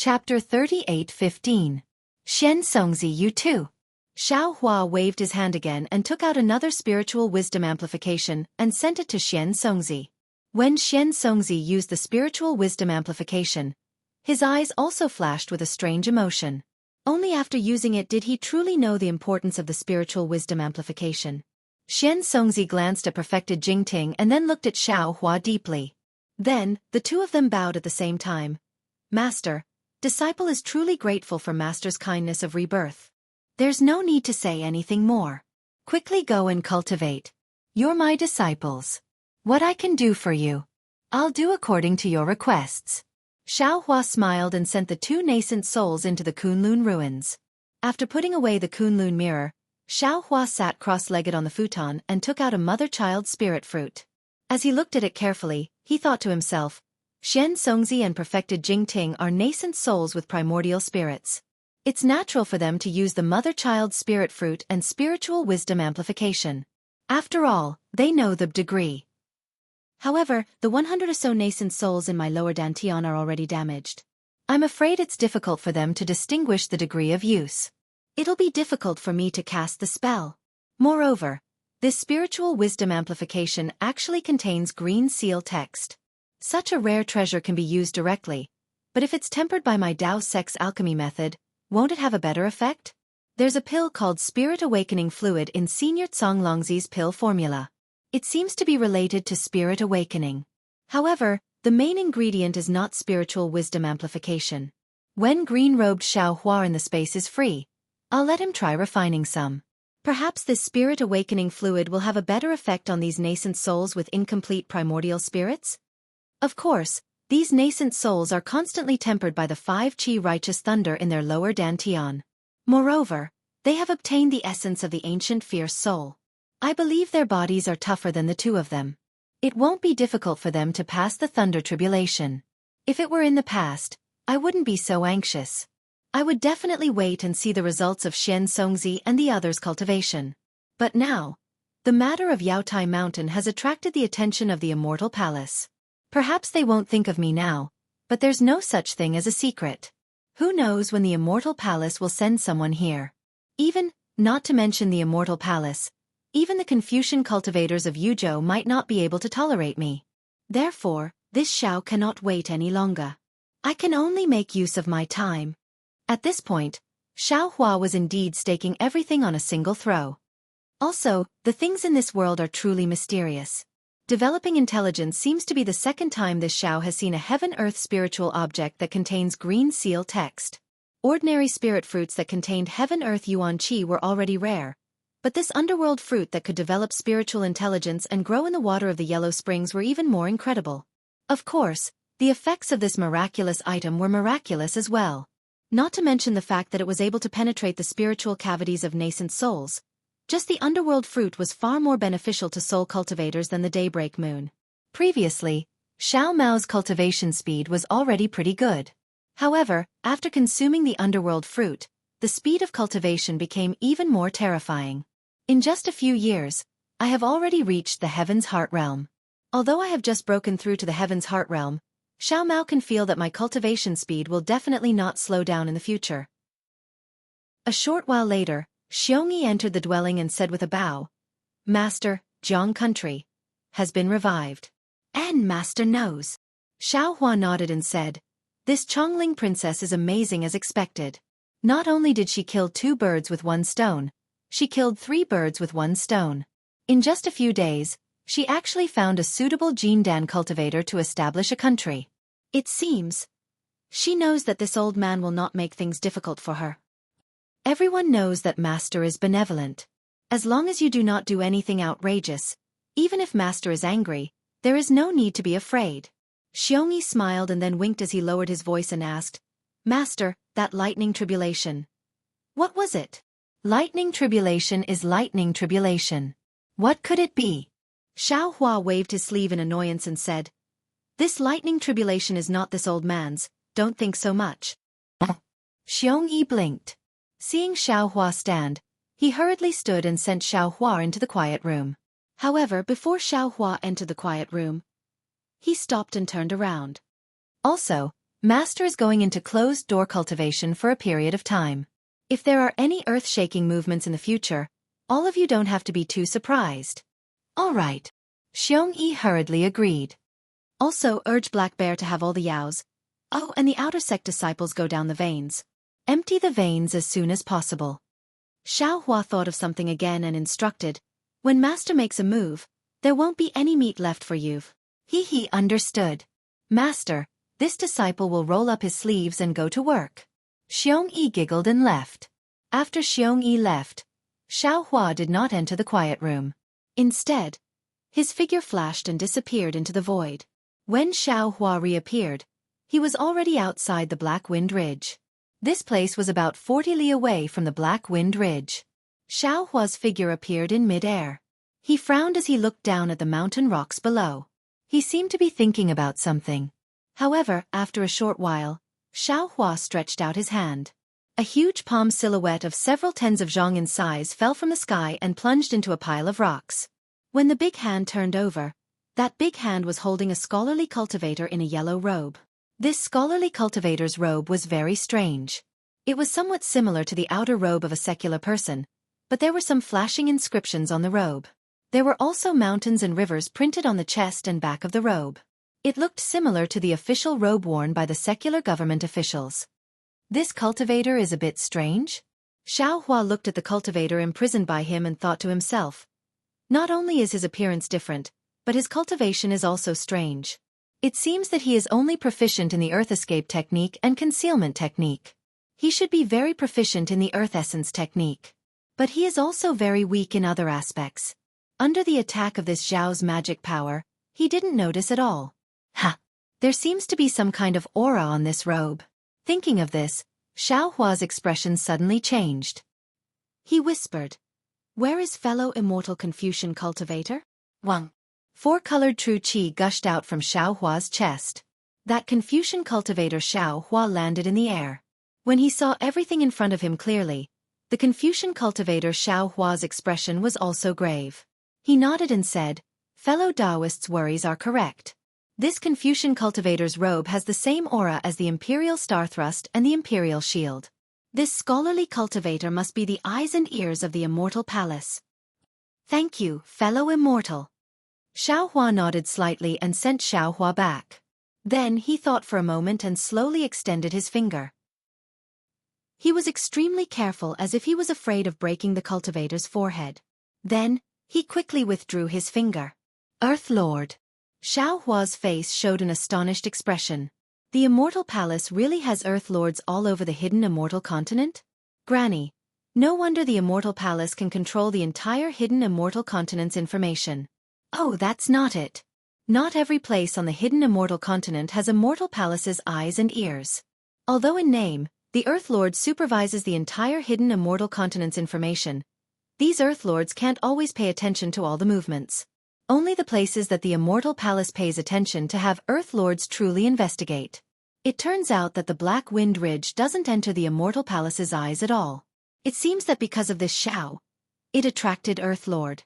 Chapter 38:15. Xian Songzi You Too. Xiao Hua waved his hand again and took out another spiritual wisdom amplification and sent it to Xian Songzi. When Xian Songzi used the spiritual wisdom amplification, his eyes also flashed with a strange emotion. Only after using it did he truly know the importance of the spiritual wisdom amplification. Xian Songzi glanced at perfected Jingting and then looked at Xiao Hua deeply. Then, the two of them bowed at the same time. Master, disciple is truly grateful for Master's kindness of rebirth. There's no need to say anything more. Quickly go and cultivate. You're my disciples. What I can do for you, I'll do according to your requests. Xiao Hua smiled and sent the two nascent souls into the Kunlun ruins. After putting away the Kunlun mirror, Xiao Hua sat cross-legged on the futon and took out a mother-child spirit fruit. As he looked at it carefully, he thought to himself, Xian Songzi and perfected Jingting are nascent souls with primordial spirits. It's natural for them to use the mother-child spirit fruit and spiritual wisdom amplification. After all, they know the degree. However, the 100 or so nascent souls in my lower dantian are already damaged. I'm afraid it's difficult for them to distinguish the degree of use. It'll be difficult for me to cast the spell. Moreover, this spiritual wisdom amplification actually contains green seal text. Such a rare treasure can be used directly, but if it's tempered by my Dao Sex alchemy method, won't it have a better effect? There's a pill called Spirit Awakening Fluid in Senior Longlongzi's pill formula. It seems to be related to spirit awakening. However, the main ingredient is not spiritual wisdom amplification. When green-robed Xiao Hua in the space is free, I'll let him try refining some. Perhaps this spirit awakening fluid will have a better effect on these nascent souls with incomplete primordial spirits? Of course, these nascent souls are constantly tempered by the 5 Qi righteous thunder in their lower dantian. Moreover, they have obtained the essence of the ancient fierce soul. I believe their bodies are tougher than the two of them. It won't be difficult for them to pass the thunder tribulation. If it were in the past, I wouldn't be so anxious. I would definitely wait and see the results of Xian Songzi and the others' cultivation. But now, the matter of Yaotai Mountain has attracted the attention of the Immortal Palace. Perhaps they won't think of me now, but there's no such thing as a secret. Who knows when the Immortal Palace will send someone here? Even, not to mention the Immortal Palace, even the Confucian cultivators of Yuzhou might not be able to tolerate me. Therefore, this Xiao cannot wait any longer. I can only make use of my time. At this point, Xiao Hua was indeed staking everything on a single throw. Also, the things in this world are truly mysterious. Developing intelligence seems to be the second time this Xiao has seen a heaven-earth spiritual object that contains green seal text. Ordinary spirit fruits that contained heaven-earth yuan qi were already rare, but this underworld fruit that could develop spiritual intelligence and grow in the water of the Yellow Springs were even more incredible. Of course, the effects of this miraculous item were miraculous as well. Not to mention the fact that it was able to penetrate the spiritual cavities of nascent souls. Just the underworld fruit was far more beneficial to soul cultivators than the daybreak moon. Previously, Xiao Mao's cultivation speed was already pretty good. However, after consuming the underworld fruit, the speed of cultivation became even more terrifying. In just a few years, I have already reached the Heaven's Heart Realm. Although I have just broken through to the Heaven's Heart Realm, Xiao Mao can feel that my cultivation speed will definitely not slow down in the future. A short while later, Xueqi entered the dwelling and said with a bow, Master, Jiang country has been revived. And Master knows. Xiao Hua nodded and said, This Chongling princess is amazing as expected. Not only did she kill 2 birds with 1 stone, she killed 3 birds with 1 stone. In just a few days, she actually found a suitable Jindan cultivator to establish a country. It seems she knows that this old man will not make things difficult for her. Everyone knows that Master is benevolent. As long as you do not do anything outrageous, even if Master is angry, there is no need to be afraid. Xueqi smiled and then winked as he lowered his voice and asked, Master, that lightning tribulation. What was it? Lightning tribulation is lightning tribulation. What could it be? Xiao Hua waved his sleeve in annoyance and said, This lightning tribulation is not this old man's, don't think so much. Xueqi blinked. Seeing Xiao Hua stand, he hurriedly stood and sent Xiao Hua into the quiet room. However, before Xiao Hua entered the quiet room, he stopped and turned around. Also, Master is going into closed-door cultivation for a period of time. If there are any earth-shaking movements in the future, all of you don't have to be too surprised. All right. Xueqi hurriedly agreed. Also urge Black Bear to have all the yaos. Oh, and the outer sect disciples go down the veins. Empty the veins as soon as possible. Xiaohua thought of something again and instructed, when Master makes a move, there won't be any meat left for you. He understood. Master, this disciple will roll up his sleeves and go to work. Xueqi giggled and left. After Xueqi left, Xiaohua did not enter the quiet room. Instead, his figure flashed and disappeared into the void. When Xiaohua reappeared, he was already outside the Black Wind Ridge. This place was about 40 li away from the Black Wind Ridge. Xiaohua's figure appeared in mid-air. He frowned as he looked down at the mountain rocks below. He seemed to be thinking about something. However, after a short while, Xiaohua stretched out his hand. A huge palm silhouette of several tens of zhong in size fell from the sky and plunged into a pile of rocks. When the big hand turned over, that big hand was holding a scholarly cultivator in a yellow robe. This scholarly cultivator's robe was very strange. It was somewhat similar to the outer robe of a secular person, but there were some flashing inscriptions on the robe. There were also mountains and rivers printed on the chest and back of the robe. It looked similar to the official robe worn by the secular government officials. This cultivator is a bit strange? Xiaohua looked at the cultivator imprisoned by him and thought to himself. Not only is his appearance different, but his cultivation is also strange. It seems that he is only proficient in the earth escape technique and concealment technique. He should be very proficient in the earth essence technique. But he is also very weak in other aspects. Under the attack of this Zhao's magic power, he didn't notice at all. There seems to be some kind of aura on this robe. Thinking of this, Xiaohua's expression suddenly changed. He whispered, "Where is fellow immortal Confucian cultivator?" Wang. 4-colored true qi gushed out from Xiaohua's chest. That Confucian cultivator Xiaohua landed in the air. When he saw everything in front of him clearly, the Confucian cultivator Xiaohua's expression was also grave. He nodded and said, "Fellow Taoists' worries are correct. This Confucian cultivator's robe has the same aura as the Imperial Star Thrust and the Imperial Shield. This scholarly cultivator must be the eyes and ears of the Immortal Palace." "Thank you, fellow Immortal." Xiaohua nodded slightly and sent Xiaohua back. Then he thought for a moment and slowly extended his finger. He was extremely careful as if he was afraid of breaking the cultivator's forehead. Then, he quickly withdrew his finger. "Earth Lord." Xiaohua's face showed an astonished expression. The Immortal Palace really has Earth Lords all over the hidden Immortal Continent? Granny, no wonder the Immortal Palace can control the entire hidden Immortal Continent's information. Oh, that's not it. Not every place on the hidden Immortal Continent has Immortal Palace's eyes and ears. Although in name, the Earth Lord supervises the entire hidden Immortal Continent's information, these Earth Lords can't always pay attention to all the movements. Only the places that the Immortal Palace pays attention to have Earth Lords truly investigate. It turns out that the Black Wind Ridge doesn't enter the Immortal Palace's eyes at all. It seems that because of this Xiao, it attracted Earth Lord.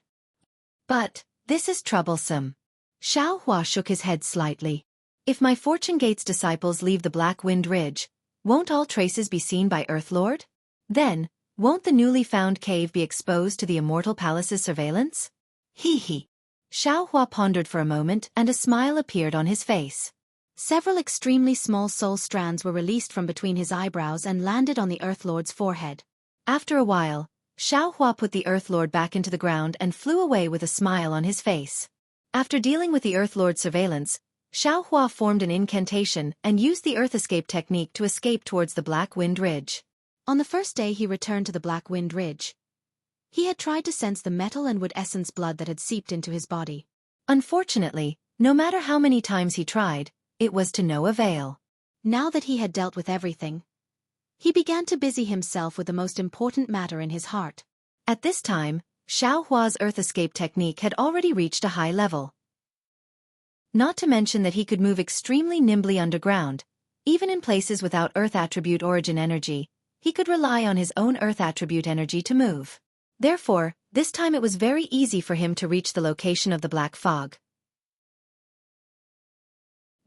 But, this is troublesome. Xiaohua shook his head slightly. If my Fortune Gate's disciples leave the Black Wind Ridge, won't all traces be seen by Earth Lord? Then, won't the newly found cave be exposed to the Immortal Palace's surveillance? He. Xiaohua pondered for a moment and a smile appeared on his face. Several extremely small soul strands were released from between his eyebrows and landed on the Earth Lord's forehead. After a while, Xiaohua put the Earth Lord back into the ground and flew away with a smile on his face. After dealing with the Earth Lord's surveillance, Xiaohua formed an incantation and used the Earth Escape technique to escape towards the Black Wind Ridge. On the first day he returned to the Black Wind Ridge. He had tried to sense the metal and wood essence blood that had seeped into his body. Unfortunately, no matter how many times he tried, it was to no avail. Now that he had dealt with everything, he began to busy himself with the most important matter in his heart. At this time, Xiaohua's Earth Escape technique had already reached a high level. Not to mention that he could move extremely nimbly underground, even in places without Earth Attribute Origin energy, he could rely on his own Earth Attribute energy to move. Therefore, this time it was very easy for him to reach the location of the black fog.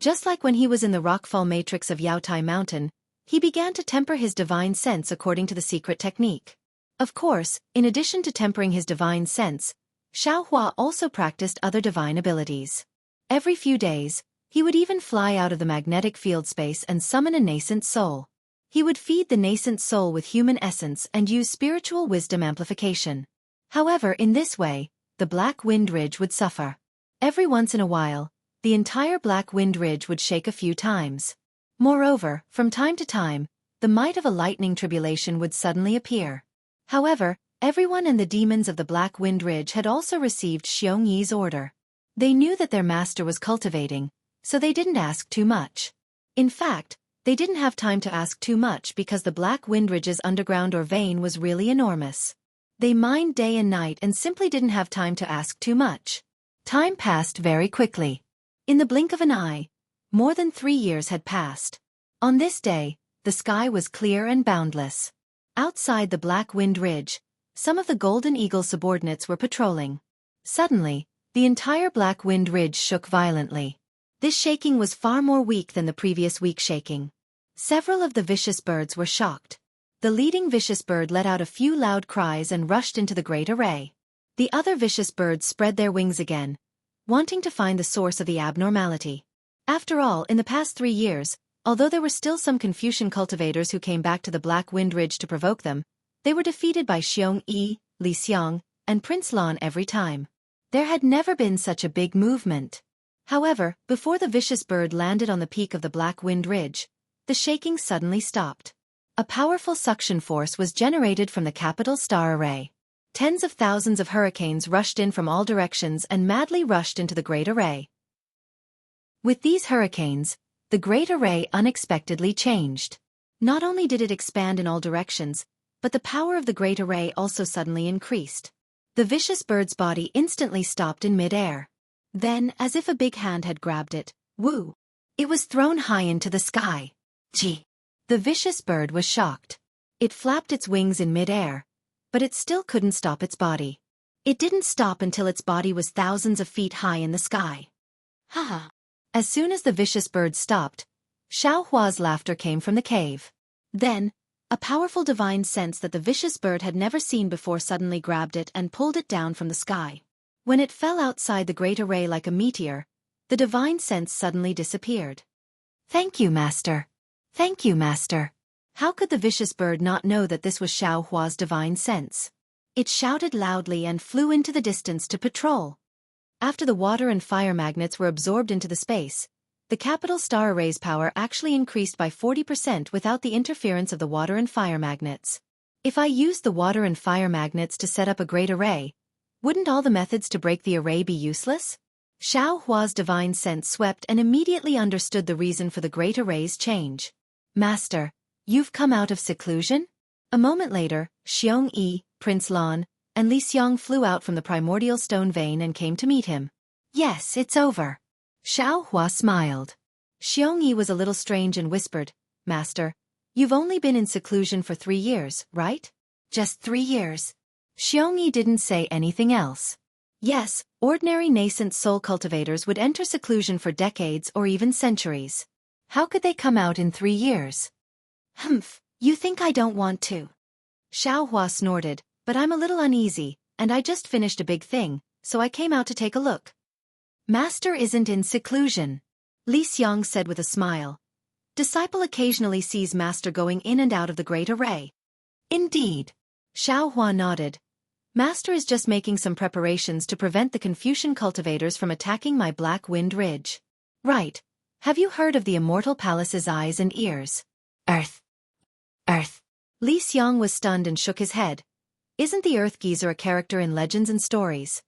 Just like when he was in the rockfall matrix of Yaotai Mountain, he began to temper his divine sense according to the secret technique. Of course, in addition to tempering his divine sense, Xiaohua also practiced other divine abilities. Every few days, he would even fly out of the magnetic field space and summon a nascent soul. He would feed the nascent soul with human essence and use spiritual wisdom amplification. However, in this way, the Black Wind Ridge would suffer. Every once in a while, the entire Black Wind Ridge would shake a few times. Moreover, from time to time, the might of a lightning tribulation would suddenly appear. However, everyone and the demons of the Black Wind Ridge had also received Xueqi's order. They knew that their master was cultivating, so they didn't ask too much. In fact, they didn't have time to ask too much because the Black Wind Ridge's underground or vein was really enormous. They mined day and night and simply didn't have time to ask too much. Time passed very quickly. In the blink of an eye, more than 3 years had passed. On this day, the sky was clear and boundless. Outside the Black Wind Ridge, some of the Golden Eagle subordinates were patrolling. Suddenly, the entire Black Wind Ridge shook violently. This shaking was far more weak than the previous weak shaking. Several of the vicious birds were shocked. The leading vicious bird let out a few loud cries and rushed into the great array. The other vicious birds spread their wings again, wanting to find the source of the abnormality. After all, in the past 3 years, although there were still some Confucian cultivators who came back to the Black Wind Ridge to provoke them, they were defeated by Xueqi, Li Xiang, and Prince Lan every time. There had never been such a big movement. However, before the vicious bird landed on the peak of the Black Wind Ridge, the shaking suddenly stopped. A powerful suction force was generated from the capital star array. Tens of thousands of hurricanes rushed in from all directions and madly rushed into the Great Array. With these hurricanes, the Great Array unexpectedly changed. Not only did it expand in all directions, but the power of the Great Array also suddenly increased. The vicious bird's body instantly stopped in mid-air. Then, as if a big hand had grabbed it, woo! It was thrown high into the sky. Gee! The vicious bird was shocked. It flapped its wings in mid-air, but it still couldn't stop its body. It didn't stop until its body was thousands of feet high in the sky. Haha! As soon as the vicious bird stopped, Xiaohua's laughter came from the cave. Then, a powerful divine sense that the vicious bird had never seen before suddenly grabbed it and pulled it down from the sky. When it fell outside the Great Array like a meteor, the divine sense suddenly disappeared. Thank you, Master. Thank you, Master. How could the vicious bird not know that this was Xiaohua's divine sense? It shouted loudly and flew into the distance to patrol. After the water and fire magnets were absorbed into the space, the capital star array's power actually increased by 40% without the interference of the water and fire magnets. If I used the water and fire magnets to set up a great array, wouldn't all the methods to break the array be useless? Xiaohua's divine sense swept and immediately understood the reason for the great array's change. Master, you've come out of seclusion? A moment later, Xueqi, Prince Lan, and Li Xiang flew out from the primordial stone vein and came to meet him. Yes, it's over. Xiaohua smiled. Xueqi was a little strange and whispered, Master, you've only been in seclusion for 3 years, right? Just 3 years. Xueqi didn't say anything else. Yes, ordinary nascent soul cultivators would enter seclusion for decades or even centuries. How could they come out in 3 years? Humph, you think I don't want to? Xiaohua snorted, but I'm a little uneasy, and I just finished a big thing, so I came out to take a look. Master isn't in seclusion, Li Xiang said with a smile. Disciple occasionally sees Master going in and out of the Great Array. Indeed. Xiaohua nodded. Master is just making some preparations to prevent the Confucian cultivators from attacking my Black Wind Ridge. Right. Have you heard of the Immortal Palace's eyes and ears? Earth. Earth. Li Xiang was stunned and shook his head. Isn't the Earth Geyser a character in legends and stories?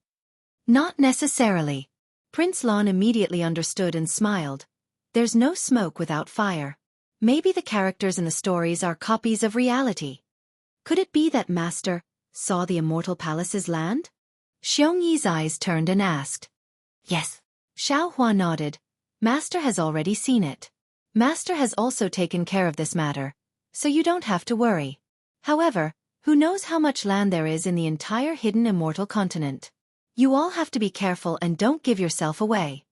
Not necessarily. Prince Lan immediately understood and smiled. There's no smoke without fire. Maybe the characters in the stories are copies of reality. Could it be that Master saw the Immortal Palace's land? Xueqi's eyes turned and asked. Yes. Xiaohua nodded. Master has already seen it. Master has also taken care of this matter, so you don't have to worry. However, who knows how much land there is in the entire hidden immortal continent. You all have to be careful and don't give yourself away.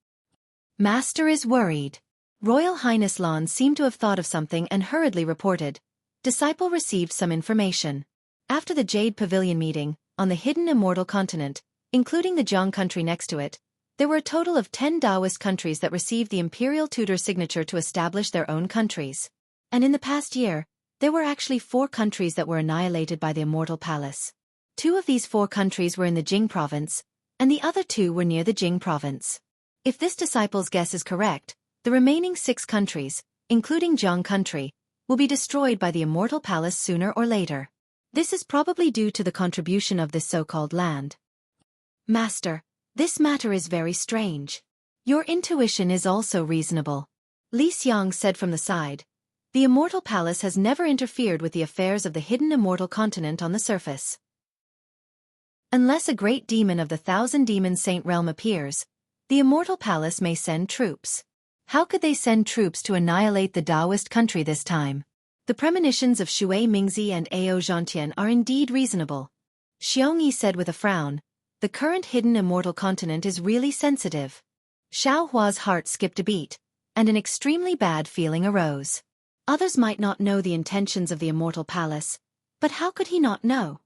Master is worried. Royal Highness Lan seemed to have thought of something and hurriedly reported. Disciple received some information. After the Jade Pavilion meeting, on the hidden immortal continent, including the Jiang country next to it, there were a total of 10 Taoist countries that received the imperial tutor signature to establish their own countries. And in the past year, there were actually 4 countries that were annihilated by the Immortal Palace. 2 of these 4 countries were in the Jing province, and the other 2 were near the Jing province. If this disciple's guess is correct, the remaining 6 countries, including Jiang country, will be destroyed by the Immortal Palace sooner or later. This is probably due to the contribution of this so-called land. Master, this matter is very strange. Your intuition is also reasonable. Li Xiang said from the side. The Immortal Palace has never interfered with the affairs of the hidden immortal continent on the surface. Unless a great demon of the Thousand Demon Saint realm appears, the Immortal Palace may send troops. How could they send troops to annihilate the Taoist country this time? The premonitions of Shui Mingzi and Ao Zhantian are indeed reasonable. Xueqi said with a frown. The current hidden immortal continent is really sensitive. Xiao Hua's heart skipped a beat, and an extremely bad feeling arose. Others might not know the intentions of the Immortal Palace, but how could he not know?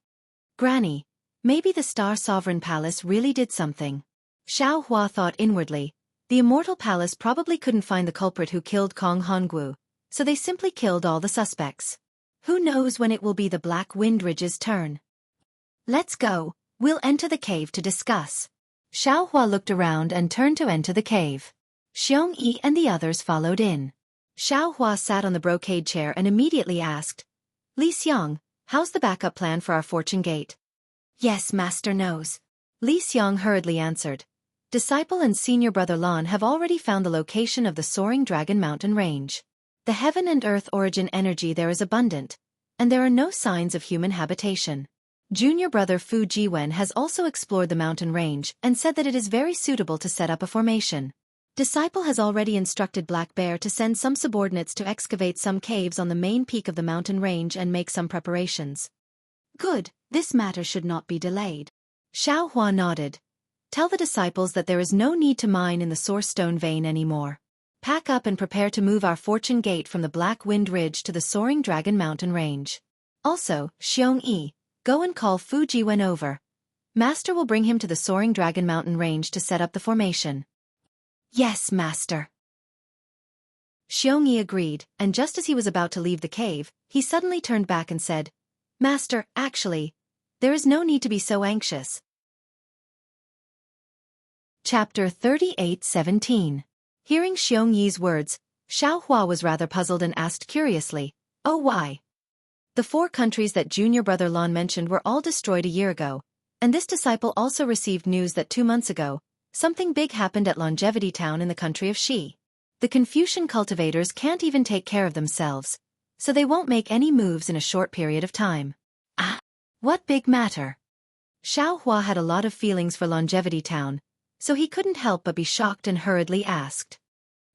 Granny, maybe the Star Sovereign Palace really did something. Xiao Hua thought inwardly. The Immortal Palace probably couldn't find the culprit who killed Kong Honggu, so they simply killed all the suspects. Who knows when it will be the Black Wind Ridge's turn? Let's go. We'll enter the cave to discuss. Xiao Hua looked around and turned to enter the cave. Xueqi and the others followed in. Xiao Hua sat on the brocade chair and immediately asked, Li Xiang, how's the backup plan for our fortune gate? Yes, Master knows. Li Xiang hurriedly answered. Disciple and senior brother Lan have already found the location of the soaring dragon mountain range. The heaven and earth origin energy there is abundant, and there are no signs of human habitation. Junior brother Fu Jiwen has also explored the mountain range and said that it is very suitable to set up a formation. Disciple has already instructed Black Bear to send some subordinates to excavate some caves on the main peak of the mountain range and make some preparations. Good, this matter should not be delayed. Xiao Hua nodded. Tell the disciples that there is no need to mine in the Source Stone vein anymore. Pack up and prepare to move our fortune gate from the Black Wind Ridge to the soaring dragon mountain range. Also, Xueqi, go and call Fu Jiwen over. Master will bring him to the soaring dragon mountain range to set up the formation. Yes, Master. Xueqi agreed, and just as he was about to leave the cave, he suddenly turned back and said, Master, actually, there is no need to be so anxious. Chapter 38:17. Hearing Xueqi's words, Xiao Hua was rather puzzled and asked curiously, Oh, why? The 4 countries that junior brother Lan mentioned were all destroyed a year ago, and this disciple also received news that 2 months ago, something big happened at Longevity Town in the country of Xi. The Confucian cultivators can't even take care of themselves, so they won't make any moves in a short period of time. Ah, what big matter? Xiao Hua had a lot of feelings for Longevity Town, so he couldn't help but be shocked and hurriedly asked.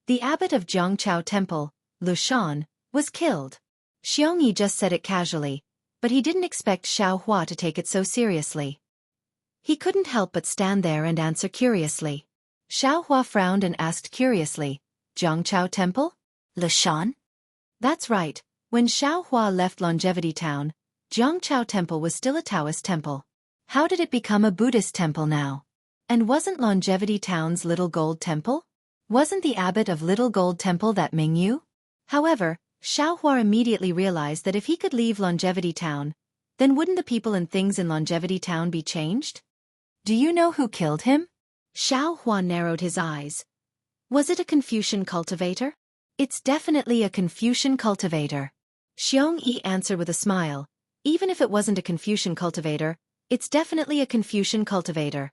The abbot of Jiangchao Temple, Lu Shan, was killed. Xueqi just said it casually, but he didn't expect Xiao Hua to take it so seriously. He couldn't help but stand there and answer curiously. Xiao Hua frowned and asked curiously, Jiangchao Temple? Lu Shan? That's right, when Xiao Hua left Longevity Town, Jiangchao Temple was still a Taoist temple. How did it become a Buddhist temple now? And wasn't Longevity Town's Little Gold Temple? Wasn't the abbot of Little Gold Temple that Mingyu? However, Xiao Hua immediately realized that if he could leave Longevity Town, then wouldn't the people and things in Longevity Town be changed? Do you know who killed him? Xiao Hua narrowed his eyes. Was it a Confucian cultivator? It's definitely a Confucian cultivator. Xueqi answered with a smile. Even if it wasn't a Confucian cultivator, it's definitely a Confucian cultivator.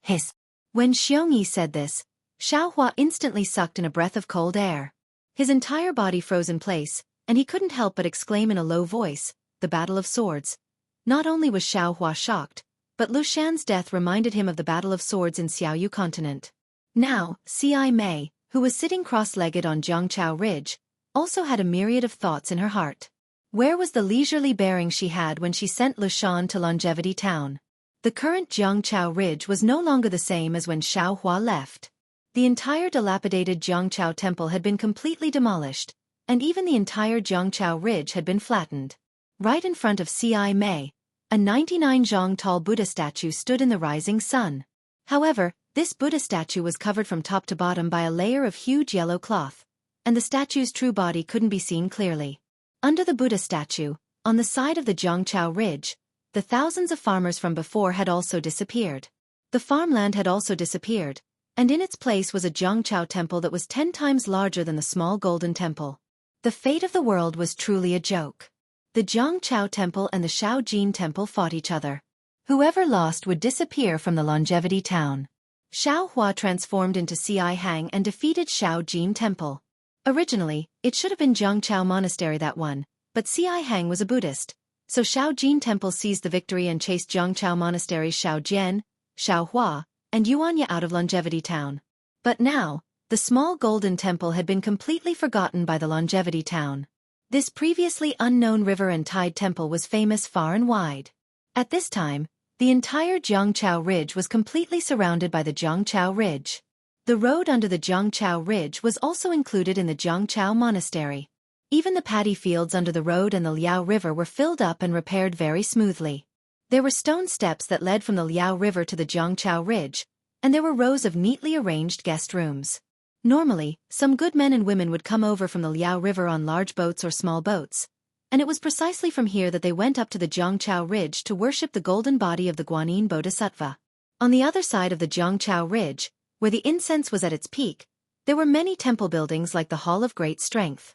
Hiss. When Xueqi said this, Xiao Hua instantly sucked in a breath of cold air. His entire body froze in place, and he couldn't help but exclaim in a low voice, the Battle of Swords. Not only was Xiao Hua shocked, but Lu Shan's death reminded him of the Battle of Swords in Xiaoyu continent. Now, Ci Mei, who was sitting cross-legged on Jiangchao Ridge, also had a myriad of thoughts in her heart. Where was the leisurely bearing she had when she sent Lu Shan to Longevity Town? The current Jiangchao Ridge was no longer the same as when Xiao Hua left. The entire dilapidated Jiangchao temple had been completely demolished, and even the entire Jiangchao ridge had been flattened. Right in front of Ci Mei, a 99 tall Buddha statue stood in the rising sun. However, this Buddha statue was covered from top to bottom by a layer of huge yellow cloth, and the statue's true body couldn't be seen clearly. Under the Buddha statue, on the side of the Jiangchao ridge, the thousands of farmers from before had also disappeared. The farmland had also disappeared, and in its place was a Jiangchao temple that was 10 times larger than the small golden temple. The fate of the world was truly a joke. The Jiangchao temple and the Shaojin temple fought each other. Whoever lost would disappear from the longevity town. Xiaohua transformed into Ci Hang and defeated Shaojin temple. Originally, it should have been Jiangchao monastery that won, but Ci Hang was a Buddhist, so Shaojin temple seized the victory and chased Jiangchao monasteries Shaojian, Xiaohua, and Yuanya out of longevity town. But now, the small golden temple had been completely forgotten by the longevity town. This previously unknown river and tide temple was famous far and wide. At this time, the entire Jiangchao ridge was completely surrounded by the Jiangchao ridge. The road under the Jiangchao ridge was also included in the Jiangchao monastery. Even the paddy fields under the road and the Liao River were filled up and repaired very smoothly. There were stone steps that led from the Liao River to the Jiangchao ridge, and there were rows of neatly arranged guest rooms. Normally, some good men and women would come over from the Liao River on large boats or small boats, and it was precisely from here that they went up to the Jiangchao ridge to worship the golden body of the Guanyin Bodhisattva. On the other side of the Jiangchao ridge, where the incense was at its peak, there were many temple buildings like the Hall of Great Strength.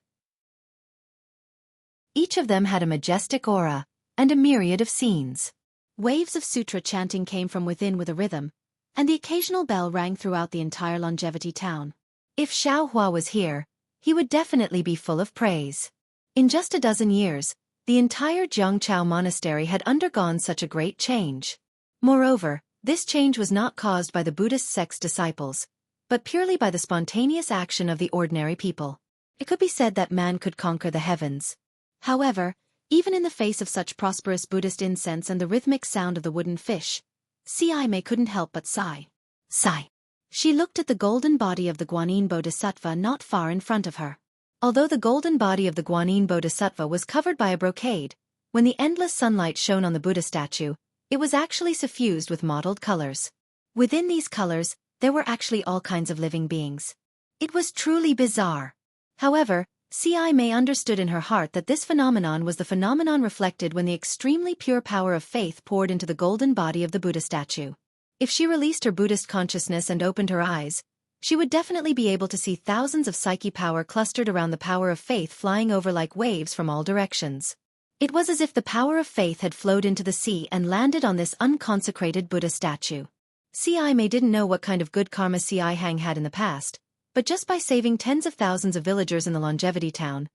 Each of them had a majestic aura, and a myriad of scenes. Waves of sutra chanting came from within with a rhythm, and the occasional bell rang throughout the entire longevity town. If Xiaohua was here, he would definitely be full of praise. In just a dozen years, the entire Jiangchao monastery had undergone such a great change. Moreover, this change was not caused by the Buddhist sect's disciples, but purely by the spontaneous action of the ordinary people. It could be said that man could conquer the heavens. However, even in the face of such prosperous Buddhist incense and the rhythmic sound of the wooden fish, Ci Mei couldn't help but sigh. Sigh. She looked at the golden body of the Guanyin Bodhisattva not far in front of her. Although the golden body of the Guanyin Bodhisattva was covered by a brocade, when the endless sunlight shone on the Buddha statue, it was actually suffused with mottled colors. Within these colors, there were actually all kinds of living beings. It was truly bizarre. However, Ci Mei understood in her heart that this phenomenon was the phenomenon reflected when the extremely pure power of faith poured into the golden body of the Buddha statue. If she released her Buddhist consciousness and opened her eyes, she would definitely be able to see thousands of Xueqi power clustered around the power of faith flying over like waves from all directions. It was as if the power of faith had flowed into the sea and landed on this unconsecrated Buddha statue. Ci Mei didn't know what kind of good karma Ci Hang had in the past, but just by saving tens of thousands of villagers in the longevity town,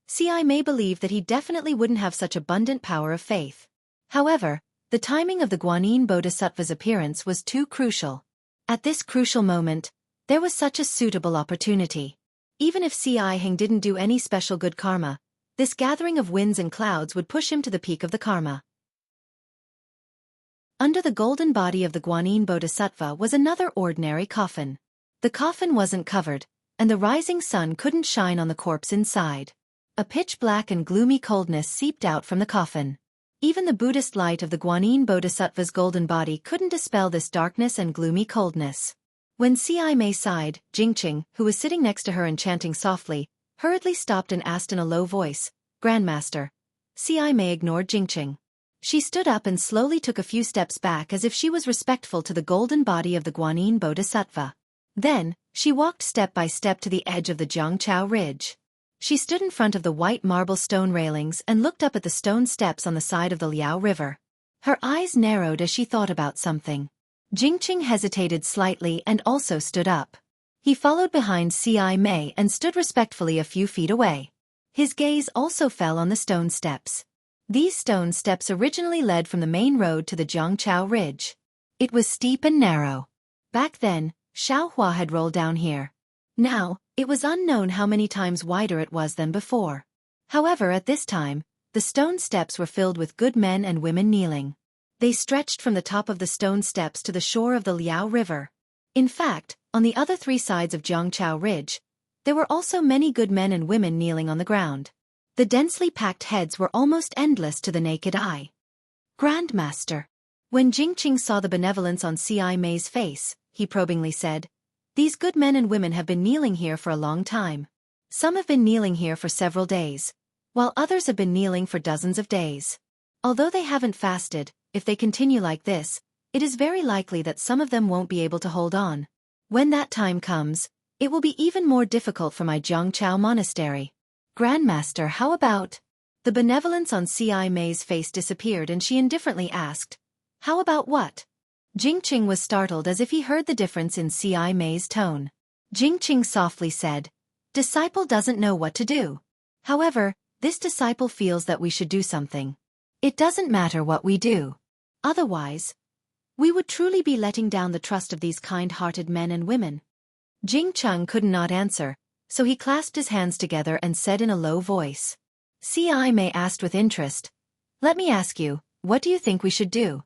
Ci Mei believed that he definitely wouldn't have such abundant power of faith. However, the timing of the Guanyin Bodhisattva's appearance was too crucial. At this crucial moment, there was such a suitable opportunity. Even if Ci Hang didn't do any special good karma, this gathering of winds and clouds would push him to the peak of the karma. Under the golden body of the Guanyin Bodhisattva was another ordinary coffin. The coffin wasn't covered, and the rising sun couldn't shine on the corpse inside. A pitch-black and gloomy coldness seeped out from the coffin. Even the Buddhist light of the Guanyin Bodhisattva's golden body couldn't dispel this darkness and gloomy coldness. When Ci Mei sighed, Jingqing, who was sitting next to her and chanting softly, hurriedly stopped and asked in a low voice, "Grandmaster." Ci Mei ignored Jingqing. She stood up and slowly took a few steps back as if she was respectful to the golden body of the Guanyin Bodhisattva. Then, she walked step by step to the edge of the Jiangchao ridge. She stood in front of the white marble stone railings and looked up at the stone steps on the side of the Liao River. Her eyes narrowed as she thought about something. Jingqing hesitated slightly and also stood up. He followed behind Ci Mei and stood respectfully a few feet away. His gaze also fell on the stone steps. These stone steps originally led from the main road to the Jiangchao ridge. It was steep and narrow. Back then, Xiaohua had rolled down here. Now, it was unknown how many times wider it was than before. However, at this time, the stone steps were filled with good men and women kneeling. They stretched from the top of the stone steps to the shore of the Liao River. In fact, On the other 3 sides of Jiangchao Ridge, there were also many good men and women kneeling on the ground. The densely packed heads were almost endless to the naked eye. Grandmaster. When Jingqing saw the benevolence on C.I. Mei's face, he probingly said, "These good men and women have been kneeling here for a long time. Some have been kneeling here for several days, while others have been kneeling for dozens of days. Although they haven't fasted, if they continue like this, it is very likely that some of them won't be able to hold on. When that time comes, it will be even more difficult for my Jiangchao monastery. Grandmaster, how about?" The benevolence on C.I. Mei's face disappeared and she indifferently asked, "How about what?" Jingqing was startled as if he heard the difference in C.I. Mei's tone. Jingqing softly said, "Disciple doesn't know what to do. However, this disciple feels that we should do something. It doesn't matter what we do. Otherwise, we would truly be letting down the trust of these kind-hearted men and women." Jingcheng could not answer, so he clasped his hands together and said in a low voice. C.I. Mei asked with interest, "Let me ask you, what do you think we should do?"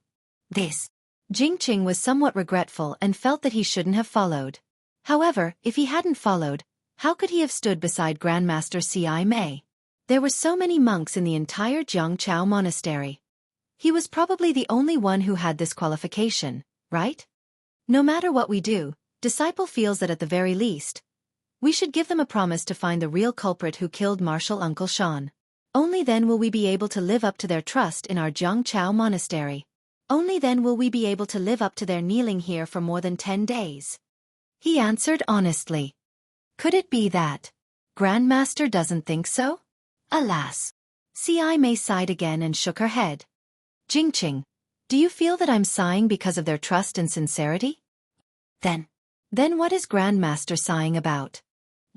This. Jingqing was somewhat regretful and felt that he shouldn't have followed. However, if he hadn't followed, how could he have stood beside Grandmaster C.I. Mei? There were so many monks in the entire Jiangchao monastery. He was probably the only one who had this qualification, right? No matter what we do, disciple feels that at the very least, we should give them a promise to find the real culprit who killed Marshal Uncle Sean. Only then will we be able to live up to their trust in our Jiangchao monastery. Only then will we be able to live up to their kneeling here for more than 10 days. He answered honestly. Could it be that Grandmaster doesn't think so? Alas. C.I. Mei sighed again and shook her head. Jingqing, do you feel that I'm sighing because of their trust and sincerity? Then what is Grandmaster sighing about?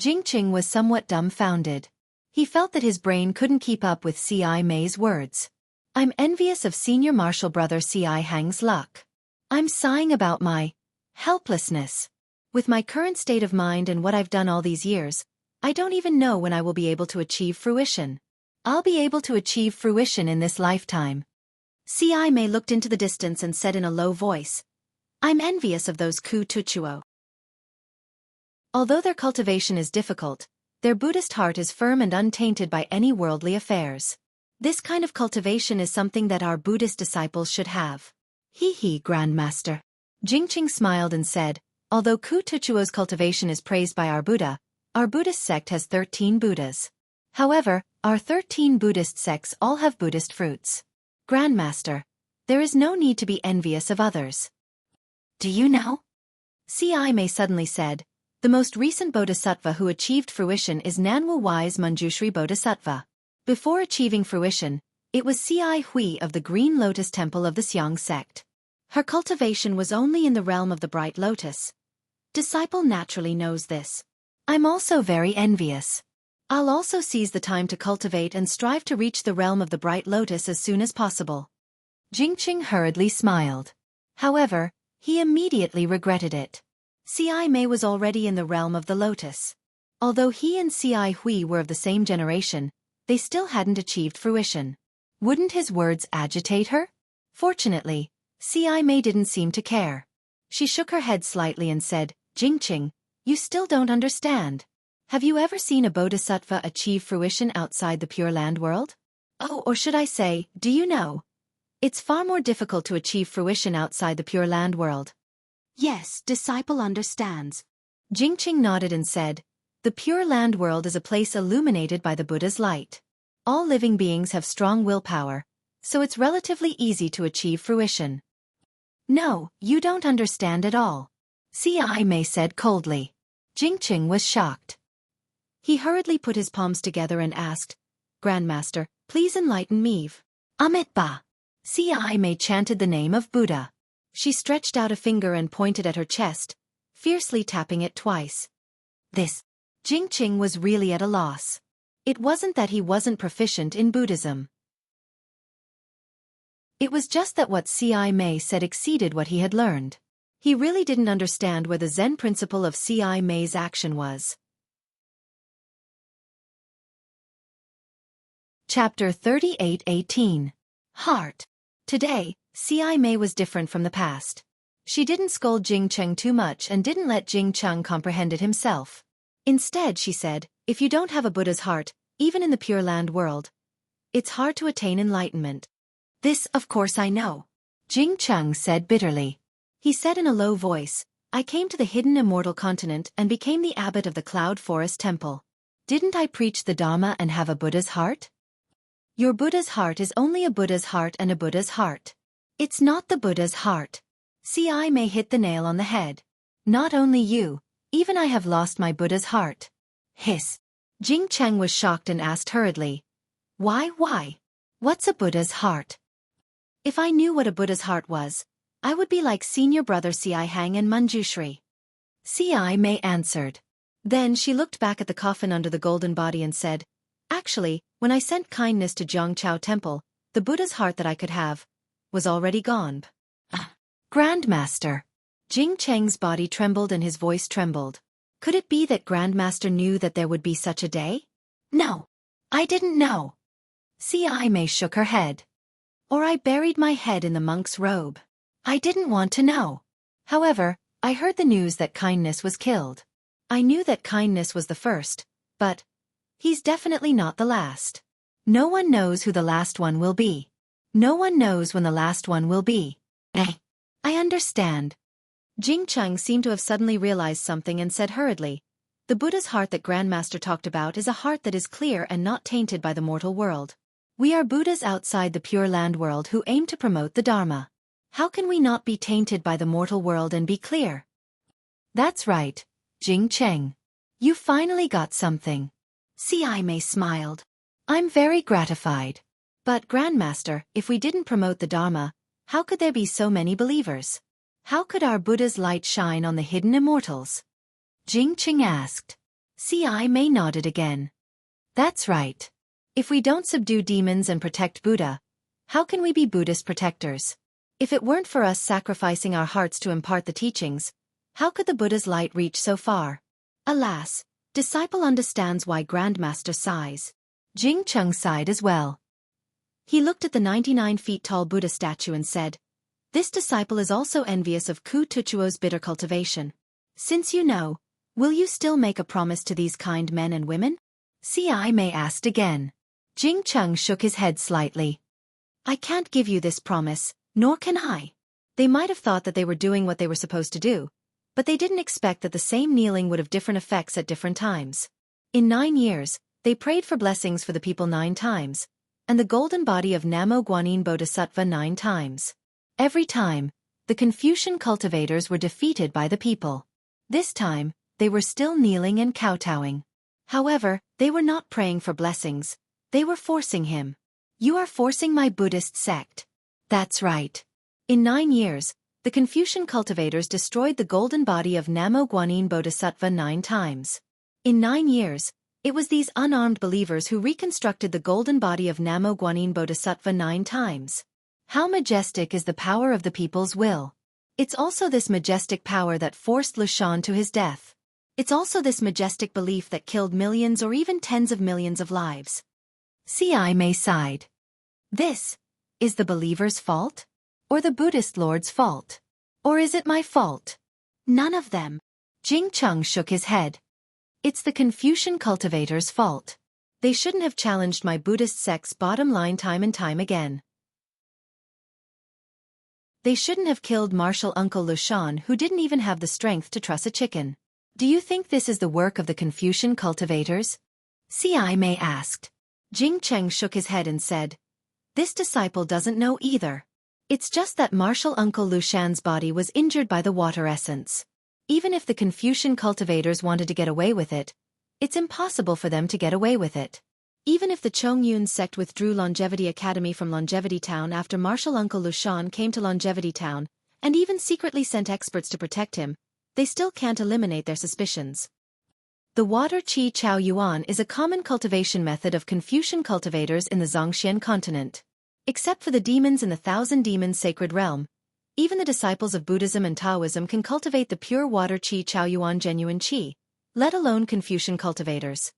Jingqing was somewhat dumbfounded. He felt that his brain couldn't keep up with C.I. Mei's words. I'm envious of Senior Marshal Brother C.I. Hang's luck. I'm sighing about my helplessness. With my current state of mind and what I've done all these years, I don't even know when I will be able to achieve fruition. I'll be able to achieve fruition in this lifetime. C.I. Mei looked into the distance and said in a low voice, I'm envious of those Ku Tuchuo. Although their cultivation is difficult, their Buddhist heart is firm and untainted by any worldly affairs. This kind of cultivation is something that our Buddhist disciples should have. He, Grandmaster. Jingqing smiled and said, although Ku Tuchuo's cultivation is praised by our Buddha, our Buddhist sect has 13 Buddhas. However, our 13 Buddhist sects all have Buddhist fruits. Grandmaster, there is no need to be envious of others. Do you know? C.I. Mei suddenly said, the most recent bodhisattva who achieved fruition is Nanwu Wise Manjushri Bodhisattva. Before achieving fruition, it was C.I. Hui of the Green Lotus Temple of the Xiang sect. Her cultivation was only in the realm of the Bright Lotus. Disciple naturally knows this. I'm also very envious. I'll also seize the time to cultivate and strive to reach the realm of the Bright Lotus as soon as possible. Jingqing hurriedly smiled. However, he immediately regretted it. C.I. Mei was already in the realm of the Lotus. Although he and C.I. Hui were of the same generation, they still hadn't achieved fruition. Wouldn't his words agitate her? Fortunately, C.I. Mei didn't seem to care. She shook her head slightly and said, Jingqing, you still don't understand. Have you ever seen a bodhisattva achieve fruition outside the Pure Land world? Oh, or should I say, do you know? It's far more difficult to achieve fruition outside the Pure Land world. Yes, disciple understands. Jingqing nodded and said, the Pure Land world is a place illuminated by the Buddha's light. All living beings have strong willpower, so it's relatively easy to achieve fruition. No, you don't understand at all. C.I. Mei said coldly. Jingqing was shocked. He hurriedly put his palms together and asked, Grandmaster, please enlighten me. Amitabha. C.I. Mei chanted the name of Buddha. She stretched out a finger and pointed at her chest, fiercely tapping it twice. This. Jingqing was really at a loss. It wasn't that he wasn't proficient in Buddhism. It was just that what C.I. Mei said exceeded what he had learned. He really didn't understand where the Zen principle of C.I. Mei's action was. Chapter 38:18. Heart. Today, C.I. Mei was different from the past. She didn't scold Jing Cheng too much and didn't let Jing Cheng comprehend it himself. Instead, she said, if you don't have a Buddha's heart, even in the Pure Land world, it's hard to attain enlightenment. This, of course I know. Jing Cheng said bitterly. He said in a low voice, I came to the hidden immortal continent and became the abbot of the Cloud Forest Temple. Didn't I preach the Dharma and have a Buddha's heart? Your Buddha's heart is only a Buddha's heart and a Buddha's heart. It's not the Buddha's heart. See, I may hit the nail on the head. Not only you, even I have lost my Buddha's heart. Hiss. Jing Cheng was shocked and asked hurriedly. Why? What's a Buddha's heart? If I knew what a Buddha's heart was, I would be like senior brother Si Hang and Manjushri. Si Mei answered. Then she looked back at the coffin under the golden body and said, actually, when I sent kindness to Zhongchao Temple, the Buddha's heart that I could have was already gone. Grandmaster. Jing Cheng's body trembled and his voice trembled. Could it be that Grandmaster knew that there would be such a day? No. I didn't know. Si Mei shook her head. Or I buried my head in the monk's robe. I didn't want to know. However, I heard the news that kindness was killed. I knew that kindness was the first, but he's definitely not the last. No one knows who the last one will be. No one knows when the last one will be. I understand. Jing Cheng seemed to have suddenly realized something and said hurriedly, the Buddha's heart that Grandmaster talked about is a heart that is clear and not tainted by the mortal world. We are Buddhas outside the Pure Land world who aim to promote the Dharma. How can we not be tainted by the mortal world and be clear? That's right, Jing Cheng. You finally got something. Si Mei smiled. I'm very gratified. But Grandmaster, if we didn't promote the Dharma, how could there be so many believers? How could our Buddha's light shine on the hidden immortals? Jing Cheng asked. Si Mei nodded again. That's right. If we don't subdue demons and protect Buddha, how can we be Buddhist protectors? If it weren't for us sacrificing our hearts to impart the teachings, how could the Buddha's light reach so far? Alas, disciple understands why Grandmaster sighs. Jing Cheng sighed as well. He looked at the 99 feet tall Buddha statue and said, this disciple is also envious of Ku Tuchuo's bitter cultivation. Since you know, will you still make a promise to these kind men and women? Si Mei asked again. Jing Cheng shook his head slightly. I can't give you this promise, nor can I. They might have thought that they were doing what they were supposed to do, but they didn't expect that the same kneeling would have different effects at different times. In 9 years, they prayed for blessings for the people 9 times, and the golden body of Namo Guanyin Bodhisattva 9 times. Every time, the Confucian cultivators were defeated by the people. This time, they were still kneeling and kowtowing. However, they were not praying for blessings, they were forcing him. You are forcing my Buddhist sect. That's right. In 9 years, the Confucian cultivators destroyed the golden body of Namo Guanyin Bodhisattva 9 times. In 9 years, it was these unarmed believers who reconstructed the golden body of Namo Guanyin Bodhisattva 9 times. How majestic is the power of the people's will. It's also this majestic power that forced Lushan to his death. It's also this majestic belief that killed millions or even tens of millions of lives. Si Mei sighed. This is the believer's fault? Or the Buddhist Lord's fault? Or is it my fault? None of them. Jing Cheng shook his head. It's the Confucian cultivators' fault. They shouldn't have challenged my Buddhist sect's bottom line time and time again. They shouldn't have killed Martial Uncle Lushan, who didn't even have the strength to truss a chicken. Do you think this is the work of the Confucian cultivators? Si Mei asked. Jing Cheng shook his head and said, this disciple doesn't know either. It's just that Martial Uncle Lushan's body was injured by the water essence. Even if the Confucian cultivators wanted to get away with it, it's impossible for them to get away with it. Even if the Chongyun sect withdrew Longevity Academy from Longevity Town after Martial Uncle Lushan came to Longevity Town, and even secretly sent experts to protect him, they still can't eliminate their suspicions. The water Qi Chao Yuan is a common cultivation method of Confucian cultivators in the Zhongxian continent. Except for the demons in the Thousand Demons Sacred Realm, even the disciples of Buddhism and Taoism can cultivate the pure water Qi Chao Yuan genuine Qi, let alone Confucian cultivators.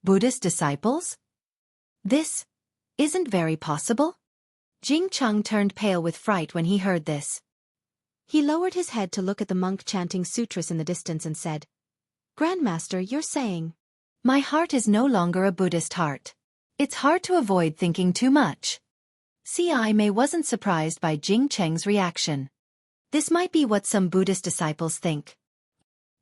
Buddhist disciples? This isn't very possible? Jing Cheng turned pale with fright when he heard this. He lowered his head to look at the monk chanting sutras in the distance and said, "Grandmaster, you're saying..." My heart is no longer a Buddhist heart. It's hard to avoid thinking too much. C.I. Mei wasn't surprised by Jing Cheng's reaction. This might be what some Buddhist disciples think.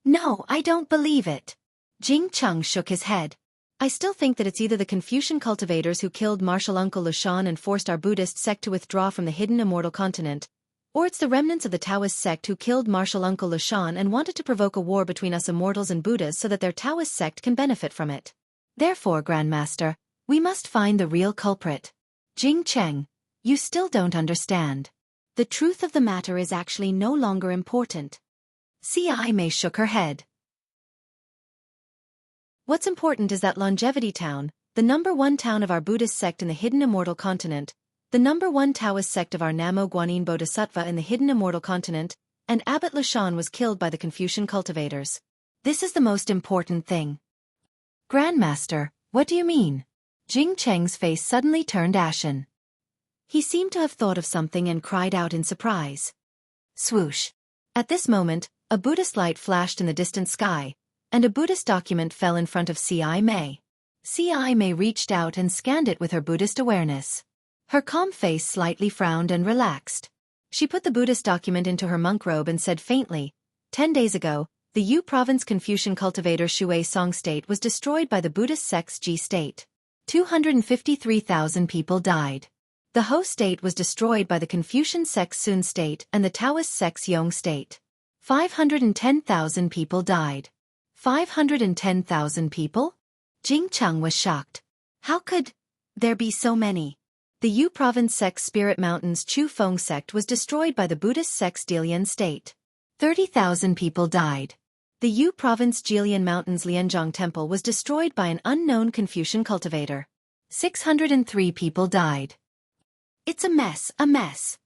No, I don't believe it. Jing Cheng shook his head. I still think that it's either the Confucian cultivators who killed martial uncle Lushan and forced our Buddhist sect to withdraw from the hidden immortal continent, or it's the remnants of the Taoist sect who killed martial uncle Lushan and wanted to provoke a war between us immortals and Buddhas so that their Taoist sect can benefit from it. Therefore, Grandmaster, we must find the real culprit. Jing Cheng, you still don't understand. The truth of the matter is actually no longer important. C.I. Mei shook her head. What's important is that Longevity Town, the #1 town of our Buddhist sect in the hidden immortal continent, the #1 Taoist sect of our Namo Guanyin Bodhisattva in the hidden immortal continent, and Abbot Lushan was killed by the Confucian cultivators. This is the most important thing. Grandmaster, what do you mean? Jing Cheng's face suddenly turned ashen. He seemed to have thought of something and cried out in surprise. Swoosh. At this moment, a Buddhist light flashed in the distant sky, and a Buddhist document fell in front of C.I. Mei. C.I. Mei reached out and scanned it with her Buddhist awareness. Her calm face slightly frowned and relaxed. She put the Buddhist document into her monk robe and said faintly, 10 days ago, the Yu province Confucian cultivator Xueqi Song state was destroyed by the Buddhist sect's Ji state. 253,000 people died. The Ho state was destroyed by the Confucian sect's Sun state and the Taoist sect's Yong state. 510,000 people died. 510,000 people? Jing Cheng was shocked. How could there be so many? The Yu province sect's Spirit Mountain's Chu Feng sect was destroyed by the Buddhist sect's Dalian state. 30,000 people died. The Yu province Jilian Mountain's Lianzhong temple was destroyed by an unknown Confucian cultivator. 603 people died. It's a mess, a mess.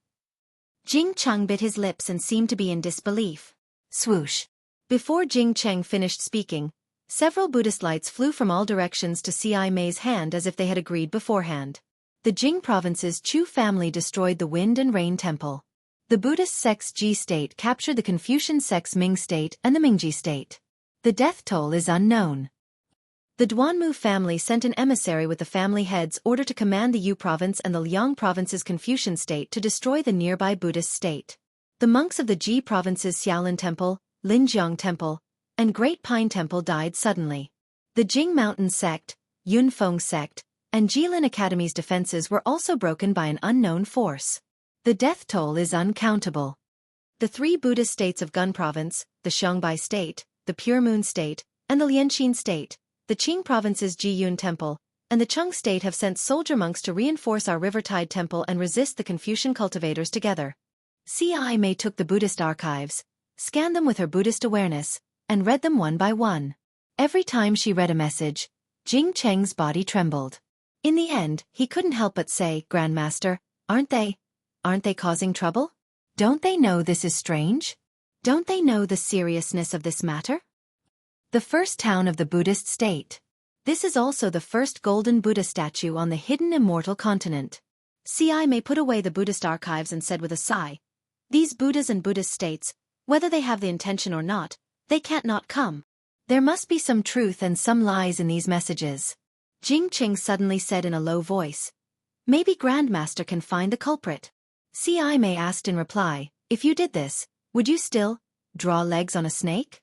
Jing Cheng bit his lips and seemed to be in disbelief. Swoosh. Before Jing Cheng finished speaking, several Buddhist lights flew from all directions to C.I. Mei's hand as if they had agreed beforehand. The Jing province's Chu family destroyed the Wind and Rain temple. The Buddhist sect's Ji state captured the Confucian sect's Ming state and the Mingji state. The death toll is unknown. The Duanmu family sent an emissary with the family heads order to command the Yu province and the Liang province's Confucian state to destroy the nearby Buddhist state. The monks of the Ji province's Xiaolin temple, Linjiang temple, and Great Pine temple died suddenly. The Jing Mountain sect, Yunfeng sect, and Jilin Academy's defenses were also broken by an unknown force. The death toll is uncountable. The 3 Buddhist states of Gun province, the Xiongbai state, the Pure Moon state, and the Lianqin state, the Qing province's Jiyun temple, and the Chung state have sent soldier monks to reinforce our Rivertide temple and resist the Confucian cultivators together. C.I. Mei took the Buddhist archives, scanned them with her Buddhist awareness, and read them one by one. Every time she read a message, Jing Cheng's body trembled. In the end, he couldn't help but say, Grandmaster, aren't they causing trouble? Don't they know this is strange? Don't they know the seriousness of this matter? The first town of the Buddhist state. This is also the first golden Buddha statue on the hidden immortal continent. C.I. Mei put away the Buddhist archives and said with a sigh, these Buddhas and Buddhist states, whether they have the intention or not, they can't not come. There must be some truth and some lies in these messages. Jing Cheng suddenly said in a low voice, maybe Grandmaster can find the culprit. C.I. Mei asked in reply, if you did this, would you still draw legs on a snake?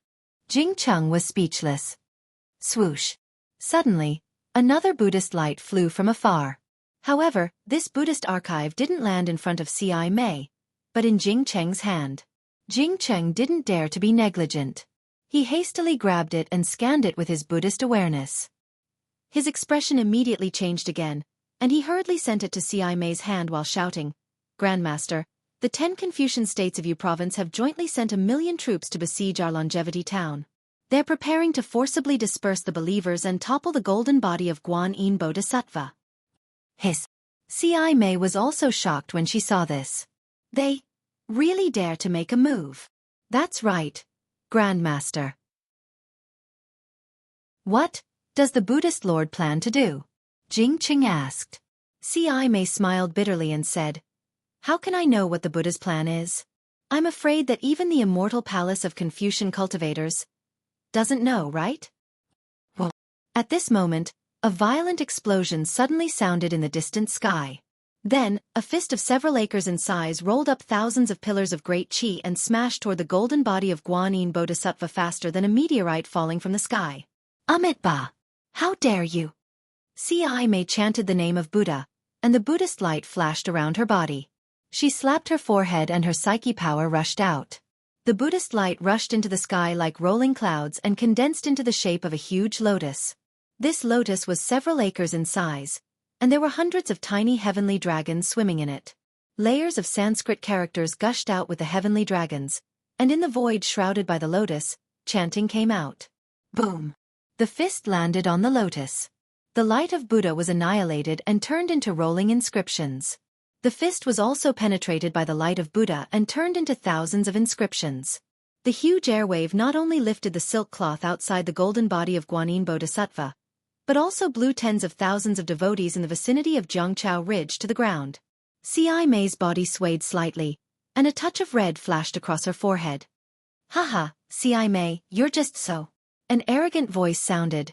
Jing Cheng was speechless. Swoosh. Suddenly, another Buddhist light flew from afar. However, this Buddhist archive didn't land in front of C.I. Mei, but in Jing Cheng's hand. Jing Cheng didn't dare to be negligent. He hastily grabbed it and scanned it with his Buddhist awareness. His expression immediately changed again, and he hurriedly sent it to C.I. Mei's hand while shouting, Grandmaster, the 10 Confucian states of Yu province have jointly sent 1 million troops to besiege our Longevity town. They're preparing to forcibly disperse the believers and topple the golden body of Guanyin Bodhisattva. Hiss. C.I. Mei was also shocked when she saw this. They really dare to make a move. That's right, Grandmaster. What does the Buddhist Lord plan to do? Jing Cheng asked. C.I. Mei smiled bitterly and said, how can I know what the Buddha's plan is? I'm afraid that even the immortal palace of Confucian cultivators doesn't know, right? Well, at this moment, a violent explosion suddenly sounded in the distant sky. Then, a fist of several acres in size rolled up thousands of pillars of great chi and smashed toward the golden body of Guanyin Bodhisattva faster than a meteorite falling from the sky. Amitabha! How dare you! Ci Mei chanted the name of Buddha, and the Buddhist light flashed around her body. She slapped her forehead and her psyche power rushed out. The Buddhist light rushed into the sky like rolling clouds and condensed into the shape of a huge lotus. This lotus was several acres in size, and there were hundreds of tiny heavenly dragons swimming in it. Layers of Sanskrit characters gushed out with the heavenly dragons, and in the void shrouded by the lotus, chanting came out. Boom! The fist landed on the lotus. The light of Buddha was annihilated and turned into rolling inscriptions. The fist was also penetrated by the light of Buddha and turned into thousands of inscriptions. The huge airwave not only lifted the silk cloth outside the golden body of Guanyin Bodhisattva, but also blew tens of thousands of devotees in the vicinity of Zhangchao Ridge to the ground. Ci Mei's body swayed slightly, and a touch of red flashed across her forehead. Haha, Ci Mei, you're just so. An arrogant voice sounded.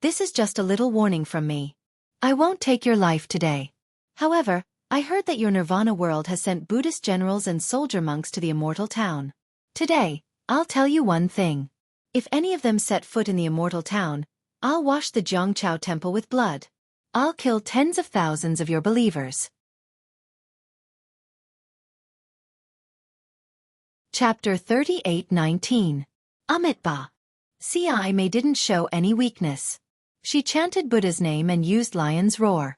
This is just a little warning from me. I won't take your life today. However, I heard that your Nirvana world has sent Buddhist generals and soldier monks to the immortal town. Today, I'll tell you one thing. If any of them set foot in the immortal town, I'll wash the Zhangchao temple with blood. I'll kill tens of thousands of your believers. Chapter 38:19. Amitabha. Ci Mei didn't show any weakness. She chanted Buddha's name and used lion's roar.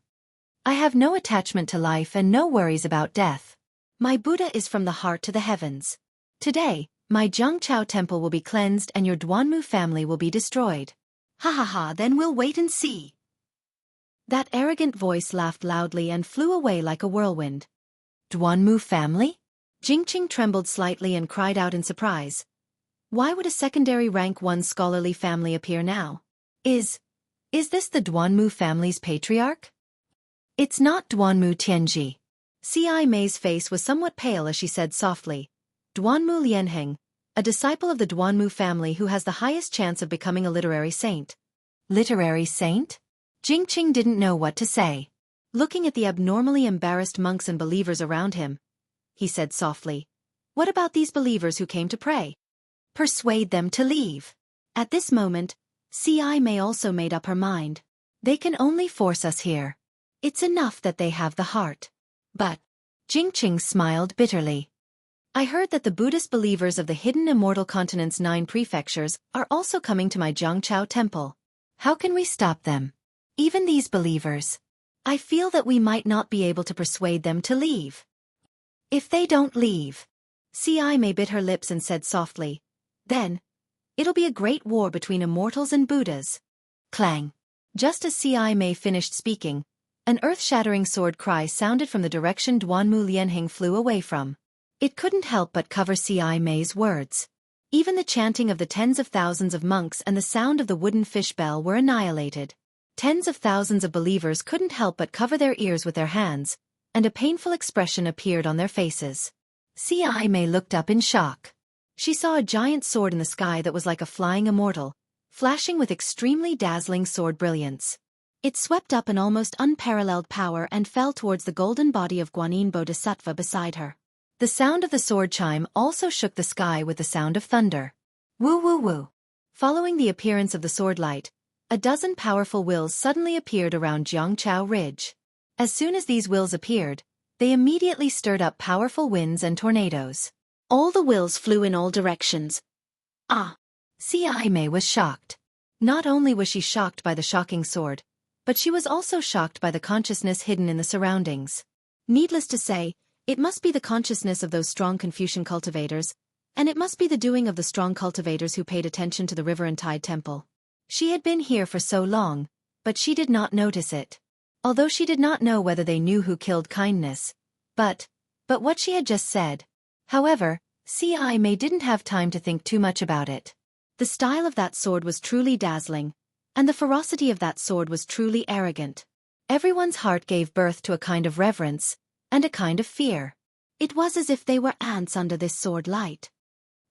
I have no attachment to life and no worries about death. My Buddha is from the heart to the heavens. Today, my Zhangchao temple will be cleansed and your Duanmu family will be destroyed. Ha ha ha, then we'll wait and see. That arrogant voice laughed loudly and flew away like a whirlwind. Duanmu family? Jingqing trembled slightly and cried out in surprise. Why would a secondary rank 1 scholarly family appear now? Is this the Duanmu family's patriarch? It's not Duanmu Tianji. Ci Mei's face was somewhat pale as she said softly. Duanmu Lianheng, a disciple of the Duanmu family who has the highest chance of becoming a literary saint. Literary saint? Jingqing didn't know what to say. Looking at the abnormally embarrassed monks and believers around him, he said softly, what about these believers who came to pray? Persuade them to leave. At this moment, Ci Mei also made up her mind. They can only force us here. It's enough that they have the heart. But, Jingqing smiled bitterly. I heard that the Buddhist believers of the hidden immortal continent's 9 prefectures are also coming to my Zhangchao temple. How can we stop them? Even these believers. I feel that we might not be able to persuade them to leave. If they don't leave. Ci Mei bit her lips and said softly. Then, it'll be a great war between immortals and Buddhas. Clang. Just as Ci Mei finished speaking, an earth-shattering sword cry sounded from the direction Duanmu Lianheng flew away from. It couldn't help but cover Ci Mei's words. Even the chanting of the tens of thousands of monks and the sound of the wooden fish bell were annihilated. Tens of thousands of believers couldn't help but cover their ears with their hands, and a painful expression appeared on their faces. Ci Mei looked up in shock. She saw a giant sword in the sky that was like a flying immortal, flashing with extremely dazzling sword brilliance. It swept up in almost unparalleled power and fell towards the golden body of Guanyin Bodhisattva beside her. The sound of the sword chime also shook the sky with the sound of thunder. Woo woo woo. Following the appearance of the sword light, a dozen powerful wills suddenly appeared around Zhangchao Ridge. As soon as these wills appeared, they immediately stirred up powerful winds and tornadoes. All the wills flew in all directions. Ci Mei was shocked. Not only was she shocked by the shocking sword, but she was also shocked by the consciousness hidden in the surroundings. Needless to say, it must be the consciousness of those strong Confucian cultivators, and it must be the doing of the strong cultivators who paid attention to the River and Tide Temple. She had been here for so long, but she did not notice it. Although she did not know whether they knew who killed Kindness. But what she had just said. However, Ci Mei didn't have time to think too much about it. The style of that sword was truly dazzling, and the ferocity of that sword was truly arrogant. Everyone's heart gave birth to a kind of reverence, and a kind of fear. It was as if they were ants under this sword light.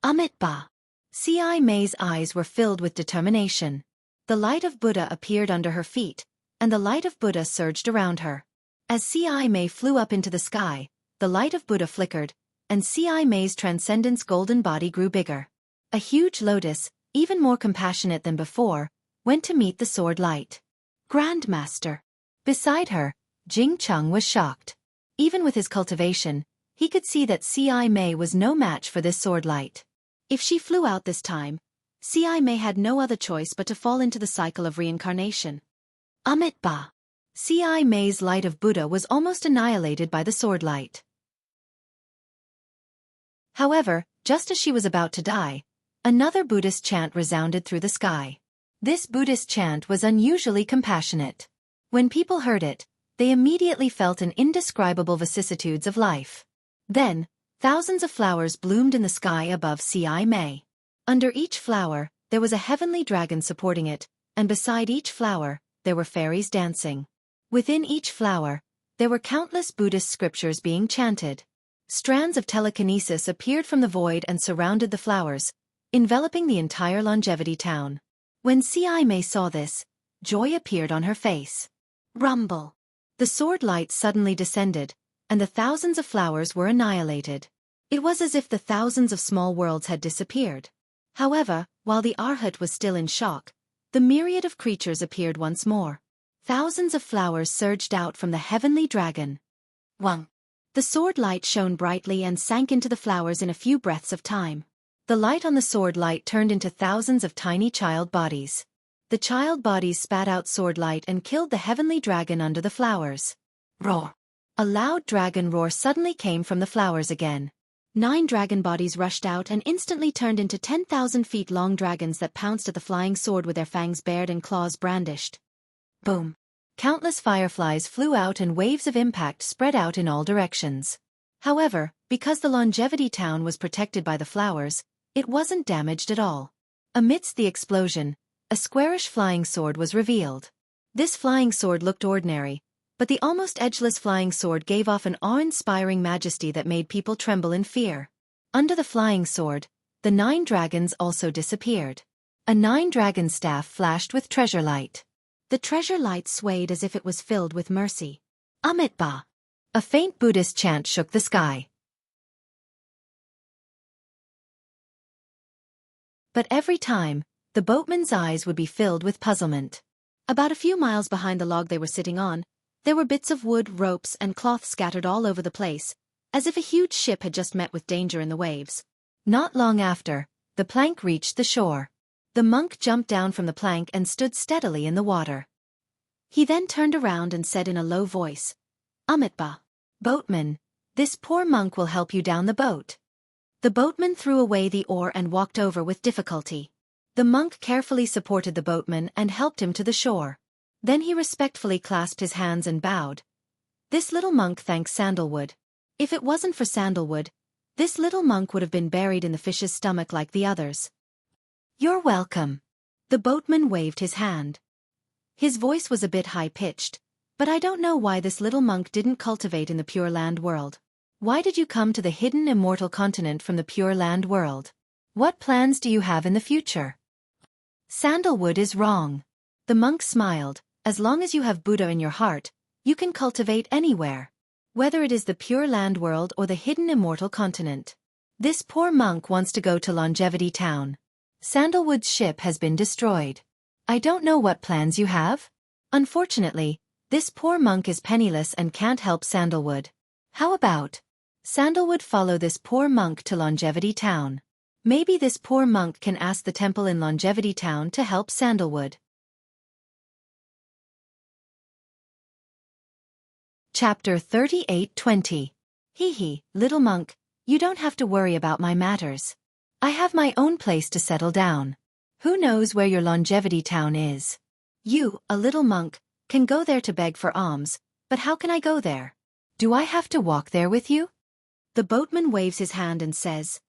Amitabha. Si Mei's eyes were filled with determination. The light of Buddha appeared under her feet, and the light of Buddha surged around her. As Si Mei flew up into the sky, the light of Buddha flickered, and Si Mei's transcendence golden body grew bigger. A huge lotus, even more compassionate than before, went to meet the sword light. Grandmaster. Beside her, Jing Cheng was shocked. Even with his cultivation, he could see that Si Mei was no match for this sword light. If she flew out this time, Si Mei had no other choice but to fall into the cycle of reincarnation. Amitabha. Si Mei's light of Buddha was almost annihilated by the sword light. However, just as she was about to die, another Buddhist chant resounded through the sky. This Buddhist chant was unusually compassionate. When people heard it, they immediately felt an indescribable vicissitudes of life. Then, thousands of flowers bloomed in the sky above Si Mei. Under each flower, there was a heavenly dragon supporting it, and beside each flower, there were fairies dancing. Within each flower, there were countless Buddhist scriptures being chanted. Strands of telekinesis appeared from the void and surrounded the flowers, enveloping the entire longevity town. When Si Mei saw this, joy appeared on her face. Rumble. The sword light suddenly descended, and the thousands of flowers were annihilated. It was as if the thousands of small worlds had disappeared. However, while the Arhat was still in shock, the myriad of creatures appeared once more. Thousands of flowers surged out from the heavenly dragon. Wang. The sword light shone brightly and sank into the flowers in a few breaths of time. The light on the sword light turned into thousands of tiny child bodies. The child bodies spat out sword light and killed the heavenly dragon under the flowers. Roar. A loud dragon roar suddenly came from the flowers again. 9 dragon bodies rushed out and instantly turned into 10,000 feet long dragons that pounced at the flying sword with their fangs bared and claws brandished. Boom! Countless fireflies flew out and waves of impact spread out in all directions. However, because the longevity town was protected by the flowers, it wasn't damaged at all. Amidst the explosion, a squarish flying sword was revealed. This flying sword looked ordinary, but the almost edgeless flying sword gave off an awe-inspiring majesty that made people tremble in fear. Under the flying sword, the 9 dragons also disappeared. A 9-dragon staff flashed with treasure light. The treasure light swayed as if it was filled with mercy. Amitabha. A faint Buddhist chant shook the sky. But every time, the boatman's eyes would be filled with puzzlement. About a few miles behind the log they were sitting on, there were bits of wood, ropes, and cloth scattered all over the place, as if a huge ship had just met with danger in the waves. Not long after, the plank reached the shore. The monk jumped down from the plank and stood steadily in the water. He then turned around and said in a low voice, Amitabha. Boatman, this poor monk will help you down the boat. The boatman threw away the oar and walked over with difficulty. The monk carefully supported the boatman and helped him to the shore. Then he respectfully clasped his hands and bowed. This little monk thanks Sandalwood. If it wasn't for Sandalwood, this little monk would have been buried in the fish's stomach like the others. You're welcome. The boatman waved his hand. His voice was a bit high-pitched, but I don't know why this little monk didn't cultivate in the Pure Land world. Why did you come to the hidden immortal continent from the Pure Land world? What plans do you have in the future? Sandalwood is wrong. The monk smiled. As long as you have Buddha in your heart, you can cultivate anywhere. Whether it is the Pure Land world or the hidden immortal continent. This poor monk wants to go to Longevity Town. Sandalwood's ship has been destroyed. I don't know what plans you have. Unfortunately, this poor monk is penniless and can't help Sandalwood. How about Sandalwood follow this poor monk to Longevity Town? Maybe this poor monk can ask the temple in Longevity Town to help Sandalwood. Chapter 38:20. Hee, little monk, you don't have to worry about my matters. I have my own place to settle down. Who knows where your Longevity Town is? You, a little monk, can go there to beg for alms, but how can I go there? Do I have to walk there with you? The boatman waves his hand and says,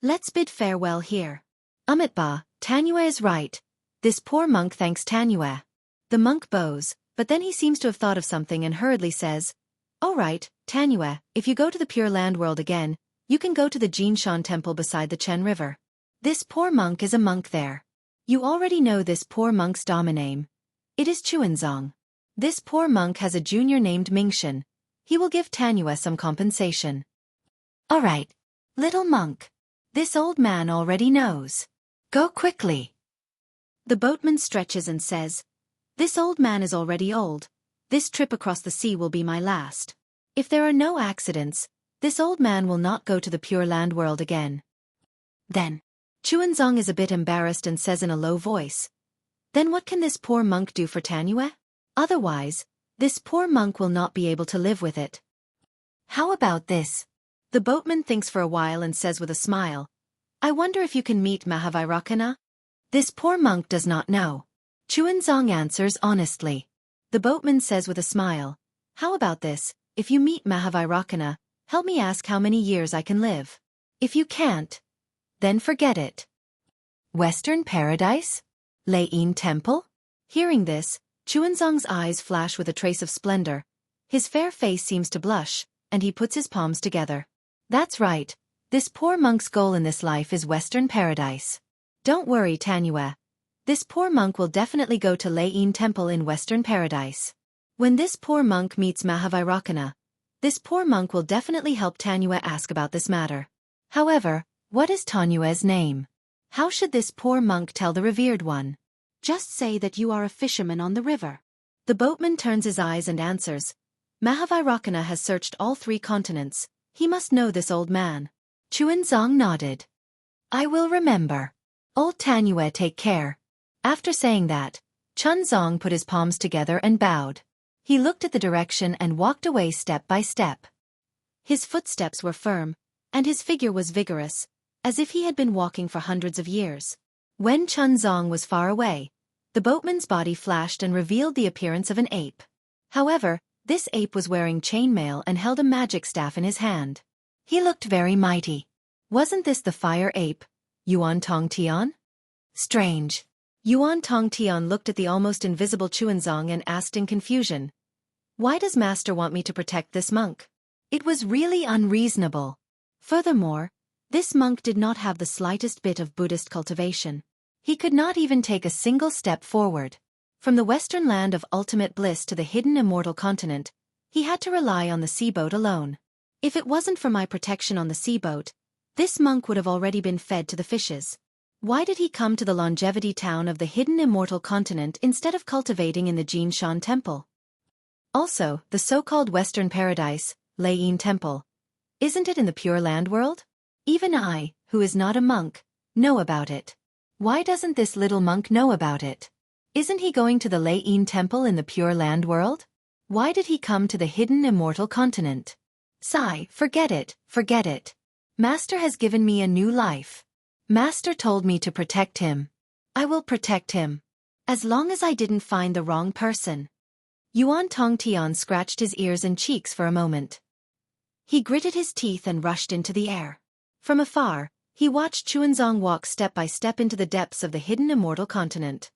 Let's bid farewell here. Amitabha, Tanua is right. This poor monk thanks Tanua. The monk bows, but then he seems to have thought of something and hurriedly says, Alright, Tanyue, if you go to the Pure Land world again, you can go to the Jinshan temple beside the Chen River. This poor monk is a monk there. You already know this poor monk's Dharma name. It is Chuanzong. This poor monk has a junior named Mingshan. He will give Tanyue some compensation. Alright, little monk. This old man already knows. Go quickly. The boatman stretches and says, This old man is already old. This trip across the sea will be my last. If there are no accidents, this old man will not go to the Pure Land world again. Then, Chuanzong is a bit embarrassed and says in a low voice, Then what can this poor monk do for Tanyue? Otherwise, this poor monk will not be able to live with it. How about this? The boatman thinks for a while and says with a smile, I wonder if you can meet Mahavairakana? This poor monk does not know. Chuanzong answers honestly. The boatman says with a smile, How about this? If you meet Mahavairakana, help me ask how many years I can live. If you can't, then forget it. Western Paradise? Lei Yin Temple? Hearing this, Chuanzong's eyes flash with a trace of splendor. His fair face seems to blush, and he puts his palms together. That's right. This poor monk's goal in this life is Western Paradise. Don't worry, Tanyue. This poor monk will definitely go to Lei Yin Temple in Western Paradise. When this poor monk meets Mahavairakana, this poor monk will definitely help Tanyue ask about this matter. However, what is Tanyue's name? How should this poor monk tell the revered one? Just say that you are a fisherman on the river. The boatman turns his eyes and answers, Mahavairakana has searched all 3 continents. He must know this old man. Chuanzong nodded. I will remember. Old Tanyue, take care. After saying that, Chuanzong put his palms together and bowed. He looked at the direction and walked away step by step. His footsteps were firm, and his figure was vigorous, as if he had been walking for hundreds of years. When Chuanzong was far away, the boatman's body flashed and revealed the appearance of an ape. However, this ape was wearing chainmail and held a magic staff in his hand. He looked very mighty. Wasn't this the fire ape, Yuan Tongtian? Strange. Yuan Tongtian looked at the almost invisible Chuanzong and asked in confusion, Why does Master want me to protect this monk? It was really unreasonable. Furthermore, this monk did not have the slightest bit of Buddhist cultivation. He could not even take a single step forward. From the western land of ultimate bliss to the hidden immortal continent, he had to rely on the seaboat alone. If it wasn't for my protection on the seaboat, this monk would have already been fed to the fishes. Why did he come to the longevity town of the hidden immortal continent instead of cultivating in the Jinshan temple? Also, the so-called Western Paradise, Lei Yin Temple. Isn't it in the Pure Land world? Even I, who is not a monk, know about it. Why doesn't this little monk know about it? Isn't he going to the Lei Yin Temple in the Pure Land world? Why did he come to the hidden immortal continent? Sigh, forget it, forget it. Master has given me a new life. Master told me to protect him. I will protect him. As long as I didn't find the wrong person. Yuan Tongtian scratched his ears and cheeks for a moment. He gritted his teeth and rushed into the air. From afar, he watched Chuanzong walk step by step into the depths of the hidden immortal continent.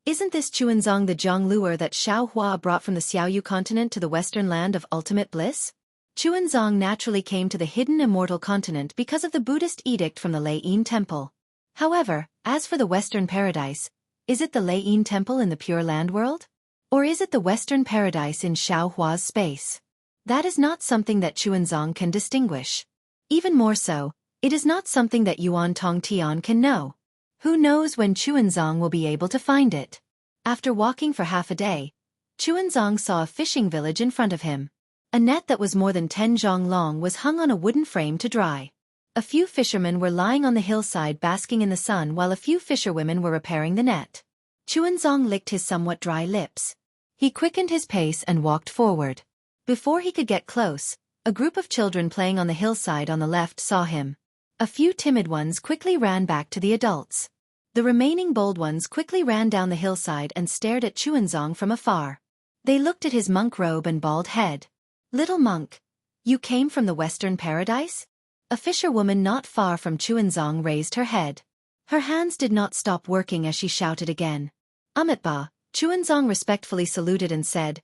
Isn't this Chuanzong the Zhonglure that Xiaohua brought from the Xiaoyu continent to the western land of ultimate bliss? Chuanzong naturally came to the hidden immortal continent because of the Buddhist edict from the Lei Yin Temple. However, as for the Western Paradise, is it the Lei Yin Temple in the Pure Land world? Or is it the Western Paradise in Xiaohua's space? That is not something that Chuanzong can distinguish. Even more so, it is not something that Yuan Tongtian can know. Who knows when Chuanzong will be able to find it? After walking for half a day, Chuanzong saw a fishing village in front of him. A net that was more than 10 zhong long was hung on a wooden frame to dry. A few fishermen were lying on the hillside basking in the sun while a few fisherwomen were repairing the net. Chuanzong licked his somewhat dry lips. He quickened his pace and walked forward. Before he could get close, a group of children playing on the hillside on the left saw him. A few timid ones quickly ran back to the adults. The remaining bold ones quickly ran down the hillside and stared at Chuanzong from afar. They looked at his monk robe and bald head. Little monk, you came from the Western Paradise? A fisherwoman not far from Chuanzong raised her head. Her hands did not stop working as she shouted again. Amitba, Chuanzong respectfully saluted and said,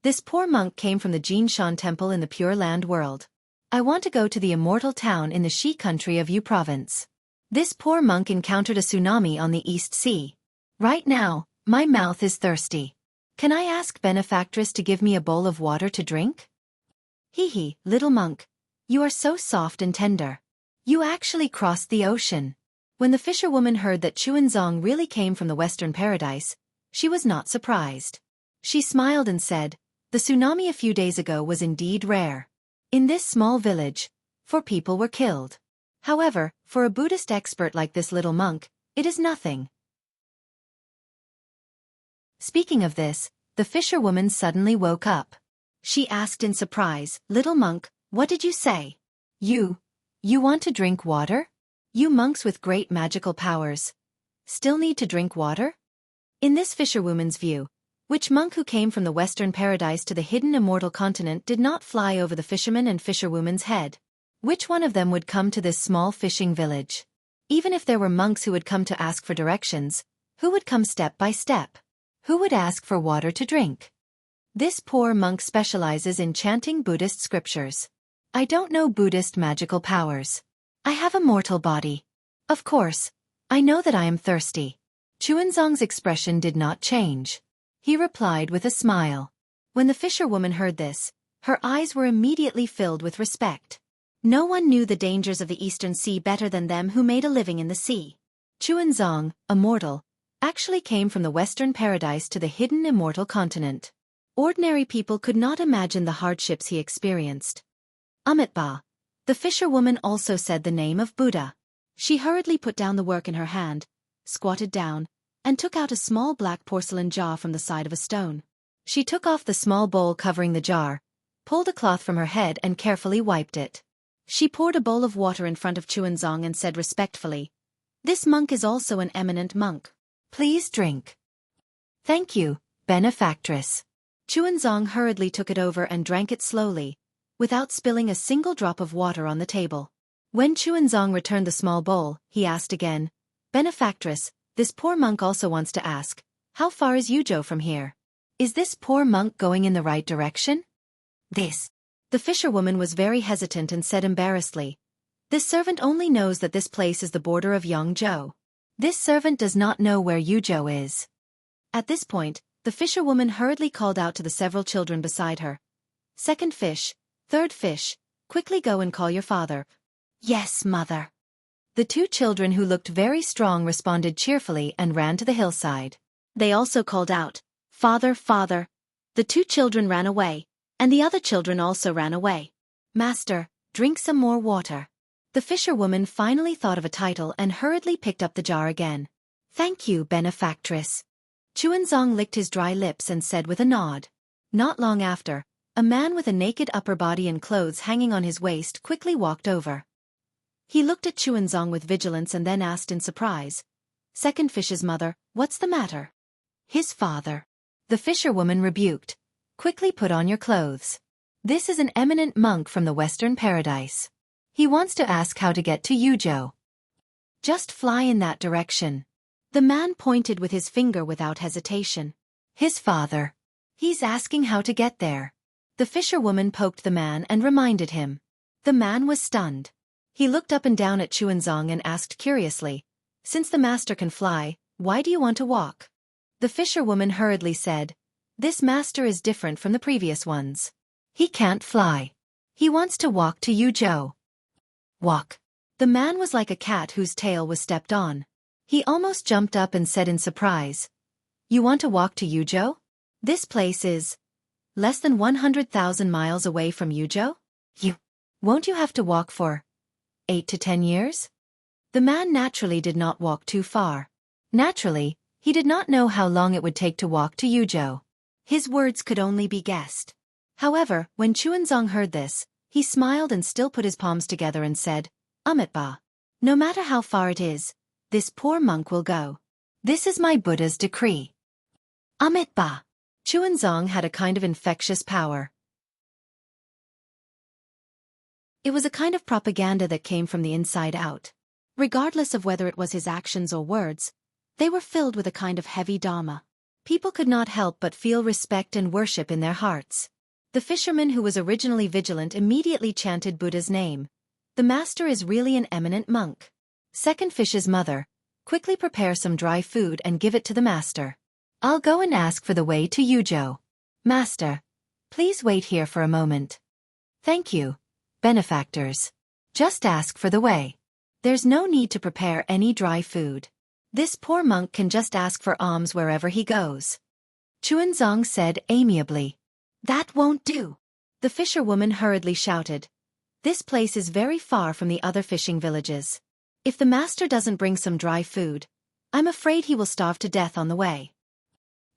This poor monk came from the Jinshan temple in the Pure Land world. I want to go to the immortal town in the Shi country of Yu province. This poor monk encountered a tsunami on the East Sea. Right now, my mouth is thirsty. Can I ask benefactress to give me a bowl of water to drink? Hee, little monk. You are so soft and tender. You actually crossed the ocean. When the fisherwoman heard that Xuanzang really came from the Western Paradise, she was not surprised. She smiled and said, the tsunami a few days ago was indeed rare. In this small village, 4 people were killed. However, for a Buddhist expert like this little monk, it is nothing. Speaking of this, the fisherwoman suddenly woke up. She asked in surprise, little monk, what did you say? You want to drink water? You monks with great magical powers still need to drink water? In this fisherwoman's view, which monk who came from the Western Paradise to the hidden immortal continent did not fly over the fisherman and fisherwoman's head? Which one of them would come to this small fishing village? Even if there were monks who would come to ask for directions, who would come step by step? Who would ask for water to drink? This poor monk specializes in chanting Buddhist scriptures. I don't know Buddhist magical powers. I have a mortal body. Of course, I know that I am thirsty. Xuanzang's expression did not change. He replied with a smile. When the fisherwoman heard this, her eyes were immediately filled with respect. No one knew the dangers of the Eastern Sea better than them who made a living in the sea. Xuanzang, a mortal, actually came from the Western Paradise to the hidden immortal continent. Ordinary people could not imagine the hardships he experienced. Amitabha. The fisherwoman also said the name of Buddha. She hurriedly put down the work in her hand, squatted down, and took out a small black porcelain jar from the side of a stone. She took off the small bowl covering the jar, pulled a cloth from her head and carefully wiped it. She poured a bowl of water in front of Xuanzang and said respectfully, this monk is also an eminent monk. Please drink. Thank you, benefactress. Xuanzang hurriedly took it over and drank it slowly, without spilling a single drop of water on the table. When Xuanzang returned the small bowl, he asked again, benefactress, this poor monk also wants to ask, how far is Yuzhou from here? Is this poor monk going in the right direction? The fisherwoman was very hesitant and said embarrassedly, this servant only knows that this place is the border of Yangzhou. This servant does not know where Yuzhou is. At this point, the fisherwoman hurriedly called out to the several children beside her. Second fish, third fish, quickly go and call your father. Yes, mother. The 2 children who looked very strong responded cheerfully and ran to the hillside. They also called out, Father, father. The 2 children ran away, and the other children also ran away. Master, drink some more water. The fisherwoman finally thought of a title and hurriedly picked up the jar again. Thank you, benefactress. Xuanzang licked his dry lips and said with a nod. Not long after, a man with a naked upper body and clothes hanging on his waist quickly walked over. He looked at Xuanzang with vigilance and then asked in surprise, Second fish's mother, what's the matter? His father. The fisherwoman rebuked. Quickly put on your clothes. This is an eminent monk from the Western Paradise. He wants to ask how to get to Yuzhou. Just fly in that direction. The man pointed with his finger without hesitation. His father. He's asking how to get there. The fisherwoman poked the man and reminded him. The man was stunned. He looked up and down at Xuanzang and asked curiously, since the master can fly, why do you want to walk? The fisherwoman hurriedly said, this master is different from the previous ones. He can't fly. He wants to walk to Yuzhou. Walk. The man was like a cat whose tail was stepped on. He almost jumped up and said in surprise, you want to walk to Yuzhou? This place is less than 100,000 miles away from Yuzhou? Won't you have to walk for 8 to 10 years? The man naturally did not walk too far. Naturally, he did not know how long it would take to walk to Yuzhou. His words could only be guessed. However, when Xuanzang heard this, he smiled and still put his palms together and said, Amitabha. No matter how far it is, this poor monk will go. This is my Buddha's decree. Amitabha. Xuanzang had a kind of infectious power. It was a kind of propaganda that came from the inside out. Regardless of whether it was his actions or words, they were filled with a kind of heavy dharma. People could not help but feel respect and worship in their hearts. The fisherman who was originally vigilant immediately chanted Buddha's name. The master is really an eminent monk. Second fish's mother, quickly prepare some dry food and give it to the master. I'll go and ask for the way to Yuzhou. Master, please wait here for a moment. Thank you, benefactors. Just ask for the way. There's no need to prepare any dry food. This poor monk can just ask for alms wherever he goes. Xuanzang said amiably. That won't do. The fisherwoman hurriedly shouted. This place is very far from the other fishing villages. If the master doesn't bring some dry food, I'm afraid he will starve to death on the way.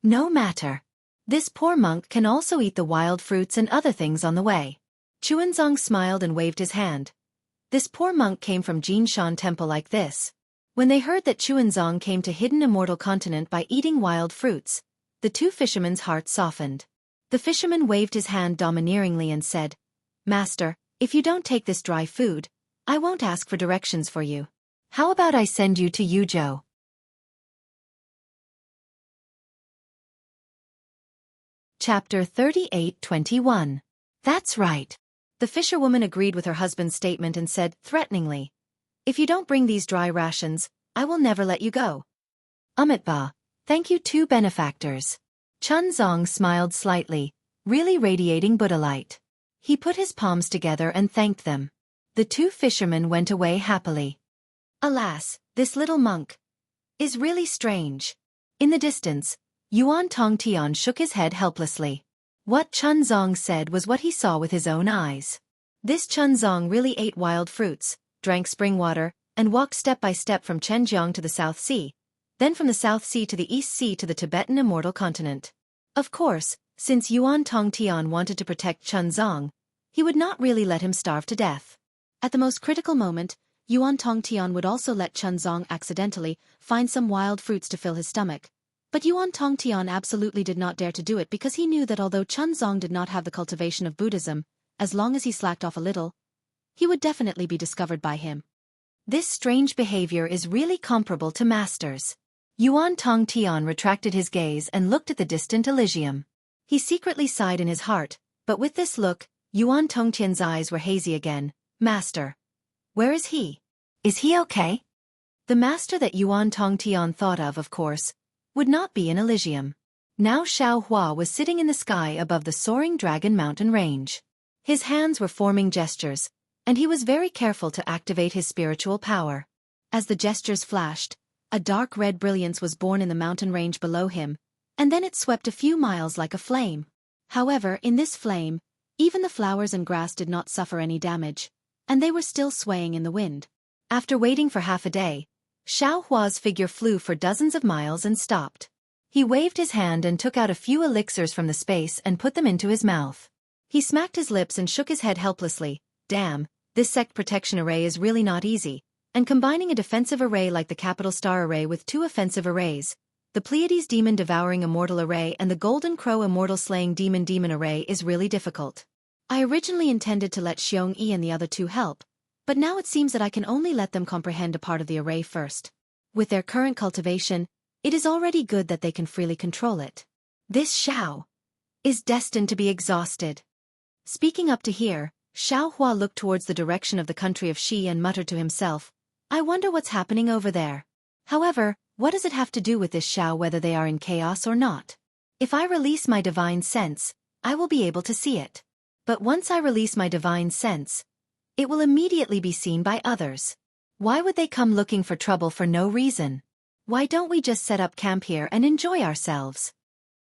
No matter. This poor monk can also eat the wild fruits and other things on the way. Xuanzang smiled and waved his hand. This poor monk came from Jinshan Temple like this. When they heard that Xuanzang came to hidden immortal continent by eating wild fruits, the two fishermen's hearts softened. The fisherman waved his hand domineeringly and said, Master, if you don't take this dry food, I won't ask for directions for you. How about I send you to Yuzhou? Chapter 38:21. That's right. The fisherwoman agreed with her husband's statement and said, threateningly, If you don't bring these dry rations, I will never let you go. Amitabha, thank you two benefactors. Xuanzang smiled slightly, really radiating Buddha light. He put his palms together and thanked them. The two fishermen went away happily. Alas, this little monk is really strange. In the distance, Yuan Tongtian shook his head helplessly. What Xuanzang said was what he saw with his own eyes. This Xuanzang really ate wild fruits, drank spring water, and walked step by step from Zhenjiang to the South Sea, then from the South Sea to the East Sea to the Tibetan immortal continent. Of course, since Yuan Tongtian wanted to protect Xuanzang, he would not really let him starve to death. At the most critical moment, Yuan Tongtian would also let Xuanzang accidentally find some wild fruits to fill his stomach. But Yuan Tongtian absolutely did not dare to do it because he knew that although Xuanzang did not have the cultivation of Buddhism, as long as he slacked off a little, he would definitely be discovered by him. This strange behavior is really comparable to masters. Yuan Tongtian retracted his gaze and looked at the distant Elysium. He secretly sighed in his heart, but with this look, Yuan Tongtian's eyes were hazy again. Master. Where is he? Is he okay? The master that Yuan Tongtian thought of course, would not be in Elysium. Now Xiaohua was sitting in the sky above the soaring Dragon Mountain range. His hands were forming gestures, and he was very careful to activate his spiritual power. As the gestures flashed, a dark red brilliance was born in the mountain range below him, and then it swept a few miles like a flame. However, in this flame, even the flowers and grass did not suffer any damage, and they were still swaying in the wind. After waiting for half a day, Xiaohua's figure flew for dozens of miles and stopped. He waved his hand and took out a few elixirs from the space and put them into his mouth. He smacked his lips and shook his head helplessly. Damn, this sect protection array is really not easy, and combining a defensive array like the Capital Star array with two offensive arrays, the Pleiades Demon Devouring Immortal array and the Golden Crow Immortal Slaying Demon array is really difficult. I originally intended to let Xueqi and the other two help, but now it seems that I can only let them comprehend a part of the array first. With their current cultivation, it is already good that they can freely control it. This Xiao is destined to be exhausted. Speaking up to here, Xiaohua looked towards the direction of the country of Xi and muttered to himself, I wonder what's happening over there. However, what does it have to do with this Xiao whether they are in chaos or not? If I release my divine sense, I will be able to see it. But once I release my divine sense, it will immediately be seen by others. Why would they come looking for trouble for no reason? Why don't we just set up camp here and enjoy ourselves?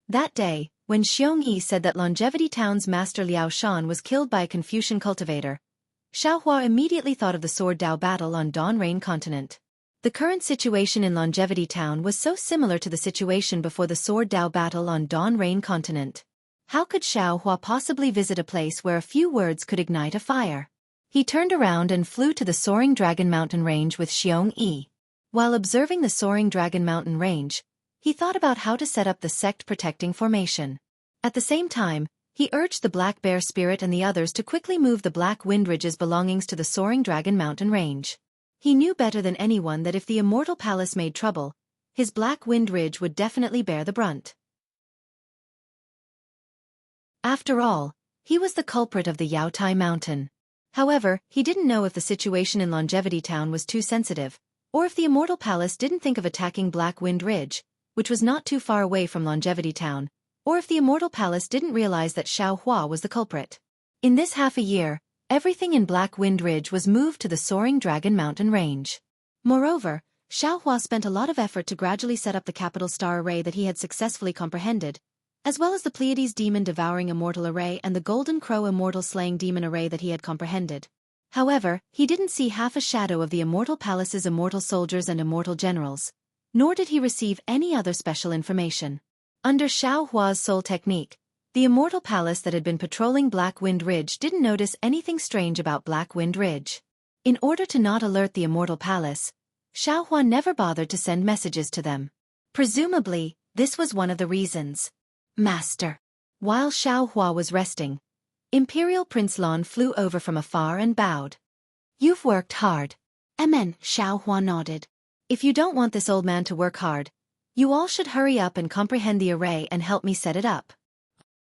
That day, when Xueqi said that Longevity Town's master Liao Shan was killed by a Confucian cultivator, Xiaohua immediately thought of the Sword Dao battle on Dawn Rain Continent. The current situation in Longevity Town was so similar to the situation before the Sword Dao battle on Dawn Rain Continent. How could Xiaohua possibly visit a place where a few words could ignite a fire? He turned around and flew to the Soaring Dragon Mountain range with Xueqi. While observing the Soaring Dragon Mountain range, he thought about how to set up the sect-protecting formation. At the same time, he urged the Black Bear Spirit and the others to quickly move the Black Wind Ridges belongings to the Soaring Dragon Mountain range. He knew better than anyone that if the Immortal Palace made trouble, his Black Wind Ridge would definitely bear the brunt. After all, he was the culprit of the Yaotai Mountain. However, he didn't know if the situation in Longevity Town was too sensitive, or if the Immortal Palace didn't think of attacking Black Wind Ridge, which was not too far away from Longevity Town, or if the Immortal Palace didn't realize that Xiaohua was the culprit. In this half a year, everything in Black Wind Ridge was moved to the Soaring Dragon Mountain Range. Moreover, Xiaohua spent a lot of effort to gradually set up the Capital Star Array that he had successfully comprehended, as well as the Pleiades Demon Devouring Immortal Array and the Golden Crow Immortal Slaying Demon Array that he had comprehended. However, he didn't see half a shadow of the Immortal Palace's immortal soldiers and immortal generals, nor did he receive any other special information. Under Xiaohua's soul technique, the Immortal Palace that had been patrolling Black Wind Ridge didn't notice anything strange about Black Wind Ridge. In order to not alert the Immortal Palace, Xiaohua never bothered to send messages to them. Presumably, this was one of the reasons. Master. While Xiaohua was resting, Imperial Prince Lan flew over from afar and bowed. You've worked hard. Amen, Xiaohua nodded. If you don't want this old man to work hard, you all should hurry up and comprehend the array and help me set it up.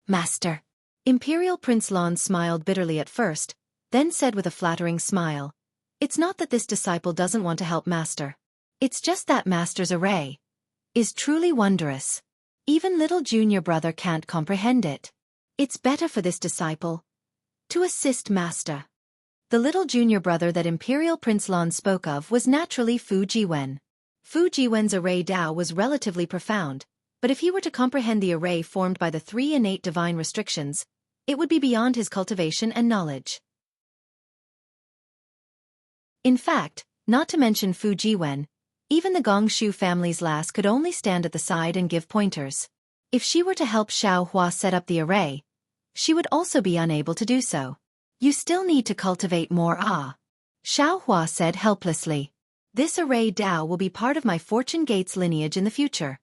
Master. Imperial Prince Lan smiled bitterly at first, then said with a flattering smile, it's not that this disciple doesn't want to help Master. It's just that Master's array is truly wondrous. Even little junior brother can't comprehend it. It's better for this disciple to assist Master. The little junior brother that Imperial Prince Lan spoke of was naturally Fu Jiwen. Fu Jiwen's array Dao was relatively profound, but if he were to comprehend the array formed by the 3 innate divine restrictions, it would be beyond his cultivation and knowledge. In fact, not to mention Fu Jiwen, even the Gongshu family's lass could only stand at the side and give pointers. If she were to help Xiaohua set up the array, she would also be unable to do so. You still need to cultivate more Xiaohua said helplessly. This array Dao will be part of my Fortune Gates lineage in the future.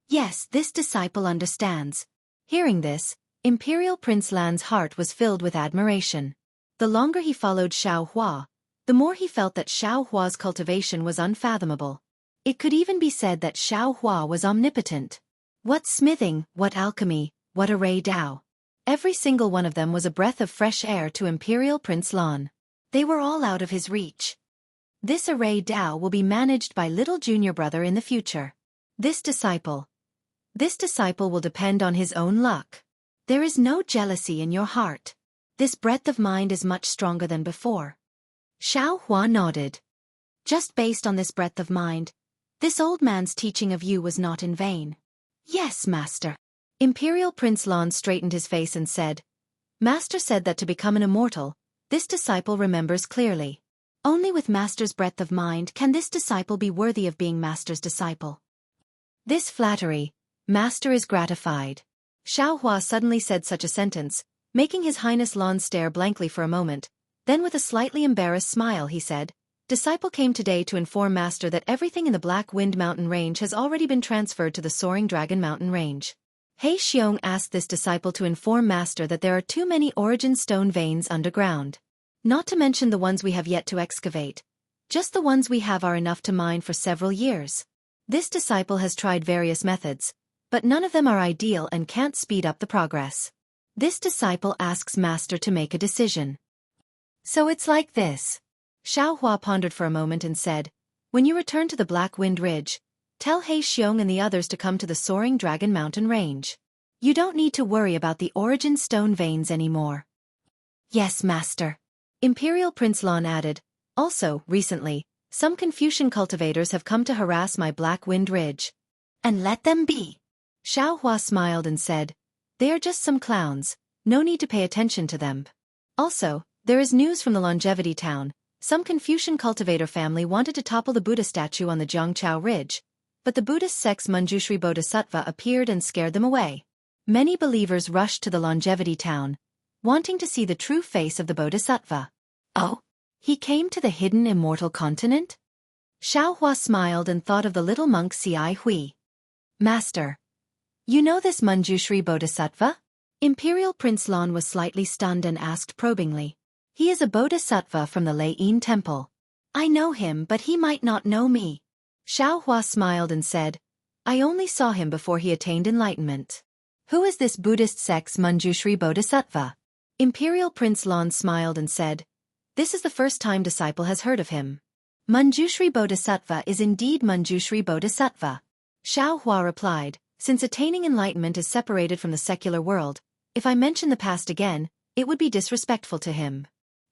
Yes, this disciple understands. Hearing this, Imperial Prince Lan's heart was filled with admiration. The longer he followed Xiaohua, the more he felt that Xiaohua's cultivation was unfathomable. It could even be said that Xiaohua was omnipotent. What smithing, what alchemy, what array Dao. Every single one of them was a breath of fresh air to Imperial Prince Lan. They were all out of his reach. This array Dao will be managed by little junior brother in the future. This disciple will depend on his own luck. There is no jealousy in your heart. This breadth of mind is much stronger than before. Xiaohua nodded. Just based on this breadth of mind, this old man's teaching of you was not in vain. Yes, Master. Imperial Prince Lan straightened his face and said, Master said that to become an immortal, this disciple remembers clearly. Only with Master's breadth of mind can this disciple be worthy of being Master's disciple. This flattery, Master is gratified. Xiaohua suddenly said such a sentence, making His Highness Lan stare blankly for a moment. Then with a slightly embarrassed smile he said, Disciple came today to inform Master that everything in the Black Wind Mountain Range has already been transferred to the Soaring Dragon Mountain Range. He Xiong asked this disciple to inform Master that there are too many origin stone veins underground. Not to mention the ones we have yet to excavate. Just the ones we have are enough to mine for several years. This disciple has tried various methods, but none of them are ideal and can't speed up the progress. This disciple asks Master to make a decision. So it's like this. Xiaohua pondered for a moment and said, When you return to the Black Wind Ridge, tell He Xiong and the others to come to the Soaring Dragon Mountain Range. You don't need to worry about the origin stone veins anymore. Yes, Master. Imperial Prince Lan added, Also, recently, some Confucian cultivators have come to harass my Black Wind Ridge. And let them be. Xiaohua smiled and said, They are just some clowns, no need to pay attention to them. Also, there is news from the Longevity Town. Some Confucian cultivator family wanted to topple the Buddha statue on the Jiangchao Ridge, but the Buddhist sect's Manjushri Bodhisattva appeared and scared them away. Many believers rushed to the Longevity Town, wanting to see the true face of the Bodhisattva. Oh, he came to the hidden immortal continent? Xiaohua smiled and thought of the little monk Ci Hui. Master, you know this Manjushri Bodhisattva? Imperial Prince Lan was slightly stunned and asked probingly. He is a bodhisattva from the Lei Temple. I know him, but he might not know me. Xiaohua smiled and said, I only saw him before he attained enlightenment. Who is this Buddhist sect's Manjushri Bodhisattva? Imperial Prince Lan smiled and said, "This is the first time disciple has heard of him." Manjushri Bodhisattva is indeed Manjushri Bodhisattva. Xiao Hua replied, "Since attaining enlightenment is separated from the secular world, if I mention the past again, it would be disrespectful to him."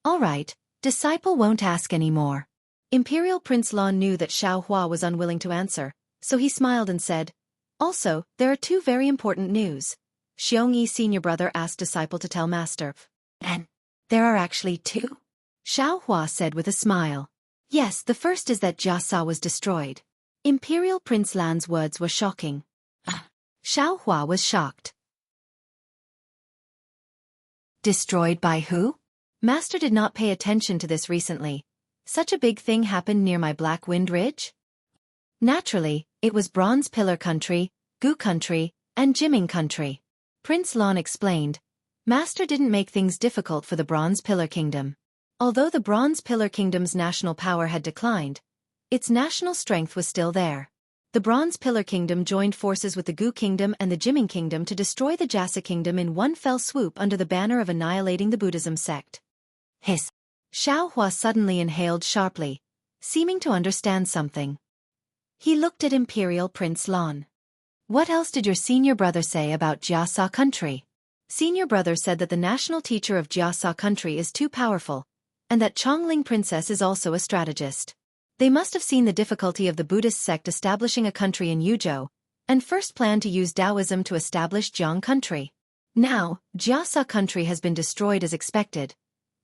"All right, disciple won't ask any more." Imperial Prince Lan knew that Xiao Hua was unwilling to answer, so he smiled and said, "Also, there are two very important news. Xueqi senior brother asked disciple to tell master." "And there are actually two?" Xiao Hua said with a smile. "Yes, the first is that Jiasa was destroyed." Imperial Prince Lan's words were shocking. Xiao Hua was shocked. Destroyed by who? Master did not pay attention to this recently. Such a big thing happened near my Black Wind Ridge? Naturally, it was Bronze Pillar Country, Gu Country, and Jiming Country. Prince Lan explained. Master didn't make things difficult for the Bronze Pillar Kingdom. Although the Bronze Pillar Kingdom's national power had declined, its national strength was still there. The Bronze Pillar Kingdom joined forces with the Gu Kingdom and the Jiming Kingdom to destroy the Jasa Kingdom in one fell swoop under the banner of annihilating the Buddhism sect. Hiss. Xiao Hua suddenly inhaled sharply, seeming to understand something. He looked at Imperial Prince Lan. "What else did your senior brother say about Jiasa Country?" Senior brother said that the national teacher of Jiasa Country is too powerful, and that Chongling Princess is also a strategist. They must have seen the difficulty of the Buddhist sect establishing a country in Yuzhou, and first planned to use Taoism to establish Jiang Country. Now, Jiasa Country has been destroyed as expected,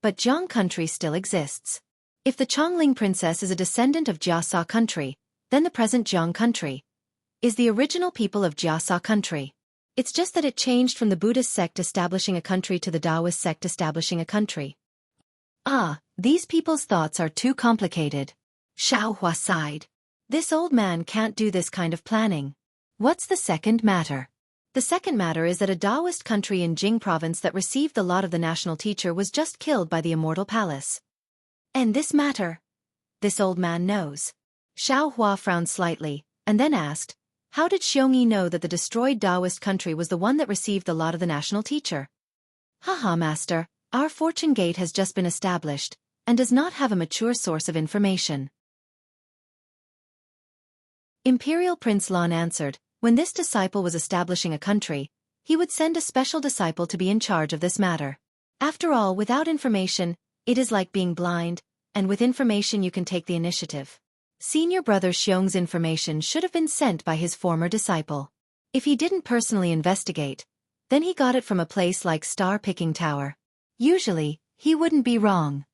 but Jiang Country still exists. If the Chongling Princess is a descendant of Jiasa Country, then the present Jiang Country is the original people of Jiasa Country. It's just that it changed from the Buddhist sect establishing a country to the Taoist sect establishing a country. These people's thoughts are too complicated. Xiao Hua sighed. This old man can't do this kind of planning. What's the second matter? The second matter is that a Taoist country in Jing province that received the lot of the national teacher was just killed by the Immortal Palace. And this matter? This old man knows. Xiao Hua frowned slightly, and then asked, how did Xueqi know that the destroyed Taoist country was the one that received the lot of the national teacher? Haha, master, our fortune gate has just been established, and does not have a mature source of information. Imperial Prince Lan answered, when this disciple was establishing a country, he would send a special disciple to be in charge of this matter. After all, without information, it is like being blind, and with information you can take the initiative. Senior brother Xiong's information should have been sent by his former disciple. If he didn't personally investigate, then he got it from a place like Star Picking Tower. Usually, he wouldn't be wrong.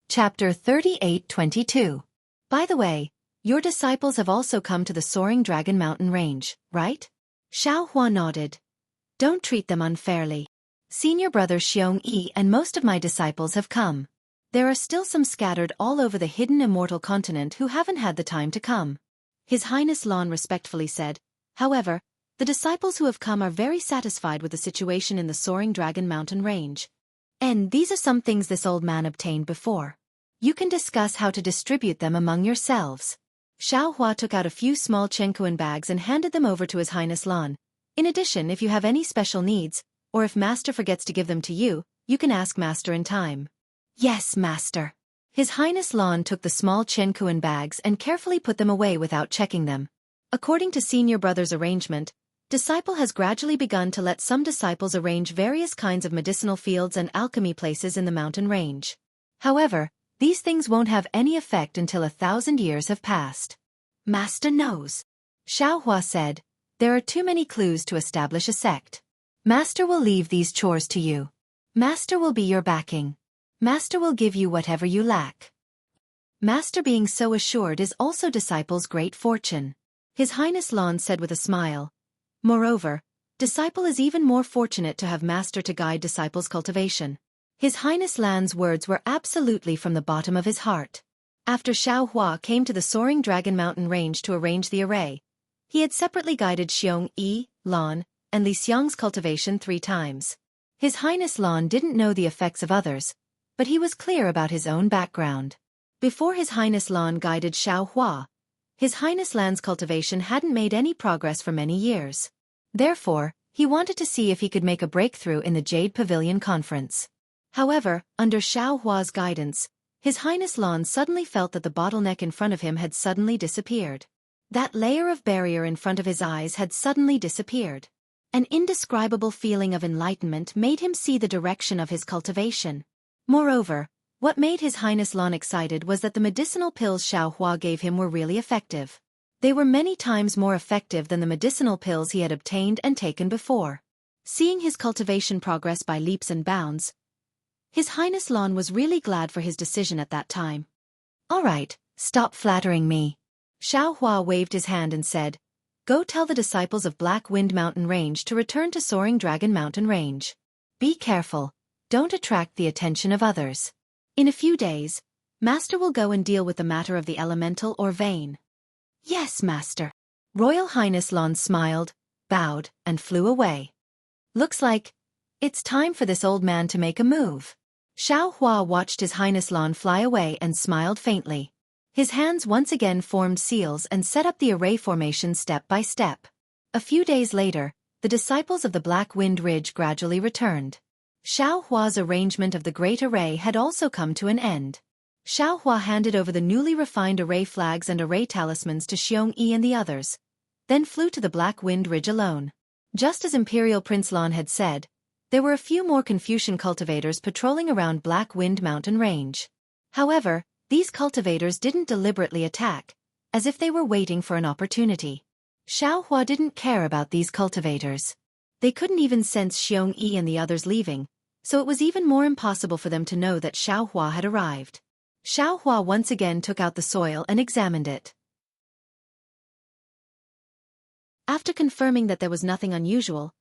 Chapter 38-22. By the way, your disciples have also come to the Soaring Dragon Mountain Range, right? Xiao Hua nodded. Don't treat them unfairly. Senior brother Xueqi and most of my disciples have come. There are still some scattered all over the hidden immortal continent who haven't had the time to come. His Highness Lan respectfully said. However, the disciples who have come are very satisfied with the situation in the Soaring Dragon Mountain Range. And these are some things this old man obtained before. You can discuss how to distribute them among yourselves. Xiao Hua took out a few small Chenkuan bags and handed them over to His Highness Lan. In addition, if you have any special needs, or if Master forgets to give them to you, you can ask Master in time. Yes, Master. His Highness Lan took the small Chenkuan bags and carefully put them away without checking them. According to senior brother's arrangement, disciple has gradually begun to let some disciples arrange various kinds of medicinal fields and alchemy places in the mountain range. However, these things won't have any effect until 1,000 years have passed. Master knows. Xiao Hua said, there are too many clues to establish a sect. Master will leave these chores to you. Master will be your backing. Master will give you whatever you lack. Master being so assured is also disciple's great fortune. His Highness Lan said with a smile. Moreover, disciple is even more fortunate to have Master to guide disciple's cultivation. His Highness Lan's words were absolutely from the bottom of his heart. After Xiao Hua came to the Soaring Dragon Mountain Range to arrange the array, he had separately guided Xueqi, Lan, and Li Xiang's cultivation 3 times. His Highness Lan didn't know the effects of others, but he was clear about his own background. Before His Highness Lan guided Xiao Hua, His Highness Land's cultivation hadn't made any progress for many years. Therefore, he wanted to see if he could make a breakthrough in the Jade Pavilion conference. However, under Xiao Hua's guidance, His Highness Lan suddenly felt that the bottleneck in front of him had suddenly disappeared. That layer of barrier in front of his eyes had suddenly disappeared. An indescribable feeling of enlightenment made him see the direction of his cultivation. Moreover, what made His Highness Lan excited was that the medicinal pills Xiao Hua gave him were really effective. They were many times more effective than the medicinal pills he had obtained and taken before. Seeing his cultivation progress by leaps and bounds, His Highness Lan was really glad for his decision at that time. All right, stop flattering me. Xiao Hua waved his hand and said, "Go tell the disciples of Black Wind Mountain Range to return to Soaring Dragon Mountain Range. Be careful, don't attract the attention of others. In a few days, Master will go and deal with the matter of the elemental or vein." Yes, Master. Royal Highness Lan smiled, bowed, and flew away. Looks like it's time for this old man to make a move. Xiao Hua watched His Highness Lan fly away and smiled faintly. His hands once again formed seals and set up the array formation step by step. A few days later, the disciples of the Black Wind Ridge gradually returned. Xiao Hua's arrangement of the Great Array had also come to an end. Xiao Hua handed over the newly refined array flags and array talismans to Xueqi and the others, then flew to the Black Wind Ridge alone. Just as Imperial Prince Lan had said, there were a few more Confucian cultivators patrolling around Black Wind Mountain Range. However, these cultivators didn't deliberately attack, as if they were waiting for an opportunity. Xiao Hua didn't care about these cultivators. They couldn't even sense Xueqi and the others leaving, so it was even more impossible for them to know that Xiao Hua had arrived. Xiao Hua once again took out the soil and examined it. After confirming that there was nothing unusual,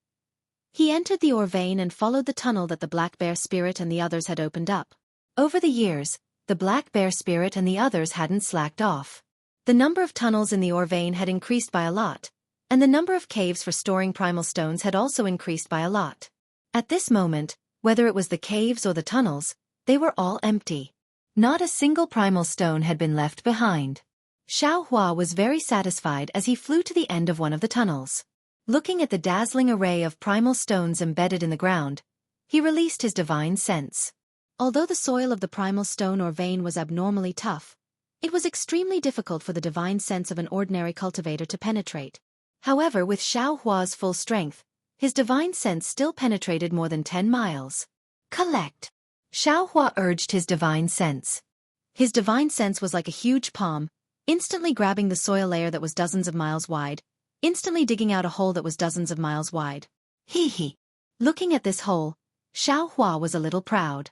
he entered the ore vein and followed the tunnel that the Black Bear Spirit and the others had opened up. Over the years, the Black Bear Spirit and the others hadn't slacked off. The number of tunnels in the ore vein had increased by a lot, and the number of caves for storing primal stones had also increased by a lot. At this moment, whether it was the caves or the tunnels, they were all empty. Not a single primal stone had been left behind. Xiao Hua was very satisfied as he flew to the end of one of the tunnels. Looking at the dazzling array of primal stones embedded in the ground, he released his divine sense. Although the soil of the primal stone or vein was abnormally tough, it was extremely difficult for the divine sense of an ordinary cultivator to penetrate. However, with Xiao Hua's full strength, his divine sense still penetrated more than 10 miles. Collect. Xiao Hua urged his divine sense. His divine sense was like a huge palm, instantly grabbing the soil layer that was dozens of miles wide, instantly digging out a hole that was dozens of miles wide. Hee hee. Looking at this hole, Xiao Hua was a little proud.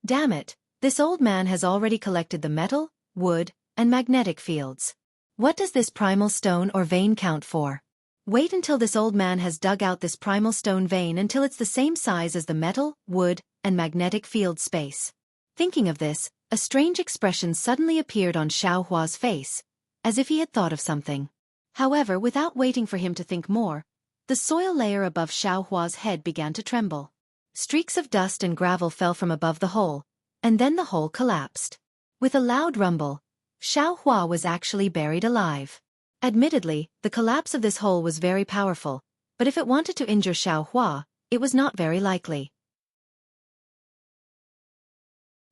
Damn it, this old man has already collected the metal, wood, and magnetic fields. What does this primal stone or vein count for? Wait until this old man has dug out this primal stone vein until it's the same size as the metal, wood, and magnetic field space. Thinking of this, a strange expression suddenly appeared on Xiao Hua's face, as if he had thought of something. However, without waiting for him to think more, the soil layer above Xiao Hua's head began to tremble. Streaks of dust and gravel fell from above the hole, and then the hole collapsed. With a loud rumble, Xiao Hua was actually buried alive. Admittedly, the collapse of this hole was very powerful, but if it wanted to injure Xiao Hua, it was not very likely.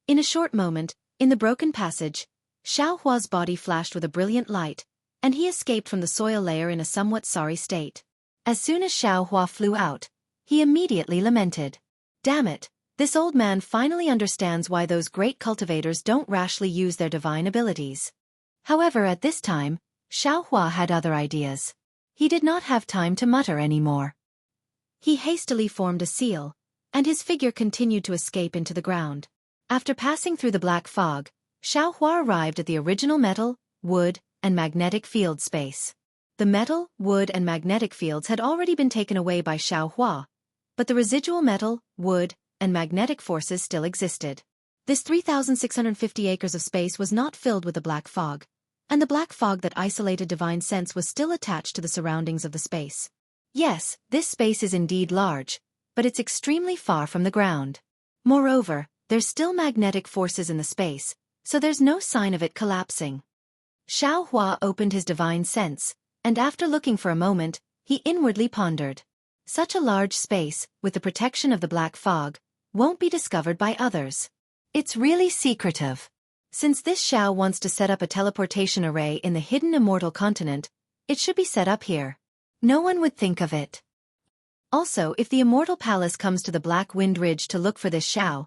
In a short moment, in the broken passage, Xiao Hua's body flashed with a brilliant light, and he escaped from the soil layer in a somewhat sorry state. As soon as Xiao Hua flew out, he immediately lamented. Damn it, this old man finally understands why those great cultivators don't rashly use their divine abilities. However, at this time, Xiao Hua had other ideas. He did not have time to mutter anymore. He hastily formed a seal, and his figure continued to escape into the ground. After passing through the black fog, Xiao Hua arrived at the original metal, wood, and magnetic field space. The metal, wood, and magnetic fields had already been taken away by Xiao Hua, but the residual metal, wood, and magnetic forces still existed. This 3,650 acres of space was not filled with the black fog, and the black fog that isolated divine sense was still attached to the surroundings of the space. Yes, this space is indeed large, but it's extremely far from the ground. Moreover, there's still magnetic forces in the space, so there's no sign of it collapsing. Xiao Hua opened his divine sense, and after looking for a moment, he inwardly pondered. Such a large space, with the protection of the black fog, won't be discovered by others. It's really secretive. Since this Xiao wants to set up a teleportation array in the hidden immortal continent, it should be set up here. No one would think of it. Also, if the immortal palace comes to the Black Wind Ridge to look for this Xiao,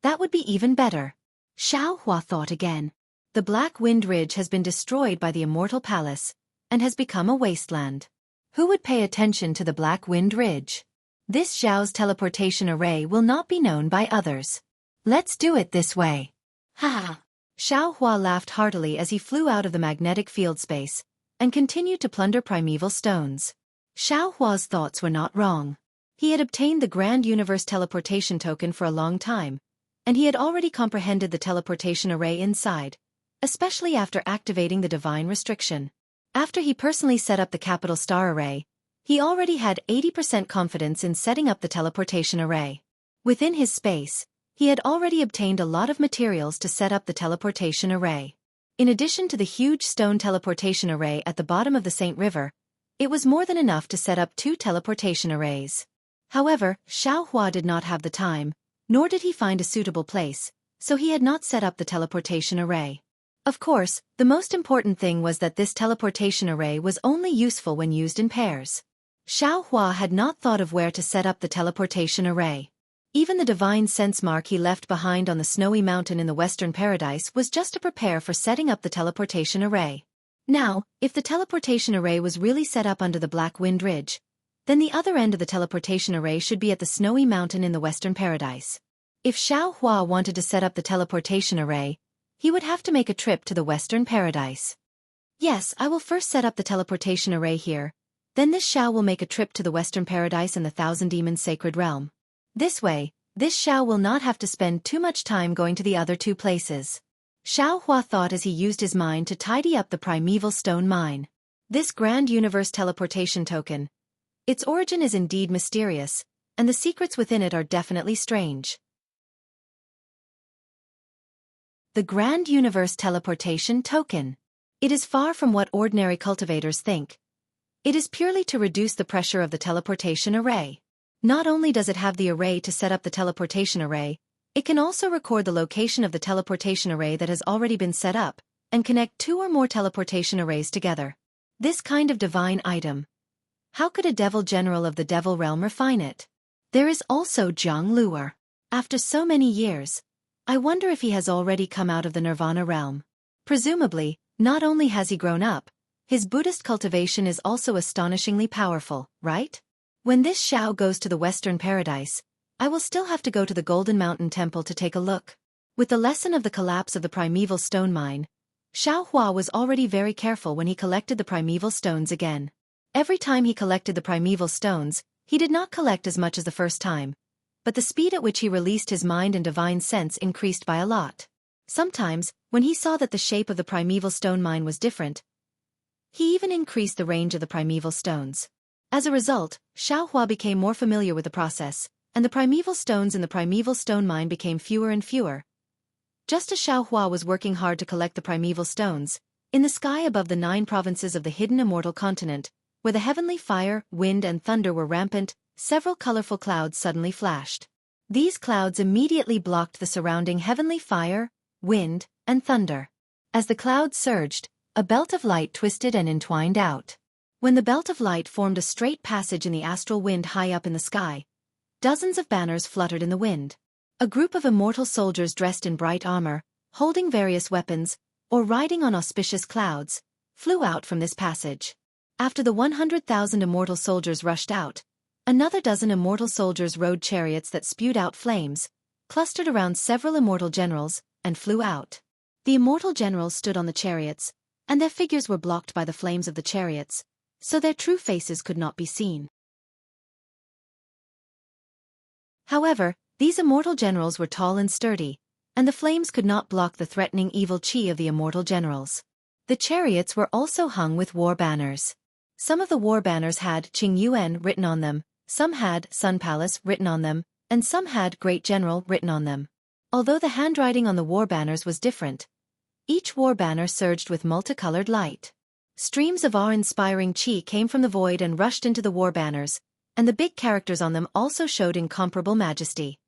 that would be even better. Xiao Hua thought again. The Black Wind Ridge has been destroyed by the immortal palace, and has become a wasteland. Who would pay attention to the Black Wind Ridge? This Xiao's teleportation array will not be known by others. Let's do it this way. Ha! Xiao Hua laughed heartily as he flew out of the magnetic field space, and continued to plunder primeval stones. Xiao Hua's thoughts were not wrong. He had obtained the Grand Universe teleportation token for a long time, and he had already comprehended the teleportation array inside, especially after activating the divine restriction. After he personally set up the capital star array, he already had 80% confidence in setting up the teleportation array. Within his space, he had already obtained a lot of materials to set up the teleportation array. In addition to the huge stone teleportation array at the bottom of the Saint River, it was more than enough to set up 2 teleportation arrays. However, Xiao Hua did not have the time, nor did he find a suitable place, so he had not set up the teleportation array. Of course, the most important thing was that this teleportation array was only useful when used in pairs. Xiao Hua had not thought of where to set up the teleportation array. Even the divine sense mark he left behind on the snowy mountain in the Western Paradise was just to prepare for setting up the teleportation array. Now, if the teleportation array was really set up under the Black Wind Ridge, then the other end of the teleportation array should be at the snowy mountain in the Western Paradise. If Xiao Hua wanted to set up the teleportation array, he would have to make a trip to the Western Paradise. Yes, I will first set up the teleportation array here, then this Xiao will make a trip to the Western Paradise and the Thousand Demons Sacred Realm. This way, this Xiao will not have to spend too much time going to the other 2 places. Xiao Hua thought as he used his mind to tidy up the primeval stone mine. This Grand Universe teleportation token. Its origin is indeed mysterious, and the secrets within it are definitely strange. The Grand Universe teleportation token. It is far from what ordinary cultivators think. It is purely to reduce the pressure of the teleportation array. Not only does it have the array to set up the teleportation array, it can also record the location of the teleportation array that has already been set up, and connect 2 or more teleportation arrays together. This kind of divine item. How could a devil general of the devil realm refine it? There is also Zhang Luer. After so many years, I wonder if he has already come out of the Nirvana realm. Presumably, not only has he grown up, his Buddhist cultivation is also astonishingly powerful, right? When this Xiao goes to the Western Paradise, I will still have to go to the Golden Mountain Temple to take a look. With the lesson of the collapse of the primeval stone mine, Xiao Hua was already very careful when he collected the primeval stones again. Every time he collected the primeval stones, he did not collect as much as the first time, but the speed at which he released his mind and divine sense increased by a lot. Sometimes, when he saw that the shape of the primeval stone mine was different, he even increased the range of the primeval stones. As a result, Xiao Hua became more familiar with the process, and the primeval stones in the primeval stone mine became fewer and fewer. Just as Xiao Hua was working hard to collect the primeval stones, in the sky above the 9 provinces of the hidden immortal continent, where the heavenly fire, wind and thunder were rampant, several colorful clouds suddenly flashed. These clouds immediately blocked the surrounding heavenly fire, wind, and thunder. As the clouds surged, a belt of light twisted and entwined out. When the belt of light formed a straight passage in the astral wind high up in the sky, dozens of banners fluttered in the wind. A group of immortal soldiers dressed in bright armor, holding various weapons, or riding on auspicious clouds, flew out from this passage. After the 100,000 immortal soldiers rushed out, another dozen immortal soldiers rode chariots that spewed out flames, clustered around several immortal generals, and flew out. The immortal generals stood on the chariots, and their figures were blocked by the flames of the chariots, so their true faces could not be seen. However, these immortal generals were tall and sturdy, and the flames could not block the threatening evil chi of the immortal generals. The chariots were also hung with war banners. Some of the war banners had Qing Yuan written on them, some had Sun Palace written on them, and some had Great General written on them. Although the handwriting on the war banners was different, Each war banner surged with multicolored light. Streams of awe-inspiring chi came from the void and rushed into the war banners, and the big characters on them also showed incomparable majesty.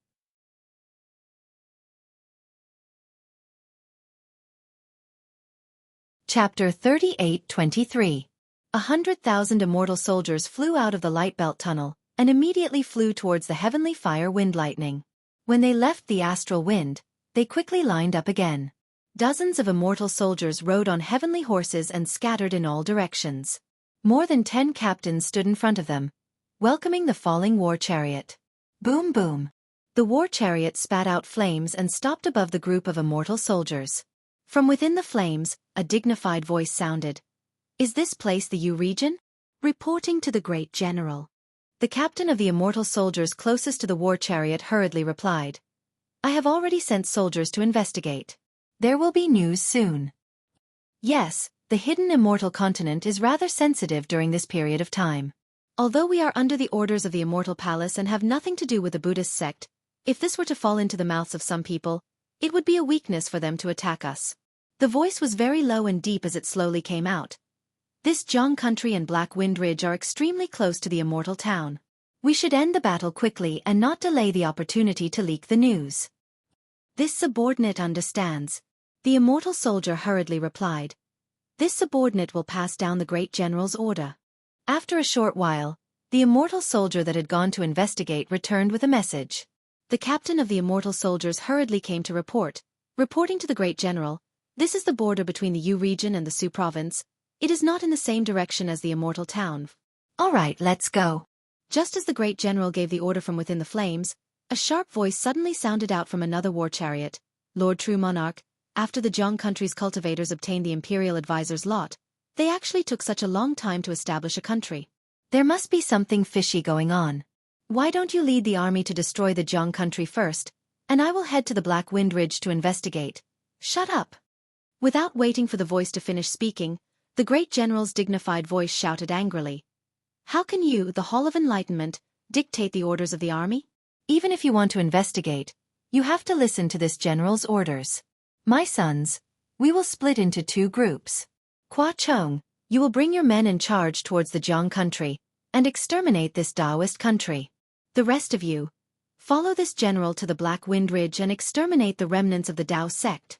Chapter 38-23. 100,000 immortal soldiers flew out of the light belt tunnel, and immediately flew towards the heavenly fire wind lightning. When they left the astral wind, they quickly lined up again. Dozens of immortal soldiers rode on heavenly horses and scattered in all directions. More than 10 captains stood in front of them, welcoming the falling war chariot. Boom boom. The war chariot spat out flames and stopped above the group of immortal soldiers. From within the flames, a dignified voice sounded. "Is this place the U region?" Reporting to the great general. The captain of the immortal soldiers closest to the war chariot hurriedly replied. "I have already sent soldiers to investigate. There will be news soon." Yes, the hidden immortal continent is rather sensitive during this period of time. Although we are under the orders of the Immortal Palace and have nothing to do with the Buddhist sect, if this were to fall into the mouths of some people, it would be a weakness for them to attack us. The voice was very low and deep as it slowly came out. This Jiang country and Black Wind Ridge are extremely close to the immortal town. We should end the battle quickly and not delay the opportunity to leak the news. This subordinate understands. The immortal soldier hurriedly replied. This subordinate will pass down the great general's order. After a short while, the immortal soldier that had gone to investigate returned with a message. The captain of the immortal soldiers hurriedly came to report, reporting to the great general, "This is the border between the U region and the Su province. It is not in the same direction as the immortal town." "All right, let's go." Just as the great general gave the order from within the flames, a sharp voice suddenly sounded out from another war chariot. "Lord True Monarch, after the Jiang country's cultivators obtained the imperial advisor's lot, they actually took such a long time to establish a country. There must be something fishy going on. Why don't you lead the army to destroy the Jiang country first, and I will head to the Black Wind Ridge to investigate." "Shut up." Without waiting for the voice to finish speaking, the great general's dignified voice shouted angrily. "How can you, the Hall of Enlightenment, dictate the orders of the army? Even if you want to investigate, you have to listen to this general's orders. My sons, we will split into 2 groups. Kwa Chong, you will bring your men in charge towards the Jiang country, and exterminate this Taoist country. The rest of you, follow this general to the Black Wind Ridge and exterminate the remnants of the Tao sect."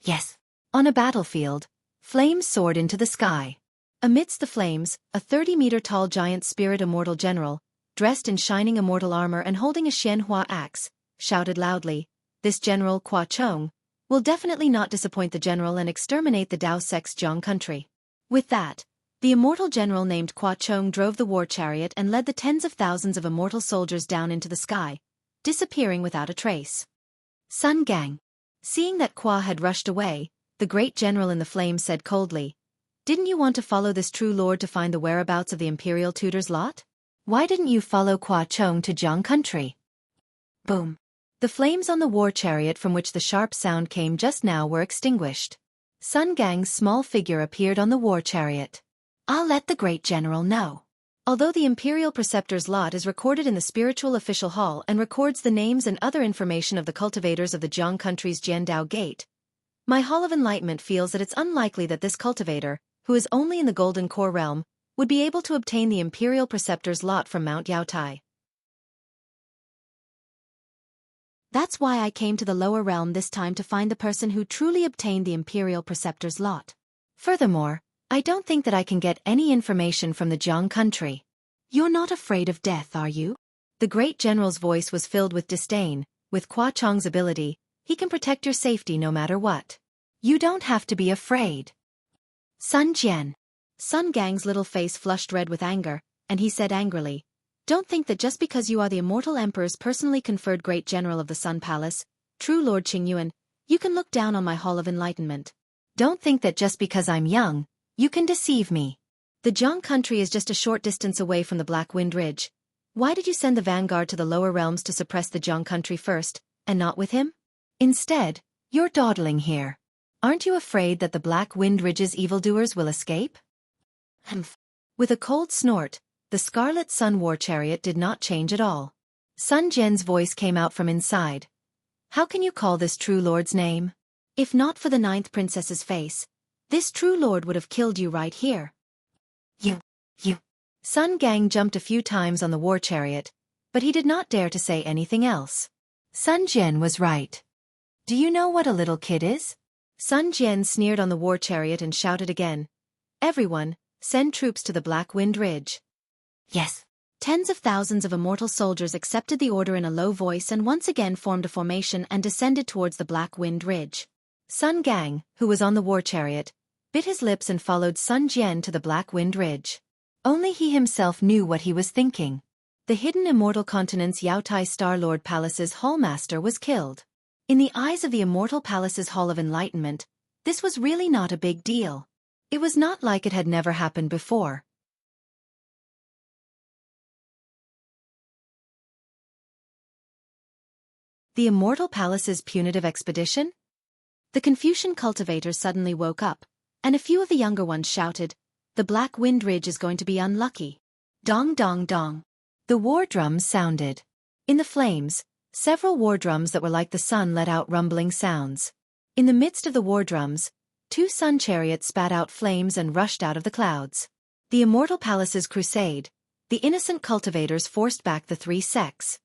Yes. On a battlefield, flames soared into the sky. Amidst the flames, a 30-meter-tall giant spirit immortal general, dressed in shining immortal armor and holding a Xianhua axe, shouted loudly, "This general Kwa Chong will definitely not disappoint the general and exterminate the Tao sect's Jiang country." With that, the immortal general named Kwa Chong drove the war chariot and led the tens of thousands of immortal soldiers down into the sky, disappearing without a trace. Sun Gang. Seeing that Kwa had rushed away, the great general in the flames said coldly, "Didn't you want to follow this true lord to find the whereabouts of the imperial tutor's lot? Why didn't you follow Kwa Chong to Jiang country?" Boom. The flames on the war chariot from which the sharp sound came just now were extinguished. Sun Gang's small figure appeared on the war chariot. "I'll let the great general know." Although the imperial preceptor's lot is recorded in the spiritual official hall and records the names and other information of the cultivators of the Jiang country's Jiandao Gate, my Hall of Enlightenment feels that it's unlikely that this cultivator, who is only in the Golden Core realm, would be able to obtain the imperial preceptor's lot from Mount Yaotai. That's why I came to the lower realm this time to find the person who truly obtained the imperial preceptor's lot. Furthermore, I don't think that I can get any information from the Jiang country. You're not afraid of death, are you? The great general's voice was filled with disdain. With Kwa Chong's ability, he can protect your safety no matter what. You don't have to be afraid. Sun Jian. Sun Gang's little face flushed red with anger, and he said angrily, "Don't think that just because you are the immortal emperor's personally conferred great general of the Sun Palace, true Lord Qingyuan, you can look down on my Hall of Enlightenment. Don't think that just because I'm young, you can deceive me. The Jiang country is just a short distance away from the Black Wind Ridge. Why did you send the vanguard to the lower realms to suppress the Jiang country first, and not with him? Instead, you're dawdling here. Aren't you afraid that the Black Wind Ridge's evildoers will escape?" With a cold snort, the Scarlet Sun war chariot did not change at all. Sun Jian's voice came out from inside. "How can you call this true lord's name? If not for the ninth princess's face, this true lord would have killed you right here. You. Sun Gang jumped a few times on the war chariot, but he did not dare to say anything else. Sun Jian was right. Do you know what a little kid is? Sun Jian sneered on the war chariot and shouted again. Everyone, send troops to the Black Wind Ridge. Yes. Tens of thousands of immortal soldiers accepted the order in a low voice and once again formed a formation and descended towards the Black Wind Ridge. Sun Gang, who was on the war chariot, bit his lips and followed Sun Jian to the Black Wind Ridge. Only he himself knew what he was thinking. The hidden immortal continent's Yaotai Star-Lord Palace's Hallmaster was killed. In the eyes of the Immortal Palace's Hall of Enlightenment, this was really not a big deal. It was not like it had never happened before. The Immortal Palace's punitive expedition? The Confucian cultivators suddenly woke up, and a few of the younger ones shouted, "The Black Wind Ridge is going to be unlucky." Dong dong dong. The war drums sounded. In the flames, several war drums that were like the sun let out rumbling sounds. In the midst of the war drums, 2 sun chariots spat out flames and rushed out of the clouds. The Immortal Palace's crusade, the innocent cultivators forced back the 3 sects.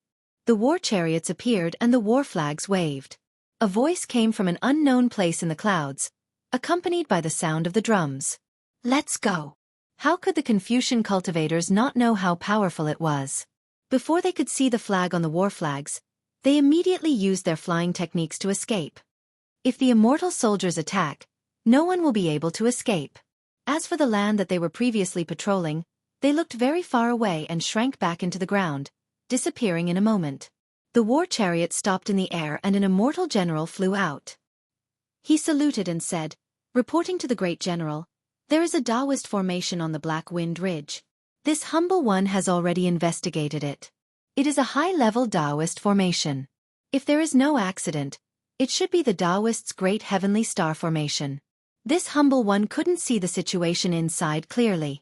The war chariots appeared and the war flags waved. A voice came from an unknown place in the clouds, accompanied by the sound of the drums. Let's go. How could the Confucian cultivators not know how powerful it was? Before they could see the flag on the war flags, they immediately used their flying techniques to escape. If the immortal soldiers attack, no one will be able to escape. As for the land that they were previously patrolling, they looked very far away and shrank back into the ground, disappearing in a moment. The war chariot stopped in the air and an immortal general flew out. He saluted and said, "Reporting to the great general, there is a Taoist formation on the Black Wind Ridge. This humble one has already investigated it. It is a high-level Taoist formation. If there is no accident, it should be the Taoists' great heavenly star formation." This humble one couldn't see the situation inside clearly.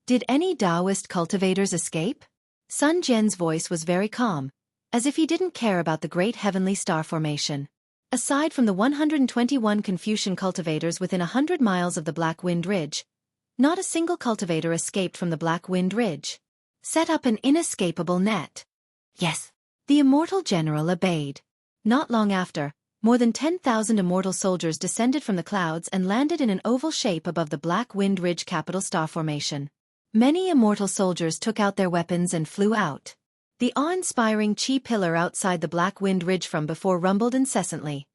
Did any Taoist cultivators escape? Sun Jian's voice was very calm, as if he didn't care about the great heavenly star formation. Aside from the 121 Confucian cultivators within 100 miles of the Black Wind Ridge, not a single cultivator escaped from the Black Wind Ridge. Set up an inescapable net. Yes. The immortal general obeyed. Not long after, more than 10,000 immortal soldiers descended from the clouds and landed in an oval shape above the Black Wind Ridge capital star formation. Many immortal soldiers took out their weapons and flew out. The awe-inspiring Chi pillar outside the Black Wind Ridge from before rumbled incessantly.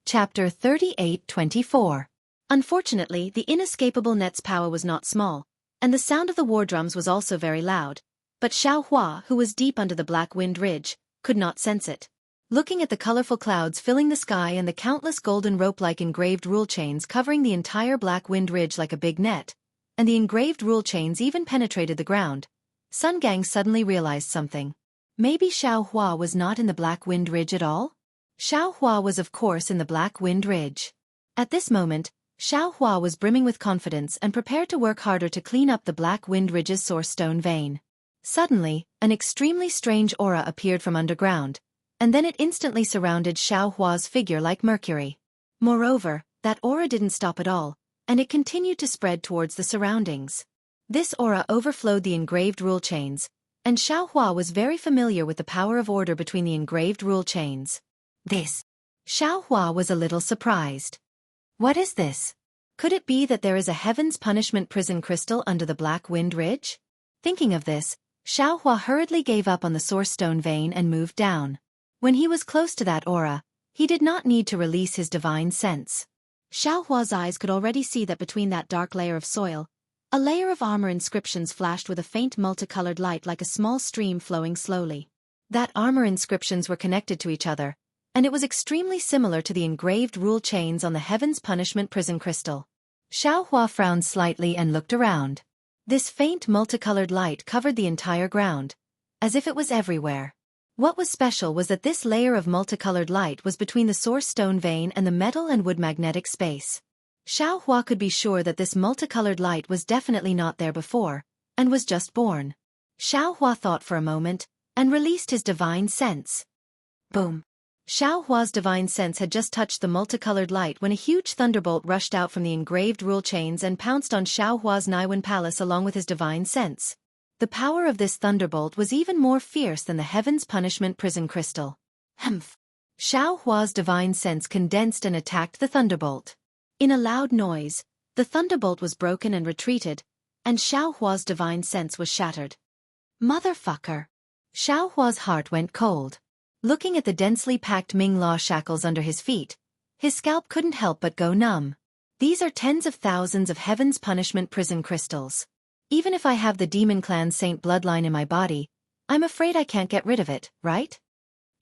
Chapter 38-24. Unfortunately, the inescapable net's power was not small, and the sound of the war drums was also very loud, but Xiaohua, who was deep under the Black Wind Ridge, could not sense it. Looking at the colorful clouds filling the sky and the countless golden rope-like engraved rule chains covering the entire Black Wind Ridge like a big net, and the engraved rule chains even penetrated the ground, Sun Gang suddenly realized something. Maybe Xiaohua was not in the Black Wind Ridge at all? Xiaohua was of course in the Black Wind Ridge. At this moment, Xiaohua was brimming with confidence and prepared to work harder to clean up the Black Wind Ridge's source stone vein. Suddenly, an extremely strange aura appeared from underground, and then it instantly surrounded Xiaohua's figure like mercury. Moreover, that aura didn't stop at all, and it continued to spread towards the surroundings. This aura overflowed the engraved rule chains, and Xiaohua was very familiar with the power of order between the engraved rule chains. This. Xiaohua was a little surprised. What is this? Could it be that there is a Heaven's Punishment prison crystal under the Black Wind Ridge? Thinking of this, Xiaohua hurriedly gave up on the source stone vein and moved down. When he was close to that aura, he did not need to release his divine sense. Xiaohua's eyes could already see that between that dark layer of soil, a layer of armor inscriptions flashed with a faint multicolored light like a small stream flowing slowly. That armor inscriptions were connected to each other, and it was extremely similar to the engraved rule chains on the Heaven's Punishment prison crystal. Xiaohua frowned slightly and looked around. This faint multicolored light covered the entire ground, as if it was everywhere. What was special was that this layer of multicolored light was between the source stone vein and the metal and wood magnetic space. Xiaohua could be sure that this multicolored light was definitely not there before, and was just born. Xiao Hua thought for a moment, and released his divine sense. Boom! Xiao Hua's divine sense had just touched the multicolored light when a huge thunderbolt rushed out from the engraved rule chains and pounced on Xiao Hua's Naiwan palace along with his divine sense. The power of this thunderbolt was even more fierce than the Heaven's Punishment prison crystal. Humph! Xiao Hua's divine sense condensed and attacked the thunderbolt. In a loud noise, the thunderbolt was broken and retreated, and Xiao Hua's divine sense was shattered. Motherfucker! Xiao Hua's heart went cold. Looking at the densely packed Ming Law shackles under his feet, his scalp couldn't help but go numb. These are tens of thousands of Heaven's Punishment prison crystals. Even if I have the Demon Clan Saint bloodline in my body, I'm afraid I can't get rid of it, right?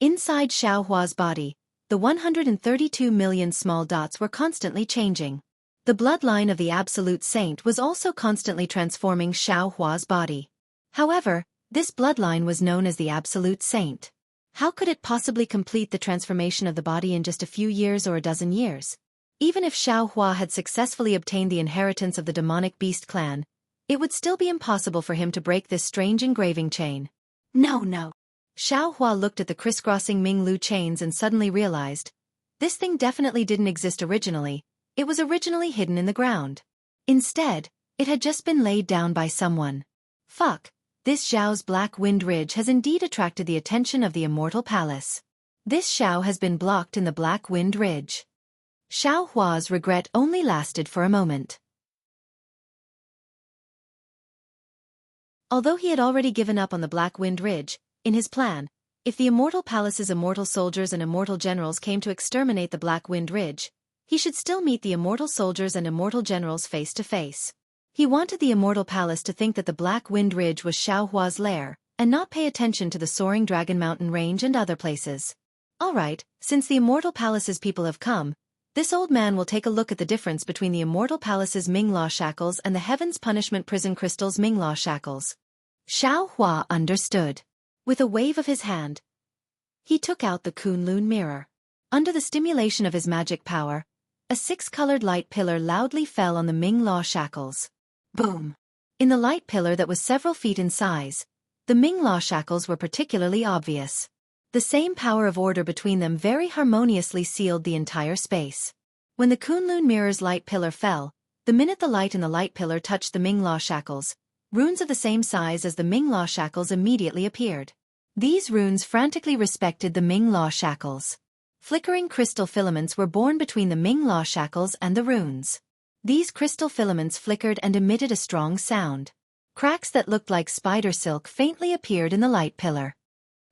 Inside Xiao Hua's body, the 132 million small dots were constantly changing. The bloodline of the Absolute Saint was also constantly transforming Xiao Hua's body. However, this bloodline was known as the Absolute Saint. How could it possibly complete the transformation of the body in just a few years or a dozen years? Even if Xiao Hua had successfully obtained the inheritance of the demonic beast clan, it would still be impossible for him to break this strange engraving chain. No. Xiao Hua looked at the crisscrossing Ming Lu chains and suddenly realized, this thing definitely didn't exist originally, it was originally hidden in the ground. Instead, it had just been laid down by someone. Fuck. This Xiao's Black Wind Ridge has indeed attracted the attention of the Immortal Palace. This Xiao has been blocked in the Black Wind Ridge. Xiao Hua's regret only lasted for a moment. Although he had already given up on the Black Wind Ridge, in his plan, if the Immortal Palace's immortal soldiers and immortal generals came to exterminate the Black Wind Ridge, he should still meet the immortal soldiers and immortal generals face to face. He wanted the Immortal Palace to think that the Black Wind Ridge was Xiao Hua's lair, and not pay attention to the soaring Dragon Mountain Range and other places. Alright, since the Immortal Palace's people have come, this old man will take a look at the difference between the Immortal Palace's Ming Law shackles and the Heaven's Punishment prison crystal's Ming Law shackles. Xiao Hua understood. With a wave of his hand, he took out the Kunlun mirror. Under the stimulation of his magic power, a six-colored light pillar loudly fell on the Ming Law shackles. Boom! In the light pillar that was several feet in size, the Ming Law shackles were particularly obvious. The same power of order between them very harmoniously sealed the entire space. When the Kunlun mirror's light pillar fell, the minute the light in the light pillar touched the Ming Law shackles, runes of the same size as the Ming Law shackles immediately appeared. These runes frantically respected the Ming Law shackles. Flickering crystal filaments were born between the Ming Law shackles and the runes. These crystal filaments flickered and emitted a strong sound. Cracks that looked like spider silk faintly appeared in the light pillar.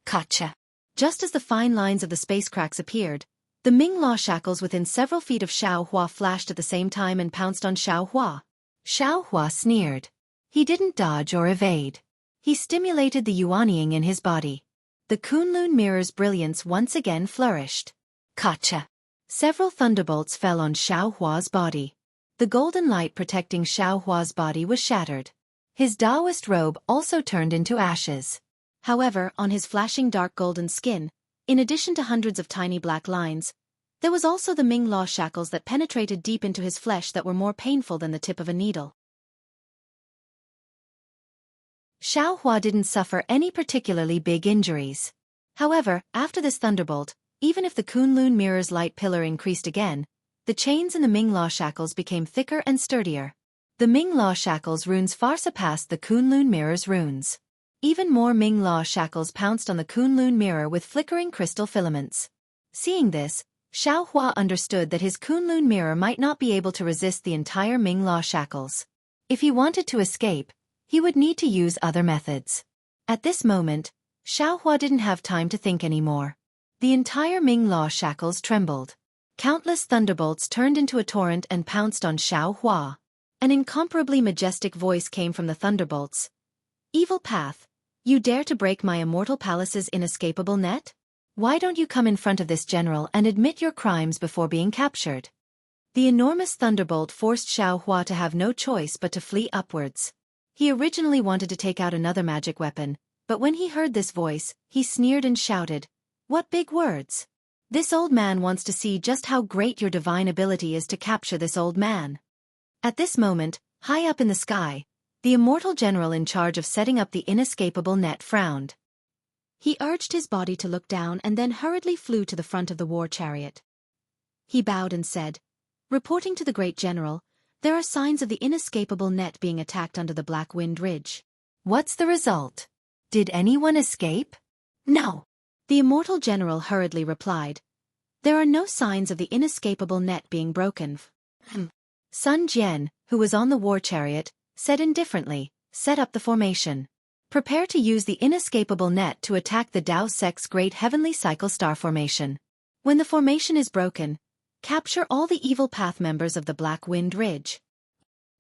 Gotcha! Just as the fine lines of the space cracks appeared, the Ming Law shackles within several feet of Xiao Hua flashed at the same time and pounced on Xiao Hua. Xiao Hua sneered. He didn't dodge or evade. He stimulated the Yuanying in his body. The Kunlun mirror's brilliance once again flourished. Gotcha! Several thunderbolts fell on Xiao Hua's body. The golden light protecting Xiao Hua's body was shattered. His Taoist robe also turned into ashes. However, on his flashing dark golden skin, in addition to hundreds of tiny black lines, there was also the Ming Law shackles that penetrated deep into his flesh that were more painful than the tip of a needle. Xiao Hua didn't suffer any particularly big injuries. However, after this thunderbolt, even if the Kunlun mirror's light pillar increased again, the chains in the Ming Law shackles became thicker and sturdier. The Ming Law shackles runes far surpassed the Kunlun mirror's runes. Even more Ming Law shackles pounced on the Kunlun mirror with flickering crystal filaments. Seeing this, Xiao Hua understood that his Kunlun mirror might not be able to resist the entire Ming Law shackles. If he wanted to escape, he would need to use other methods. At this moment, Xiao Hua didn't have time to think anymore. The entire Ming Law shackles trembled. Countless thunderbolts turned into a torrent and pounced on Xiao Hua. An incomparably majestic voice came from the thunderbolts. Evil path, you dare to break my immortal palace's inescapable net? Why don't you come in front of this general and admit your crimes before being captured? The enormous thunderbolt forced Xiao Hua to have no choice but to flee upwards. He originally wanted to take out another magic weapon, but when he heard this voice, he sneered and shouted, "What big words! This old man wants to see just how great your divine ability is to capture this old man." At this moment, high up in the sky, The immortal general in charge of setting up the inescapable net frowned. He urged his body to look down and then hurriedly flew to the front of the war chariot. He bowed and said, "Reporting to the great general, there are signs of the inescapable net being attacked under the Black Wind Ridge." "What's the result? Did anyone escape?" "No," the immortal general hurriedly replied. "There are no signs of the inescapable net being broken." Sun Jian, who was on the war chariot, said indifferently, "Set up the formation. Prepare to use the inescapable net to attack the Dao Sect's great heavenly cycle star formation. When the formation is broken, capture all the evil path members of the Black Wind Ridge."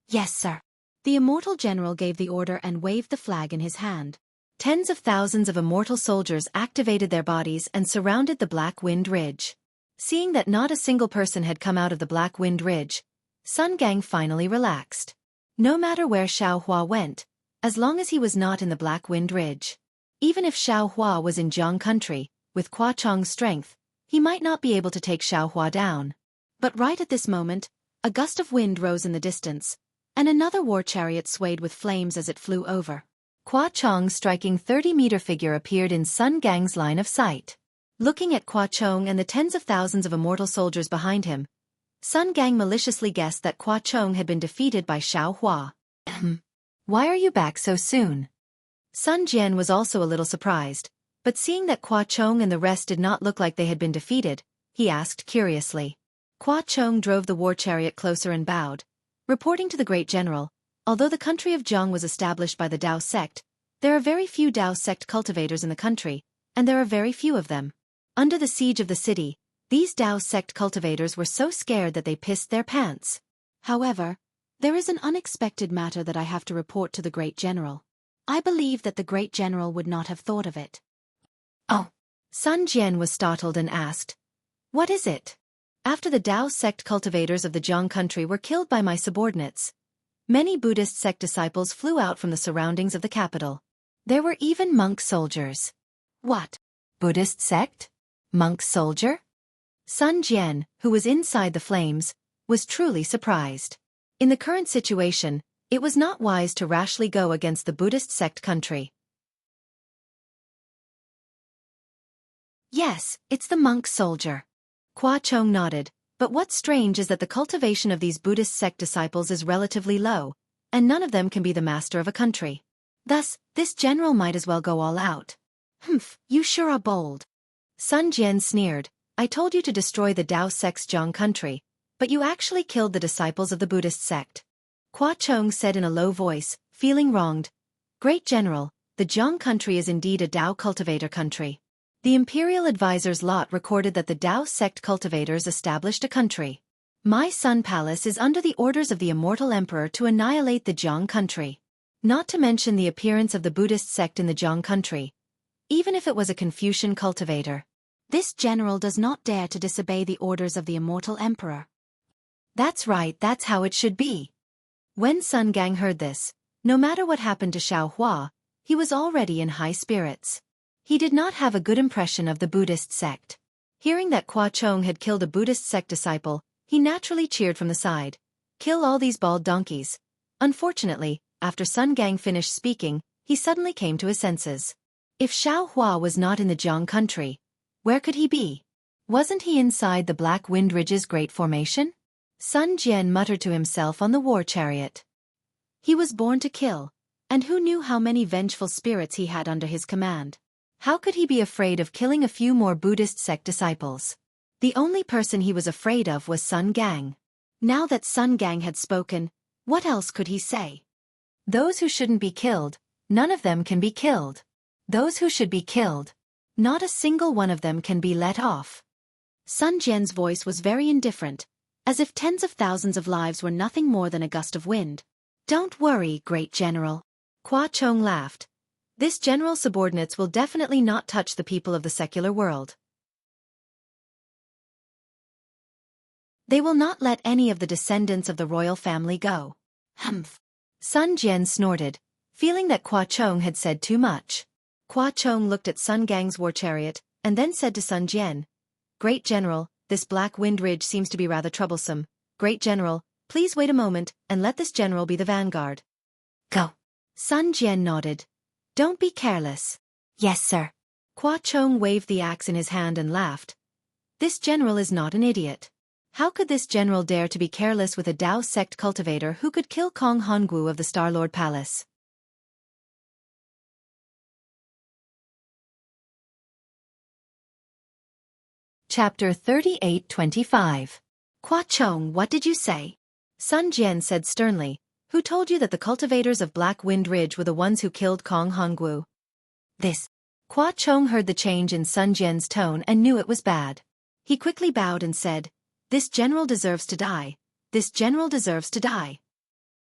"Yes, sir." The immortal general gave the order and waved the flag in his hand. Tens of thousands of immortal soldiers activated their bodies and surrounded the Black Wind Ridge. Seeing that not a single person had come out of the Black Wind Ridge, Sun Gang finally relaxed. No matter where Xiao Hua went, as long as he was not in the Black Wind Ridge. Even if Xiao Hua was in Jiang country, with Qua Chong's strength, he might not be able to take Xiao Hua down. But right at this moment, a gust of wind rose in the distance, and another war chariot swayed with flames as it flew over. Qua Chong's striking 30-meter figure appeared in Sun Gang's line of sight. Looking at Qua Chong and the tens of thousands of immortal soldiers behind him, Sun Gang maliciously guessed that Qua Chong had been defeated by Xiao Hua. "Why are you back so soon?" Sun Jian was also a little surprised, but seeing that Qua Chong and the rest did not look like they had been defeated, he asked curiously. Qua Chong drove the war chariot closer and bowed, reporting to the great general, "Although the country of Jiang was established by the Dao sect, there are very few Dao sect cultivators in the country, and there are very few of them. Under the siege of the city, these Dao sect cultivators were so scared that they pissed their pants. However, there is an unexpected matter that I have to report to the great general. I believe that the great general would not have thought of it." "Oh." Sun Jian was startled and asked, "What is it?" "After the Dao sect cultivators of the Jiang country were killed by my subordinates, many Buddhist sect disciples flew out from the surroundings of the capital. There were even monk soldiers." "What? Buddhist sect? Monk soldier?" Sun Jian, who was inside the flames, was truly surprised. In the current situation, it was not wise to rashly go against the Buddhist sect country. "Yes, it's the monk soldier." Qua Chong nodded, "But what's strange is that the cultivation of these Buddhist sect disciples is relatively low, and none of them can be the master of a country. Thus, this general might as well go all out." "You sure are bold." Sun Jian sneered, "I told you to destroy the Dao sect's Jiang country, but you actually killed the disciples of the Buddhist sect." Qua Chong said in a low voice, feeling wronged, "Great General, the Jiang country is indeed a Dao cultivator country. The imperial advisor's lot recorded that the Dao sect cultivators established a country. My Sun Palace is under the orders of the immortal emperor to annihilate the Jiang country. Not to mention the appearance of the Buddhist sect in the Jiang country, even if it was a Confucian cultivator. This general does not dare to disobey the orders of the immortal emperor." "That's right, that's how it should be." When Sun Gang heard this, no matter what happened to Xiao Hua, he was already in high spirits. He did not have a good impression of the Buddhist sect. Hearing that Qua Chong had killed a Buddhist sect disciple, he naturally cheered from the side. "Kill all these bald donkeys." Unfortunately, after Sun Gang finished speaking, he suddenly came to his senses. If Xiao Hua was not in the Jiang country, where could he be? Wasn't he inside the Black Wind Ridge's great formation? Sun Jian muttered to himself on the war chariot. He was born to kill, and who knew how many vengeful spirits he had under his command? How could he be afraid of killing a few more Buddhist sect disciples? The only person he was afraid of was Sun Gang. Now that Sun Gang had spoken, what else could he say? Those who shouldn't be killed, none of them can be killed. Those who should be killed, not a single one of them can be let off. Sun Jian's voice was very indifferent, as if tens of thousands of lives were nothing more than a gust of wind. "Don't worry, great general." Qua Chong laughed. "This general's subordinates will definitely not touch the people of the secular world. They will not let any of the descendants of the royal family go." Sun Jian snorted, feeling that Qua Chong had said too much. Qua Chong looked at Sun Gang's war chariot, and then said to Sun Jian, "Great General, this Black Wind Ridge seems to be rather troublesome. Great General, please wait a moment, and let this general be the vanguard." Go. Sun Jian nodded. Don't be careless. Yes, sir. Hua Chong waved the axe in his hand and laughed. This general is not an idiot. How could this general dare to be careless with a Dao sect cultivator who could kill Kong Honggu of the Star-Lord Palace? Chapter 38-25. Hua Chong, what did you say? Sun Jian said sternly. Who told you that the cultivators of Black Wind Ridge were the ones who killed Kong Honggu? This. Hua Chong heard the change in Sun Jian's tone and knew it was bad. He quickly bowed and said, This general deserves to die. This general deserves to die.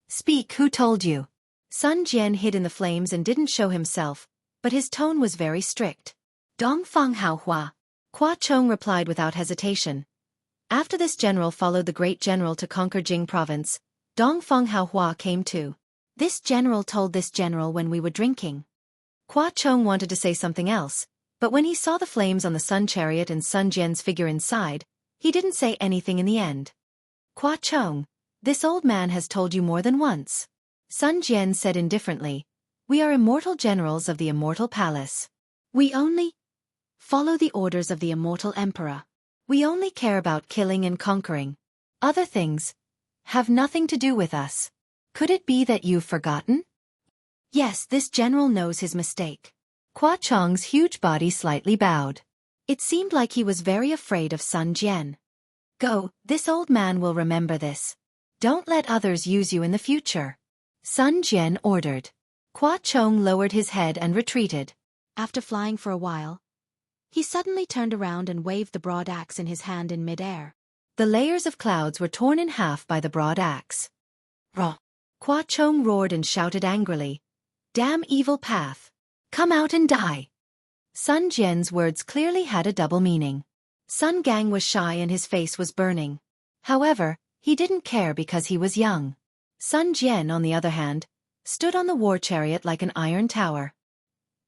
Speak, who told you? Sun Jian hid in the flames and didn't show himself, but his tone was very strict. Dongfang Hao Hua. Hua Chong replied without hesitation. After this general followed the great general to conquer Jing province, Dongfang Hao Hua came too. This general told this general when we were drinking. Hua Chong wanted to say something else, but when he saw the flames on the sun chariot and Sun Jian's figure inside, he didn't say anything in the end. Hua Chong, this old man has told you more than once. Sun Jian said indifferently, We are immortal generals of the immortal palace. We only follow the orders of the immortal emperor. We only care about killing and conquering. Other things have nothing to do with us. Could it be that you've forgotten? Yes, this general knows his mistake. Hua Chong's huge body slightly bowed. It seemed like he was very afraid of Sun Jian. Go, this old man will remember this. Don't let others use you in the future. Sun Jian ordered. Hua Chong lowered his head and retreated. After flying for a while, he suddenly turned around and waved the broad axe in his hand in midair. The layers of clouds were torn in half by the broad axe. Raw. Hua Chong roared and shouted angrily. Damn evil path. Come out and die. Sun Jian's words clearly had a double meaning. Sun Gang was shy and his face was burning. However, he didn't care because he was young. Sun Jian, on the other hand, stood on the war chariot like an iron tower.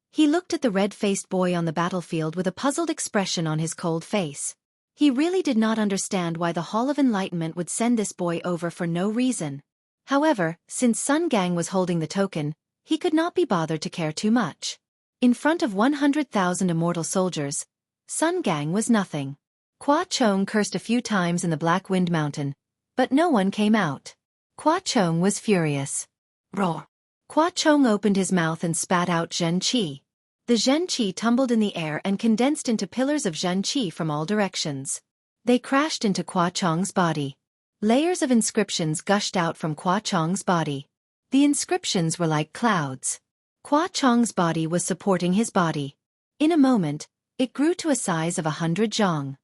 He looked at the red-faced boy on the battlefield with a puzzled expression on his cold face. He really did not understand why the Hall of Enlightenment would send this boy over for no reason. However, since Sun Gang was holding the token, he could not be bothered to care too much. In front of 100,000 immortal soldiers, Sun Gang was nothing. Hua Chong cursed a few times in the Black Wind Mountain, but no one came out. Hua Chong was furious. Roar. Hua Chong opened his mouth and spat out Zhen Qi. The Zhen Qi tumbled in the air and condensed into pillars of Zhen Qi from all directions. They crashed into Hua Chong's body. Layers of inscriptions gushed out from Hua Chong's body. The inscriptions were like clouds. Hua Chong's body was supporting his body. In a moment, it grew to a size of 100 zhong.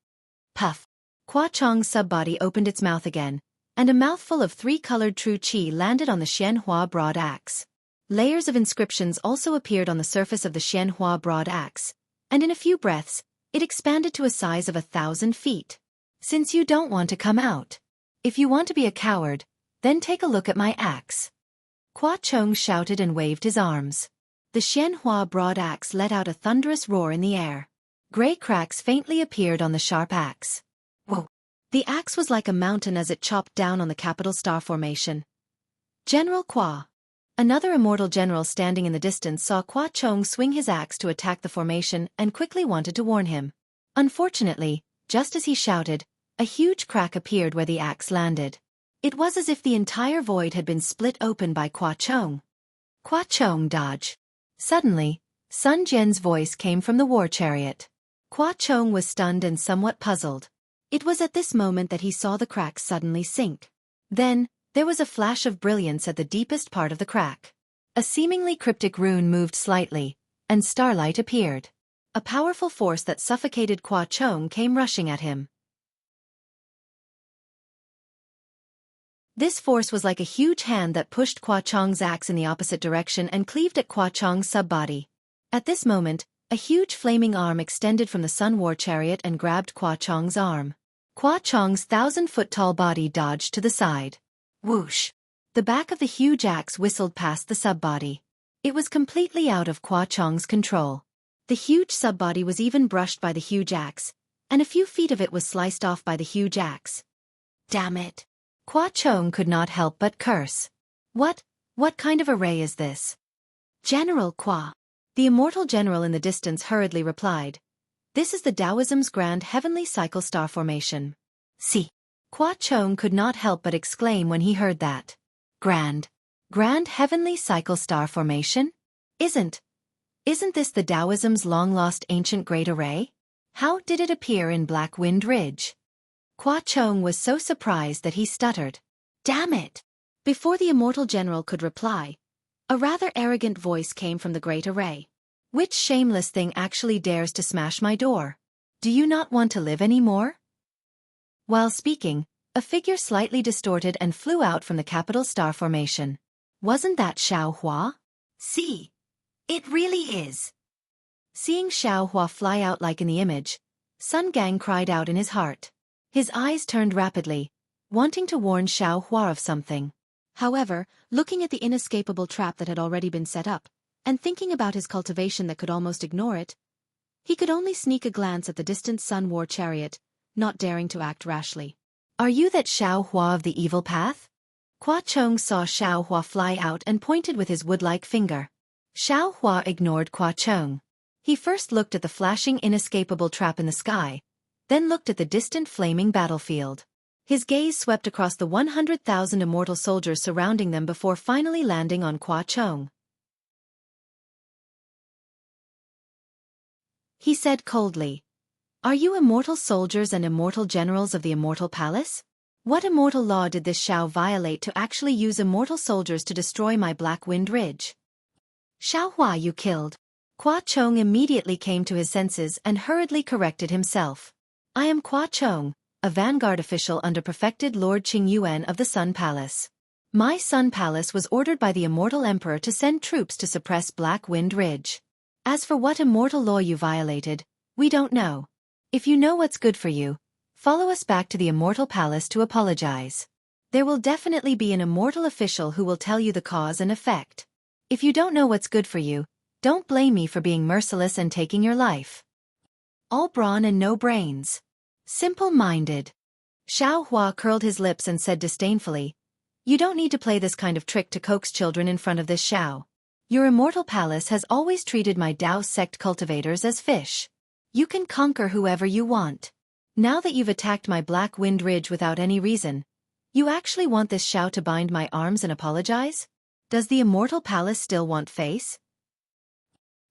Puff. Hua Chong's subbody opened its mouth again, and a mouthful of three-colored true qi landed on the Xianhua broad axe. Layers of inscriptions also appeared on the surface of the Xianhua broad axe, and in a few breaths, it expanded to a size of 1,000 feet. Since you don't want to come out, if you want to be a coward, then take a look at my axe. Hua Chong shouted and waved his arms. The Xianhua broad axe let out a thunderous roar in the air. Gray cracks faintly appeared on the sharp axe. Whoa! The axe was like a mountain as it chopped down on the capital star formation. General Hua. Another immortal general standing in the distance saw Hua Chong swing his axe to attack the formation and quickly wanted to warn him. Unfortunately, just as he shouted, a huge crack appeared where the axe landed. It was as if the entire void had been split open by Hua Chong. Hua Chong dodge. Suddenly, Sun Jian's voice came from the war chariot. Hua Chong was stunned and somewhat puzzled. It was at this moment that he saw the crack suddenly sink. Then, there was a flash of brilliance at the deepest part of the crack. A seemingly cryptic rune moved slightly, and starlight appeared. A powerful force that suffocated Hua Chong came rushing at him. This force was like a huge hand that pushed Hua Chong's axe in the opposite direction and cleaved at Hua Chong's subbody. At this moment, a huge flaming arm extended from the Sun War Chariot and grabbed Hua Chong's arm. Hua Chong's 1,000-foot-tall body dodged to the side. Whoosh! The back of the huge axe whistled past the subbody. It was completely out of Hua Chong's control. The huge subbody was even brushed by the huge axe, and a few feet of it was sliced off by the huge axe. Damn it! Hua Chong could not help but curse. What What kind of array is this? General Qua. The immortal general in the distance hurriedly replied. This is the Taoism's grand heavenly cycle star formation. See. Qua Chong could not help but exclaim when he heard that. Grand heavenly cycle star formation? Isn't this the Taoism's long-lost ancient great array? How did it appear in Black Wind Ridge? Qua Chong was so surprised that he stuttered. Damn it! Before the immortal general could reply, a rather arrogant voice came from the great array. Which shameless thing actually dares to smash my door? Do you not want to live anymore? While speaking, a figure slightly distorted and flew out from the capital star formation. Wasn't that Xiaohua? See. It really is. Seeing Xiaohua fly out like in the image, Sun Gang cried out in his heart. His eyes turned rapidly, wanting to warn Xiaohua of something. However, looking at the inescapable trap that had already been set up, and thinking about his cultivation that could almost ignore it, he could only sneak a glance at the distant Sun War chariot, not daring to act rashly. Are you that Xiaohua of the evil path? Qua Chong saw Xiaohua fly out and pointed with his wood-like finger. Xiaohua ignored Qua Chong. He first looked at the flashing inescapable trap in the sky, then looked at the distant flaming battlefield. His gaze swept across the 100,000 immortal soldiers surrounding them before finally landing on Qua Chong. He said coldly, Are you immortal soldiers and immortal generals of the immortal palace? What immortal law did this Xiao violate to actually use immortal soldiers to destroy my Black Wind Ridge? Xiaohua you killed. Qua Chong immediately came to his senses and hurriedly corrected himself. I am Qua Chong, a vanguard official under perfected Lord Qing Yuan of the Sun Palace. My Sun Palace was ordered by the immortal emperor to send troops to suppress Black Wind Ridge. As for what immortal law you violated, we don't know. If you know what's good for you, follow us back to the immortal palace to apologize. There will definitely be an immortal official who will tell you the cause and effect. If you don't know what's good for you, don't blame me for being merciless and taking your life. All brawn and no brains. Simple-minded. Xiaohua curled his lips and said disdainfully, You don't need to play this kind of trick to coax children in front of this Xiao. Your immortal palace has always treated my Tao sect cultivators as fish. You can conquer whoever you want. Now that you've attacked my Black Wind Ridge without any reason, you actually want this Xiao to bind my arms and apologize? Does the immortal palace still want face?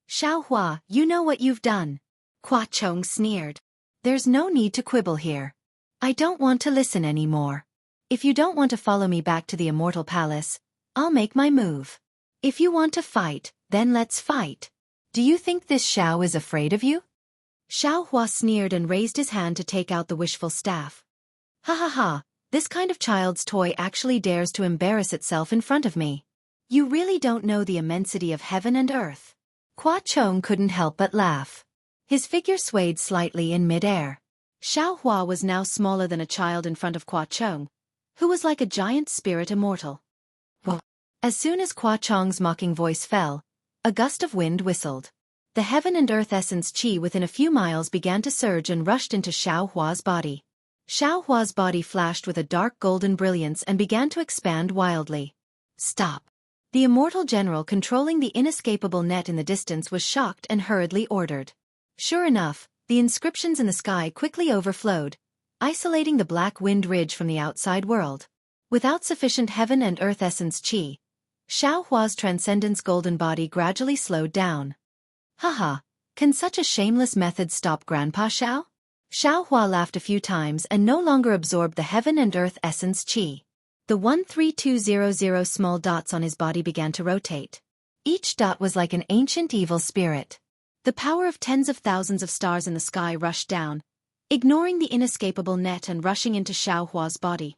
Xiaohua, you know what you've done. Qua Chong sneered. There's no need to quibble here. I don't want to listen anymore. If you don't want to follow me back to the immortal palace, I'll make my move. If you want to fight, then let's fight. Do you think this Xiao is afraid of you? Xiaohua sneered and raised his hand to take out the wishful staff. Ha ha ha, this kind of child's toy actually dares to embarrass itself in front of me. You really don't know the immensity of heaven and earth. Qua Chong couldn't help but laugh. His figure swayed slightly in mid-air. Xiaohua was now smaller than a child in front of Qua Chong, who was like a giant spirit immortal. Whoa. As soon as Qua Chong's mocking voice fell, a gust of wind whistled. The heaven and earth essence qi within a few miles began to surge and rushed into Xiaohua's body. Xiaohua's body flashed with a dark golden brilliance and began to expand wildly. Stop. The immortal general controlling the inescapable net in the distance was shocked and hurriedly ordered. Sure enough, the inscriptions in the sky quickly overflowed, isolating the Black Wind Ridge from the outside world. Without sufficient heaven and earth essence qi, Xiaohua's transcendence golden body gradually slowed down. Haha, can such a shameless method stop Grandpa Xiao? Xiaohua laughed a few times and no longer absorbed the heaven and earth essence qi. The 13200 small dots on his body began to rotate. Each dot was like an ancient evil spirit. The power of tens of thousands of stars in the sky rushed down, ignoring the inescapable net and rushing into Xiaohua's body.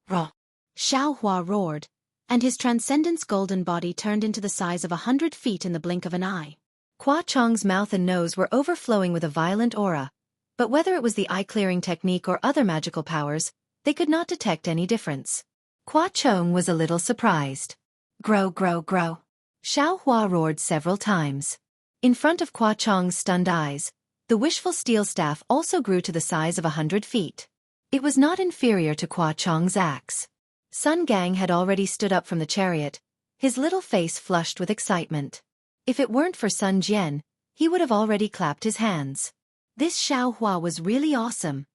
Roar! Xiaohua roared, and his transcendence golden body turned into the size of 100 feet in the blink of an eye. Qua Chong's mouth and nose were overflowing with a violent aura, but whether it was the eye-clearing technique or other magical powers, they could not detect any difference. Qua Chong was a little surprised. Grow, grow, grow. Xiaohua roared several times. In front of Qua Chong's stunned eyes, the wishful steel staff also grew to the size of 100 feet. It was not inferior to Qua Chong's axe. Sun Gang had already stood up from the chariot, His little face flushed with excitement. If it weren't for Sun Jian, he would have already clapped his hands. This Xiao Hua was really awesome.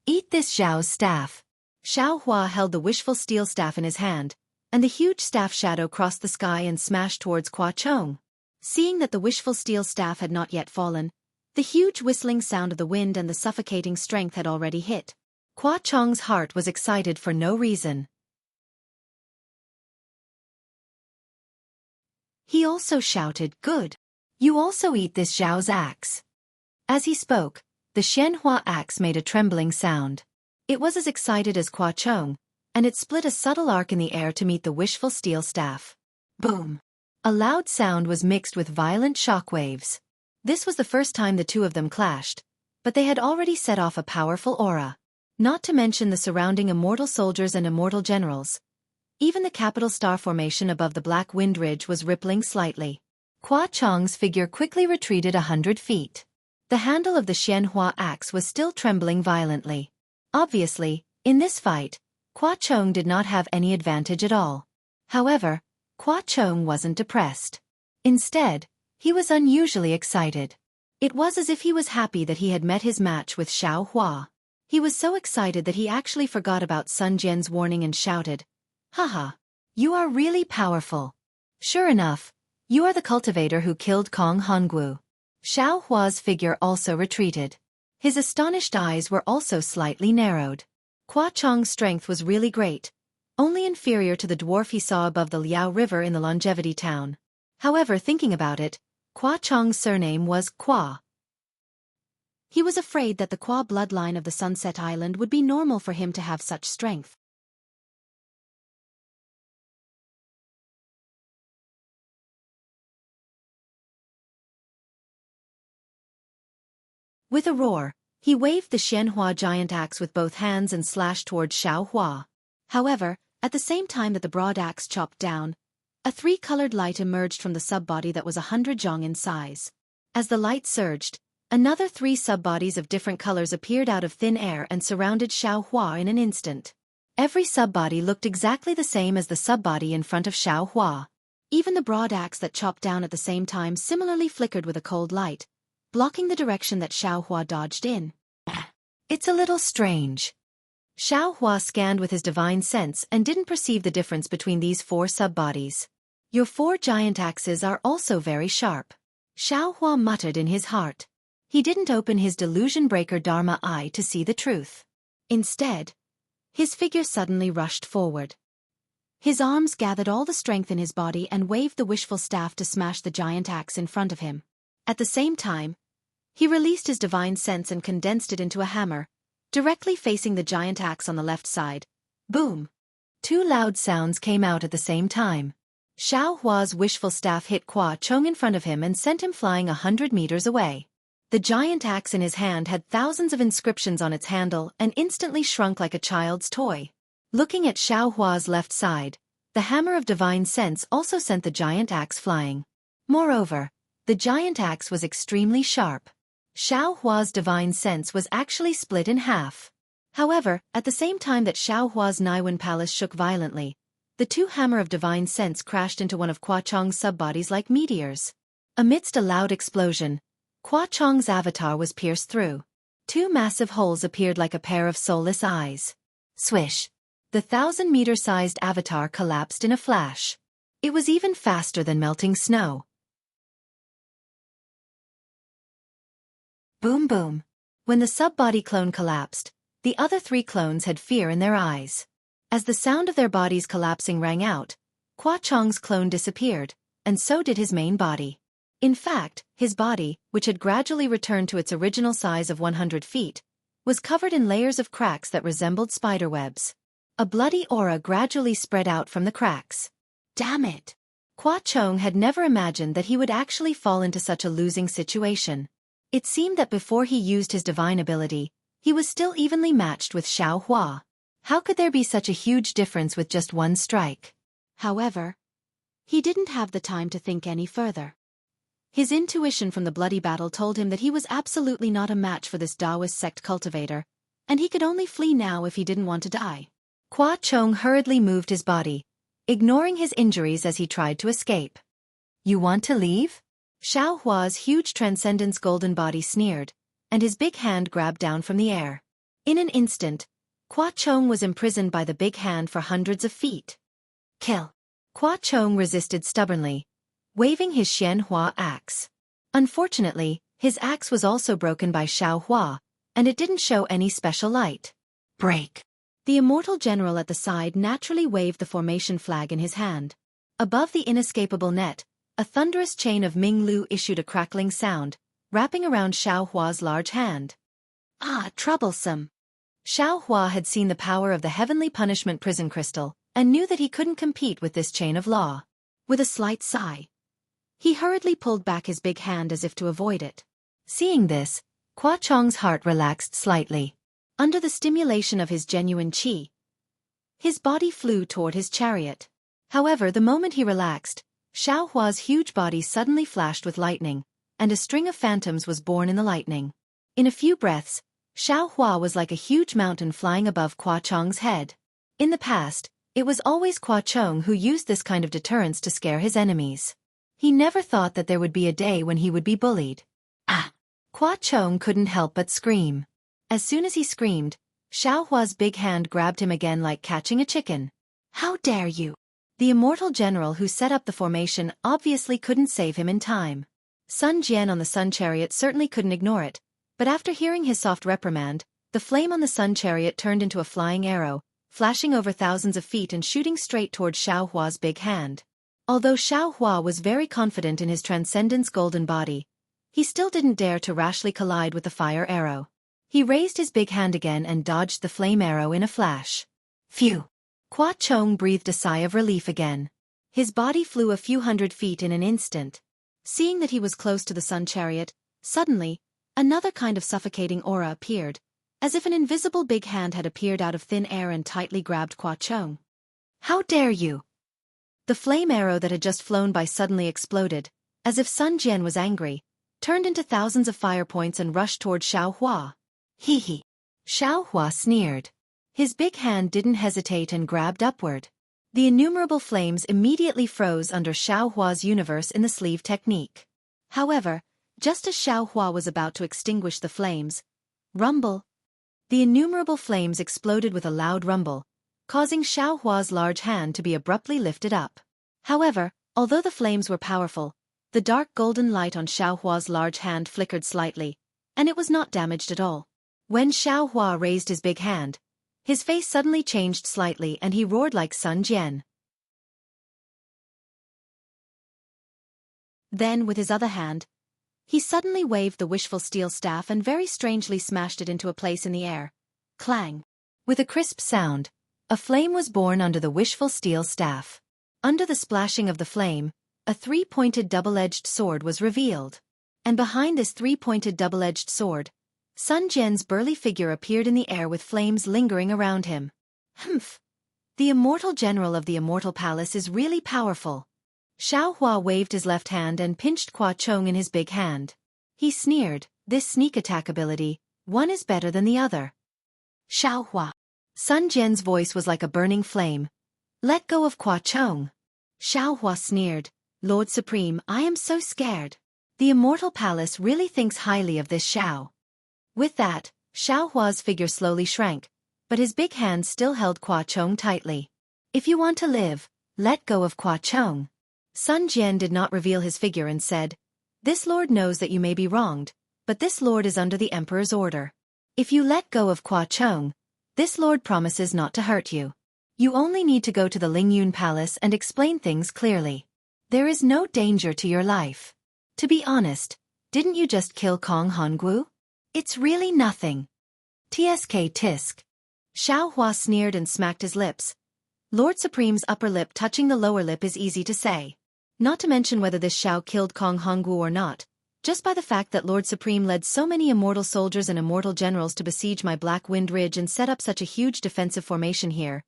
Eat this Xiao's staff. Xiao Hua held the wishful steel staff in his hand, and the huge staff shadow crossed the sky and smashed towards Qua Chong. Seeing that the wishful steel staff had not yet fallen, the huge whistling sound of the wind and the suffocating strength had already hit. Qua Chong's heart was excited for no reason. He also shouted, "Good! You also eat this Xiao's axe." As he spoke, the Xianhua axe made a trembling sound. It was as excited as Qua Chong, and it split a subtle arc in the air to meet the wishful steel staff. Boom! A loud sound was mixed with violent shock waves. This was the first time the two of them clashed, but they had already set off a powerful aura. Not to mention the surrounding immortal soldiers and immortal generals. Even the capital star formation above the Black Wind Ridge was rippling slightly. Qua Chong's figure quickly retreated 100 feet. The handle of the Xianhua axe was still trembling violently. Obviously, in this fight, Qua Chong did not have any advantage at all. However, Qua Chong wasn't depressed. Instead, he was unusually excited. It was as if he was happy that he had met his match with Xiao Hua. He was so excited that he actually forgot about Sun Jian's warning and shouted, "Haha! You are really powerful." Sure enough, you are the cultivator who killed Kong Honggu. Xiao Hua's figure also retreated. His astonished eyes were also slightly narrowed. Qua Chong's strength was really great, only inferior to the dwarf he saw above the Liao River in the Longevity Town. However, thinking about it, Qua Chong's surname was Qua. He was afraid that the Qua bloodline of the Sunset Island would be normal for him to have such strength. With a roar, he waved the Xianhua giant axe with both hands and slashed towards Xiao Hua. However, at the same time that the broad axe chopped down, a three-colored light emerged from the subbody that was 100 zhong in size. As the light surged, another 3 subbodies of different colors appeared out of thin air and surrounded Xiao Hua in an instant. Every subbody looked exactly the same as the subbody in front of Xiao Hua. Even the broad axe that chopped down at the same time similarly flickered with a cold light, blocking the direction that Xiao Hua dodged in. It's a little strange. Xiao Hua scanned with his divine sense and didn't perceive the difference between these 4 subbodies. Your 4 giant axes are also very sharp. Xiao Hua muttered in his heart. He didn't open his delusion breaker Dharma eye to see the truth. Instead, his figure suddenly rushed forward. His arms gathered all the strength in his body and waved the wishful staff to smash the giant axe in front of him. At the same time, he released his divine sense and condensed it into a hammer, directly facing the giant axe on the left side. Boom! 2 loud sounds came out at the same time. Xiao Hua's wishful staff hit Qua Chong in front of him and sent him flying 100 meters away. The giant axe in his hand had thousands of inscriptions on its handle and instantly shrunk like a child's toy. Looking at Xiao Hua's left side, the hammer of divine sense also sent the giant axe flying. Moreover, the giant axe was extremely sharp. Xiao Hua's divine sense was actually split in half. However, at the same time that Xiao Hua's Naiwan palace shook violently, the 2 hammer of divine sense crashed into one of Qua Chong's subbodies like meteors. Amidst a loud explosion, Qua Chong's avatar was pierced through. 2 massive holes appeared like a pair of soulless eyes. Swish! The 1,000-meter-sized avatar collapsed in a flash. It was even faster than melting snow. Boom boom. When the subbody clone collapsed, the other 3 clones had fear in their eyes. As the sound of their bodies collapsing rang out, Qua Chong's clone disappeared, and so did his main body. In fact, his body, which had gradually returned to its original size of 100 feet, was covered in layers of cracks that resembled spiderwebs. A bloody aura gradually spread out from the cracks. Damn it! Qua Chong had never imagined that he would actually fall into such a losing situation. It seemed that before he used his divine ability, he was still evenly matched with Xiao Hua. How could there be such a huge difference with just 1 strike? However, he didn't have the time to think any further. His intuition from the bloody battle told him that he was absolutely not a match for this Taoist sect cultivator, and he could only flee now if he didn't want to die. Qua Chong hurriedly moved his body, ignoring his injuries as he tried to escape. "You want to leave?" Xiao Hua's huge transcendence golden body sneered, and his big hand grabbed down from the air. In an instant, Qua Chong was imprisoned by the big hand for hundreds of feet. "Kill!" Qua Chong resisted stubbornly, waving his Xian Hua axe. Unfortunately, his axe was also broken by Xiao Hua, and it didn't show any special light. "Break!" The immortal general at the side naturally waved the formation flag in his hand. Above the inescapable net, a thunderous chain of Ming Lu issued a crackling sound, wrapping around Xiao Hua's large hand. "Ah, troublesome!" Xiao Hua had seen the power of the heavenly punishment prison crystal, and knew that he couldn't compete with this chain of law. With a slight sigh, he hurriedly pulled back his big hand as if to avoid it. Seeing this, Qua Chong's heart relaxed slightly. Under the stimulation of his genuine qi, his body flew toward his chariot. However, the moment he relaxed, Xiao Hua's huge body suddenly flashed with lightning, and a string of phantoms was born in the lightning. In a few breaths, Xiao Hua was like a huge mountain flying above Qua Chong's head. In the past, it was always Qua Chong who used this kind of deterrence to scare his enemies. He never thought that there would be a day when he would be bullied. "Ah!" Qua Chong couldn't help but scream. As soon as he screamed, Xiao Hua's big hand grabbed him again like catching a chicken. "How dare you!" The immortal general who set up the formation obviously couldn't save him in time. Sun Jian on the sun chariot certainly couldn't ignore it, but after hearing his soft reprimand, the flame on the sun chariot turned into a flying arrow, flashing over thousands of feet and shooting straight toward Xiao Hua's big hand. Although Xiao Hua was very confident in his transcendence golden body, he still didn't dare to rashly collide with the fire arrow. He raised his big hand again and dodged the flame arrow in a flash. Phew! Qua Chong breathed a sigh of relief again. His body flew a few hundred feet in an instant. Seeing that he was close to the sun chariot, suddenly, another kind of suffocating aura appeared, as if an invisible big hand had appeared out of thin air and tightly grabbed Qua Chong. "How dare you!" The flame arrow that had just flown by suddenly exploded, as if Sun Jian was angry, turned into thousands of fire points and rushed toward Xiao Hua. "Hee hee!" Xiao Hua sneered. His big hand didn't hesitate and grabbed upward. The innumerable flames immediately froze under Xiao Hua's universe in the sleeve technique. However, just as Xiao Hua was about to extinguish the flames, rumble! The innumerable flames exploded with a loud rumble, causing Xiao Hua's large hand to be abruptly lifted up. However, although the flames were powerful, the dark golden light on Xiao Hua's large hand flickered slightly, and it was not damaged at all. When Xiao Hua raised his big hand, his face suddenly changed slightly and he roared like Sun Jian. Then, with his other hand, he suddenly waved the wishful steel staff and very strangely smashed it into a place in the air. Clang! With a crisp sound, a flame was born under the wishful steel staff. Under the splashing of the flame, a three-pointed double-edged sword was revealed. And behind this three-pointed double-edged sword, Sun Jian's burly figure appeared in the air with flames lingering around him. "Humph! The immortal general of the immortal palace is really powerful." Xiao Hua waved his left hand and pinched Qua Chong in his big hand. He sneered, "This sneak attack ability, one is better than the other." "Xiao Hua." Sun Jian's voice was like a burning flame. "Let go of Qua Chong." Xiao Hua sneered, "Lord Supreme, I am so scared. The immortal palace really thinks highly of this Xiao." With that, Xiao Hua's figure slowly shrank, but his big hand still held Qua Chong tightly. "If you want to live, let go of Qua Chong." Sun Jian did not reveal his figure and said, "This lord knows that you may be wronged, but this lord is under the emperor's order. If you let go of Qua Chong, this lord promises not to hurt you. You only need to go to the Lingyun Palace and explain things clearly. There is no danger to your life. To be honest, didn't you just kill Kong Hongwu? It's really nothing. Tsk tisk." Xiao Hua sneered and smacked his lips. Lord Supreme's upper lip touching the lower lip is easy to say. Not to mention whether this Xiao killed Kong Hongwu or not, just by the fact that Lord Supreme led so many immortal soldiers and immortal generals to besiege my Black Wind Ridge and set up such a huge defensive formation here.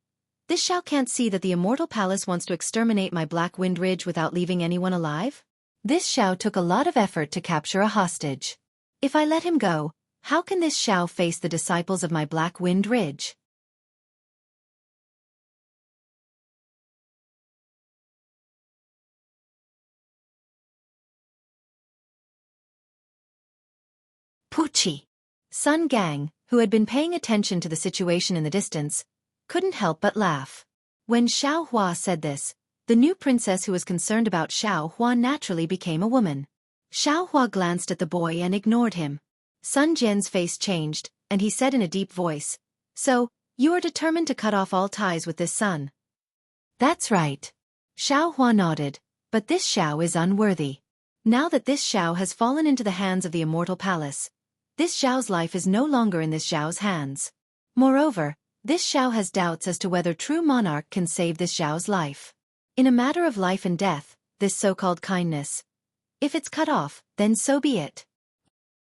This Xiao can't see that the immortal palace wants to exterminate my Black Wind Ridge without leaving anyone alive? This Xiao took a lot of effort to capture a hostage. If I let him go, how can this Xiao face the disciples of my Black Wind Ridge? Puchi. Sun Gang, who had been paying attention to the situation in the distance, couldn't help but laugh. When Xiao Hua said this, the new princess who was concerned about Xiao Hua naturally became a woman. Xiao Hua glanced at the boy and ignored him. Sun Jian's face changed, and he said in a deep voice, "So, you are determined to cut off all ties with this son?" "That's right." Xiao Hua nodded, "but this Xiao is unworthy. Now that this Xiao has fallen into the hands of the immortal palace, this Xiao's life is no longer in this Xiao's hands. Moreover, this Xiao has doubts as to whether true monarch can save this Xiao's life. In a matter of life and death, this so-called kindness, if it's cut off, then so be it."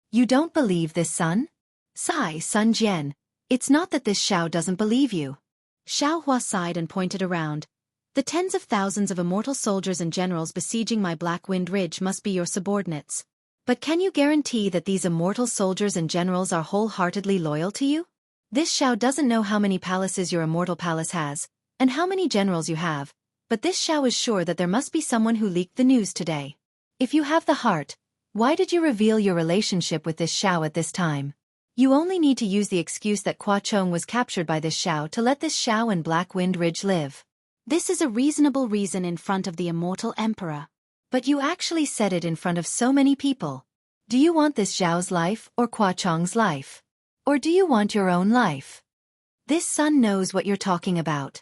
"You don't believe this, son?" "Sigh, Sun Jian. It's not that this Xiao doesn't believe you." Xiao Hua sighed and pointed around. "The tens of thousands of immortal soldiers and generals besieging my Black Wind Ridge must be your subordinates. But can you guarantee that these immortal soldiers and generals are wholeheartedly loyal to you? This Xiao doesn't know how many palaces your immortal palace has, and how many generals you have, but this Xiao is sure that there must be someone who leaked the news today. If you have the heart, why did you reveal your relationship with this Xiao at this time? You only need to use the excuse that Qua Chong was captured by this Xiao to let this Xiao and Black Wind Ridge live. This is a reasonable reason in front of the immortal emperor. But you actually said it in front of so many people. Do you want this Xiao's life or Qua Chong's life? Or do you want your own life? This son knows what you're talking about."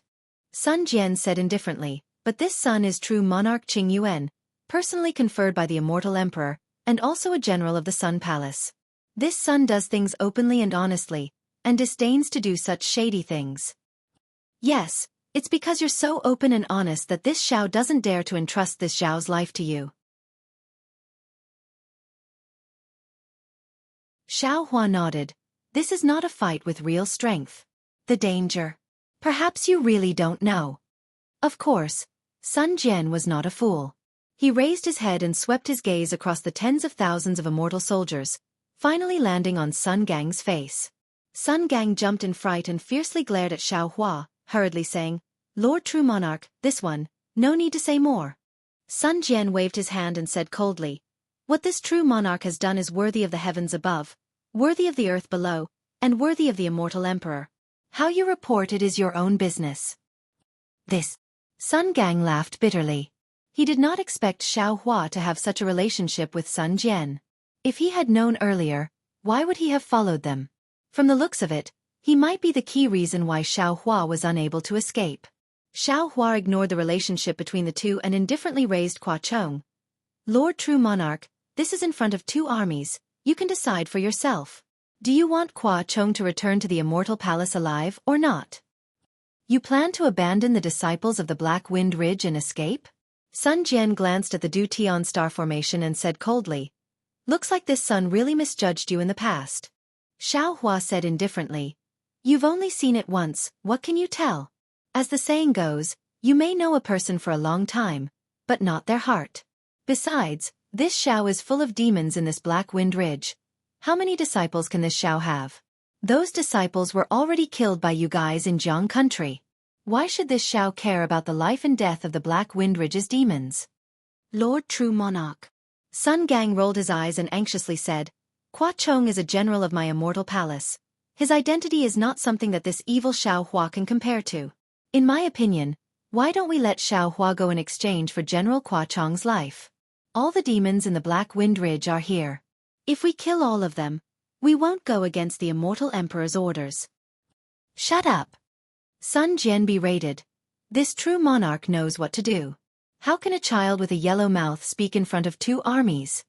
Sun Jian said indifferently, "But this son is true monarch Qing Yuan, personally conferred by the immortal emperor, and also a general of the Sun Palace. This son does things openly and honestly, and disdains to do such shady things." "Yes, it's because you're so open and honest that this Xiao doesn't dare to entrust this Xiao's life to you." Xiao Hua nodded. "This is not a fight with real strength. The danger. Perhaps you really don't know." Of course, Sun Jian was not a fool. He raised his head and swept his gaze across the tens of thousands of immortal soldiers, finally landing on Sun Gang's face. Sun Gang jumped in fright and fiercely glared at Xiao Hua, hurriedly saying, "Lord True Monarch, this one, no need to say more." Sun Jian waved his hand and said coldly, "What this true monarch has done is worthy of the heavens above, worthy of the earth below, and worthy of the immortal emperor. How you report it is your own business." This. Sun Gang laughed bitterly. He did not expect Xiao Hua to have such a relationship with Sun Jian. If he had known earlier, why would he have followed them? From the looks of it, he might be the key reason why Xiao Hua was unable to escape. Xiao Hua ignored the relationship between the two and indifferently raised Qua Chong. "Lord True Monarch, this is in front of two armies, you can decide for yourself. Do you want Qua Chong to return to the immortal palace alive or not? You plan to abandon the disciples of the Black Wind Ridge and escape?" Sun Jian glanced at the Du Tian star formation and said coldly, "Looks like this son really misjudged you in the past." Xiao Hua said indifferently, "You've only seen it once, what can you tell? As the saying goes, you may know a person for a long time, but not their heart. Besides, this Xiao is full of demons in this Black Wind Ridge. How many disciples can this Xiao have? Those disciples were already killed by you guys in Jiang country. Why should this Xiao care about the life and death of the Black Wind Ridge's demons?" "Lord True Monarch." Sun Gang rolled his eyes and anxiously said, "Qua Chong is a general of my immortal palace. His identity is not something that this evil Xiao Hua can compare to. In my opinion, why don't we let Xiao Hua go in exchange for General Qua Chong's life? All the demons in the Black Wind Ridge are here. If we kill all of them, we won't go against the immortal emperor's orders." "Shut up!" Sun Jian berated. "This true monarch knows what to do. How can a child with a yellow mouth speak in front of two armies?"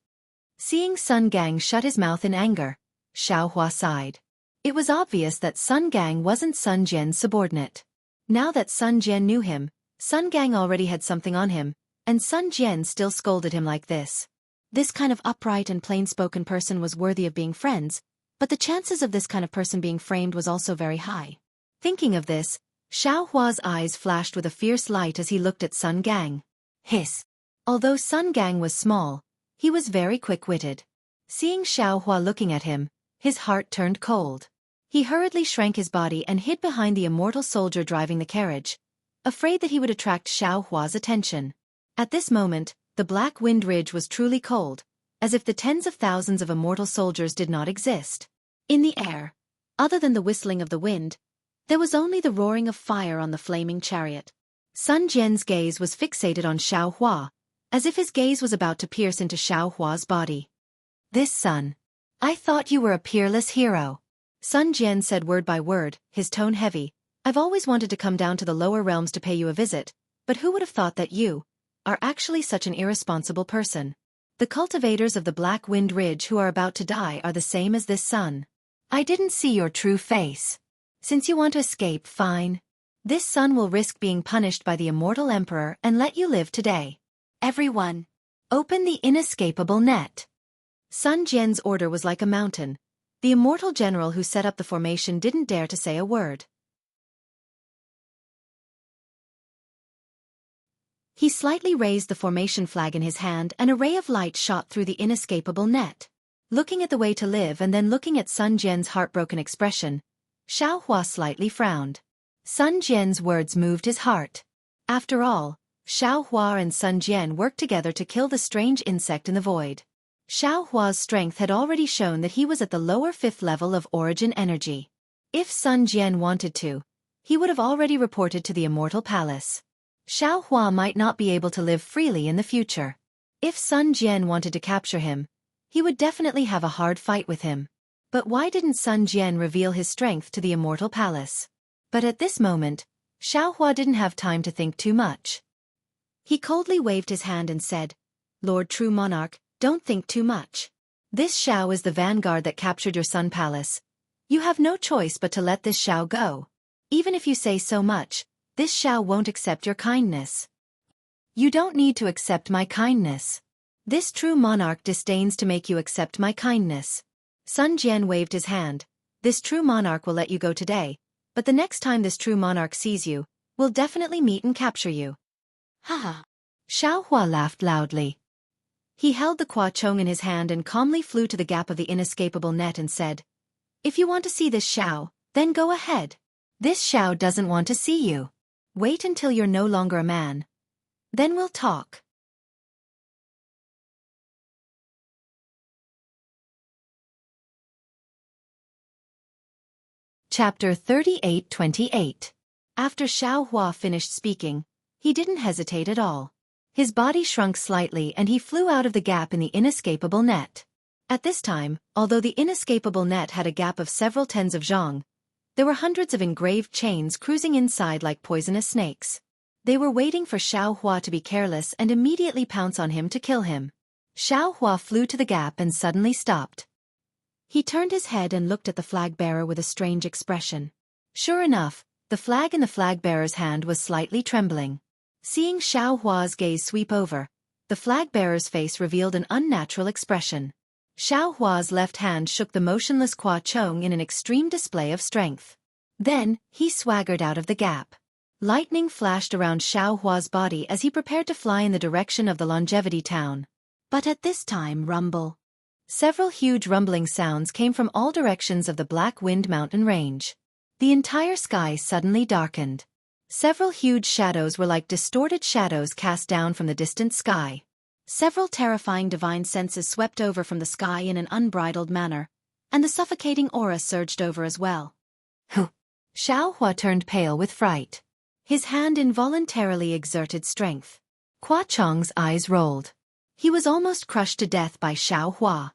Seeing Sun Gang shut his mouth in anger, Xiao Hua sighed. It was obvious that Sun Gang wasn't Sun Jian's subordinate. Now that Sun Jian knew him, Sun Gang already had something on him, and Sun Jian still scolded him like this. This kind of upright and plain-spoken person was worthy of being friends, but the chances of this kind of person being framed was also very high. Thinking of this, Xiao Hua's eyes flashed with a fierce light as he looked at Sun Gang. Hiss. Although Sun Gang was small, he was very quick-witted. Seeing Xiao Hua looking at him, his heart turned cold. He hurriedly shrank his body and hid behind the immortal soldier driving the carriage, afraid that he would attract Xiao Hua's attention. At this moment, the Black Wind Ridge was truly cold, as if the tens of thousands of immortal soldiers did not exist. In the air, other than the whistling of the wind, there was only the roaring of fire on the flaming chariot. Sun Jian's gaze was fixated on Xiao Hua, as if his gaze was about to pierce into Xiao Hua's body. "This son. I thought you were a peerless hero." Sun Jian said word by word, his tone heavy. "I've always wanted to come down to the lower realms to pay you a visit, but who would have thought that you are actually such an irresponsible person? The cultivators of the Black Wind Ridge who are about to die are the same as this son. I didn't see your true face. Since you want to escape, fine. This son will risk being punished by the immortal emperor and let you live today. Everyone, open the inescapable net." Sun Jian's order was like a mountain. The immortal general who set up the formation didn't dare to say a word. He slightly raised the formation flag in his hand and a ray of light shot through the inescapable net. Looking at the way to live and then looking at Sun Jian's heartbroken expression, Xiao Hua slightly frowned. Sun Jian's words moved his heart. After all, Xiao Hua and Sun Jian worked together to kill the strange insect in the void. Xiao Hua's strength had already shown that he was at the lower 5th level of origin energy. If Sun Jian wanted to, he would have already reported to the Immortal Palace. Xiao Hua might not be able to live freely in the future. If Sun Jian wanted to capture him, he would definitely have a hard fight with him. But why didn't Sun Jian reveal his strength to the Immortal Palace? But at this moment, Xiao Hua didn't have time to think too much. He coldly waved his hand and said, "Lord True Monarch, don't think too much. This Xiao is the vanguard that captured your Sun Palace. You have no choice but to let this Xiao go. Even if you say so much, this Xiao won't accept your kindness." "You don't need to accept my kindness. This true monarch disdains to make you accept my kindness." Sun Jian waved his hand. "This true monarch will let you go today, but the next time this true monarch sees you, we'll definitely meet and capture you." "Ha ha." Xiao Hua laughed loudly. He held the Qua Chong in his hand and calmly flew to the gap of the inescapable net and said, "If you want to see this Xiao, then go ahead. This Xiao doesn't want to see you. Wait until you're no longer a man. Then we'll talk." Chapter 38-28. After Xiao Hua finished speaking, he didn't hesitate at all. His body shrunk slightly and he flew out of the gap in the inescapable net. At this time, although the inescapable net had a gap of several tens of zhang, there were hundreds of engraved chains cruising inside like poisonous snakes. They were waiting for Xiao Hua to be careless and immediately pounce on him to kill him. Xiao Hua flew to the gap and suddenly stopped. He turned his head and looked at the flag-bearer with a strange expression. Sure enough, the flag in the flag-bearer's hand was slightly trembling. Seeing Xiao Hua's gaze sweep over, the flag-bearer's face revealed an unnatural expression. Xiao Hua's left hand shook the motionless Qua Chong in an extreme display of strength. Then, he swaggered out of the gap. Lightning flashed around Xiao Hua's body as he prepared to fly in the direction of the Longevity Town. But at this time, rumble. Several huge rumbling sounds came from all directions of the Black Wind Mountain Range. The entire sky suddenly darkened. Several huge shadows were like distorted shadows cast down from the distant sky. Several terrifying divine senses swept over from the sky in an unbridled manner, and the suffocating aura surged over as well. Huh! Xiao Hua turned pale with fright. His hand involuntarily exerted strength. Qua Chong's eyes rolled. He was almost crushed to death by Xiao Hua.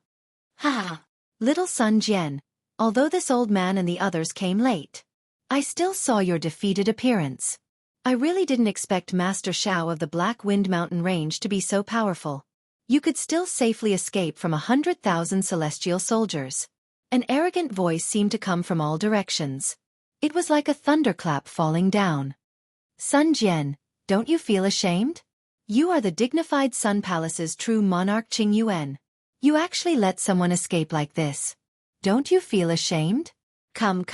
Ha! Little Sun Jian, although this old man and the others came late, I still saw your defeated appearance. I really didn't expect Master Xiao of the Black Wind Mountain Range to be so powerful. You could still safely escape from 100,000 celestial soldiers. An arrogant voice seemed to come from all directions. It was like a thunderclap falling down. Sun Jian, don't you feel ashamed? You are the dignified Sun Palace's true monarch Qing Yuan. You actually let someone escape like this. Don't you feel ashamed? Come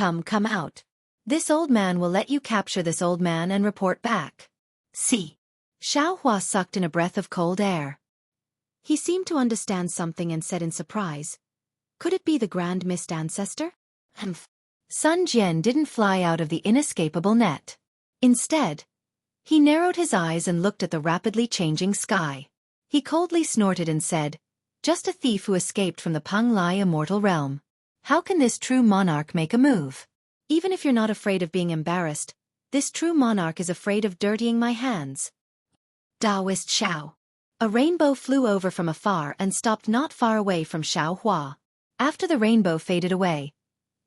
out. This old man will let you capture this old man and report back. See. Xiao Hua sucked in a breath of cold air. He seemed to understand something and said in surprise, "Could it be the Grand Mist Ancestor?" Sun Jian didn't fly out of the inescapable net. Instead, he narrowed his eyes and looked at the rapidly changing sky. He coldly snorted and said, Just a thief who escaped from the Peng Lai immortal realm. How can this true monarch make a move? Even if you're not afraid of being embarrassed, this true monarch is afraid of dirtying my hands. Taoist Xiao. A rainbow flew over from afar and stopped not far away from Xiao Hua. After the rainbow faded away,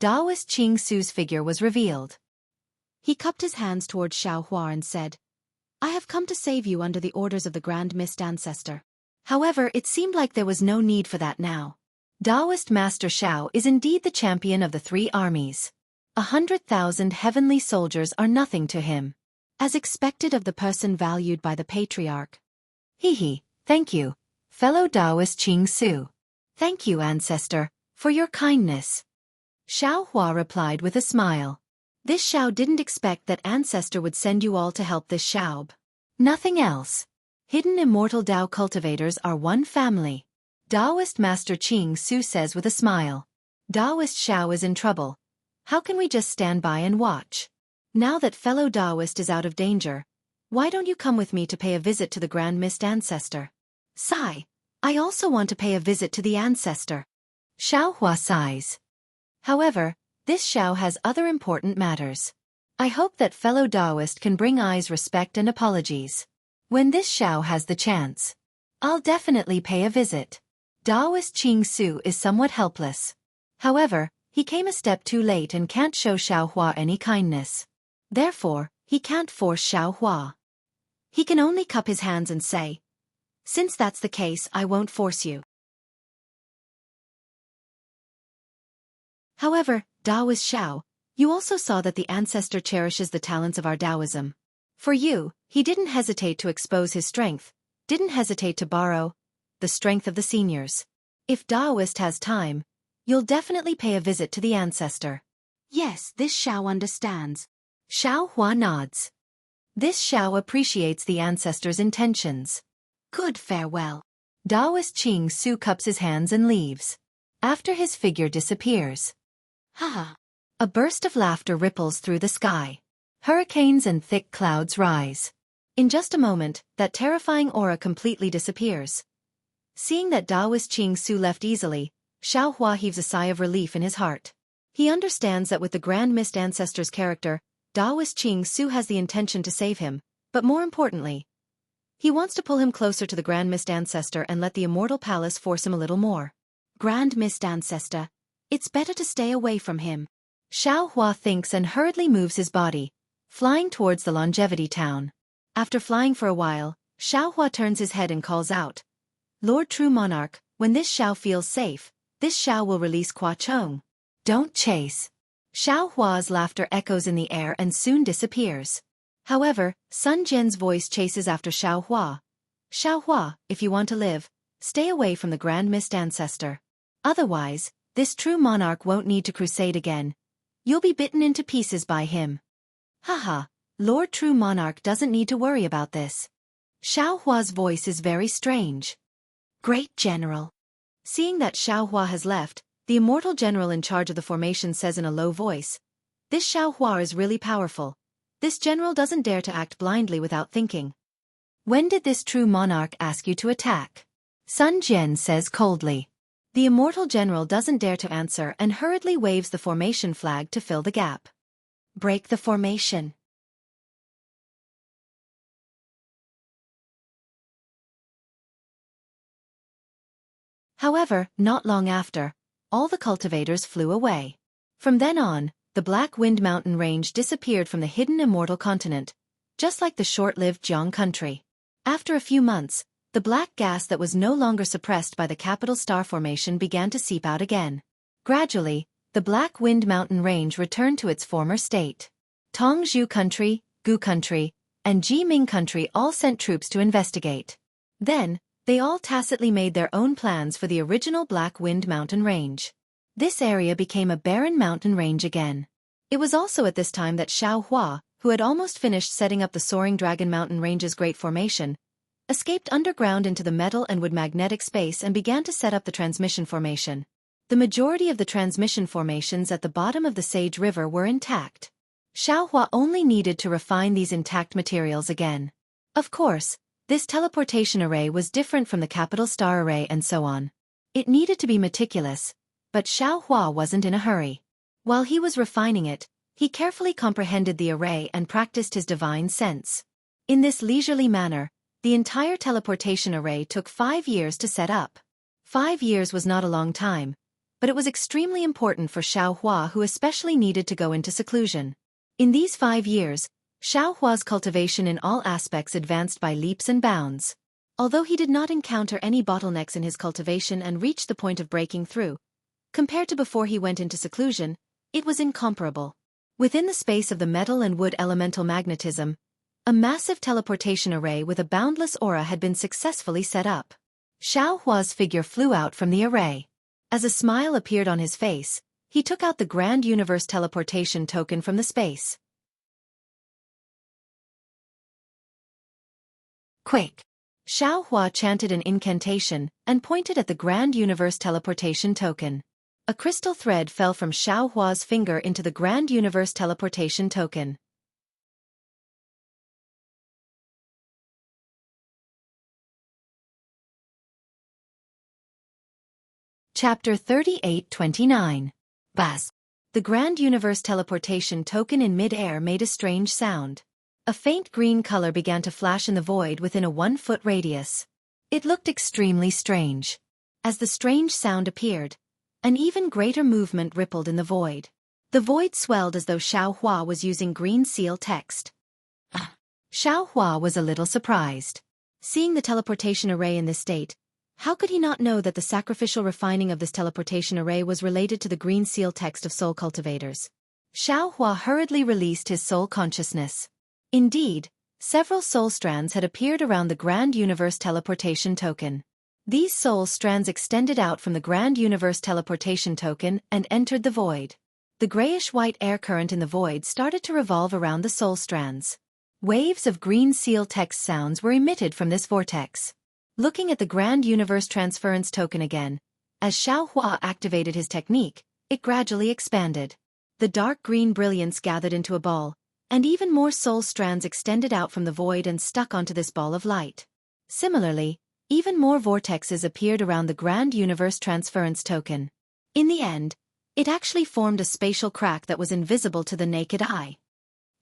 Taoist Qing Su's figure was revealed. He cupped his hands toward Xiao Hua and said, "I have come to save you under the orders of the Grand Mist Ancestor." However, it seemed like there was no need for that now. Taoist Master Xiao is indeed the champion of the three armies. 100,000 heavenly soldiers are nothing to him. As expected of the person valued by the patriarch. Thank you, fellow Taoist Qing Su. Thank you, ancestor, for your kindness. Xiao Hua replied with a smile. This Xiao didn't expect that ancestor would send you all to help this Xiaob. Nothing else. Hidden immortal Tao cultivators are one family. Taoist Master Qing Su says with a smile. Taoist Xiao is in trouble. How can we just stand by and watch? Now that fellow Taoist is out of danger, why don't you come with me to pay a visit to the Grand Mist Ancestor? Sigh. I also want to pay a visit to the ancestor. Xiao Hua sighs. However, this Xiao has other important matters. I hope that fellow Taoist can bring eyes respect and apologies. When this Xiao has the chance, I'll definitely pay a visit. Taoist Qing Su is somewhat helpless. However, he came a step too late and can't show Xiao Hua any kindness. Therefore, he can't force Xiao Hua. He can only cup his hands and say, "Since that's the case, I won't force you." However, Taoist Xiao, you also saw that the ancestor cherishes the talents of our Taoism. For you, he didn't hesitate to expose his strength, didn't hesitate to borrow the strength of the seniors. If Taoist has time, you'll definitely pay a visit to the ancestor. Yes, this Xiao understands. Xiao Hua nods. This Xiao appreciates the ancestor's intentions. Good farewell. Taoist Qing Su cups his hands and leaves. After his figure disappears. Haha. A burst of laughter ripples through the sky. Hurricanes and thick clouds rise. In just a moment, that terrifying aura completely disappears. Seeing that Taoist Qing Su left easily, Xiao Hua heaves a sigh of relief in his heart. He understands that with the Grand Mist Ancestor's character, Taoist Qing Su has the intention to save him, but more importantly, he wants to pull him closer to the Grand Mist Ancestor and let the Immortal Palace force him a little more. Grand Mist Ancestor, it's better to stay away from him. Xiao Hua thinks and hurriedly moves his body, flying towards the Longevity Town. After flying for a while, Xiao Hua turns his head and calls out, "Lord True Monarch, when this Xiao feels safe, this Xiao will release Qua Chong. Don't chase." Xiao Hua's laughter echoes in the air and soon disappears. However, Sun Jian's voice chases after Xiao Hua. "Xiao Hua, if you want to live, stay away from the Grand Mist Ancestor. Otherwise, this true monarch won't need to crusade again. You'll be bitten into pieces by him." Haha, Lord True Monarch doesn't need to worry about this. Xiao Hua's voice is very strange. Great General. Seeing that Xiao Hua has left, the immortal general in charge of the formation says in a low voice, "This Xiao Hua is really powerful. This general doesn't dare to act blindly without thinking." "When did this true monarch ask you to attack?" Sun Jian says coldly. The immortal general doesn't dare to answer and hurriedly waves the formation flag to fill the gap. Break the formation. However, not long after, all the cultivators flew away. From then on, the Black Wind Mountain Range disappeared from the hidden immortal continent, just like the short-lived Jiang country. After a few months, the black gas that was no longer suppressed by the capital star formation began to seep out again. Gradually, the Black Wind Mountain Range returned to its former state. Tongzhou country, Gu country, and Jiming country all sent troops to investigate. Then, they all tacitly made their own plans for the original Black Wind Mountain Range. This area became a barren mountain range again. It was also at this time that Xiao Hua, who had almost finished setting up the Soaring Dragon Mountain Range's Great Formation, escaped underground into the metal and wood magnetic space and began to set up the transmission formation. The majority of the transmission formations at the bottom of the Sage River were intact. Xiao Hua only needed to refine these intact materials again. Of course, this teleportation array was different from the capital star array and so on. It needed to be meticulous, but Xiaohua wasn't in a hurry. While he was refining it, he carefully comprehended the array and practiced his divine sense. In this leisurely manner, the entire teleportation array took 5 years to set up. 5 years was not a long time, but it was extremely important for Xiaohua, who especially needed to go into seclusion. In these 5 years, Xiaohua's cultivation in all aspects advanced by leaps and bounds. Although he did not encounter any bottlenecks in his cultivation and reached the point of breaking through, compared to before he went into seclusion, it was incomparable. Within the space of the metal and wood elemental magnetism, a massive teleportation array with a boundless aura had been successfully set up. Xiaohua's figure flew out from the array. As a smile appeared on his face, he took out the Grand Universe teleportation token from the space. Quick! Xiaohua chanted an incantation and pointed at the Grand Universe teleportation token. A crystal thread fell from Xiaohua's finger into the Grand Universe teleportation token. Chapter 38-29. Buzz. The Grand Universe teleportation token in mid-air made a strange sound. A faint green color began to flash in the void within a 1-foot radius. It looked extremely strange. As the strange sound appeared, an even greater movement rippled in the void. The void swelled as though Xiaohua was using green seal text. Xiaohua was a little surprised. Seeing the teleportation array in this state, how could he not know that the sacrificial refining of this teleportation array was related to the green seal text of soul cultivators? Xiaohua hurriedly released his soul consciousness. Indeed, several soul strands had appeared around the Grand Universe teleportation token. These soul strands extended out from the Grand Universe teleportation token and entered the void. The grayish-white air current in the void started to revolve around the soul strands. Waves of green seal text sounds were emitted from this vortex. Looking at the Grand Universe transference token again, as Xiaohua activated his technique, it gradually expanded. The dark green brilliance gathered into a ball, and even more soul strands extended out from the void and stuck onto this ball of light. Similarly, even more vortexes appeared around the Grand Universe transference token. In the end, it actually formed a spatial crack that was invisible to the naked eye.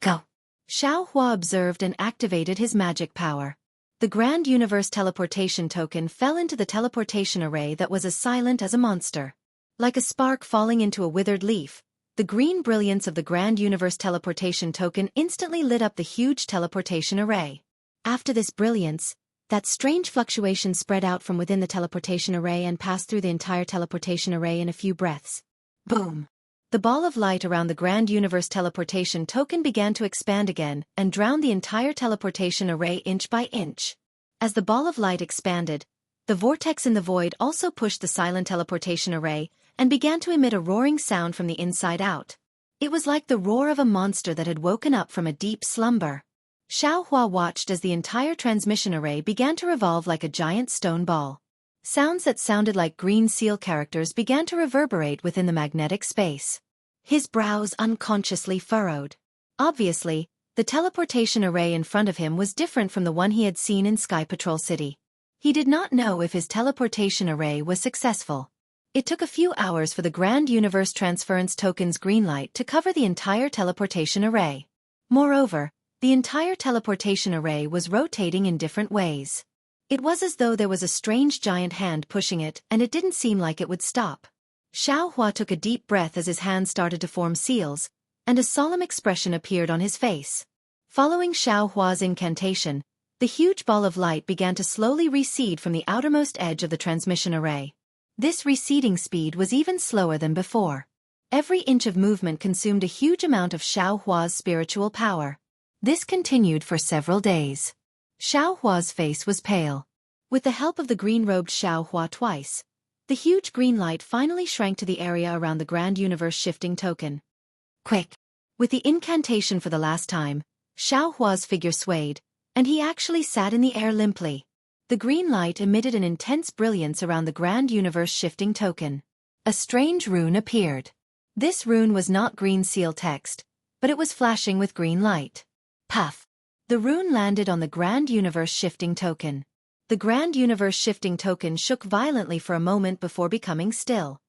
Go! Xiaohua observed and activated his magic power. The Grand Universe teleportation token fell into the teleportation array that was as silent as a monster. Like a spark falling into a withered leaf, the green brilliance of the Grand Universe teleportation token instantly lit up the huge teleportation array. After this brilliance, that strange fluctuation spread out from within the teleportation array and passed through the entire teleportation array in a few breaths. Boom! The ball of light around the Grand Universe teleportation token began to expand again and drown the entire teleportation array inch by inch. As the ball of light expanded, the vortex in the void also pushed the silent teleportation array and began to emit a roaring sound from the inside out. It was like the roar of a monster that had woken up from a deep slumber. Xiaohua watched as the entire transmission array began to revolve like a giant stone ball. Sounds that sounded like green seal characters began to reverberate within the magnetic space. His brows unconsciously furrowed. Obviously, the teleportation array in front of him was different from the one he had seen in Sky Patrol City. He did not know if his teleportation array was successful. It took a few hours for the Grand Universe transference token's green light to cover the entire teleportation array. Moreover, the entire teleportation array was rotating in different ways. It was as though there was a strange giant hand pushing it, and it didn't seem like it would stop. Xiaohua took a deep breath as his hands started to form seals, and a solemn expression appeared on his face. Following Xiaohua's incantation, the huge ball of light began to slowly recede from the outermost edge of the transmission array. This receding speed was even slower than before. Every inch of movement consumed a huge amount of Xiaohua's spiritual power. This continued for several days. Xiaohua's face was pale. With the help of the green-robed Xiaohua twice, the huge green light finally shrank to the area around the Grand Universe shifting token. Quick! With the incantation for the last time, Xiaohua's figure swayed, and he actually sat in the air limply. The green light emitted an intense brilliance around the Grand Universe shifting token. A strange rune appeared. This rune was not green seal text, but it was flashing with green light. Puff! The rune landed on the Grand Universe shifting token. The grand universe-shifting token shook violently for a moment before becoming still.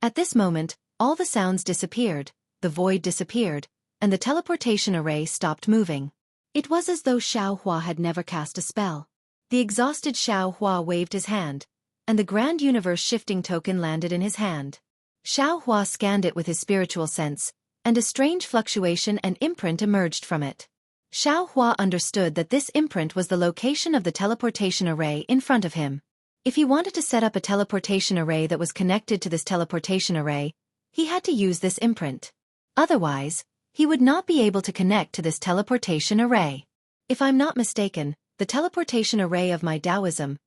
At this moment, all the sounds disappeared, the void disappeared, and the teleportation array stopped moving. It was as though Xueqi had never cast a spell. The exhausted Xueqi waved his hand, and the grand universe-shifting token landed in his hand. Xueqi scanned it with his spiritual sense, and a strange fluctuation and imprint emerged from it. Xueqi understood that this imprint was the location of the teleportation array in front of him. If he wanted to set up a teleportation array that was connected to this teleportation array, he had to use this imprint. Otherwise, he would not be able to connect to this teleportation array. If I'm not mistaken, the teleportation array of my Taoism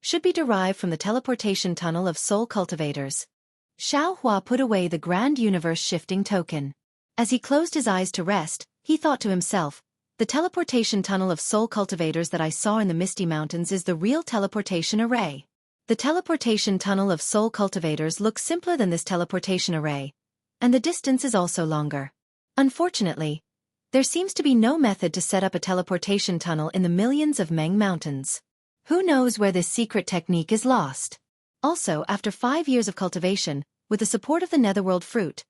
should be derived from the teleportation tunnel of soul cultivators. Xueqi put away the grand universe-shifting token. As he closed his eyes to rest, he thought to himself, the teleportation tunnel of soul cultivators that I saw in the Misty Mountains is the real teleportation array. The teleportation tunnel of soul cultivators looks simpler than this teleportation array, and the distance is also longer. Unfortunately, there seems to be no method to set up a teleportation tunnel in the millions of Meng Mountains. Who knows where this secret technique is lost? Also, after 5 years of cultivation, with the support of the Netherworld fruit,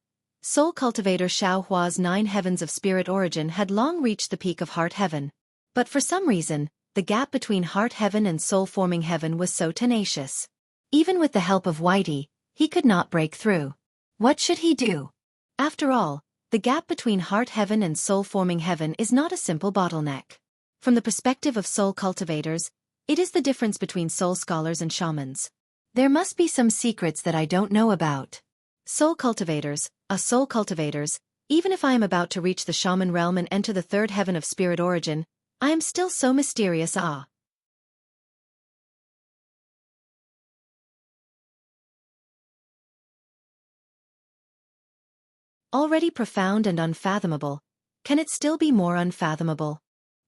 soul cultivator Xueqi's 9 heavens of spirit origin had long reached the peak of heart heaven. But for some reason, the gap between heart heaven and soul-forming heaven was so tenacious. Even with the help of Xueqi, he could not break through. What should he do? After all, the gap between heart heaven and soul-forming heaven is not a simple bottleneck. From the perspective of soul cultivators, it is the difference between soul scholars and shamans. There must be some secrets that I don't know about. Soul cultivators, soul cultivators, even if I am about to reach the shaman realm and enter the 3rd heaven of spirit origin, I am still so mysterious. Already profound and unfathomable, can it still be more unfathomable?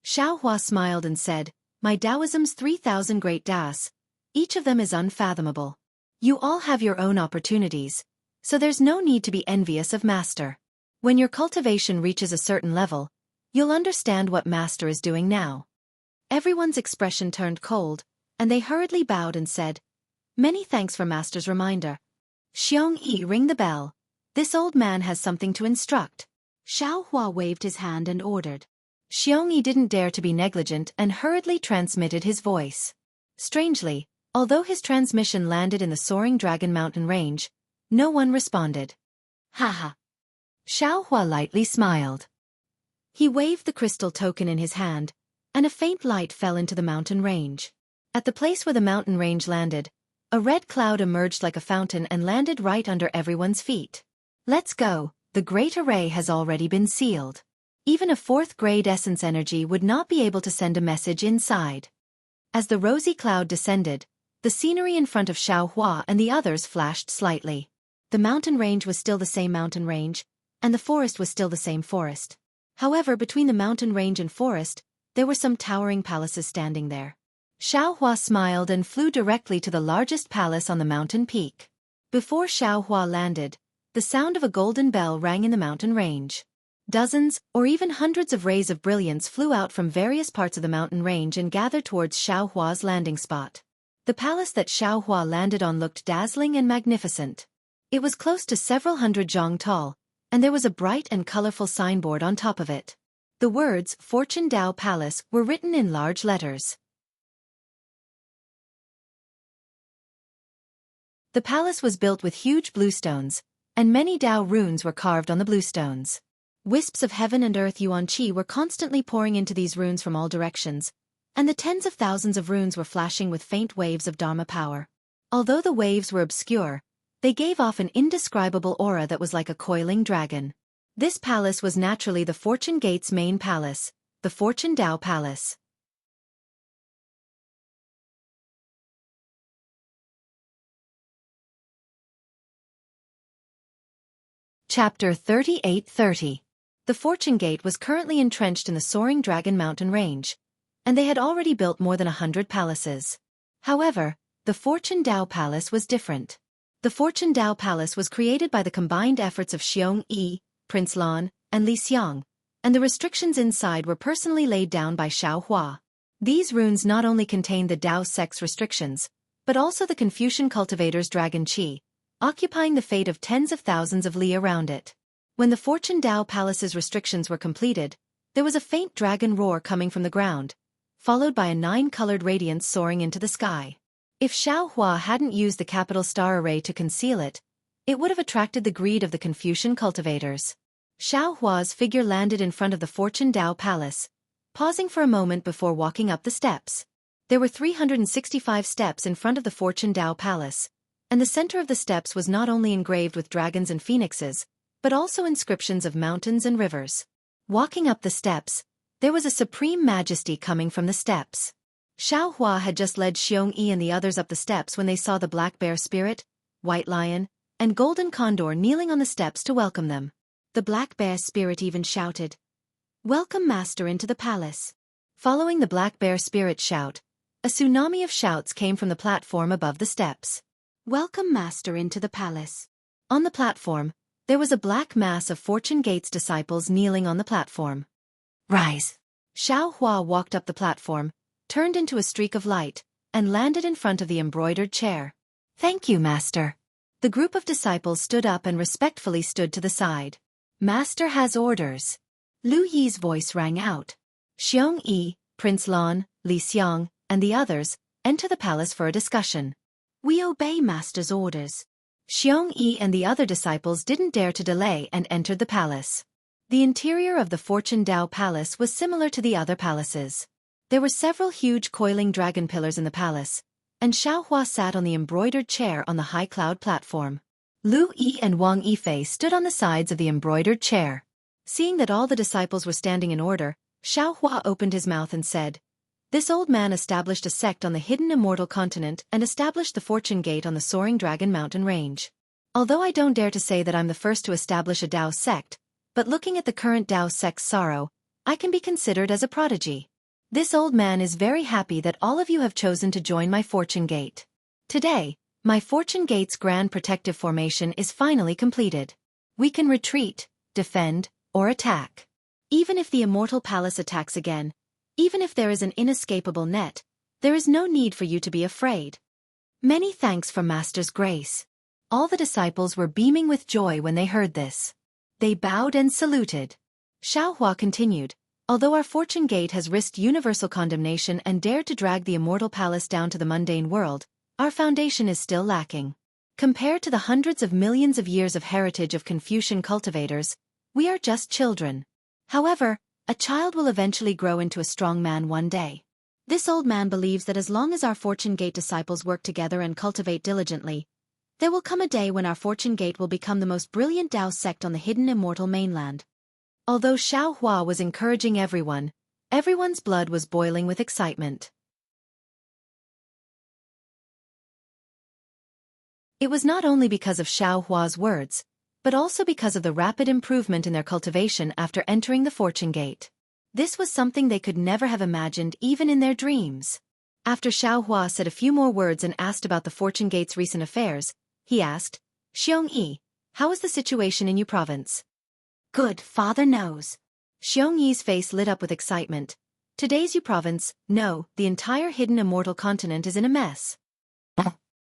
Xueqi smiled and said, my Taoism's 3,000 great Das, each of them is unfathomable. You all have your own opportunities, so there's no need to be envious of Master. When your cultivation reaches a certain level, you'll understand what Master is doing now. Everyone's expression turned cold, and they hurriedly bowed and said, many thanks for Master's reminder. Xueqi, ring the bell. This old man has something to instruct. Xueqi waved his hand and ordered. Xueqi didn't dare to be negligent and hurriedly transmitted his voice. Strangely, although his transmission landed in the soaring Dragon Mountain range, no one responded. Haha. Xueqi lightly smiled. He waved the crystal token in his hand, and a faint light fell into the mountain range. At the place where the mountain range landed, a red cloud emerged like a fountain and landed right under everyone's feet. Let's go, the great array has already been sealed. Even a 4th grade essence energy would not be able to send a message inside. As the rosy cloud descended, the scenery in front of Xueqi and the others flashed slightly. The mountain range was still the same mountain range, and the forest was still the same forest. However, between the mountain range and forest, there were some towering palaces standing there. Xueqi smiled and flew directly to the largest palace on the mountain peak. Before Xueqi landed, the sound of a golden bell rang in the mountain range. Dozens, or even hundreds of rays of brilliance flew out from various parts of the mountain range and gathered towards Xueqi's landing spot. The palace that Xueqi landed on looked dazzling and magnificent. It was close to several hundred zhang tall, and there was a bright and colorful signboard on top of it. The words Fortune Dao Palace were written in large letters. The palace was built with huge bluestones, and many Dao runes were carved on the bluestones. Wisps of heaven and earth yuan qi were constantly pouring into these runes from all directions, and the tens of thousands of runes were flashing with faint waves of Dharma power. Although the waves were obscure, they gave off an indescribable aura that was like a coiling dragon. This palace was naturally the Fortune Gate's main palace, the Fortune Dao Palace. Chapter 38:30. The Fortune Gate was currently entrenched in the soaring Dragon Mountain range, and they had already built more than 100 palaces. However, the Fortune Dao Palace was different. The Fortune Dao Palace was created by the combined efforts of Xueqi, Prince Lan, and Li Xiang, and the restrictions inside were personally laid down by Xiaohua. These runes not only contained the Dao sect's restrictions, but also the Confucian cultivator's dragon qi, occupying the fate of tens of thousands of li around it. When the Fortune Dao Palace's restrictions were completed, there was a faint dragon roar coming from the ground, followed by a 9-colored radiance soaring into the sky. If Xiaohua hadn't used the capital star array to conceal it, it would have attracted the greed of the Confucian cultivators. Xiaohua's figure landed in front of the Fortune Dao Palace, pausing for a moment before walking up the steps. There were 365 steps in front of the Fortune Dao Palace, and the center of the steps was not only engraved with dragons and phoenixes, but also inscriptions of mountains and rivers. Walking up the steps, there was a supreme majesty coming from the steps. Xiaohua had just led Xueqi and the others up the steps when they saw the black bear spirit, white lion, and golden condor kneeling on the steps to welcome them. The black bear spirit even shouted, "Welcome, Master, into the palace." Following the black bear spirit shout, a tsunami of shouts came from the platform above the steps. "Welcome, Master, into the palace." On the platform, there was a black mass of Fortune Gate's disciples kneeling on the platform. "Rise." Xiaohua walked up the platform, turned into a streak of light, and landed in front of the embroidered chair. "Thank you, Master." The group of disciples stood up and respectfully stood to the side. "Master has orders." Lu Yi's voice rang out. Xueqi, Prince Lan, Li Xiang, and the others enter the palace for a discussion. "We obey Master's orders." Xueqi and the other disciples didn't dare to delay and entered the palace. The interior of the Fortune Dao Palace was similar to the other palaces. There were several huge coiling dragon pillars in the palace, and Xiaohua sat on the embroidered chair on the high cloud platform. Lu Yi and Wang Yifei stood on the sides of the embroidered chair. Seeing that all the disciples were standing in order, Xiaohua opened his mouth and said, "This old man established a sect on the hidden immortal continent and established the Fortune Gate on the soaring Dragon Mountain range. Although I don't dare to say that I'm the first to establish a Dao sect, but looking at the current Dao sect's sorrow, I can be considered as a prodigy. This old man is very happy that all of you have chosen to join my Fortune Gate. Today, my Fortune Gate's grand protective formation is finally completed. We can retreat, defend, or attack. Even if the Immortal Palace attacks again, even if there is an inescapable net, there is no need for you to be afraid. Many thanks for Master's grace." All the disciples were beaming with joy when they heard this. They bowed and saluted. Xiaohua continued, "Although our Fortune Gate has risked universal condemnation and dared to drag the Immortal Palace down to the mundane world, our foundation is still lacking. Compared to the hundreds of millions of years of heritage of Confucian cultivators, we are just children. However, a child will eventually grow into a strong man one day. This old man believes that as long as our Fortune Gate disciples work together and cultivate diligently, there will come a day when our Fortune Gate will become the most brilliant Dao sect on the hidden immortal mainland." Although Xiaohua was encouraging everyone's blood was boiling with excitement. It was not only because of Xiaohua's words, but also because of the rapid improvement in their cultivation after entering the Fortune Gate. This was something they could never have imagined even in their dreams. After Xiaohua said a few more words and asked about the Fortune Gate's recent affairs, he asked, "Xueqi, how is the situation in Yu province?" "Good, Father knows." Xueqi's face lit up with excitement. "Today's Yu province, no, the entire hidden immortal continent is in a mess."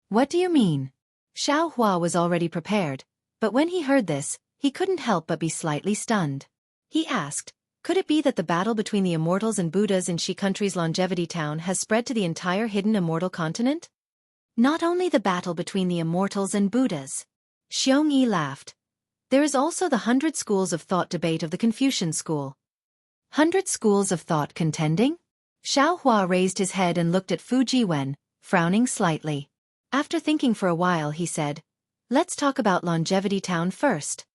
"What do you mean?" Xiaohua was already prepared, but when he heard this, he couldn't help but be slightly stunned. He asked, could it be that the battle between the immortals and Buddhas in Xi country's Longevity Town has spread to the entire hidden immortal continent? "Not only the battle between the immortals and Buddhas." Xueqi laughed. "There is also the 100 schools of thought debate of the Confucian school." 100 schools of thought contending? Xiaohua raised his head and looked at Fu Jiwen, frowning slightly. After thinking for a while he said, "Let's talk about Longevity Town first."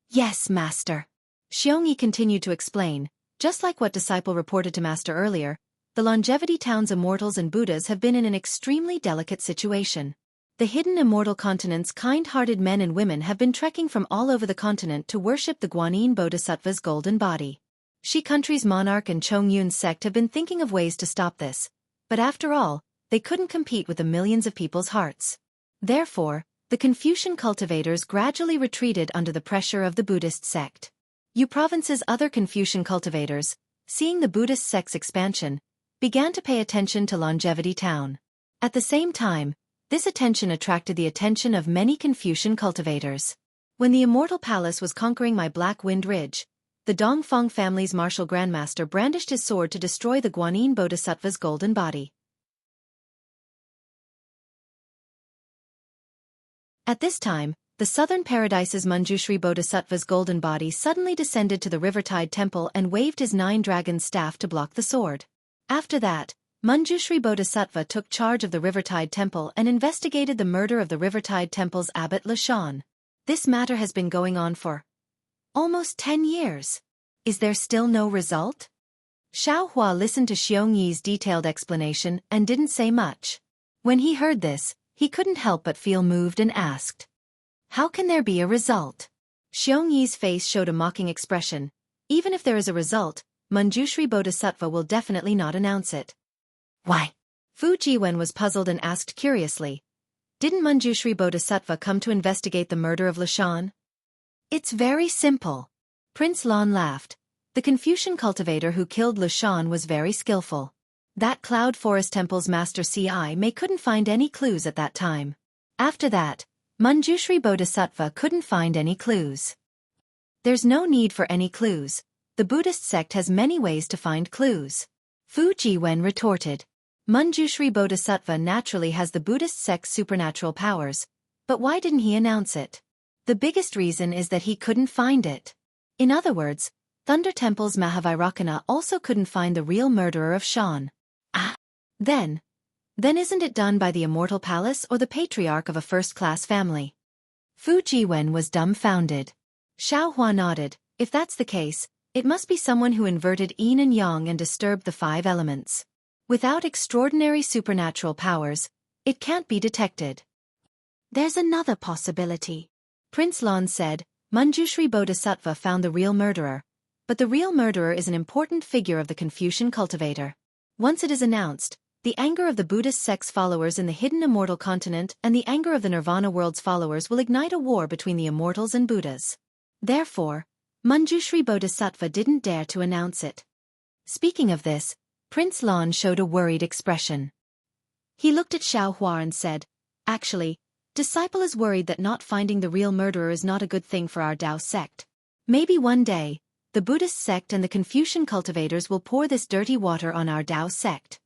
"Yes, Master." Xueqi continued to explain, just like what disciple reported to Master earlier, the Longevity Town's immortals and Buddhas have been in an extremely delicate situation. The hidden immortal continent's kind-hearted men and women have been trekking from all over the continent to worship the Guanyin Bodhisattva's golden body. Xi country's monarch and Chongyun's sect have been thinking of ways to stop this, but after all, they couldn't compete with the millions of people's hearts. Therefore, the Confucian cultivators gradually retreated under the pressure of the Buddhist sect. Yu Province's other Confucian cultivators, seeing the Buddhist sect's expansion, began to pay attention to Longevity Town. At the same time, this attention attracted the attention of many Confucian cultivators. When the Immortal Palace was conquering my Black Wind Ridge, the Dongfang family's martial grandmaster brandished his sword to destroy the Guanyin Bodhisattva's golden body. At this time, the Southern Paradise's Manjushri Bodhisattva's golden body suddenly descended to the Rivertide Temple and waved his 9-dragon staff to block the sword. After that, Manjushri Bodhisattva took charge of the Rivertide Temple and investigated the murder of the Rivertide Temple's abbot Lashan. This matter has been going on for almost 10 years. Is there still no result? Xiaohua listened to Xueqi's detailed explanation and didn't say much. When he heard this, he couldn't help but feel moved and asked, "How can there be a result?" Xueqi's face showed a mocking expression. Even if there is a result, Manjushri Bodhisattva will definitely not announce it. Why? Fu Jiwen was puzzled and asked curiously. Didn't Manjushri Bodhisattva come to investigate the murder of Lashan? It's very simple. Prince Lan laughed. The Confucian cultivator who killed Lashan was very skillful. That Cloud Forest Temple's master Ci couldn't find any clues at that time. After that, Manjushri Bodhisattva couldn't find any clues. There's no need for any clues. The Buddhist sect has many ways to find clues. Fu Jiwen retorted. Manjushri Bodhisattva naturally has the Buddhist sect's supernatural powers, but why didn't he announce it? The biggest reason is that he couldn't find it. In other words, Thunder Temple's Mahavairakana also couldn't find the real murderer of Shan. Then isn't it done by the Immortal Palace or the patriarch of a first-class family? Fu Jiwen was dumbfounded. Xiaohua nodded. If that's the case, it must be someone who inverted yin and yang and disturbed the 5 elements. Without extraordinary supernatural powers, it can't be detected. There's another possibility. Prince Lan said, Manjushri Bodhisattva found the real murderer, but the real murderer is an important figure of the Confucian cultivator. Once it is announced, the anger of the Buddhist sect's followers in the hidden immortal continent and the anger of the Nirvana world's followers will ignite a war between the immortals and Buddhas. Therefore, Manjushri Bodhisattva didn't dare to announce it. Speaking of this, Prince Lan showed a worried expression. He looked at Xiaohua and said, "Actually, Disciple is worried that not finding the real murderer is not a good thing for our Tao sect. Maybe one day, the Buddhist sect and the Confucian cultivators will pour this dirty water on our Tao sect."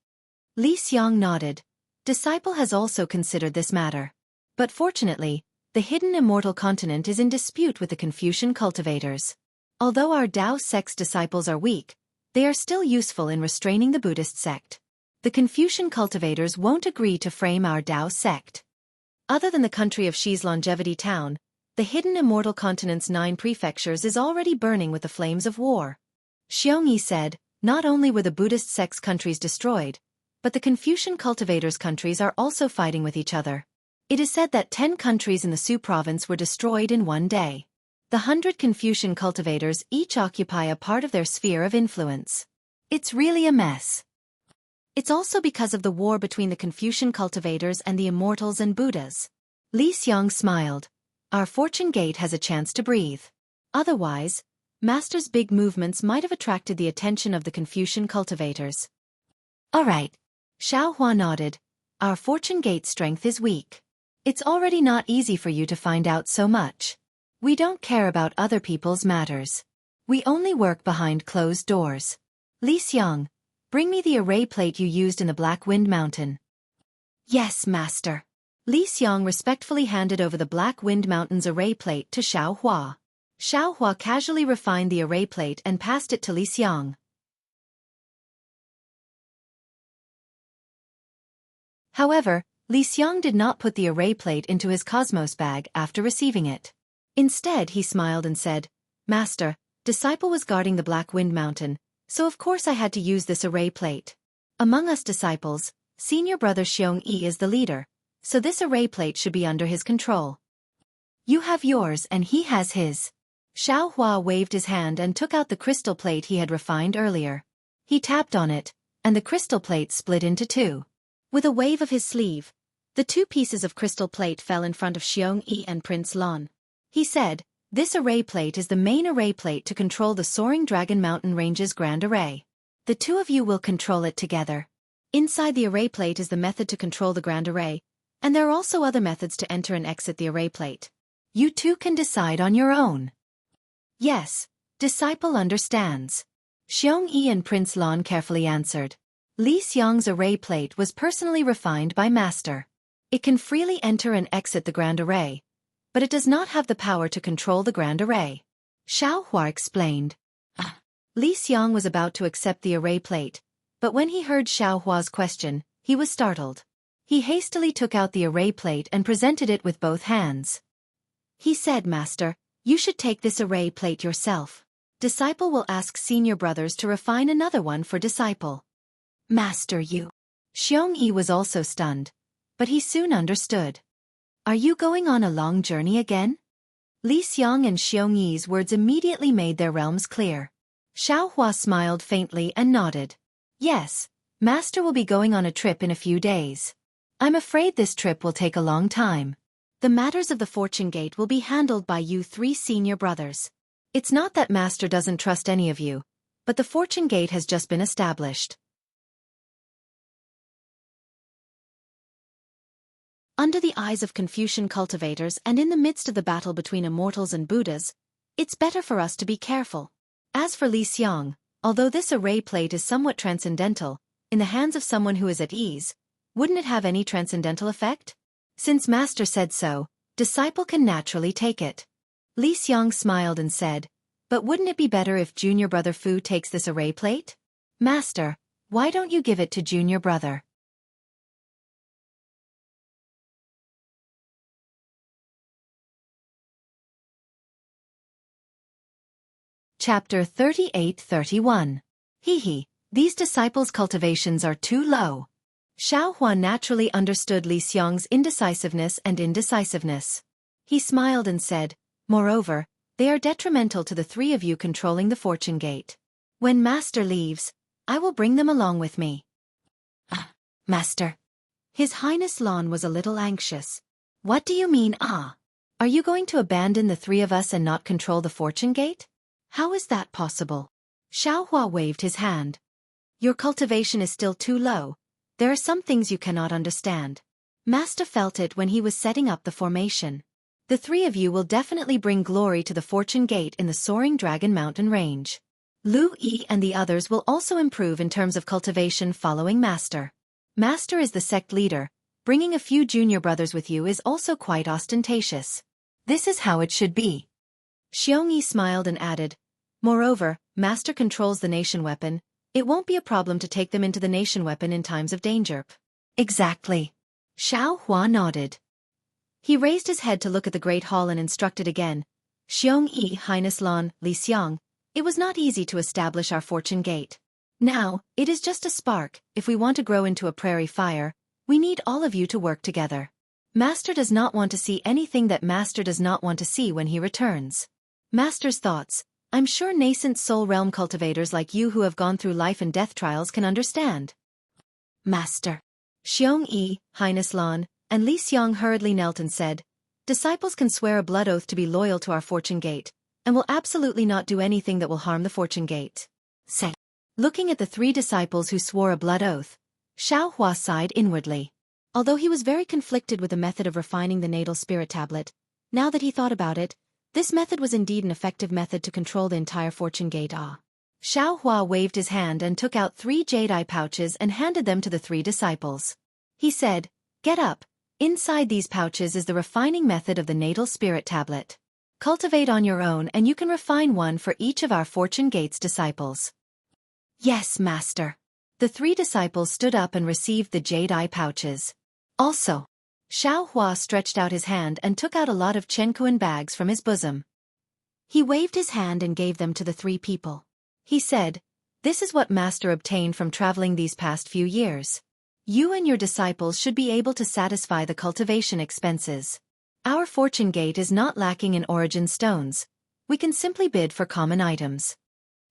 Li Xiang nodded. Disciple has also considered this matter. But fortunately, the hidden immortal continent is in dispute with the Confucian cultivators. Although our Tao sect's disciples are weak, they are still useful in restraining the Buddhist sect. The Confucian cultivators won't agree to frame our Tao sect. Other than the country of Xi's Longevity Town, the hidden immortal continent's 9 prefectures is already burning with the flames of war. Xueqi said, not only were the Buddhist sect's countries destroyed, but the Confucian cultivators' countries are also fighting with each other. It is said that 10 countries in the Su province were destroyed in one day. The 100 Confucian cultivators each occupy a part of their sphere of influence. It's really a mess. It's also because of the war between the Confucian cultivators and the immortals and Buddhas. Li Xiang smiled. Our fortune gate has a chance to breathe. Otherwise, Master's big movements might have attracted the attention of the Confucian cultivators. All right. Xiaohua nodded. Our fortune gate strength is weak. It's already not easy for you to find out so much. We don't care about other people's matters. We only work behind closed doors. Li Xiang, bring me the array plate you used in the Black Wind Mountain. Yes, Master. Li Xiang respectfully handed over the Black Wind Mountain's array plate to Xiaohua. Xiaohua casually refined the array plate and passed it to Li Xiang. However, Li Xiang did not put the array plate into his cosmos bag after receiving it. Instead, he smiled and said, Master, Disciple was guarding the Black Wind Mountain, so of course I had to use this array plate. Among us disciples, senior brother Xueqi is the leader, so this array plate should be under his control. You have yours and he has his. Xiaohua waved his hand and took out the crystal plate he had refined earlier. He tapped on it, and the crystal plate split into 2. With a wave of his sleeve, the 2 pieces of crystal plate fell in front of Xueqi and Prince Lan. He said, This array plate is the main array plate to control the soaring Dragon Mountain Range's Grand Array. The two of you will control it together. Inside the array plate is the method to control the Grand Array, and there are also other methods to enter and exit the array plate. You two can decide on your own. Yes, disciple understands. Xueqi and Prince Lan carefully answered. Li Xiang's array plate was personally refined by Master. It can freely enter and exit the Grand Array, but it does not have the power to control the Grand Array. Xiaohua explained. Li Xiang was about to accept the array plate, but when he heard Xiaohua's question, he was startled. He hastily took out the array plate and presented it with both hands. He said, Master, you should take this array plate yourself. Disciple will ask senior brothers to refine another one for disciple. Master, you. Xueqi was also stunned, but he soon understood. Are you going on a long journey again? Li Xiang and Xueqi's words immediately made their realms clear. Xiaohua smiled faintly and nodded. Yes, Master will be going on a trip in a few days. I'm afraid this trip will take a long time. The matters of the Fortune Gate will be handled by you three senior brothers. It's not that Master doesn't trust any of you, but the Fortune Gate has just been established. Under the eyes of Confucian cultivators and in the midst of the battle between immortals and Buddhas, it's better for us to be careful. As for Li Xiang, although this array plate is somewhat transcendental, in the hands of someone who is at ease, wouldn't it have any transcendental effect? Since Master said so, disciple can naturally take it. Li Xiang smiled and said, but wouldn't it be better if junior brother Fu takes this array plate? Master, why don't you give it to junior brother? Chapter 38-31. These disciples' cultivations are too low. Xiaohua naturally understood Li Xiang's indecisiveness and indecisiveness. He smiled and said, moreover, they are detrimental to the three of you controlling the Fortune Gate. When Master leaves, I will bring them along with me. Master. His Highness Lan was a little anxious. What do you mean, Are you going to abandon the three of us and not control the Fortune Gate? How is that possible? Xiaohua waved his hand. Your cultivation is still too low. There are some things you cannot understand. Master felt it when he was setting up the formation. The three of you will definitely bring glory to the Fortune Gate in the soaring Dragon Mountain Range. Lu Yi and the others will also improve in terms of cultivation following Master. Master is the sect leader. Bringing a few junior brothers with you is also quite ostentatious. This is how it should be. Xueqi smiled and added, moreover, Master controls the nation weapon. It won't be a problem to take them into the nation weapon in times of danger. Exactly. Xiaohua nodded. He raised his head to look at the Great Hall and instructed again. Xueqi, Highness Lan, Li Xiang, it was not easy to establish our Fortune Gate. Now, it is just a spark. If we want to grow into a prairie fire, we need all of you to work together. Master does not want to see anything that Master does not want to see when he returns. Master's thoughts, I'm sure nascent soul realm cultivators like you who have gone through life and death trials can understand. Master. Xueqi, Highness Lan, and Li Xiang hurriedly knelt and said, disciples can swear a blood oath to be loyal to our Fortune Gate, and will absolutely not do anything that will harm the Fortune Gate. Say. Looking at the three disciples who swore a blood oath, Xiaohua sighed inwardly. Although he was very conflicted with the method of refining the natal spirit tablet, now that he thought about it, this method was indeed an effective method to control the entire Fortune Gate. Xiaohua waved his hand and took out 3 jade-eye pouches and handed them to the 3 disciples. He said, get up. Inside these pouches is the refining method of the natal spirit tablet. Cultivate on your own and you can refine one for each of our Fortune Gate's disciples. Yes, Master. The 3 disciples stood up and received the jade-eye pouches. Also, Xiaohua stretched out his hand and took out a lot of chenkuan bags from his bosom. He waved his hand and gave them to the 3 people. He said, this is what Master obtained from traveling these past few years. You and your disciples should be able to satisfy the cultivation expenses. Our Fortune Gate is not lacking in origin stones. We can simply bid for common items.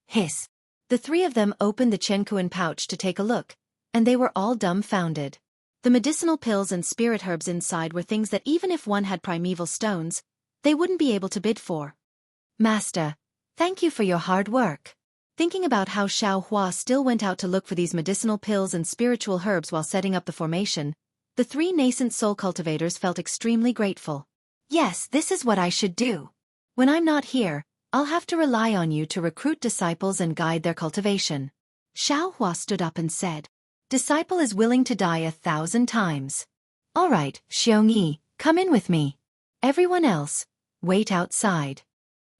Hiss. The 3 of them opened the chenkuan pouch to take a look, and they were all dumbfounded. The medicinal pills and spirit herbs inside were things that even if one had primeval stones, they wouldn't be able to bid for. Master, thank you for your hard work. Thinking about how Xiaohua still went out to look for these medicinal pills and spiritual herbs while setting up the formation, the three nascent soul cultivators felt extremely grateful. Yes, this is what I should do. When I'm not here, I'll have to rely on you to recruit disciples and guide their cultivation. Xiaohua stood up and said, Disciple is willing to die 1,000 times. All right, Xueqi, come in with me. Everyone else, wait outside.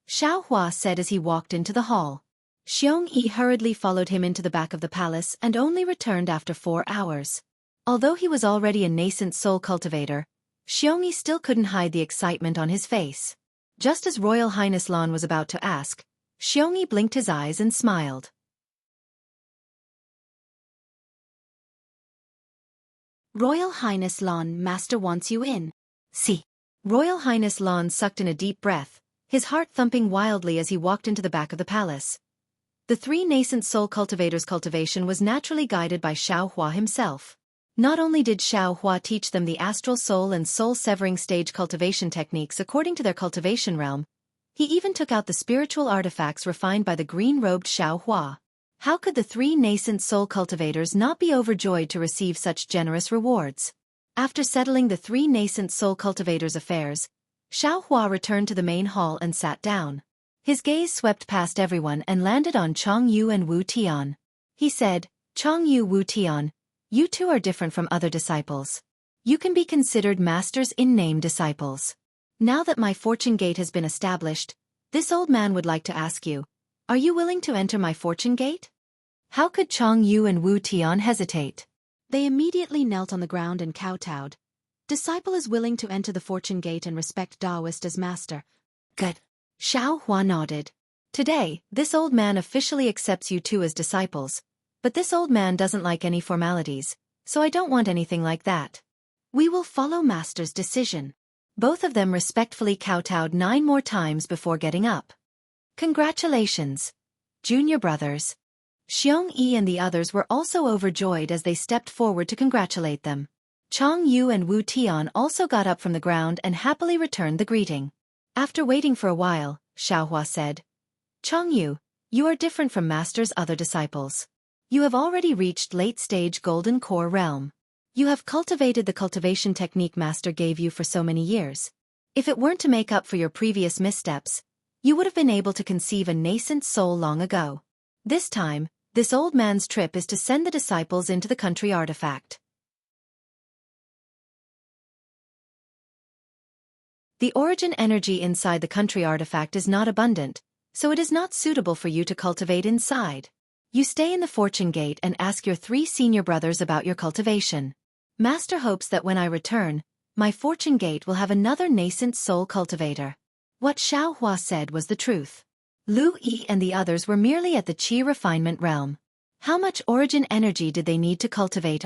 Xiaohua said as he walked into the hall. Xueqi hurriedly followed him into the back of the palace and only returned after 4 hours. Although he was already a nascent soul cultivator, Xueqi still couldn't hide the excitement on his face. Just as Royal Highness Lan was about to ask, Xueqi blinked his eyes and smiled. Royal Highness Lan, Master wants you in. See. Royal Highness Lan sucked in a deep breath, his heart thumping wildly as he walked into the back of the palace. The three nascent soul cultivators' cultivation was naturally guided by Xiaohua himself. Not only did Xiaohua teach them the astral soul and soul-severing stage cultivation techniques according to their cultivation realm, he even took out the spiritual artifacts refined by the green-robed Xiaohua. How could the three nascent soul cultivators not be overjoyed to receive such generous rewards? After settling the three nascent soul cultivators' affairs, Xiaohua returned to the main hall and sat down. His gaze swept past everyone and landed on Changyu and Wu Tian. He said, Changyu, Wu Tian, you two are different from other disciples. You can be considered masters in name disciples. Now that my fortune gate has been established, this old man would like to ask you, are you willing to enter my fortune gate? How could Changyu and Wu Tian hesitate? They immediately knelt on the ground and kowtowed. Disciple is willing to enter the fortune gate and respect Taoist as master. Good. Xiaohua nodded. Today, this old man officially accepts you two as disciples, but this old man doesn't like any formalities, so I don't want anything like that. We will follow master's decision. Both of them respectfully kowtowed 9 more times before getting up. Congratulations, junior brothers. Xueqi and the others were also overjoyed as they stepped forward to congratulate them. Changyu and Wu Tian also got up from the ground and happily returned the greeting. After waiting for a while, Xiaohua said, Changyu, you are different from Master's other disciples. You have already reached late-stage Golden Core realm. You have cultivated the cultivation technique Master gave you for so many years. If it weren't to make up for your previous missteps, you would have been able to conceive a nascent soul long ago. This time, this old man's trip is to send the disciples into the country artifact. The origin energy inside the country artifact is not abundant, so it is not suitable for you to cultivate inside. You stay in the fortune gate and ask your 3 senior brothers about your cultivation. Master hopes that when I return, my fortune gate will have another nascent soul cultivator. What Xiaohua said was the truth. Lu Yi and the others were merely at the qi refinement realm. How much origin energy did they need to cultivate?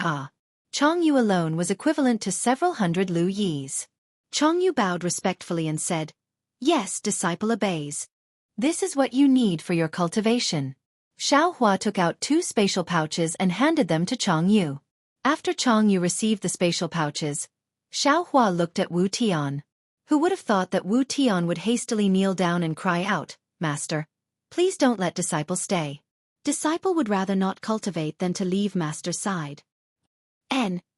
Changyu alone was equivalent to several hundred Lu Yis. Changyu bowed respectfully and said, Yes, disciple obeys. This is what you need for your cultivation. Xiaohua took out 2 spatial pouches and handed them to Changyu. After Changyu received the spatial pouches, Xiaohua looked at Wu Tian. Who would have thought that Wu Tian would hastily kneel down and cry out, Master, please don't let disciple stay. Disciple would rather not cultivate than to leave Master's side.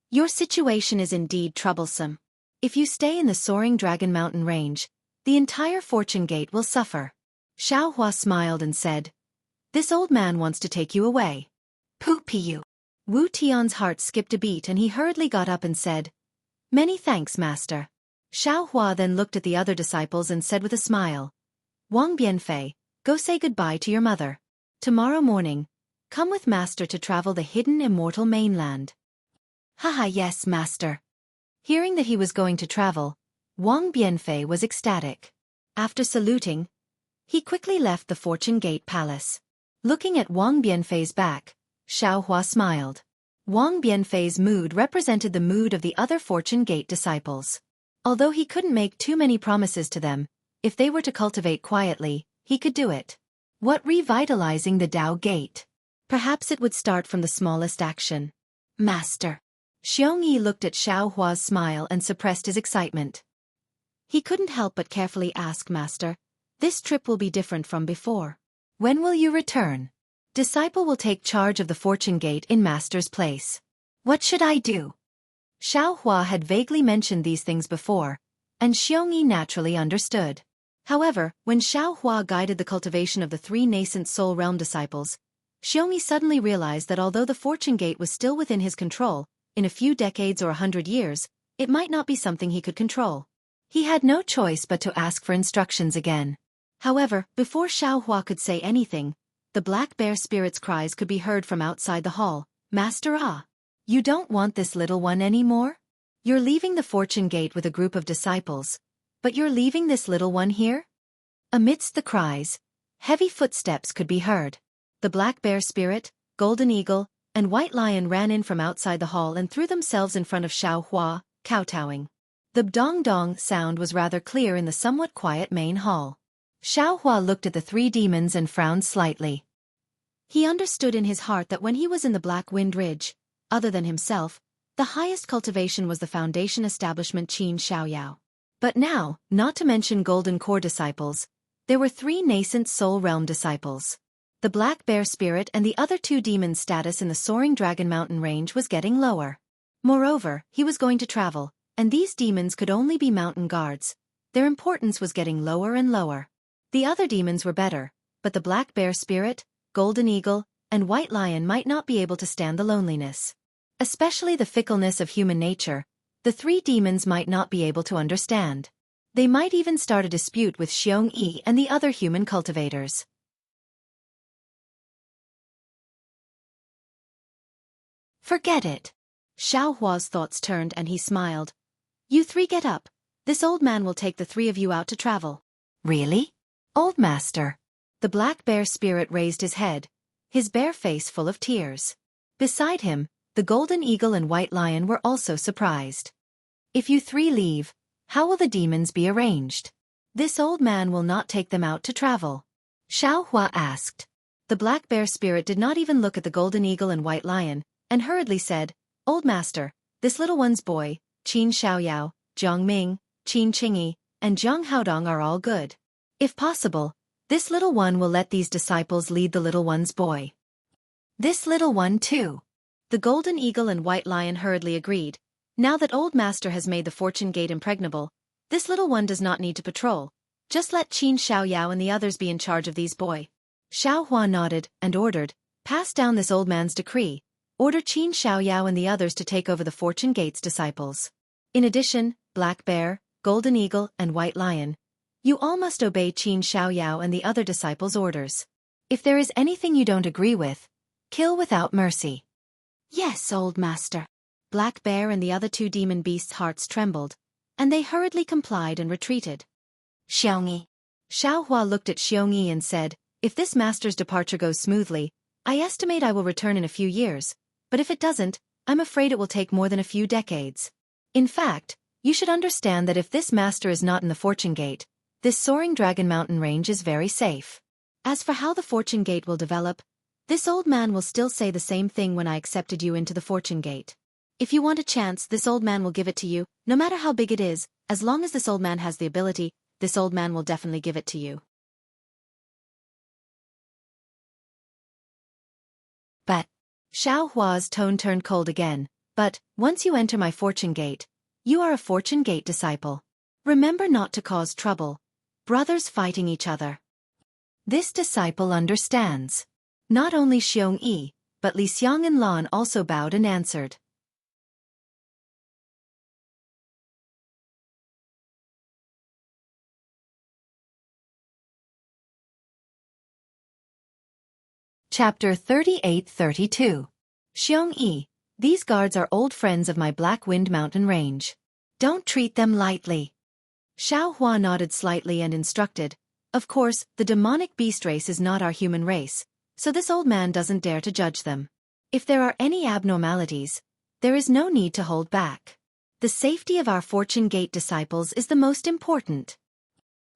Your situation is indeed troublesome. If you stay in the soaring Dragon Mountain range, the entire fortune gate will suffer. Xiaohua smiled and said, This old man wants to take you away. Pooh-pee. Wu Tian's heart skipped a beat and he hurriedly got up and said, Many thanks, Master. Xiaohua then looked at the other disciples and said with a smile, Wang Bianfei, go say goodbye to your mother. Tomorrow morning, come with Master to travel the hidden immortal mainland. Haha, yes, Master. Hearing that he was going to travel, Wang Bianfei was ecstatic. After saluting, he quickly left the Fortune Gate Palace. Looking at Wang Bianfei's back, Xiaohua smiled. Wang Bianfei's mood represented the mood of the other Fortune Gate disciples. Although he couldn't make too many promises to them, if they were to cultivate quietly, he could do it. What revitalizing the Tao Gate? Perhaps it would start from the smallest action. Master. Xueqi looked at Xiaohua's smile and suppressed his excitement. He couldn't help but carefully ask Master, This trip will be different from before. When will you return? Disciple will take charge of the fortune gate in master's place. What should I do? Xiaohua had vaguely mentioned these things before, and Xueqi naturally understood. However, when Xiaohua guided the cultivation of the 3 nascent soul realm disciples, Xueqi suddenly realized that although the fortune gate was still within his control, in a few decades or 100 years, it might not be something he could control. He had no choice but to ask for instructions again. However, before Xiaohua could say anything, the black bear spirit's cries could be heard from outside the hall. Master Ah! You don't want this little one anymore? You're leaving the fortune gate with a group of disciples, but you're leaving this little one here? Amidst the cries, heavy footsteps could be heard. The black bear spirit, golden eagle, and white lion ran in from outside the hall and threw themselves in front of Xiaohua, kowtowing. The dong-dong sound was rather clear in the somewhat quiet main hall. Xiaohua looked at the 3 demons and frowned slightly. He understood in his heart that when he was in the Black Wind Ridge, other than himself, the highest cultivation was the foundation establishment Qin Xiaoyao. But now, not to mention Golden Core disciples, there were 3 nascent soul realm disciples. The black bear spirit and the other 2 demons' status in the soaring Dragon Mountain range was getting lower. Moreover, he was going to travel, and these demons could only be mountain guards. Their importance was getting lower and lower. The other demons were better, but the black bear spirit, golden eagle, and white lion might not be able to stand the loneliness. Especially the fickleness of human nature, the 3 demons might not be able to understand. They might even start a dispute with Xueqi and the other human cultivators. Forget it. Xiaohua's thoughts turned and he smiled. You 3 get up. This old man will take the 3 of you out to travel. Really? Old master. The black bear spirit raised his head, his bare face full of tears. Beside him, the golden eagle and white lion were also surprised. If you 3 leave, how will the demons be arranged? This old man will not take them out to travel. Xiaohua asked. The black bear spirit did not even look at the golden eagle and white lion, and hurriedly said, Old master, this little one's boy, Qin Xiaoyao, Jiang Ming, Qin Qingyi, and Jiang Haodong are all good. If possible, this little one will let these disciples lead the little one's boy. This little one too. The golden eagle and white lion hurriedly agreed. Now that old master has made the fortune gate impregnable, this little one does not need to patrol. Just let Qin Xiaoyao and the others be in charge of these boy. Xiaohua nodded and ordered, pass down this old man's decree. Order Qin Xiaoyao and the others to take over the fortune gate's disciples. In addition, black bear, golden eagle, and white lion, you all must obey Qin Xiaoyao and the other disciples' orders. If there is anything you don't agree with, kill without mercy. Yes, old master. Black bear and the other 2 demon beasts' hearts trembled, and they hurriedly complied and retreated. Xueqi. Xiaohua looked at Xueqi and said, if this master's departure goes smoothly, I estimate I will return in a few years, but if it doesn't, I'm afraid it will take more than a few decades. In fact, you should understand that if this master is not in the fortune gate, this soaring Dragon Mountain range is very safe. As for how the fortune gate will develop, this old man will still say the same thing when I accepted you into the fortune gate. If you want a chance, this old man will give it to you, no matter how big it is, as long as this old man has the ability, this old man will definitely give it to you. But, Xiaohua's tone turned cold again, but, once you enter my fortune gate, you are a fortune gate disciple. Remember not to cause trouble. Brothers fighting each other. This disciple understands. Not only Xueqi, but Li Xiang and Lan also bowed and answered. Chapter 38-32. Xueqi, these guards are old friends of my Black Wind Mountain range. Don't treat them lightly. Xiaohua nodded slightly and instructed, of course, the demonic beast race is not our human race, so this old man doesn't dare to judge them. If there are any abnormalities, there is no need to hold back. The safety of our fortune gate disciples is the most important.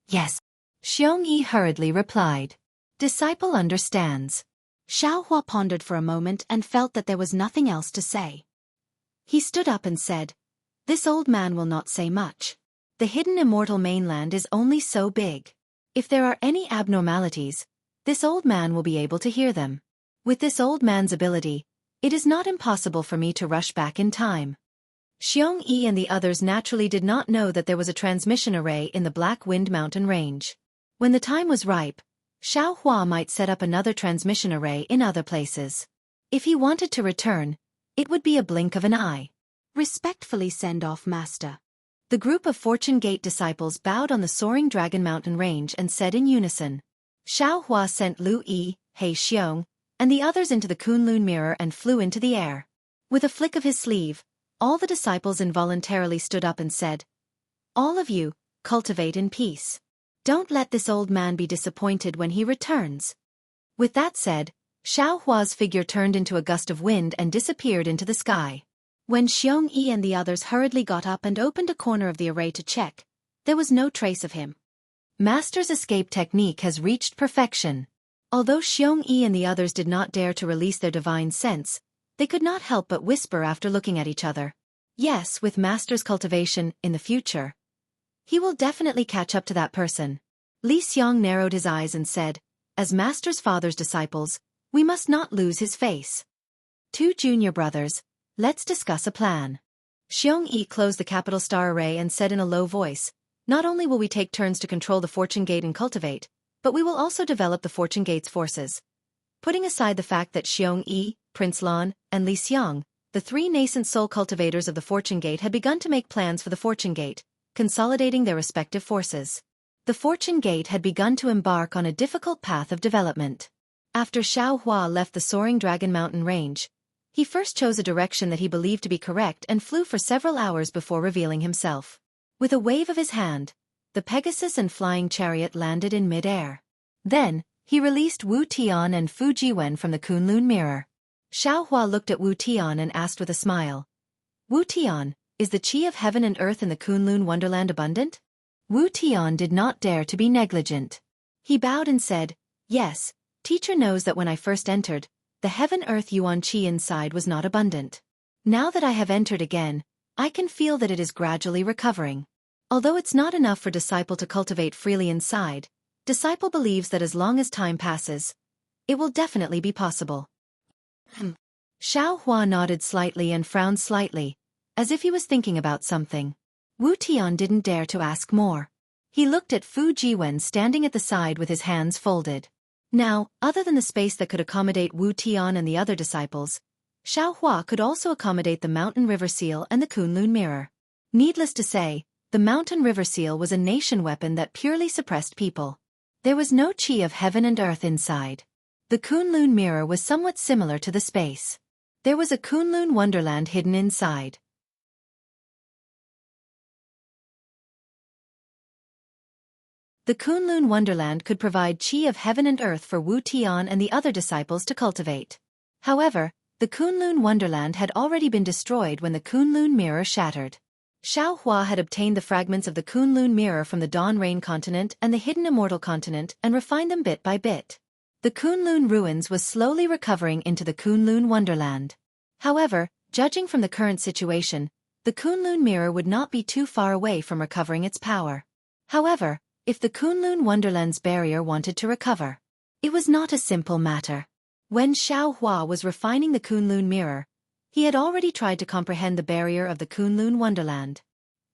Yes. Xueqi hurriedly replied. Disciple understands. Xiaohua pondered for a moment and felt that there was nothing else to say. He stood up and said, this old man will not say much. The hidden immortal mainland is only so big. If there are any abnormalities, this old man will be able to hear them. With this old man's ability, it is not impossible for me to rush back in time. Xueqi and the others naturally did not know that there was a transmission array in the Black Wind Mountain range. When the time was ripe, Xiaohua might set up another transmission array in other places. If he wanted to return, it would be a blink of an eye. Respectfully send off, Master. The group of Fortune Gate disciples bowed on the soaring Dragon Mountain range and said in unison. Xiaohua sent Lu Yi, He Xiong, and the others into the Kunlun mirror and flew into the air. With a flick of his sleeve, all the disciples involuntarily stood up and said, "All of you, cultivate in peace. Don't let this old man be disappointed when he returns." With that said, Xiaohua's figure turned into a gust of wind and disappeared into the sky. When Xueqi and the others hurriedly got up and opened a corner of the array to check, there was no trace of him. Master's escape technique has reached perfection. Although Xueqi and the others did not dare to release their divine sense, they could not help but whisper after looking at each other. Yes, with Master's cultivation, in the future, he will definitely catch up to that person. Li Xiong narrowed his eyes and said, "As Master's father's disciples, we must not lose his face. 2 junior brothers, let's discuss a plan." Xueqi closed the capital star array and said in a low voice, "Not only will we take turns to control the Fortune Gate and cultivate, but we will also develop the Fortune Gate's forces." Putting aside the fact that Xueqi, Prince Lan, and Li Xiong, the 3 nascent soul cultivators of the Fortune Gate, had begun to make plans for the Fortune Gate, consolidating their respective forces. The Fortune Gate had begun to embark on a difficult path of development. After Xiaohua left the soaring Dragon Mountain range, he first chose a direction that he believed to be correct and flew for several hours before revealing himself. With a wave of his hand, the Pegasus and flying chariot landed in mid-air. Then, he released Wu Tian and Fu Jiwen from the Kunlun mirror. Xiaohua looked at Wu Tian and asked with a smile, "Wu Tian, is the qi of heaven and earth in the Kunlun wonderland abundant?" Wu Tian did not dare to be negligent. He bowed and said, "Yes, teacher knows that when I first entered, the heaven-earth yuan qi inside was not abundant. Now that I have entered again, I can feel that it is gradually recovering. Although it's not enough for disciple to cultivate freely inside, disciple believes that as long as time passes, it will definitely be possible." Xiaohua nodded slightly and frowned slightly, as if he was thinking about something. Wu Tian didn't dare to ask more. He looked at Fu Jiwen standing at the side with his hands folded. Now, other than the space that could accommodate Wu Tian and the other disciples, Xiaohua could also accommodate the Mountain River Seal and the Kunlun Mirror. Needless to say, the Mountain River Seal was a nation weapon that purely suppressed people. There was no qi of heaven and earth inside. The Kunlun Mirror was somewhat similar to the space. There was a Kunlun wonderland hidden inside. The Kunlun wonderland could provide qi of heaven and earth for Wu Tian and the other disciples to cultivate. However, the Kunlun wonderland had already been destroyed when the Kunlun Mirror shattered. Xiaohua had obtained the fragments of the Kunlun Mirror from the Dawn Rain continent and the Hidden Immortal continent and refined them bit by bit. The Kunlun ruins was slowly recovering into the Kunlun wonderland. However, judging from the current situation, the Kunlun Mirror would not be too far away from recovering its power. However, if the Kunlun wonderland's barrier wanted to recover, it was not a simple matter. When Xiaohua was refining the Kunlun Mirror, he had already tried to comprehend the barrier of the Kunlun wonderland.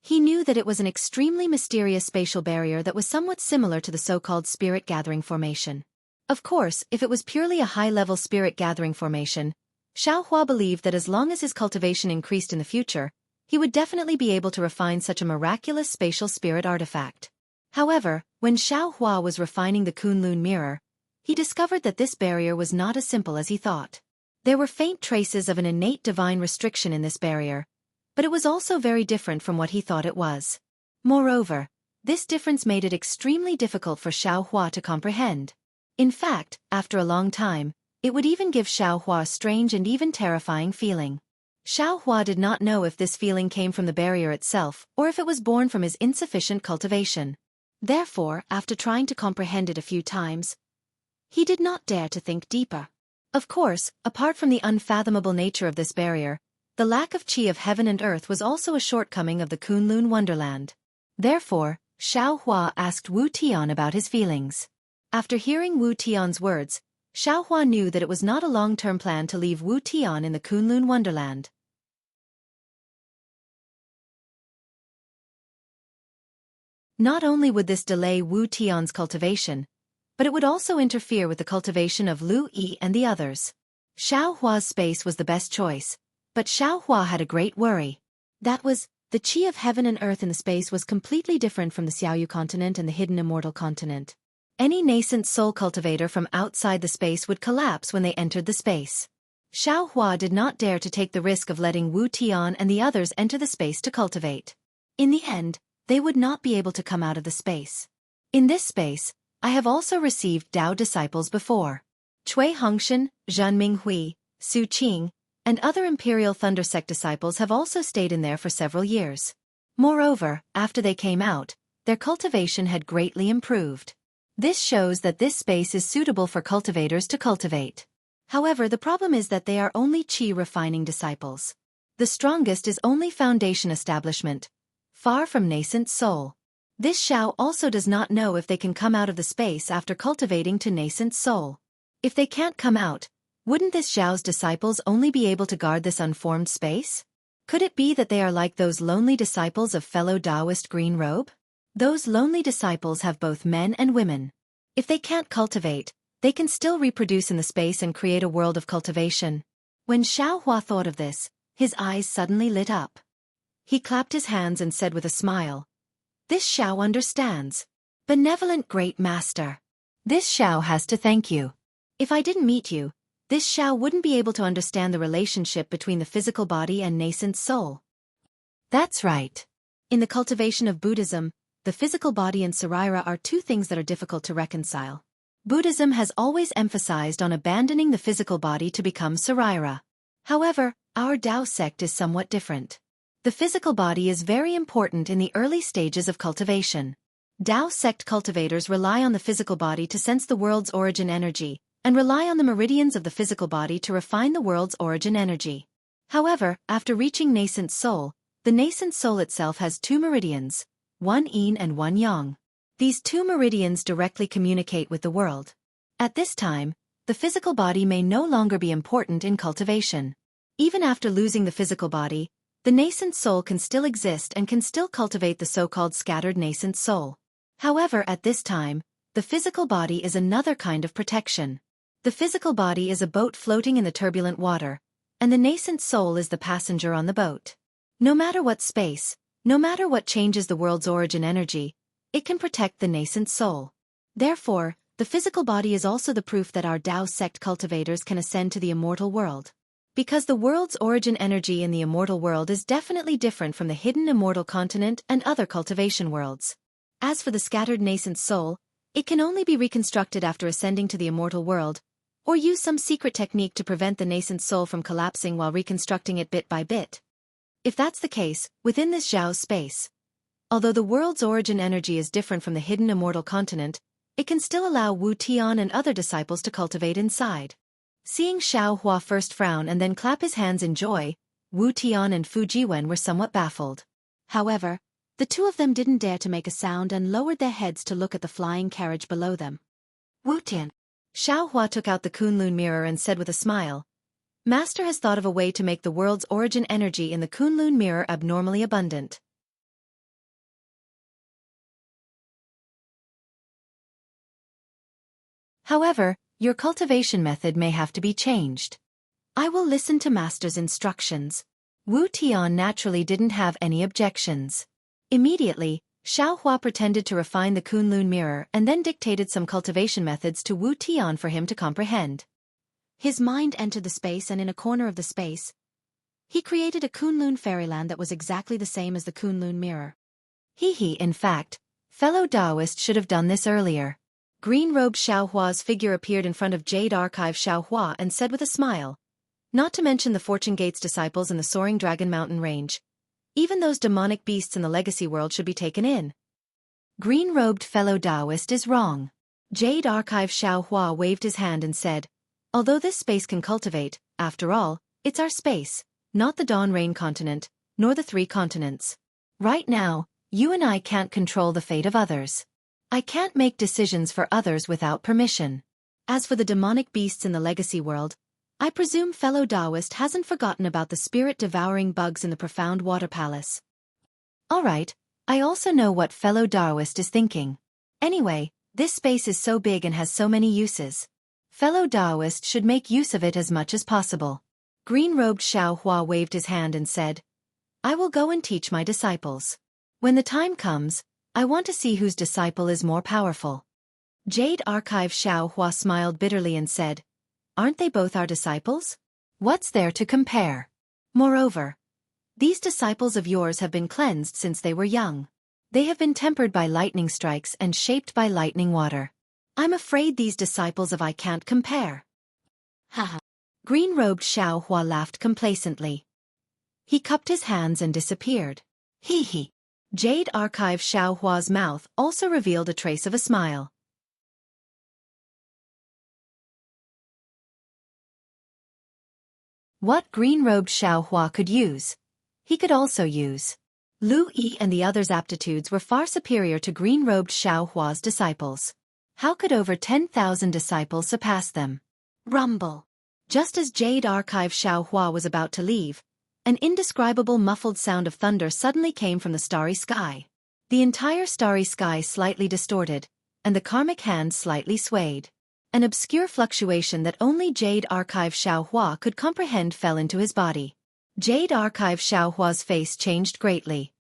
He knew that it was an extremely mysterious spatial barrier that was somewhat similar to the so-called spirit gathering formation. Of course, if it was purely a high-level spirit gathering formation, Xiaohua believed that as long as his cultivation increased in the future, he would definitely be able to refine such a miraculous spatial spirit artifact. However, when Xiaohua was refining the Kunlun Mirror, he discovered that this barrier was not as simple as he thought. There were faint traces of an innate divine restriction in this barrier, but it was also very different from what he thought it was. Moreover, this difference made it extremely difficult for Xiaohua to comprehend. In fact, after a long time, it would even give Xiaohua a strange and even terrifying feeling. Xiaohua did not know if this feeling came from the barrier itself or if it was born from his insufficient cultivation. Therefore, after trying to comprehend it a few times, he did not dare to think deeper. Of course, apart from the unfathomable nature of this barrier, the lack of qi of heaven and earth was also a shortcoming of the Kunlun wonderland. Therefore, Xiao Hua asked Wu Tian about his feelings. After hearing Wu Tian's words, Xiao Hua knew that it was not a long-term plan to leave Wu Tian in the Kunlun Wonderland. Not only would this delay Wu Tian's cultivation, but it would also interfere with the cultivation of Lu Yi and the others. Xiao Hua's space was the best choice, but Xiao Hua had a great worry. That was, the qi of heaven and earth in the space was completely different from the Xiaoyu continent and the hidden immortal continent. Any nascent soul cultivator from outside the space would collapse when they entered the space. Xiao Hua did not dare to take the risk of letting Wu Tian and the others enter the space to cultivate. In the end, they would not be able to come out of the space. In this space, I have also received Dao disciples before. Cui Hongshan, Zhan Minghui, Su Qing, and other Imperial Thunder Sect disciples have also stayed in there for several years. Moreover, after they came out, their cultivation had greatly improved. This shows that this space is suitable for cultivators to cultivate. However, the problem is that they are only qi refining disciples. The strongest is only foundation establishment, far from nascent soul. This Xiao also does not know if they can come out of the space after cultivating to nascent soul. If they can't come out, wouldn't this Xiao's disciples only be able to guard this unformed space? Could it be that they are like those lonely disciples of fellow Taoist Green Robe? Those lonely disciples have both men and women. If they can't cultivate, they can still reproduce in the space and create a world of cultivation. When Xiao Hua thought of this, his eyes suddenly lit up. He clapped his hands and said with a smile, "This Xiao understands. Benevolent Great Master. This Xiao has to thank you. If I didn't meet you, this Xiao wouldn't be able to understand the relationship between the physical body and nascent soul." That's right. In the cultivation of Buddhism, the physical body and sarira are two things that are difficult to reconcile. Buddhism has always emphasized on abandoning the physical body to become sarira. However, our Tao sect is somewhat different. The physical body is very important in the early stages of cultivation. Tao sect cultivators rely on the physical body to sense the world's origin energy, and rely on the meridians of the physical body to refine the world's origin energy. However, after reaching nascent soul, the nascent soul itself has two meridians, one yin and one yang. These two meridians directly communicate with the world. At this time, the physical body may no longer be important in cultivation. Even after losing the physical body, the nascent soul can still exist and can still cultivate the so-called scattered nascent soul. However, at this time, the physical body is another kind of protection. The physical body is a boat floating in the turbulent water, and the nascent soul is the passenger on the boat. No matter what space, no matter what changes the world's origin energy, it can protect the nascent soul. Therefore, the physical body is also the proof that our Tao sect cultivators can ascend to the immortal world. Because the world's origin energy in the immortal world is definitely different from the hidden immortal continent and other cultivation worlds. As for the scattered nascent soul, it can only be reconstructed after ascending to the immortal world, or use some secret technique to prevent the nascent soul from collapsing while reconstructing it bit by bit. If that's the case, within this Zhao's space, although the world's origin energy is different from the hidden immortal continent, it can still allow Wu Tian and other disciples to cultivate inside. Seeing Xiao Hua first frown and then clap his hands in joy, Wu Tian and Fu Jiwen were somewhat baffled. However, the two of them didn't dare to make a sound and lowered their heads to look at the flying carriage below them. "Wu Tian." Xiao Hua took out the Kunlun mirror and said with a smile, "Master has thought of a way to make the world's origin energy in the Kunlun mirror abnormally abundant. However, your cultivation method may have to be changed. I will listen to Master's instructions." Wu Tian naturally didn't have any objections. Immediately, Xiao Hua pretended to refine the Kunlun mirror and then dictated some cultivation methods to Wu Tian for him to comprehend. His mind entered the space, and in a corner of the space, he created a Kunlun fairyland that was exactly the same as the Kunlun mirror. In fact, fellow Taoist should have done this earlier. Green-robed Xiao Hua's figure appeared in front of Jade Archive Xiao Hua and said with a smile, "Not to mention the Fortune Gates disciples in the Soaring Dragon Mountain range. Even those demonic beasts in the legacy world should be taken in." Green-robed fellow Taoist is wrong. Jade Archive Xiao Hua waved his hand and said, "Although this space can cultivate, after all, it's our space, not the Dawn Rain continent, nor the three continents. Right now, You and I can't control the fate of others. I can't make decisions for others without permission. As for the demonic beasts in the legacy world, I presume fellow Taoist hasn't forgotten about the spirit-devouring bugs in the profound water palace. Alright, I also know what fellow Taoist is thinking. Anyway, this space is so big and has so many uses. Fellow Taoist should make use of it as much as possible. Green-robed Xiao Hua waved his hand and said, I will go and teach my disciples. When the time comes, I want to see whose disciple is more powerful. Jade Archive Xiao Hua smiled bitterly and said, Aren't they both our disciples? What's there to compare? Moreover, these disciples of yours have been cleansed since they were young. They have been tempered by lightning strikes and shaped by lightning water. I'm afraid these disciples of I can't compare. Haha. Green-robed Xiao Hua laughed complacently. He cupped his hands and disappeared. Hee hee. Jade Archive Xiao Hua's mouth also revealed a trace of a smile. What green-robed Xiao Hua could use, he could also use. Lu Yi and the others' aptitudes were far superior to green-robed Xiao Hua's disciples. How could over 10,000 disciples surpass them? Rumble. Just as Jade Archive Xiao Hua was about to leave, an indescribable muffled sound of thunder suddenly came from the starry sky. The entire starry sky slightly distorted, and the karmic hand slightly swayed. An obscure fluctuation that only Jade Archive Xiao Hua could comprehend fell into his body. Jade Archive Xiao Hua's face changed greatly.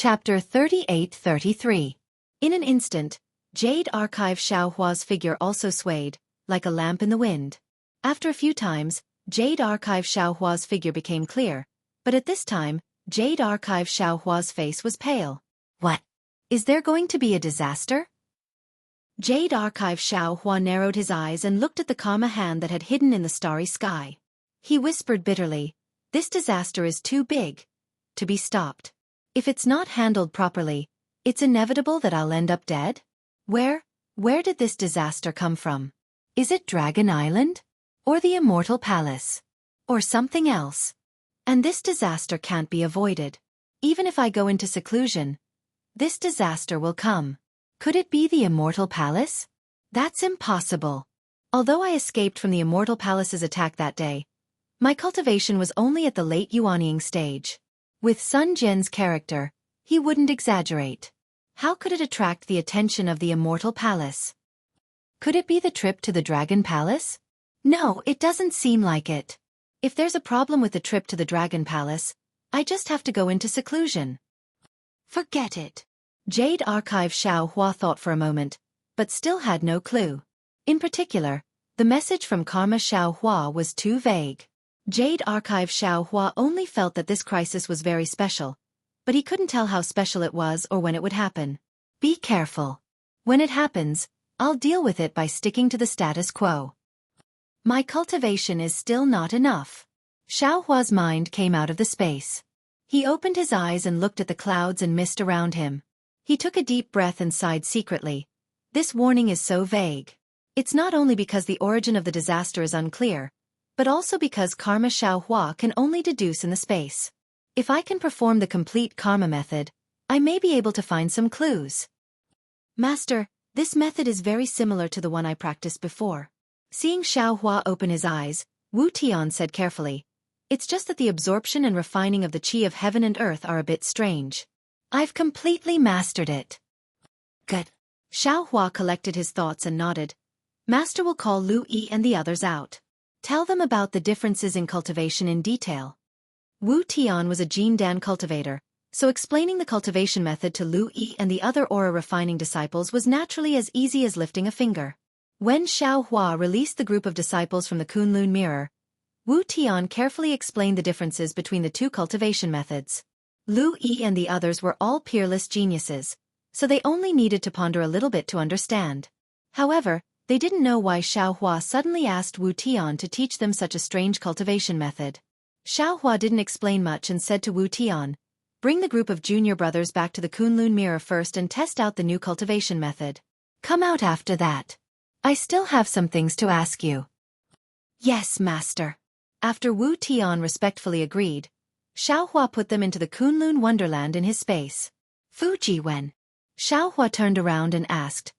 Chapter 38-33. In an instant, Jade Archive Xiao Hua's figure also swayed, like a lamp in the wind. After a few times, Jade Archive Xiao Hua's figure became clear, but at this time, Jade Archive Xiao Hua's face was pale. What? Is there going to be a disaster? Jade Archive Xiao Hua narrowed his eyes and looked at the karma hand that had hidden in the starry sky. He whispered bitterly, This disaster is too big to be stopped. If it's not handled properly, it's inevitable that I'll end up dead? Where did this disaster come from? Is it Dragon Island? Or the Immortal Palace? Or something else? And this disaster can't be avoided. Even if I go into seclusion, this disaster will come. Could it be the Immortal Palace? That's impossible. Although I escaped from the Immortal Palace's attack that day, my cultivation was only at the late Yuanying stage. With Sun Jian's character, he wouldn't exaggerate. How could it attract the attention of the Immortal Palace? Could it be the trip to the Dragon Palace? No, it doesn't seem like it. If there's a problem with the trip to the Dragon Palace, I just have to go into seclusion. Forget it. Jade Archive Xiao Hua thought for a moment, but still had no clue. In particular, the message from Karma Xiao Hua was too vague. Jade Archive Xiao Hua only felt that this crisis was very special, but he couldn't tell how special it was or when it would happen. Be careful. When it happens, I'll deal with it by sticking to the status quo. My cultivation is still not enough. Xiao Hua's mind came out of the space. He opened his eyes and looked at the clouds and mist around him. He took a deep breath and sighed secretly. This warning is so vague. It's not only because the origin of the disaster is unclear, but also because Karma Xiao Hua can only deduce in the space. If I can perform the complete karma method, I may be able to find some clues. Master, this method is very similar to the one I practiced before. Seeing Xiao Hua open his eyes, Wu Tian said carefully, It's just that the absorption and refining of the qi of heaven and earth are a bit strange. I've completely mastered it. Good. Xiao Hua collected his thoughts and nodded. Master will call Lu Yi and the others out. Tell them about the differences in cultivation in detail. Wu Tian was a Jin Dan cultivator, so explaining the cultivation method to Lu Yi and the other aura refining disciples was naturally as easy as lifting a finger. When Xiao Hua released the group of disciples from the Kunlun mirror, Wu Tian carefully explained the differences between the two cultivation methods. Lu Yi and the others were all peerless geniuses, so they only needed to ponder a little bit to understand. However, they didn't know why Xiao Hua suddenly asked Wu Tian to teach them such a strange cultivation method. Xiao Hua didn't explain much and said to Wu Tian, Bring the group of junior brothers back to the Kunlun mirror first and test out the new cultivation method. Come out after that. I still have some things to ask you. Yes, master. After Wu Tian respectfully agreed, Xiaohua put them into the Kunlun Wonderland in his space. Fujiwen. Xiaohua turned around and asked,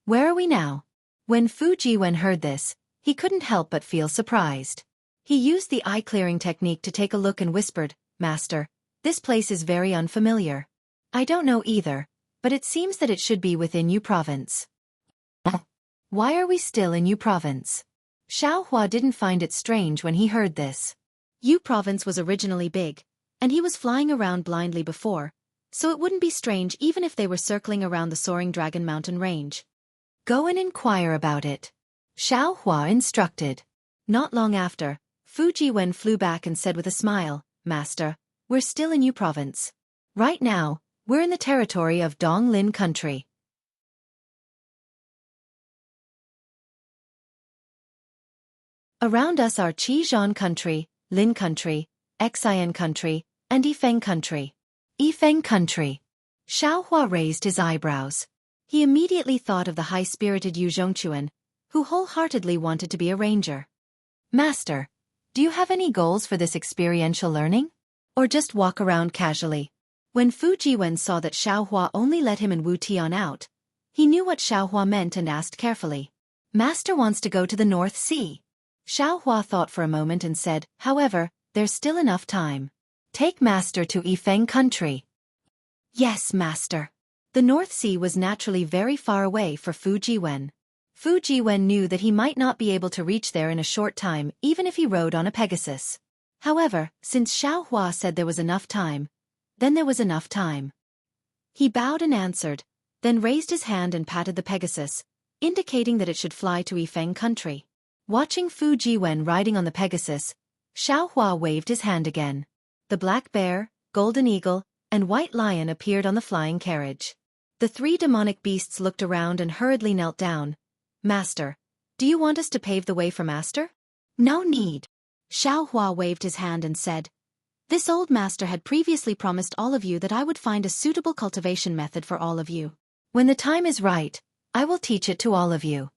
"Where are we now?" When Fujiwen heard this, he couldn't help but feel surprised. He used the eye-clearing technique to take a look and whispered, "Master, this place is very unfamiliar. I don't know either, but it seems that it should be within Yu Province." Why are we still in Yu Province? Xiaohua didn't find it strange when he heard this. Yu Province was originally big, and he was flying around blindly before, so it wouldn't be strange even if they were circling around the soaring Dragon Mountain range. Go and inquire about it, Xiaohua instructed. Not long after, Fujiwen flew back and said with a smile, "Master, we're still in Yu Province. Right now, we're in the territory of Donglin country." Around us are Qizhan country, Lin country, Xian country, and Yifeng country. Yifeng country. Xiaohua raised his eyebrows. He immediately thought of the high-spirited Yu Zhongquan, who wholeheartedly wanted to be a ranger. Master, do you have any goals for this experiential learning? Or just walk around casually? When Fujiwen saw that Xiaohua only let him and Wu Tian out, he knew what Xiaohua meant and asked carefully. Master wants to go to the North Sea. Xiaohua thought for a moment and said, "However, there's still enough time. Take Master to Yifeng country." Yes, Master. The North Sea was naturally very far away for Fujiwen. Fujiwen knew that he might not be able to reach there in a short time even if he rode on a Pegasus. However, since Xiaohua said there was enough time, then there was enough time. He bowed and answered, then raised his hand and patted the Pegasus, indicating that it should fly to Yifeng country. Watching Fujiwen riding on the Pegasus, Xiaohua waved his hand again. The black bear, golden eagle, and white lion appeared on the flying carriage. The three demonic beasts looked around and hurriedly knelt down. "Master, do you want us to pave the way for Master?" "No need." Xiaohua waved his hand and said, "This old master had previously promised all of you that I would find a suitable cultivation method for all of you. When the time is right, I will teach it to all of you."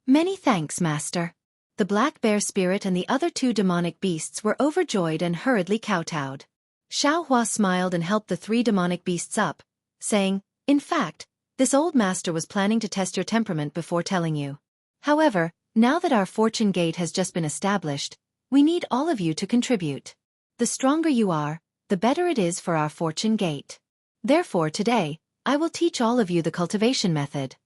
"Many thanks, Master." The black bear spirit and the other two demonic beasts were overjoyed and hurriedly kowtowed. Xiaohua smiled and helped the three demonic beasts up, saying, "In fact, this old master was planning to test your temperament before telling you. However, now that our fortune gate has just been established, we need all of you to contribute. The stronger you are, the better it is for our fortune gate. Therefore today, I will teach all of you the cultivation method."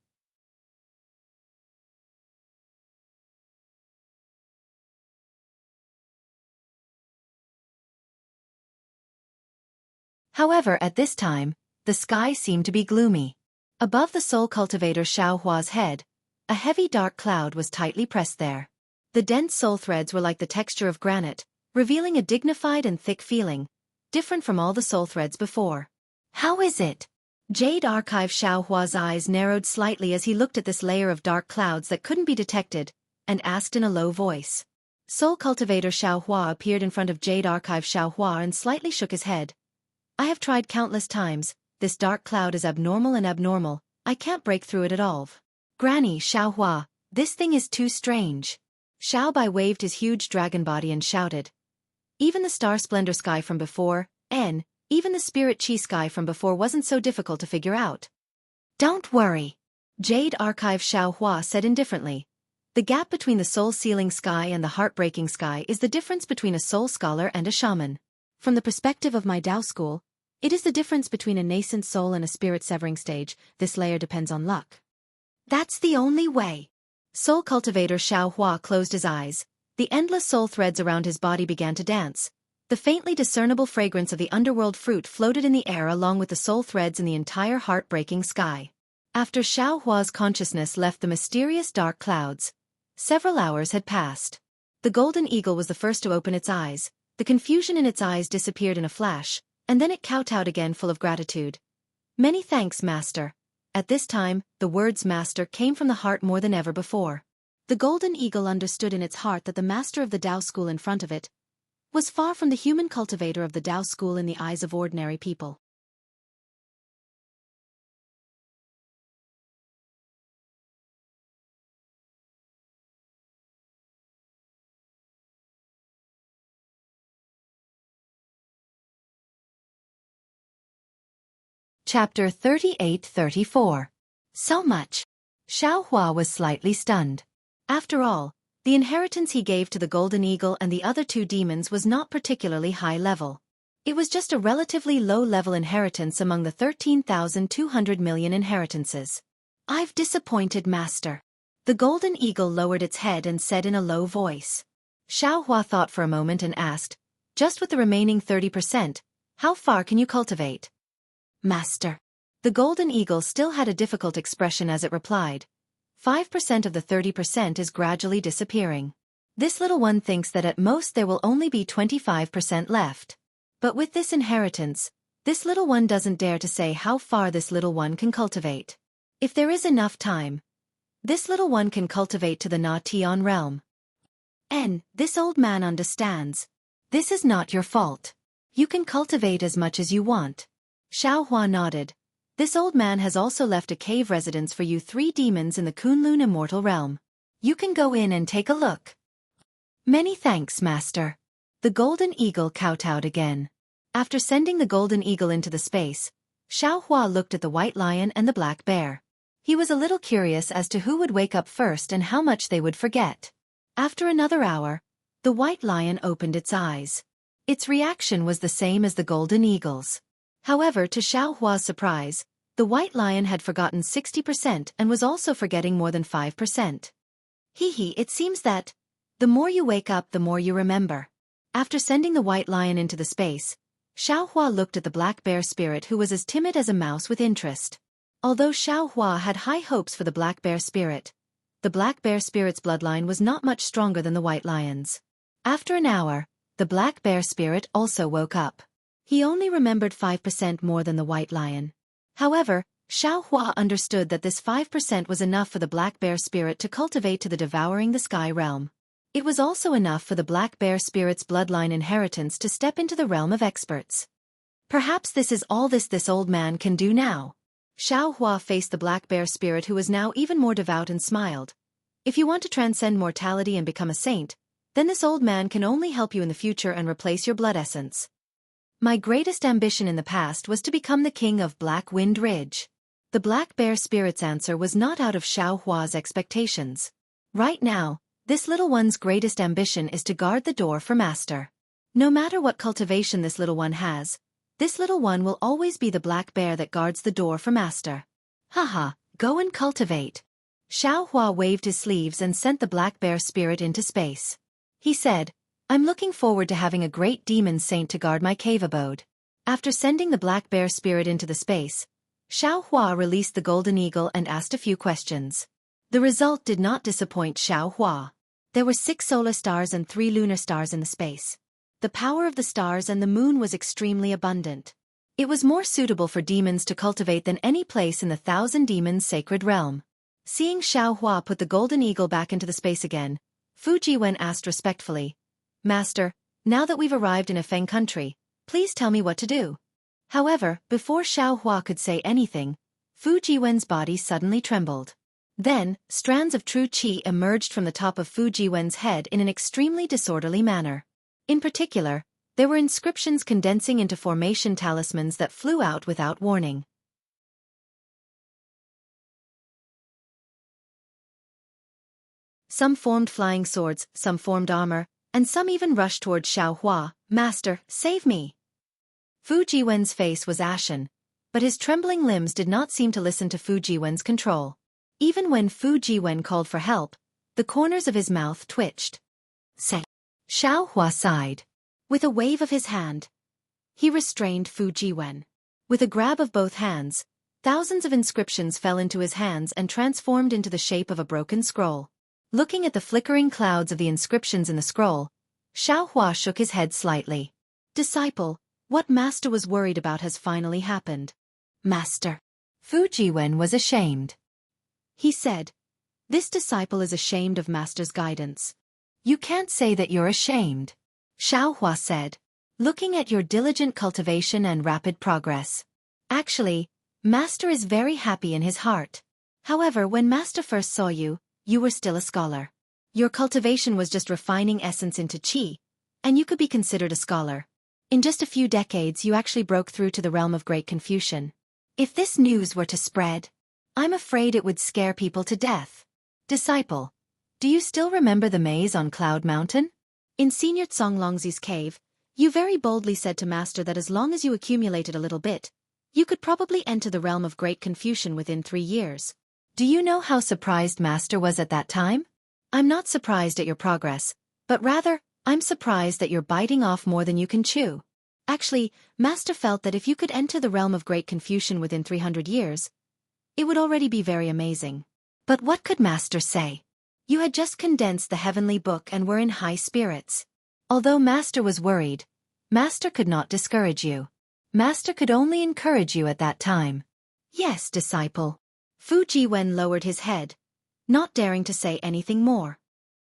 However, at this time, the sky seemed to be gloomy. Above the soul cultivator Xiaohua's head, a heavy dark cloud was tightly pressed there. The dense soul threads were like the texture of granite, revealing a dignified and thick feeling, different from all the soul threads before. "How is it?" Jade Archive Xiaohua's eyes narrowed slightly as he looked at this layer of dark clouds that couldn't be detected, and asked in a low voice. Soul cultivator Xiaohua appeared in front of Jade Archive Xiaohua and slightly shook his head. "I have tried countless times, this dark cloud is abnormal, I can't break through it at all. Granny Xiaohua, this thing is too strange." Xiaobai waved his huge dragon body and shouted. "Even the star splendor sky from before, even the spirit chi sky from before wasn't so difficult to figure out." "Don't worry," Jade Archive Xiaohua said indifferently. "The gap between the soul sealing sky and the heartbreaking sky is the difference between a soul scholar and a shaman. From the perspective of my Dao school, it is the difference between a nascent soul and a spirit severing stage. This layer depends on luck." "That's the only way." Soul cultivator Xiaohua closed his eyes. The endless soul threads around his body began to dance. The faintly discernible fragrance of the underworld fruit floated in the air along with the soul threads in the entire heartbreaking sky. After Xiaohua's consciousness left the mysterious dark clouds, several hours had passed. The golden eagle was the first to open its eyes. The confusion in its eyes disappeared in a flash, and then it kowtowed again full of gratitude. "Many thanks, Master." At this time, the words Master came from the heart more than ever before. The golden eagle understood in its heart that the master of the Dao school in front of it was far from the human cultivator of the Dao school in the eyes of ordinary people. Chapter 38-34. So much. Xiaohua was slightly stunned. After all, the inheritance he gave to the Golden Eagle and the other two demons was not particularly high level. It was just a relatively low-level inheritance among the 13,200 million inheritances. I've disappointed Master. The Golden Eagle lowered its head and said in a low voice. Xiaohua thought for a moment and asked, just with the remaining 30%, how far can you cultivate? Master. The Golden Eagle still had a difficult expression as it replied. 5% of the 30% is gradually disappearing. This little one thinks that at most there will only be 25% left. But with this inheritance, this little one doesn't dare to say how far this little one can cultivate. If there is enough time, this little one can cultivate to the Na-Tian realm. This old man understands. This is not your fault. You can cultivate as much as you want. Xiaohua nodded. This old man has also left a cave residence for you 3 demons in the Kunlun immortal realm. You can go in and take a look. Many thanks, Master. The Golden Eagle kowtowed again. After sending the Golden Eagle into the space, Xiaohua looked at the White Lion and the Black Bear. He was a little curious as to who would wake up first and how much they would forget. After another hour, the White Lion opened its eyes. Its reaction was the same as the Golden Eagle's. However, to Xiaohua's surprise, the White Lion had forgotten 60% and was also forgetting more than 5%. It seems that the more you wake up the more you remember. After sending the White Lion into the space, Xiaohua looked at the Black Bear spirit who was as timid as a mouse with interest. Although Xiaohua had high hopes for the Black Bear spirit, the Black Bear spirit's bloodline was not much stronger than the White Lion's. After an hour, the Black Bear spirit also woke up. He only remembered 5% more than the White Lion. However, Xiaohua understood that this 5% was enough for the Black Bear spirit to cultivate to the Devouring the Sky realm. It was also enough for the Black Bear spirit's bloodline inheritance to step into the realm of experts. Perhaps this is all this old man can do now. Xiaohua faced the Black Bear spirit who was now even more devout and smiled. If you want to transcend mortality and become a saint, then this old man can only help you in the future and replace your blood essence. My greatest ambition in the past was to become the king of Black Wind Ridge. The Black Bear spirit's answer was not out of Xiaohua's expectations. Right now, this little one's greatest ambition is to guard the door for Master. No matter what cultivation this little one has, this little one will always be the Black Bear that guards the door for Master. Haha, go and cultivate. Xiaohua waved his sleeves and sent the Black Bear spirit into space. He said, I'm looking forward to having a great demon saint to guard my cave abode. After sending the Black Bear spirit into the space, Xiaohua released the Golden Eagle and asked a few questions. The result did not disappoint Xiaohua. There were 6 solar stars and 3 lunar stars in the space. The power of the stars and the moon was extremely abundant. It was more suitable for demons to cultivate than any place in the 1,000 demons sacred realm. Seeing Xiaohua put the Golden Eagle back into the space again, Fujiwen asked respectfully, Master, now that we've arrived in a Feng country, please tell me what to do. However, before Xiaohua could say anything, Fujiwen's body suddenly trembled. Then, strands of true qi emerged from the top of Fujiwen's head in an extremely disorderly manner. In particular, there were inscriptions condensing into formation talismans that flew out without warning. Some formed flying swords, some formed armor, and some even rushed toward Xiaohua. Master, save me! Fujiwen's face was ashen, but his trembling limbs did not seem to listen to Fujiwen's control. Even when Fujiwen called for help, the corners of his mouth twitched. Say. Xiaohua sighed. With a wave of his hand, he restrained Fujiwen. With a grab of both hands, thousands of inscriptions fell into his hands and transformed into the shape of a broken scroll. Looking at the flickering clouds of the inscriptions in the scroll, Xiaohua shook his head slightly. Disciple, what Master was worried about has finally happened. Master. Fujiwen was ashamed. He said, this disciple is ashamed of Master's guidance. You can't say that you're ashamed. Xiaohua said, looking at your diligent cultivation and rapid progress. Actually, Master is very happy in his heart. However, when Master first saw you, you were still a scholar. Your cultivation was just refining essence into qi, and you could be considered a scholar. In just a few decades you actually broke through to the realm of Great Confucian. If this news were to spread, I'm afraid it would scare people to death. Disciple, do you still remember the maze on Cloud Mountain? In Senior Tsonglongzi's cave, you very boldly said to Master that as long as you accumulated a little bit, you could probably enter the realm of great Confucian within 3 years. Do you know how surprised Master was at that time? I'm not surprised at your progress, but rather, I'm surprised that you're biting off more than you can chew. Actually, Master felt that if you could enter the realm of great Confucian within 300 years, it would already be very amazing. But what could Master say? You had just condensed the heavenly book and were in high spirits. Although Master was worried, Master could not discourage you. Master could only encourage you at that time. Yes, disciple. Fu Jiwen lowered his head, not daring to say anything more.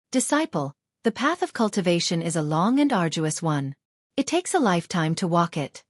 Disciple, the path of cultivation is a long and arduous one. It takes a lifetime to walk it.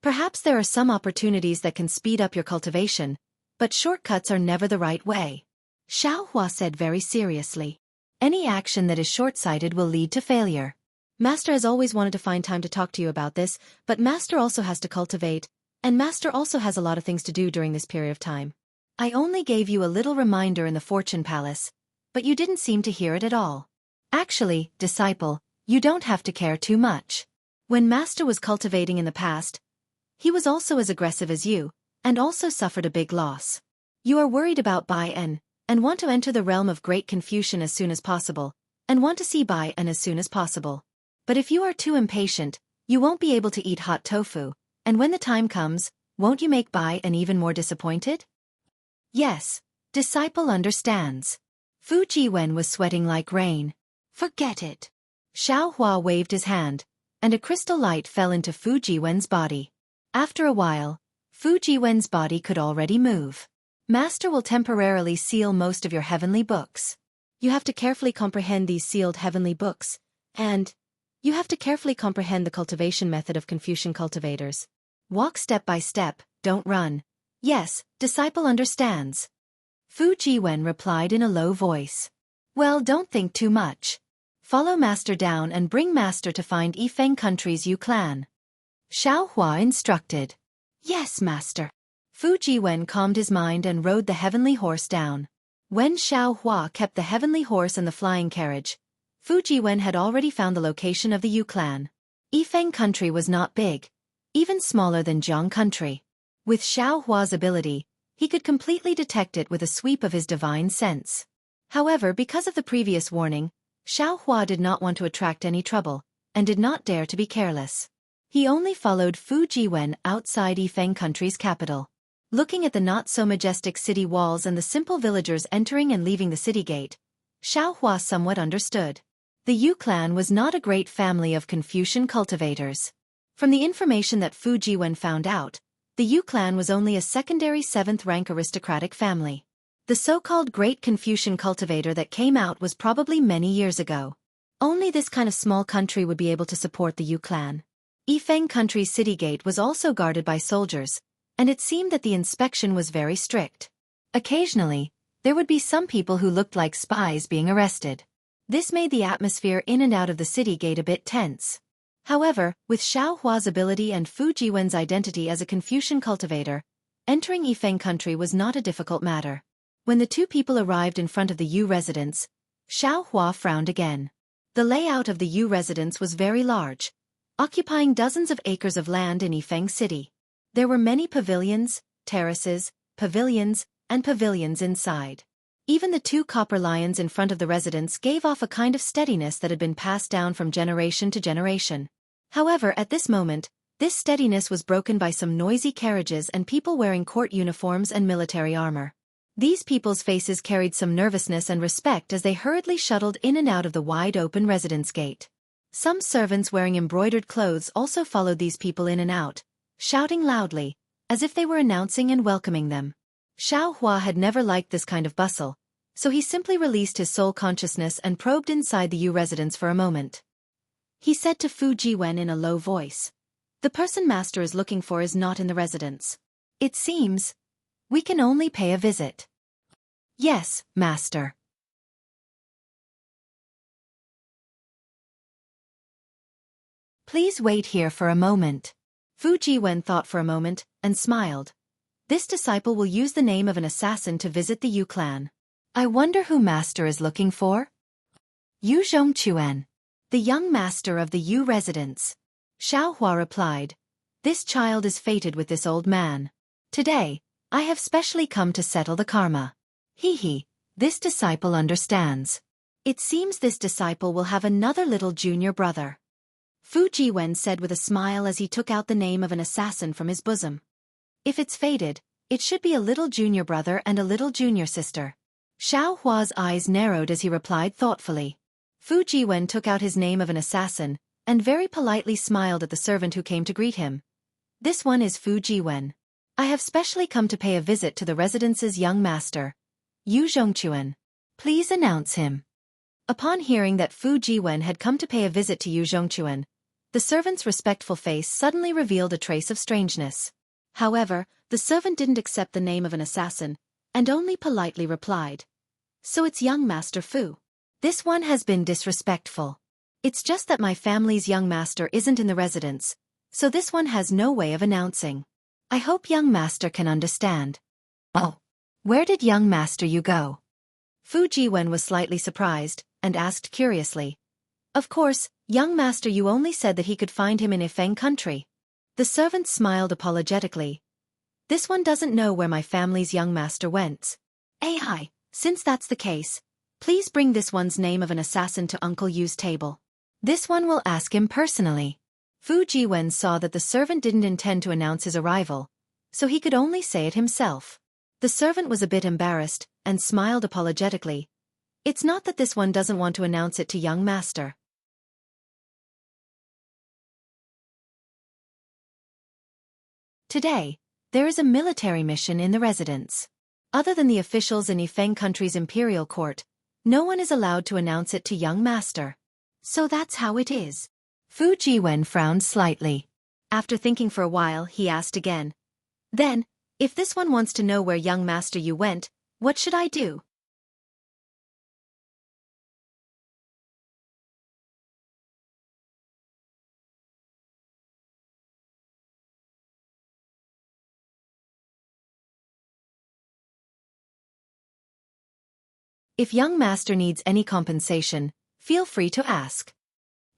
Perhaps there are some opportunities that can speed up your cultivation, but shortcuts are never the right way. Xiao Hua said very seriously. Any action that is short-sighted will lead to failure. Master has always wanted to find time to talk to you about this, but Master also has to cultivate, and Master also has a lot of things to do during this period of time. I only gave you a little reminder in the Fortune Palace, but you didn't seem to hear it at all. Actually, disciple, you don't have to care too much. When Master was cultivating in the past, he was also as aggressive as you, and also suffered a big loss. You are worried about Bai En, and want to enter the realm of great Confucian as soon as possible, and want to see Bai En as soon as possible. But if you are too impatient, you won't be able to eat hot tofu, and when the time comes, won't you make Bai En even more disappointed? Yes, disciple understands. Fu Jiwen was sweating like rain. Forget it. Xiao Hua waved his hand, and a crystal light fell into Fu Jiwen's body. After a while, Fu Jiwen's body could already move. Master will temporarily seal most of your heavenly books. You have to carefully comprehend these sealed heavenly books, and you have to carefully comprehend the cultivation method of Confucian cultivators. Walk step by step, don't run. Yes, disciple understands. Fu Jiwen replied in a low voice. Well, don't think too much. Follow Master down and bring Master to find Yifeng Country's Yu clan. Xiao Hua instructed. Yes, Master. Fu Jiwen calmed his mind and rode the heavenly horse down. When Xiao Hua kept the heavenly horse and the flying carriage, Fu Jiwen had already found the location of the Yu clan. Yifeng Country was not big, even smaller than Jiang Country. With Xiao Hua's ability, he could completely detect it with a sweep of his divine sense. However, because of the previous warning, Xiao Hua did not want to attract any trouble, and did not dare to be careless. He only followed Fu Jiwen outside Yifeng Country's capital. Looking at the not-so-majestic city walls and the simple villagers entering and leaving the city gate, Xiao Hua somewhat understood. The Yu clan was not a great family of Confucian cultivators. From the information that Fu Jiwen found out, the Yu clan was only a secondary 7th-rank aristocratic family. The so-called great Confucian cultivator that came out was probably many years ago. Only this kind of small country would be able to support the Yu clan. Yifeng Country's city gate was also guarded by soldiers, and it seemed that the inspection was very strict. Occasionally, there would be some people who looked like spies being arrested. This made the atmosphere in and out of the city gate a bit tense. However, with Xiao Hua's ability and Fu Jiwen's identity as a Confucian cultivator, entering Yifeng Country was not a difficult matter. When the two people arrived in front of the Yu residence, Xiao Hua frowned again. The layout of the Yu residence was very large, occupying dozens of acres of land in Yifeng City. There were many pavilions, terraces, pavilions, and pavilions inside. Even the 2 copper lions in front of the residence gave off a kind of steadiness that had been passed down from generation to generation. However, at this moment, this steadiness was broken by some noisy carriages and people wearing court uniforms and military armor. These people's faces carried some nervousness and respect as they hurriedly shuttled in and out of the wide-open residence gate. Some servants wearing embroidered clothes also followed these people in and out, shouting loudly, as if they were announcing and welcoming them. Xiao Hua had never liked this kind of bustle, so he simply released his soul consciousness and probed inside the Yu residence for a moment. He said to Fu Jiwen in a low voice, "The person Master is looking for is not in the residence. It seems we can only pay a visit." "Yes, Master." Please wait here for a moment. Fu Jiwen thought for a moment, and smiled. This disciple will use the name of an assassin to visit the Yu clan. I wonder who master is looking for? Yu Zhongquan, the young master of the Yu residence. Xiaohua replied. This child is fated with this old man. Today, I have specially come to settle the karma. He, this disciple understands. It seems this disciple will have another little junior brother. Fu Jiwen said with a smile as he took out the name of an assassin from his bosom. If it's fated, it should be a little junior brother and a little junior sister. Xiaohua's eyes narrowed as he replied thoughtfully. Fu Jiwen took out his name of an assassin, and very politely smiled at the servant who came to greet him. This one is Fu Jiwen. I have specially come to pay a visit to the residence's young master, Yu Zhongquan. Please announce him. Upon hearing that Fu Jiwen had come to pay a visit to Yu Zhongquan, the servant's respectful face suddenly revealed a trace of strangeness. However, the servant didn't accept the name of an assassin, and only politely replied. So it's young Master Fu. This one has been disrespectful. It's just that my family's young master isn't in the residence, so this one has no way of announcing. I hope young master can understand. Oh. Where did young master you go? Fu Jiwen was slightly surprised, and asked curiously. Of course, young master you only said that he could find him in Ifeng country. The servant smiled apologetically. This one doesn't know where my family's young master went. Hi, since that's the case, please bring this one's name of an assassin to Uncle Yu's table. This one will ask him personally. Fu Jiwen saw that the servant didn't intend to announce his arrival, so he could only say it himself. The servant was a bit embarrassed, and smiled apologetically. It's not that this one doesn't want to announce it to young master. Today, there is a military mission in the residence. Other than the officials in Ifeng country's imperial court, no one is allowed to announce it to young master. So that's how it is. Fu Jiwen frowned slightly. After thinking for a while, he asked again. Then, if this one wants to know where young master you went, what should I do? If young master needs any compensation, feel free to ask.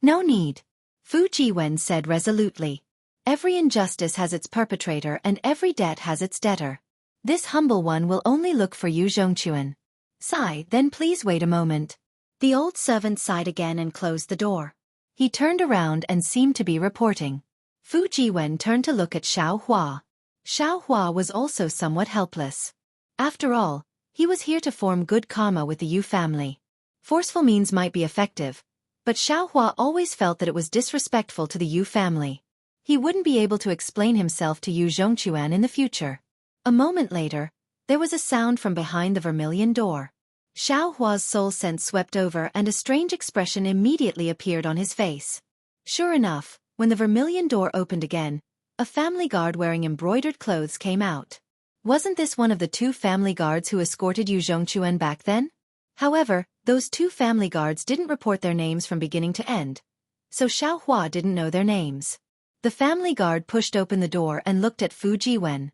No need. Fu Jiwen said resolutely. Every injustice has its perpetrator and every debt has its debtor. This humble one will only look for Yu Zhongquan. Sigh, then please wait a moment. The old servant sighed again and closed the door. He turned around and seemed to be reporting. Fu Jiwen turned to look at Xiaohua. Xiaohua was also somewhat helpless. After all, he was here to form good karma with the Yu family. Forceful means might be effective, but Xiaohua always felt that it was disrespectful to the Yu family. He wouldn't be able to explain himself to Yu Zhongquan in the future. A moment later, there was a sound from behind the vermilion door. Xiaohua's soul sense swept over and a strange expression immediately appeared on his face. Sure enough, when the vermilion door opened again, a family guard wearing embroidered clothes came out. Wasn't this one of the two family guards who escorted Yu Zhongquan back then? However, those two family guards didn't report their names from beginning to end, so Xiaohua didn't know their names. The family guard pushed open the door and looked at Fu Jiwen.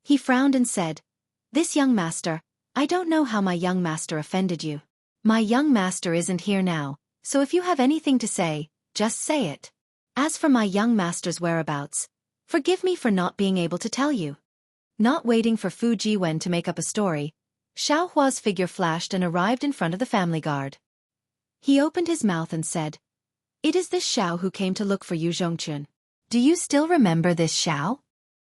He frowned and said, This young master, I don't know how my young master offended you. My young master isn't here now, so if you have anything to say, just say it. As for my young master's whereabouts, forgive me for not being able to tell you. Not waiting for Fu Jiwen to make up a story, Xiaohua's figure flashed and arrived in front of the family guard. He opened his mouth and said, It is this Xiao who came to look for Yu Zhongquan. Do you still remember this Xiao?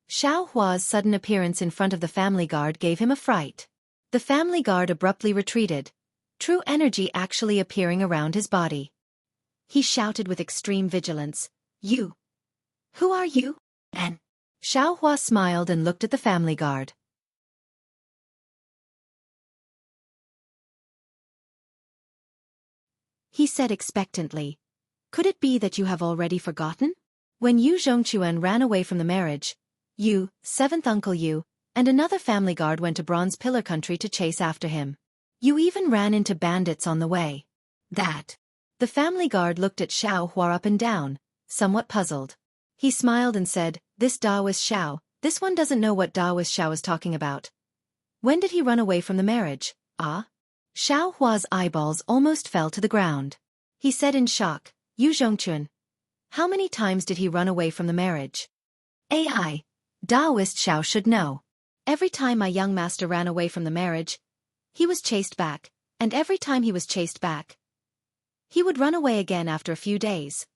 Xiaohua's sudden appearance in front of the family guard gave him a fright. The family guard abruptly retreated, true energy actually appearing around his body. He shouted with extreme vigilance, You! Who are you? And Xiaohua smiled and looked at the family guard. He said expectantly, Could it be that you have already forgotten? When Yu Zhongquan ran away from the marriage, you, seventh uncle Yu, and another family guard went to Bronze Pillar country to chase after him. You even ran into bandits on the way. That. The family guard looked at Xiaohua up and down, somewhat puzzled. He smiled and said, "This Daoist Xiao, this one doesn't know what Daoist Xiao is talking about. When did he run away from the marriage? Ah?" Xiao Hua's eyeballs almost fell to the ground. He said in shock, "Yu Zhongquan, how many times did he run away from the marriage?" "AI. Daoist Xiao should know. Every time my young master ran away from the marriage, he was chased back, and every time he was chased back, he would run away again after a few days."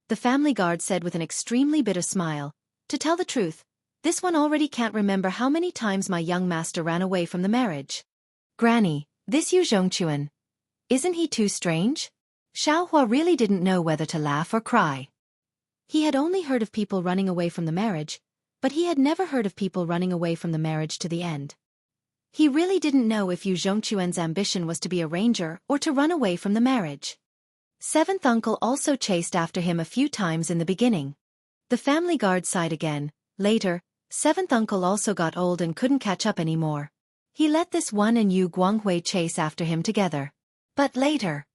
The family guard said with an extremely bitter smile, "To tell the truth, this one already can't remember how many times my young master ran away from the marriage." "Granny, this Yu Zhongquan, isn't he too strange?" Xiaohua really didn't know whether to laugh or cry. He had only heard of people running away from the marriage, but he had never heard of people running away from the marriage to the end. He really didn't know if Yu Zhongquan's ambition was to be a ranger or to run away from the marriage. Seventh uncle also chased after him a few times in the beginning. The family guard sighed again. Later, seventh uncle also got old and couldn't catch up anymore. He let this one and Yu Guanghui chase after him together. But later,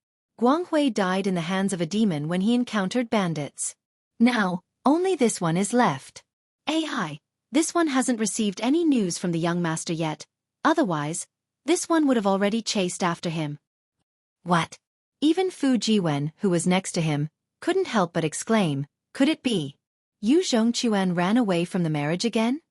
Guanghui died in the hands of a demon when he encountered bandits. Now, only this one is left. AI. This one hasn't received any news from the young master yet, otherwise, this one would have already chased after him. What? Even Fu Jiwen, who was next to him, couldn't help but exclaim, "Could it be? Yu Zhongquan ran away from the marriage again?"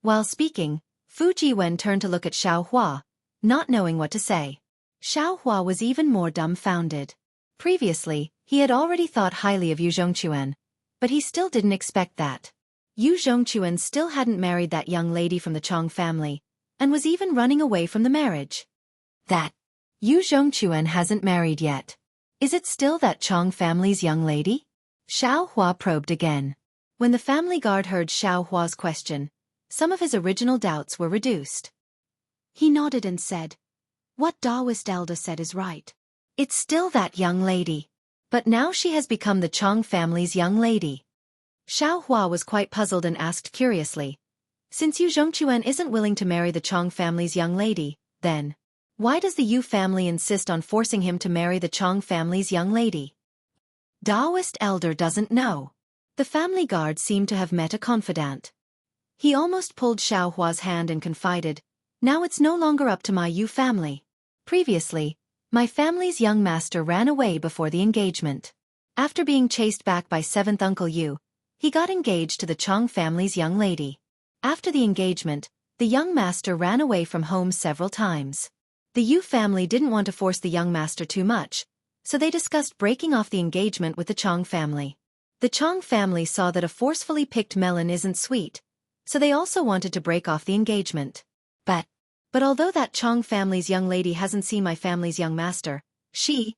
While speaking, Fu Jiwen turned to look at Xiao Hua, not knowing what to say. Xiao Hua was even more dumbfounded. Previously, he had already thought highly of Yu Zhongquan, but he still didn't expect that. Yu Zhongquan still hadn't married that young lady from the Chong family, and was even running away from the marriage. That Yu Zhongquan hasn't married yet. Is it still that Chong family's young lady? Xiao Hua probed again. When the family guard heard Xiao Hua's question, some of his original doubts were reduced. He nodded and said, "What Daoist elder said is right. It's still that young lady. But now she has become the Chong family's young lady." Xiao Hua was quite puzzled and asked curiously, "Since Yu Zhongquan isn't willing to marry the Chong family's young lady, then why does the Yu family insist on forcing him to marry the Chong family's young lady?" Daoist elder doesn't know. The family guard seemed to have met a confidant. He almost pulled Xiao Hua's hand and confided, "Now it's no longer up to my Yu family. Previously, my family's young master ran away before the engagement. After being chased back by seventh uncle Yu, he got engaged to the Chong family's young lady. After the engagement, the young master ran away from home several times. The Yu family didn't want to force the young master too much, so they discussed breaking off the engagement with the Chong family. The Chong family saw that a forcefully picked melon isn't sweet, so they also wanted to break off the engagement. But although that Chong family's young lady hasn't seen my family's young master, she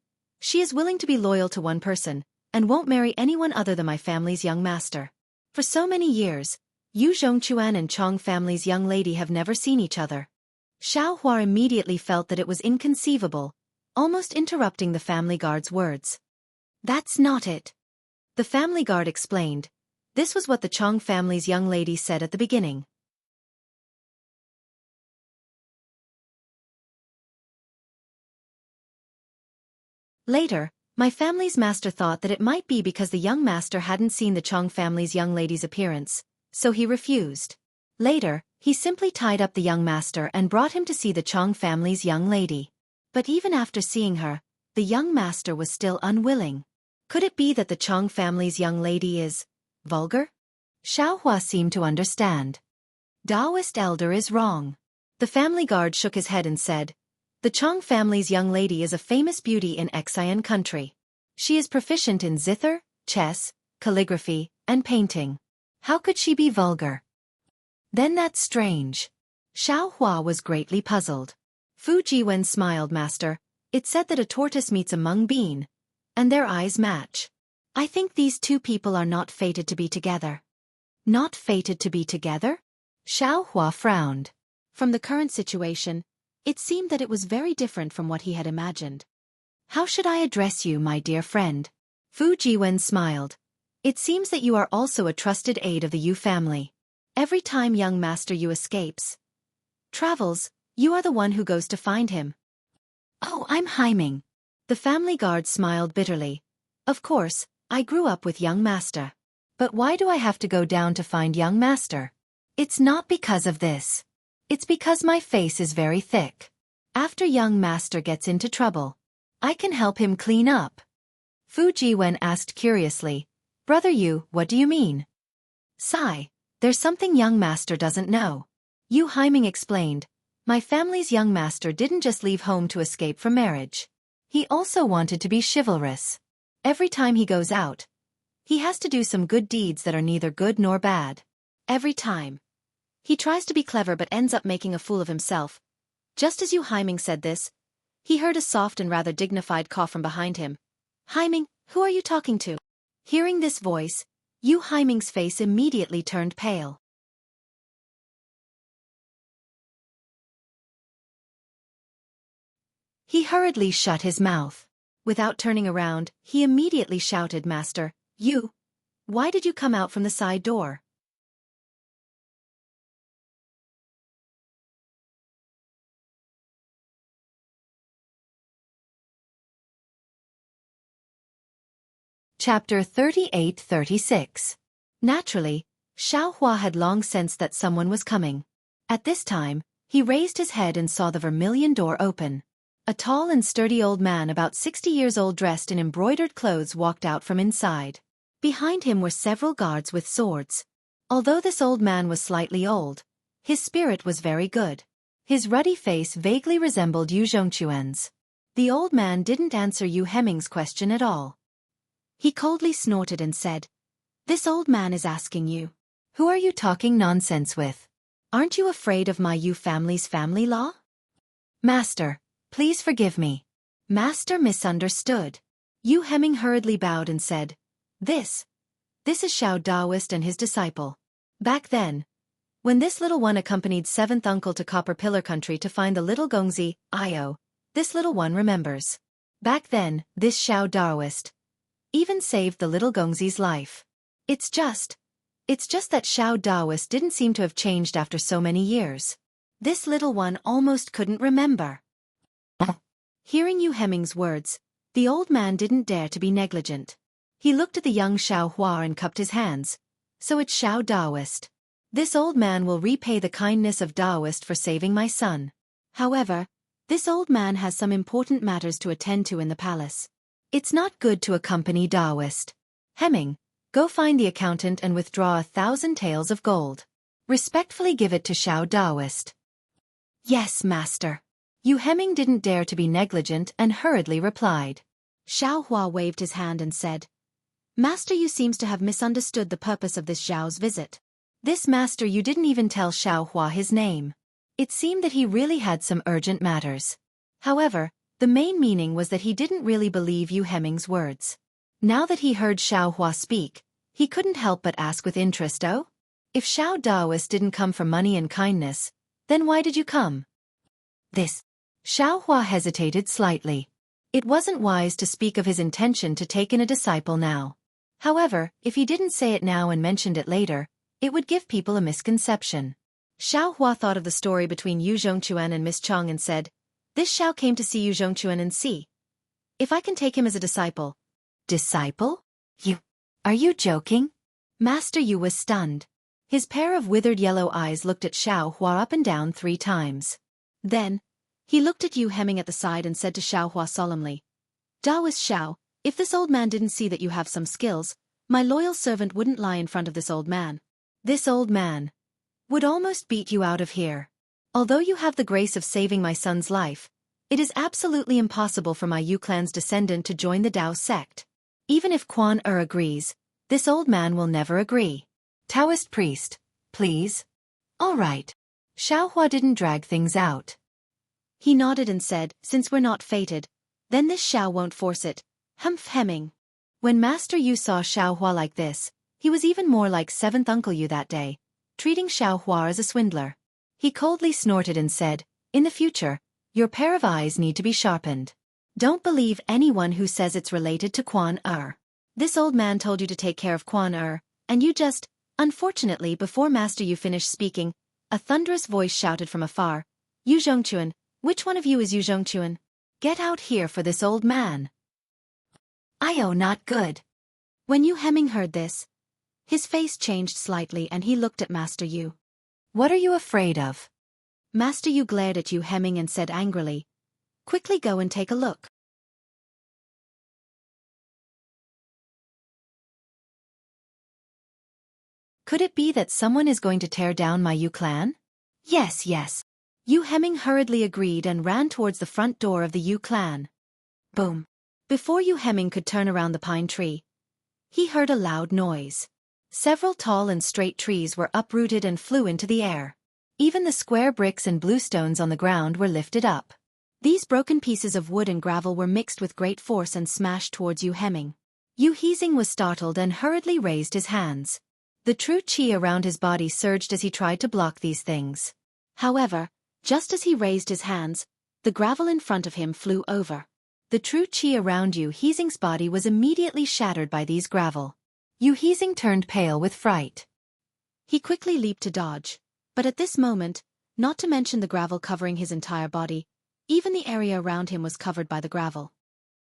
is willing to be loyal to one person, and won't marry anyone other than my family's young master. For so many years, Yu Zhongquan and Chong family's young lady have never seen each other." Xiao Hua immediately felt that it was inconceivable, almost interrupting the family guard's words. "That's not it." The family guard explained. This was what the Chong family's young lady said at the beginning. Later, my family's master thought that it might be because the young master hadn't seen the Chong family's young lady's appearance, so he refused. Later, he simply tied up the young master and brought him to see the Chong family's young lady. But even after seeing her, the young master was still unwilling. Could it be that the Chong family's young lady is vulgar? Xiao Hua seemed to understand. Daoist elder is wrong. The family guard shook his head and said, "The Chong family's young lady is a famous beauty in Xian country. She is proficient in zither, chess, calligraphy, and painting. How could she be vulgar?" "Then that's strange." Xiao Hua was greatly puzzled. Fu Jiwen smiled, "Master, it said that a tortoise meets a mung bean, and their eyes match. I think these two people are not fated to be together." "Not fated to be together?" Xiao Hua frowned. From the current situation, it seemed that it was very different from what he had imagined. "How should I address you, my dear friend?" Fu Jiwen smiled. "It seems that you are also a trusted aide of the Yu family. Every time young Master Yu travels, you are the one who goes to find him." "Oh, I'm Haiming." The family guard smiled bitterly. "Of course, I grew up with young master. But why do I have to go down to find young master? It's not because of this. It's because my face is very thick. After young master gets into trouble, I can help him clean up. Fu Jiwen asked curiously, Brother Yu, what do you mean? Sigh, there's something young master doesn't know. Yu Haiming explained, my family's young master didn't just leave home to escape from marriage. He also wanted to be chivalrous. Every time he goes out, he has to do some good deeds that are neither good nor bad. Every time. He tries to be clever but ends up making a fool of himself. Just as Yu Haiming said this, he heard a soft and rather dignified cough from behind him. Haiming, who are you talking to? Hearing this voice, Yu Haiming's face immediately turned pale. He hurriedly shut his mouth. Without turning around, he immediately shouted, Master, you! Why did you come out from the side door? Chapter 38-36. Naturally, Xiaohua had long sensed that someone was coming. At this time, he raised his head and saw the vermilion door open. A tall and sturdy old man about 60 years old dressed in embroidered clothes walked out from inside. Behind him were several guards with swords. Although this old man was slightly old, his spirit was very good. His ruddy face vaguely resembled Yu Zhongquan's. The old man didn't answer Yu Heming's question at all. He coldly snorted and said, This old man is asking you. Who are you talking nonsense with? Aren't you afraid of my Yu family's family law? Master, please forgive me. Master misunderstood. Yu Heming hurriedly bowed and said, This is Xiao Daoist and his disciple. Back then, when this little one accompanied seventh uncle to Copper Pillar Country to find the little Gongzi, Io, this little one remembers. Back then, this Xiao Daoist even saved the little Gongzi's life. It's just that Xiao Daoist didn't seem to have changed after so many years. This little one almost couldn't remember. Hearing Yu Heming's words, the old man didn't dare to be negligent. He looked at the young Xiaohua and cupped his hands. So it's Xiao Daoist. This old man will repay the kindness of Daoist for saving my son. However, this old man has some important matters to attend to in the palace. It's not good to accompany Daoist. Heming, go find the accountant and withdraw 1,000 taels of gold. Respectfully give it to Xiao Daoist. Yes, master. Yu Heming didn't dare to be negligent and hurriedly replied. Xiaohua waved his hand and said, Master Yu seems to have misunderstood the purpose of this Xiao's visit. This Master Yu didn't even tell Xiaohua his name. It seemed that he really had some urgent matters. However, the main meaning was that he didn't really believe Yu Heming's words. Now that he heard Xiaohua speak, he couldn't help but ask with interest, Oh? If Xiao Daoist didn't come for money and kindness, then why did you come? This. Xiaohua hesitated slightly. It wasn't wise to speak of his intention to take in a disciple now. However, if he didn't say it now and mentioned it later, it would give people a misconception. Xiaohua thought of the story between Yu Zhongquan and Miss Chong and said, This Xiao came to see Yu Zhongquan and see if I can take him as a disciple. Disciple? Are you joking? Master Yu was stunned. His pair of withered yellow eyes looked at Xiaohua up and down 3 times. Then, he looked at Yu Heming at the side and said to Xiaohua solemnly, Daoist Xiao, if this old man didn't see that you have some skills, my loyal servant wouldn't lie in front of this old man. This old man would almost beat you out of here. Although you have the grace of saving my son's life, it is absolutely impossible for my Yu clan's descendant to join the Dao sect. Even if Quan agrees, this old man will never agree. Taoist priest, please. All right. Xiaohua didn't drag things out. He nodded and said, Since we're not fated, then this Xiao won't force it. Humph Heming. When Master Yu saw Xiaohua like this, he was even more like 7th Uncle Yu that day, treating Xiaohua as a swindler. He coldly snorted and said, In the future, your pair of eyes need to be sharpened. Don't believe anyone who says it's related to Quan This old man told you to take care of Quan and you just. Unfortunately, before Master Yu finished speaking, a thunderous voice shouted from afar, Yu Zhongquan, which one of you is Yu Zhongquan? Get out here for this old man. Not good. When Yu Hemming heard this, his face changed slightly and he looked at Master Yu. What are you afraid of? Master Yu glared at Yu Hemming and said angrily, quickly go and take a look. Could it be that someone is going to tear down my Yu clan? Yes, yes. Yu Hemming hurriedly agreed and ran towards the front door of the Yu clan. Boom. Before Yu Hemming could turn around the pine tree, he heard a loud noise. Several tall and straight trees were uprooted and flew into the air. Even the square bricks and bluestones on the ground were lifted up. These broken pieces of wood and gravel were mixed with great force and smashed towards Yu Hemming. Yu Hezing was startled and hurriedly raised his hands. The true qi around his body surged as he tried to block these things. However, just as he raised his hands, the gravel in front of him flew over. The true qi around Yu Hezing's body was immediately shattered by these gravel. Yu Hezing turned pale with fright. He quickly leaped to dodge, but at this moment, not to mention the gravel covering his entire body, even the area around him was covered by the gravel.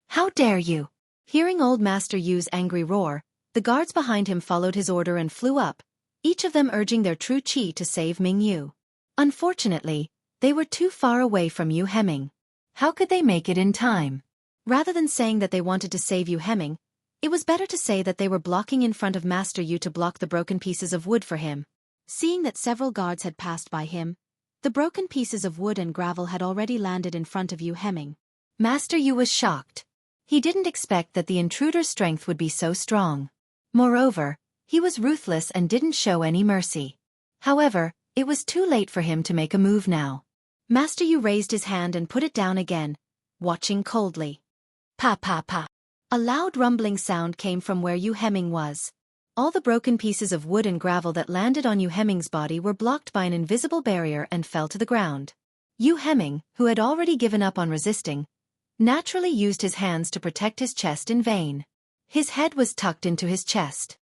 How dare you! Hearing old Master Yu's angry roar, the guards behind him followed his order and flew up, each of them urging their true qi to save Ming Yu. Unfortunately, they were too far away from Yu Hemming. How could they make it in time? Rather than saying that they wanted to save Yu Hemming, it was better to say that they were blocking in front of Master Yu to block the broken pieces of wood for him. Seeing that several guards had passed by him, the broken pieces of wood and gravel had already landed in front of Yu Hemming. Master Yu was shocked. He didn't expect that the intruder's strength would be so strong. Moreover, he was ruthless and didn't show any mercy. However, it was too late for him to make a move now. Master Yu raised his hand and put it down again, watching coldly. Pa pa pa. A loud rumbling sound came from where Yu Hemming was. All the broken pieces of wood and gravel that landed on Yu Hemming's body were blocked by an invisible barrier and fell to the ground. Yu Hemming, who had already given up on resisting, naturally used his hands to protect his chest in vain. His head was tucked into his chest.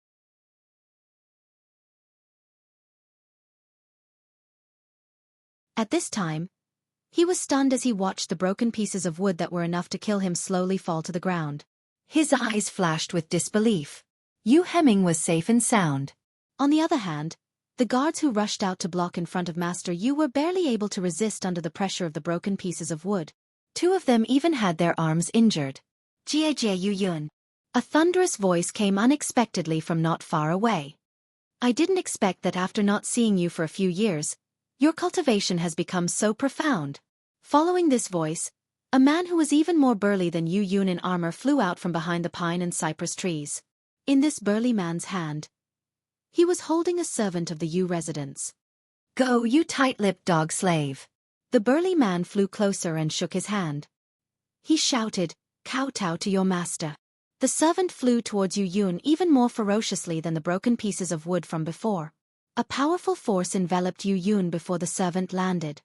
At this time, he was stunned as he watched the broken pieces of wood that were enough to kill him slowly fall to the ground. His eyes flashed with disbelief. Yu Hemming was safe and sound. On the other hand, the guards who rushed out to block in front of Master Yu were barely able to resist under the pressure of the broken pieces of wood. Two of them even had their arms injured. Jie Yu Yun. A thunderous voice came unexpectedly from not far away. I didn't expect that after not seeing you for a few years, your cultivation has become so profound. Following this voice, a man who was even more burly than Yu Yun in armor flew out from behind the pine and cypress trees. In this burly man's hand, he was holding a servant of the Yu residence. Go, you tight-lipped dog slave. The burly man flew closer and shook his hand. He shouted, kowtow to your master. The servant flew towards Yu Yun even more ferociously than the broken pieces of wood from before. A powerful force enveloped Yu Yun before the servant landed.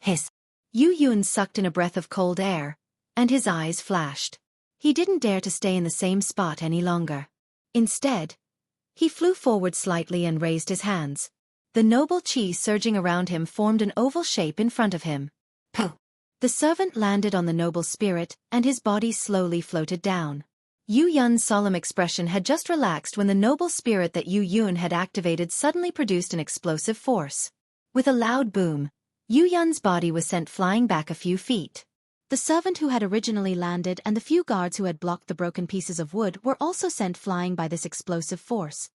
Hiss. Yu Yun sucked in a breath of cold air, and his eyes flashed. He didn't dare to stay in the same spot any longer. Instead, he flew forward slightly and raised his hands. The noble qi surging around him formed an oval shape in front of him. Puh! The servant landed on the noble spirit, and his body slowly floated down. Yu Yun's solemn expression had just relaxed when the noble spirit that Yu Yun had activated suddenly produced an explosive force. With a loud boom, Yu Yun's body was sent flying back a few feet. The servant who had originally landed and the few guards who had blocked the broken pieces of wood were also sent flying by this explosive force.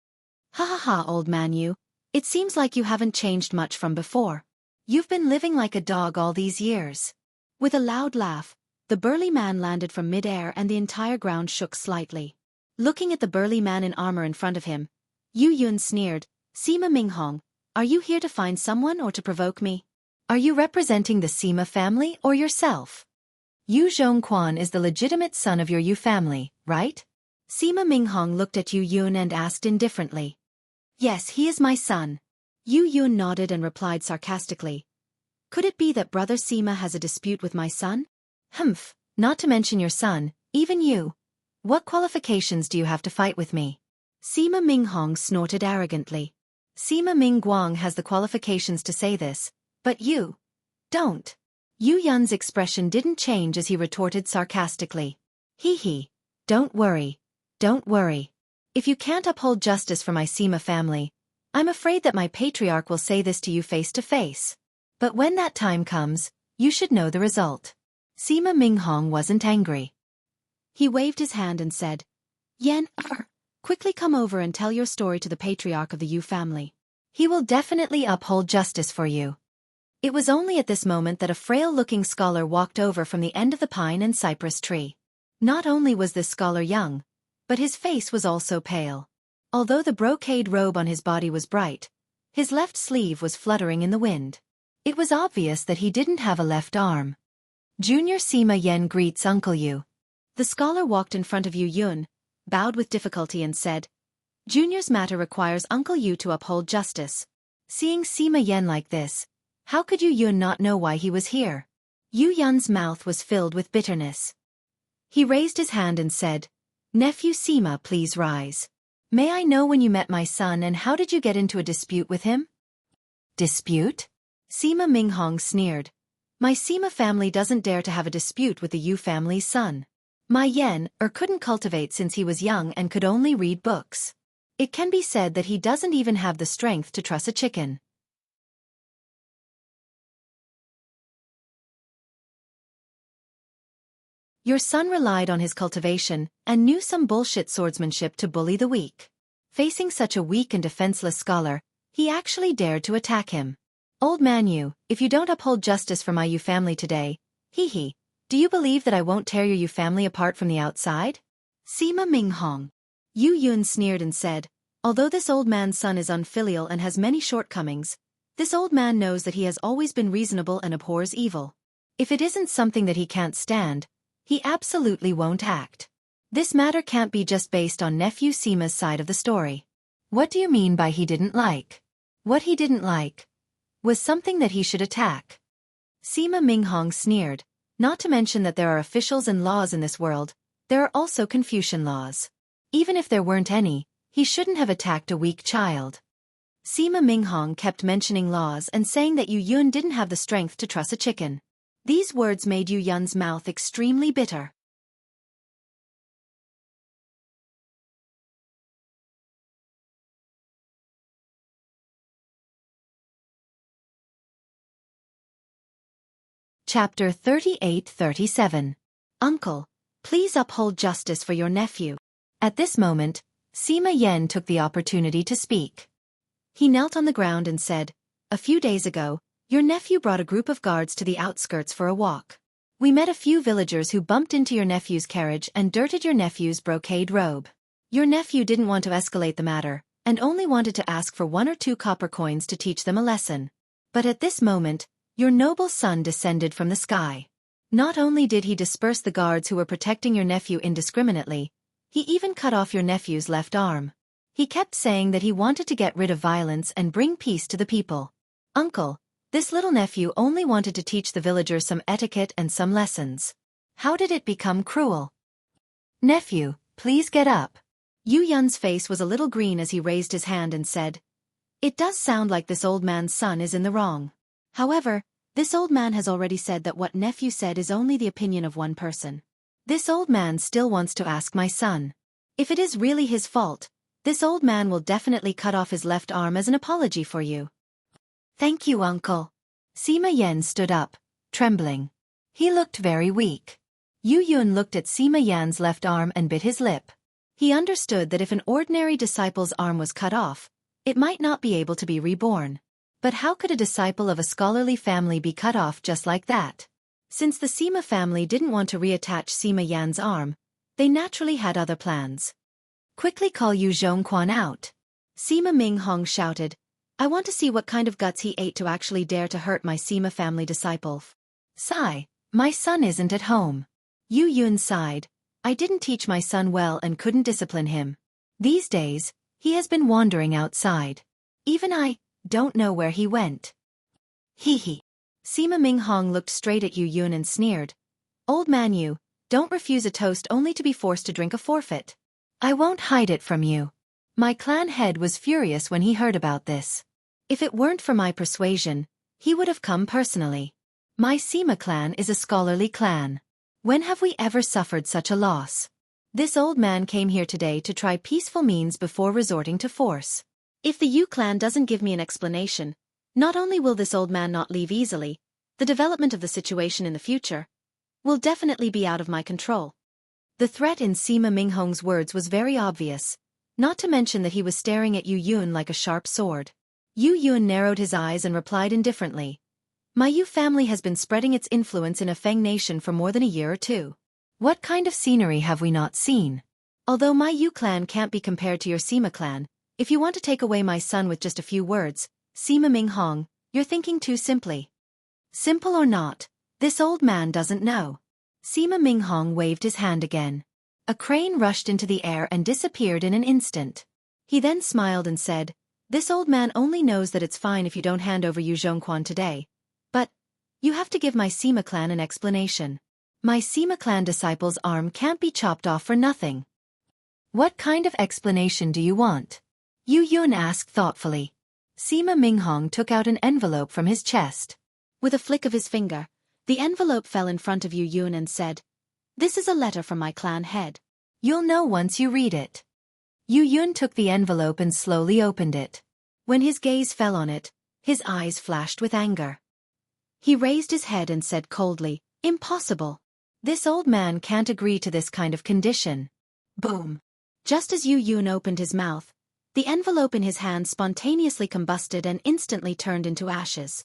Ha ha ha, old man Yu, it seems like you haven't changed much from before. You've been living like a dog all these years. With a loud laugh, the burly man landed from mid-air and the entire ground shook slightly. Looking at the burly man in armor in front of him, Yu Yun sneered, Sima Minghong, are you here to find someone or to provoke me? Are you representing the Sima family or yourself? Yu Zhongquan is the legitimate son of your Yu family, right? Sima Minghong looked at Yu Yun and asked indifferently. Yes, he is my son. Yu Yun nodded and replied sarcastically. Could it be that brother Sima has a dispute with my son? Humph, not to mention your son, even you. What qualifications do you have to fight with me? Sima Minghong snorted arrogantly. Sima Mingguang has the qualifications to say this, but you don't. Yu Yun's expression didn't change as he retorted sarcastically. Hee hee, don't worry, don't worry. If you can't uphold justice for my Sima family, I'm afraid that my patriarch will say this to you face to face. But when that time comes, you should know the result. Sima Minghong wasn't angry. He waved his hand and said, Yan, quickly come over and tell your story to the patriarch of the Yu family. He will definitely uphold justice for you. It was only at this moment that a frail-looking scholar walked over from the end of the pine and cypress tree. Not only was this scholar young, but his face was also pale. Although the brocade robe on his body was bright, his left sleeve was fluttering in the wind. It was obvious that he didn't have a left arm. Junior Sima Yen greets Uncle Yu. The scholar walked in front of Yu Yun, bowed with difficulty and said, Junior's matter requires Uncle Yu to uphold justice. Seeing Sima Yen like this, how could Yu Yun not know why he was here? Yu Yun's mouth was filled with bitterness. He raised his hand and said, Nephew Sima, please rise. May I know when you met my son and how did you get into a dispute with him? Dispute? Sima Minghong sneered. My Sima family doesn't dare to have a dispute with the Yu family's son. My Yen couldn't cultivate since he was young and could only read books. It can be said that he doesn't even have the strength to truss a chicken. Your son relied on his cultivation and knew some bullshit swordsmanship to bully the weak. Facing such a weak and defenseless scholar, he actually dared to attack him. Old man Yu, if you don't uphold justice for my Yu family today, do you believe that I won't tear your Yu family apart from the outside? Sima Minghong. Yu Yun sneered and said, although this old man's son is unfilial and has many shortcomings, this old man knows that he has always been reasonable and abhors evil. If it isn't something that he can't stand, he absolutely won't act. This matter can't be just based on nephew Sima's side of the story. What do you mean by he didn't like? What he didn't like was something that he should attack. Sima Minghong sneered, not to mention that there are officials and laws in this world, there are also Confucian laws. Even if there weren't any, he shouldn't have attacked a weak child. Sima Minghong kept mentioning laws and saying that Yu Yun didn't have the strength to truss a chicken. These words made Yu Yun's mouth extremely bitter. Chapter 38-37. Uncle, please uphold justice for your nephew. At this moment, Sima Yen took the opportunity to speak. He knelt on the ground and said, a few days ago, your nephew brought a group of guards to the outskirts for a walk. We met a few villagers who bumped into your nephew's carriage and dirted your nephew's brocade robe. Your nephew didn't want to escalate the matter, and only wanted to ask for 1 or 2 copper coins to teach them a lesson. But at this moment, your noble son descended from the sky. Not only did he disperse the guards who were protecting your nephew indiscriminately, he even cut off your nephew's left arm. He kept saying that he wanted to get rid of violence and bring peace to the people. Uncle, this little nephew only wanted to teach the villagers some etiquette and some lessons. How did it become cruel? Nephew, please get up. Yu Yun's face was a little green as he raised his hand and said, it does sound like this old man's son is in the wrong. However, this old man has already said that what nephew said is only the opinion of one person. This old man still wants to ask my son. If it is really his fault, this old man will definitely cut off his left arm as an apology for you. Thank you, uncle. Sima Yen stood up, trembling. He looked very weak. Yu Yun looked at Sima Yan's left arm and bit his lip. He understood that if an ordinary disciple's arm was cut off, it might not be able to be reborn. But how could a disciple of a scholarly family be cut off just like that? Since the Sima family didn't want to reattach Sima Yan's arm, they naturally had other plans. Quickly call Yu Zhongquan out. Sima Minghong shouted, I want to see what kind of guts he ate to actually dare to hurt my Sima family disciple. Sigh, my son isn't at home. Yu Yun sighed, I didn't teach my son well and couldn't discipline him. These days, he has been wandering outside. Even I don't know where he went. Hee. Sima Minghong looked straight at Yu Yun and sneered. Old man Yu, don't refuse a toast only to be forced to drink a forfeit. I won't hide it from you. My clan head was furious when he heard about this. If it weren't for my persuasion, he would have come personally. My Sima clan is a scholarly clan. When have we ever suffered such a loss? This old man came here today to try peaceful means before resorting to force. If the Yu clan doesn't give me an explanation, not only will this old man not leave easily, the development of the situation in the future will definitely be out of my control. The threat in Sima Minghong's words was very obvious, not to mention that he was staring at Yu Yun like a sharp sword. Yu Yun narrowed his eyes and replied indifferently. My Yu family has been spreading its influence in a Feng nation for more than a year or two. What kind of scenery have we not seen? Although my Yu clan can't be compared to your Sima clan, if you want to take away my son with just a few words, Sima Minghong, you're thinking too simply. Simple or not, this old man doesn't know. Sima Minghong waved his hand again. A crane rushed into the air and disappeared in an instant. He then smiled and said, this old man only knows that it's fine if you don't hand over Yu Zhongquan today. But you have to give my Sima clan an explanation. My Sima clan disciple's arm can't be chopped off for nothing. What kind of explanation do you want? Yu Yun asked thoughtfully. Sima Minghong took out an envelope from his chest. With a flick of his finger, the envelope fell in front of Yu Yun and said, this is a letter from my clan head. You'll know once you read it. Yu Yun took the envelope and slowly opened it. When his gaze fell on it, his eyes flashed with anger. He raised his head and said coldly, impossible. This old man can't agree to this kind of condition. Boom. Just as Yu Yun opened his mouth, the envelope in his hand spontaneously combusted and instantly turned into ashes.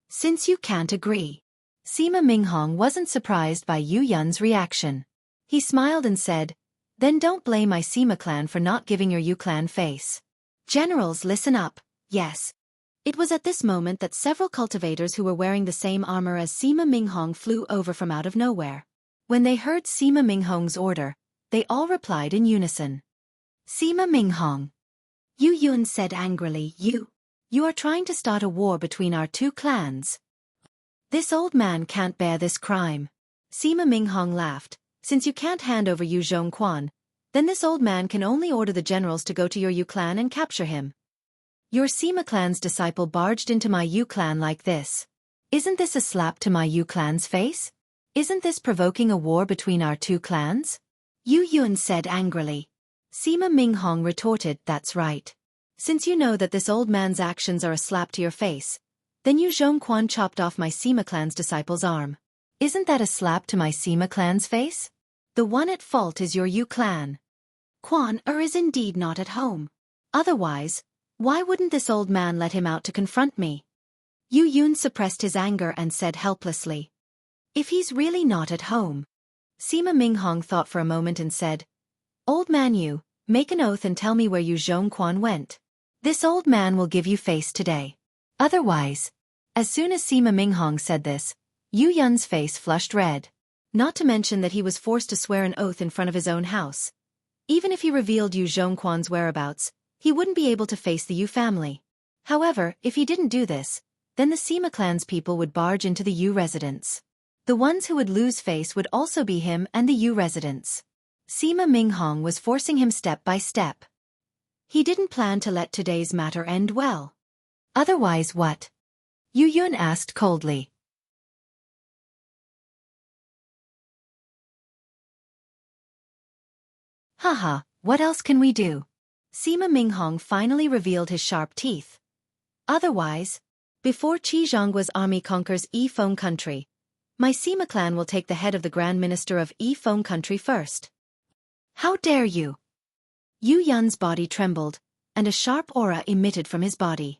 Since you can't agree. Sima Minghong wasn't surprised by Yu Yun's reaction. He smiled and said, then don't blame my Sima clan for not giving your Yu clan face. Generals, listen up, yes. It was at this moment that several cultivators who were wearing the same armor as Sima Minghong flew over from out of nowhere. When they heard Sima Minghong's order, they all replied in unison. Sima Minghong. Yu Yun said angrily, You are trying to start a war between our two clans. This old man can't bear this crime. Sima Minghong laughed. Since you can't hand over Yu Zhongquan, then this old man can only order the generals to go to your Yu clan and capture him. Your Sima clan's disciple barged into my Yu clan like this. Isn't this a slap to my Yu clan's face? Isn't this provoking a war between our two clans? Yu Yun said angrily. Sima Minghong retorted, that's right. Since you know that this old man's actions are a slap to your face, then Yu Zhongquan chopped off my Sima clan's disciple's arm. Isn't that a slap to my Sima clan's face? The one at fault is your Yu clan. Quan is indeed not at home. Otherwise, why wouldn't this old man let him out to confront me? Yu Yun suppressed his anger and said helplessly. If he's really not at home. Sima Minghong thought for a moment and said, Old man Yu, make an oath and tell me where Yu Zhongquan went. This old man will give you face today. Otherwise. As soon as Sima Minghong said this, Yu Yun's face flushed red. Not to mention that he was forced to swear an oath in front of his own house. Even if he revealed Yu Zhongquan's whereabouts, he wouldn't be able to face the Yu family. However, if he didn't do this, then the Sima clan's people would barge into the Yu residence. The ones who would lose face would also be him and the Yu residents. Sima Minghong was forcing him step by step. He didn't plan to let today's matter end well. Otherwise what? Yu Yun asked coldly. Haha, what else can we do? Sima Minghong finally revealed his sharp teeth. Otherwise, before Qizhonggua's army conquers Yifeng country, my Sima clan will take the head of the Grand Minister of Yifeng country first. How dare you? Yu Yun's body trembled, and a sharp aura emitted from his body.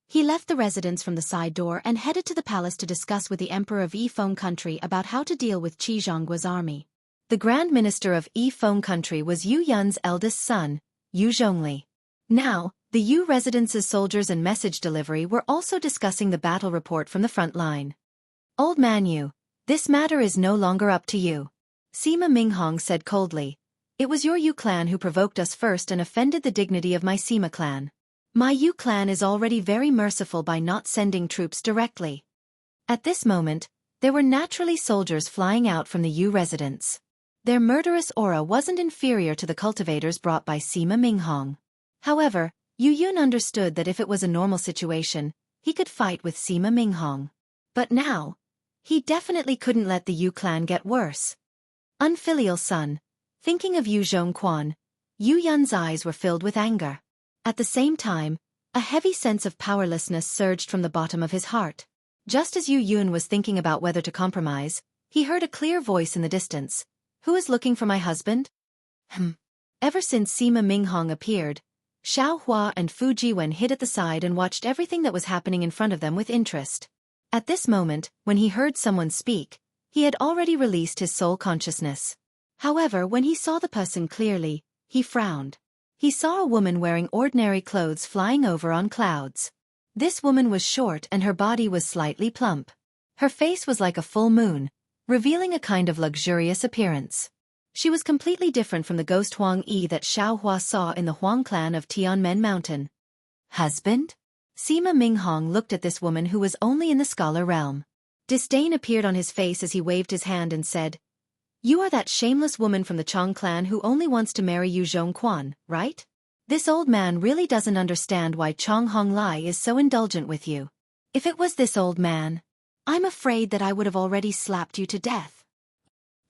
He left the residence from the side door and headed to the palace to discuss with the Emperor of Yifeng country about how to deal with Qizhonggua's army. The Grand Minister of Yifeng country was Yu Yun's eldest son, Yu Zhongli. Now, the Yu residence's soldiers and message delivery were also discussing the battle report from the front line. Old man Yu, this matter is no longer up to you. Sima Minghong said coldly. It was your Yu clan who provoked us first and offended the dignity of my Sima clan. My Yu clan is already very merciful by not sending troops directly. At this moment, there were naturally soldiers flying out from the Yu residence. Their murderous aura wasn't inferior to the cultivators brought by Sima Minghong. However, Yu Yun understood that if it was a normal situation, he could fight with Sima Minghong. But now, he definitely couldn't let the Yu clan get worse. Unfilial son. Thinking of Yu Zhongquan, Yu Yun's eyes were filled with anger. At the same time, a heavy sense of powerlessness surged from the bottom of his heart. Just as Yu Yun was thinking about whether to compromise, he heard a clear voice in the distance. Who is looking for my husband? Ever since Sima Minghong appeared, Xiao Hua and Fu Jiwen hid at the side and watched everything that was happening in front of them with interest. At this moment, when he heard someone speak, he had already released his soul consciousness. However, when he saw the person clearly, he frowned. He saw a woman wearing ordinary clothes flying over on clouds. This woman was short and her body was slightly plump. Her face was like a full moon, revealing a kind of luxurious appearance. She was completely different from the ghost Huang Yi that Xiao Hua saw in the Huang clan of Tianmen Mountain. Husband? Sima Minghong looked at this woman who was only in the scholar realm. Disdain appeared on his face as he waved his hand and said, "You are that shameless woman from the Chong clan who only wants to marry Yu Zhongquan, right? This old man really doesn't understand why Chong Honglai is so indulgent with you. If it was this old man, I'm afraid that I would have already slapped you to death."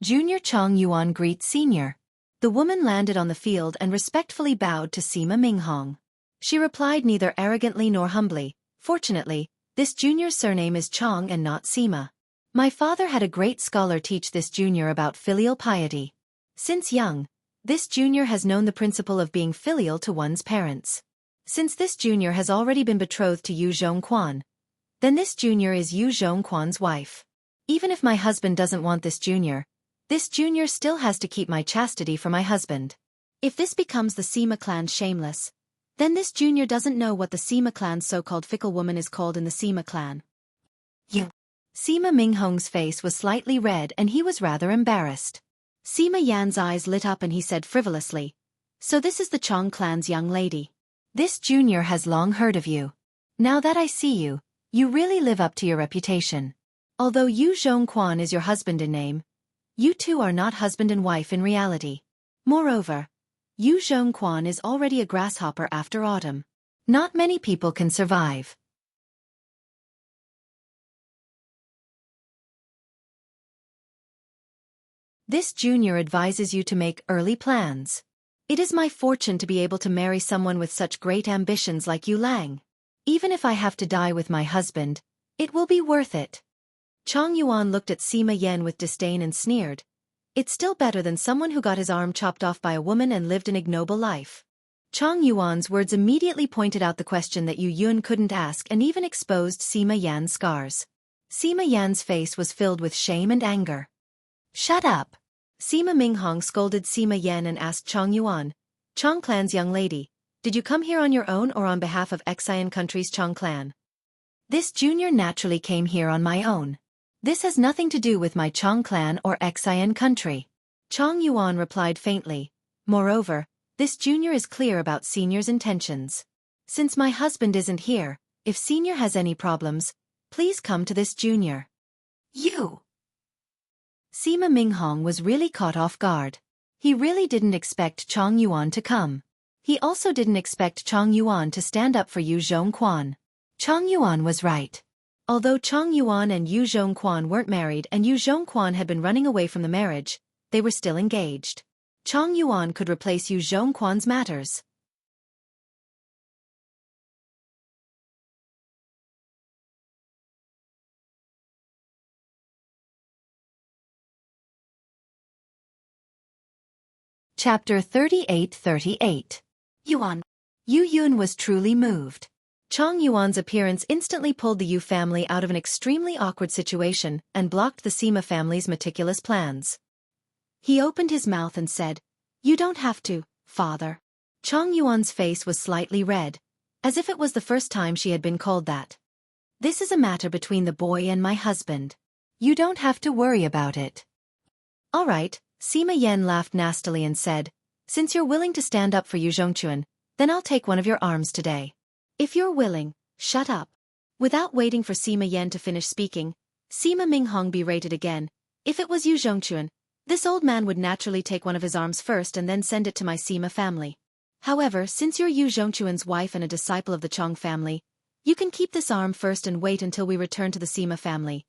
Junior Chong Yuan greets Senior. The woman landed on the field and respectfully bowed to Sima Minghong. She replied neither arrogantly nor humbly. Fortunately, this junior's surname is Chong and not Sima. My father had a great scholar teach this junior about filial piety. Since young, this junior has known the principle of being filial to one's parents. Since this junior has already been betrothed to Yu Zhongquan, then this junior is Yu Zhongquan's wife. Even if my husband doesn't want this junior still has to keep my chastity for my husband. If this becomes the Sima clan shameless, then this junior doesn't know what the Sima clan's so-called fickle woman is called in the Sima clan. You. Sima Minghong's face was slightly red and he was rather embarrassed. Sima Yan's eyes lit up and he said frivolously, "So this is the Chong clan's young lady. This junior has long heard of you. Now that I see you, you really live up to your reputation. Although Yu Zhongquan is your husband in name, you two are not husband and wife in reality. Moreover, Yu Zhongquan is already a grasshopper after autumn. Not many people can survive." This junior advises you to make early plans. It is my fortune to be able to marry someone with such great ambitions like Yu Lang. Even if I have to die with my husband, it will be worth it. Chong Yuan looked at Sima Yan with disdain and sneered. It's still better than someone who got his arm chopped off by a woman and lived an ignoble life. Chong Yuan's words immediately pointed out the question that Yu Yun couldn't ask and even exposed Sima Yan's scars. Sima Yan's face was filled with shame and anger. "Shut up." Sima Minghong scolded Sima Yan and asked Chong Yuan, "Chong clan's young lady, did you come here on your own or on behalf of Xian country's Chong clan?" "This junior naturally came here on my own. This has nothing to do with my Chong clan or Xian country." Chong Yuan replied faintly, "Moreover, this junior is clear about senior's intentions. Since my husband isn't here, if senior has any problems, please come to this junior." "You!" Sima Minghong was really caught off guard. He really didn't expect Chong Yuan to come. He also didn't expect Chong Yuan to stand up for Yu Zhongquan. Chong Yuan was right. Although Chong Yuan and Yu Zhongquan weren't married and Yu Zhongquan had been running away from the marriage, they were still engaged. Chong Yuan could replace Yu Zhongquan's matters. Chapter 38-38. Yuan. Yu Yun was truly moved. Chong Yuan's appearance instantly pulled the Yu family out of an extremely awkward situation and blocked the Sima family's meticulous plans. He opened his mouth and said, "You don't have to, father." Chong Yuan's face was slightly red, as if it was the first time she had been called that. "This is a matter between the boy and my husband. You don't have to worry about it." "All right," Sima Yan laughed nastily and said, "Since you're willing to stand up for Yu Zhongquan, then I'll take one of your arms today." "If you're willing, shut up." Without waiting for Sima Yan to finish speaking, Sima Minghong berated again. "If it was Yu Zhongquan, this old man would naturally take one of his arms first and then send it to my Sima family. However, since you're Yu Zhongquan's wife and a disciple of the Chong family, You can keep this arm first and wait until we return to the Sima family.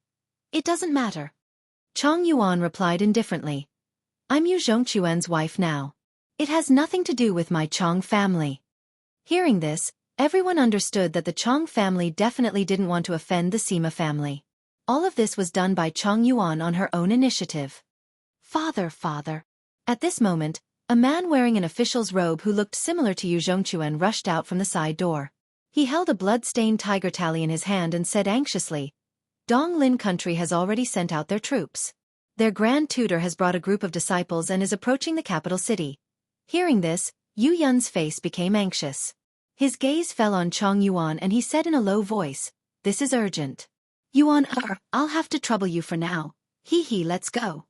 It doesn't matter. Chong Yuan replied indifferently. I'm Yu Zhongquan's wife now. It has nothing to do with my Chong family. Hearing this, everyone understood that the Chong family definitely didn't want to offend the Sima family. All of this was done by Chong Yuan on her own initiative. Father. At this moment, a man wearing an official's robe who looked similar to Yu Zhongquan rushed out from the side door. He held a blood-stained tiger tally in his hand and said anxiously, Donglin country has already sent out their troops. Their grand tutor has brought a group of disciples and is approaching the capital city. Hearing this, Yu Yun's face became anxious. His gaze fell on Chong Yuan and he said in a low voice, This is urgent. Yuan, I'll have to trouble you for now. Let's go.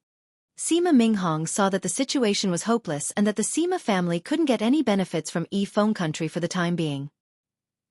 Sima Minghong saw that the situation was hopeless and that the Sima family couldn't get any benefits from Feng country for the time being.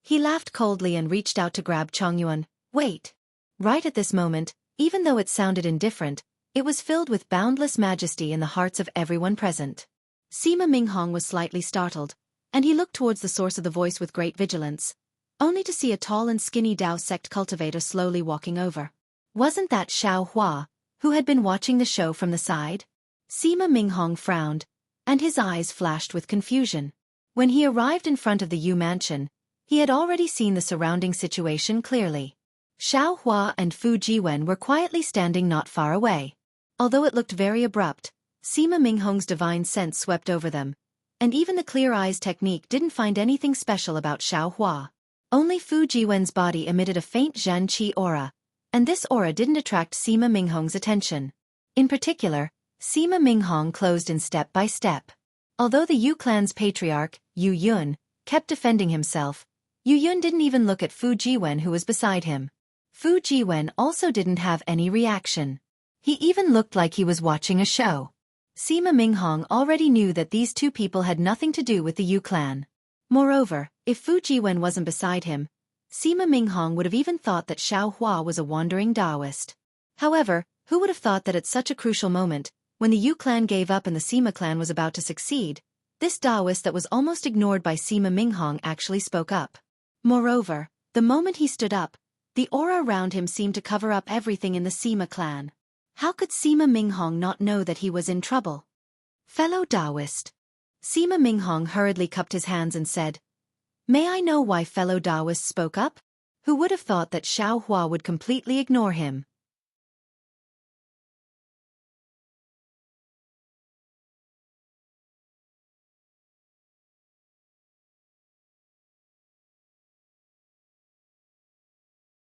He laughed coldly and reached out to grab Chong Yuan. Wait. Right at this moment, even though it sounded indifferent, it was filled with boundless majesty in the hearts of everyone present. Sima Minghong was slightly startled, and he looked towards the source of the voice with great vigilance, only to see a tall and skinny Dao sect cultivator slowly walking over. Wasn't that Xiaohua, who had been watching the show from the side? Sima Minghong frowned, and his eyes flashed with confusion. When he arrived in front of the Yu mansion, he had already seen the surrounding situation clearly. Xiaohua and Fu Jiwen were quietly standing not far away. Although it looked very abrupt, Sima Minghong's divine sense swept over them, and even the clear eyes technique didn't find anything special about Xiaohua. Only Fu Jiwen's body emitted a faint Zhan Qi aura, and this aura didn't attract Sima Minghong's attention. In particular, Sima Minghong closed in step by step. Although the Yu clan's patriarch, Yu Yun, kept defending himself, Yu Yun didn't even look at Fu Jiwen who was beside him. Fu Jiwen also didn't have any reaction. He even looked like he was watching a show. Sima Minghong already knew that these two people had nothing to do with the Yu clan. Moreover, if Fu Jiwen wasn't beside him, Sima Minghong would have even thought that Xiaohua was a wandering Taoist. However, who would have thought that at such a crucial moment, when the Yu clan gave up and the Sima clan was about to succeed, this Taoist that was almost ignored by Sima Minghong actually spoke up. Moreover, the moment he stood up, the aura around him seemed to cover up everything in the Sima clan. How could Sima Minghong not know that he was in trouble? Fellow Taoist. Sima Minghong hurriedly cupped his hands and said, May I know why fellow Taoists spoke up? Who would have thought that Xiaohua would completely ignore him?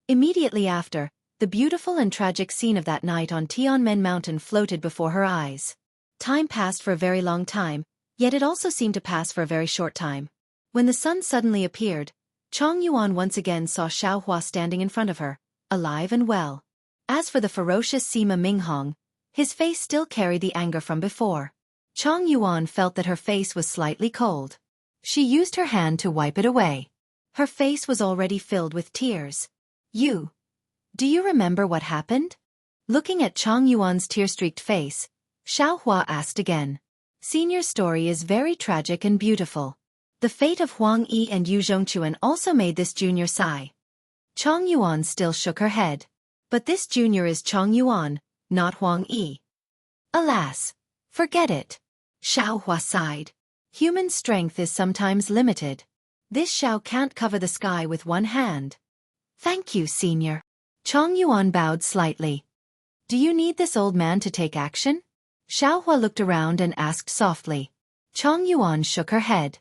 Immediately after, the beautiful and tragic scene of that night on Tianmen Mountain floated before her eyes. Time passed for a very long time, yet it also seemed to pass for a very short time. When the sun suddenly appeared, Chong Yuan once again saw Xiaohua standing in front of her, alive and well. As for the ferocious Sima Minghong, his face still carried the anger from before. Chong Yuan felt that her face was slightly cold. She used her hand to wipe it away. Her face was already filled with tears. Do you remember what happened? Looking at Chong Yuan's tear-streaked face, Xiaohua asked again. Senior's story is very tragic and beautiful. The fate of Huang Yi and Yu Zhongquan also made this junior sigh. Chong Yuan still shook her head. But this junior is Chong Yuan, not Huang Yi. Alas, forget it. Xiaohua sighed. Human strength is sometimes limited. This Xiao can't cover the sky with one hand. Thank you, senior. Chong Yuan bowed slightly. Do you need this old man to take action? Xiaohua looked around and asked softly. Chong Yuan shook her head.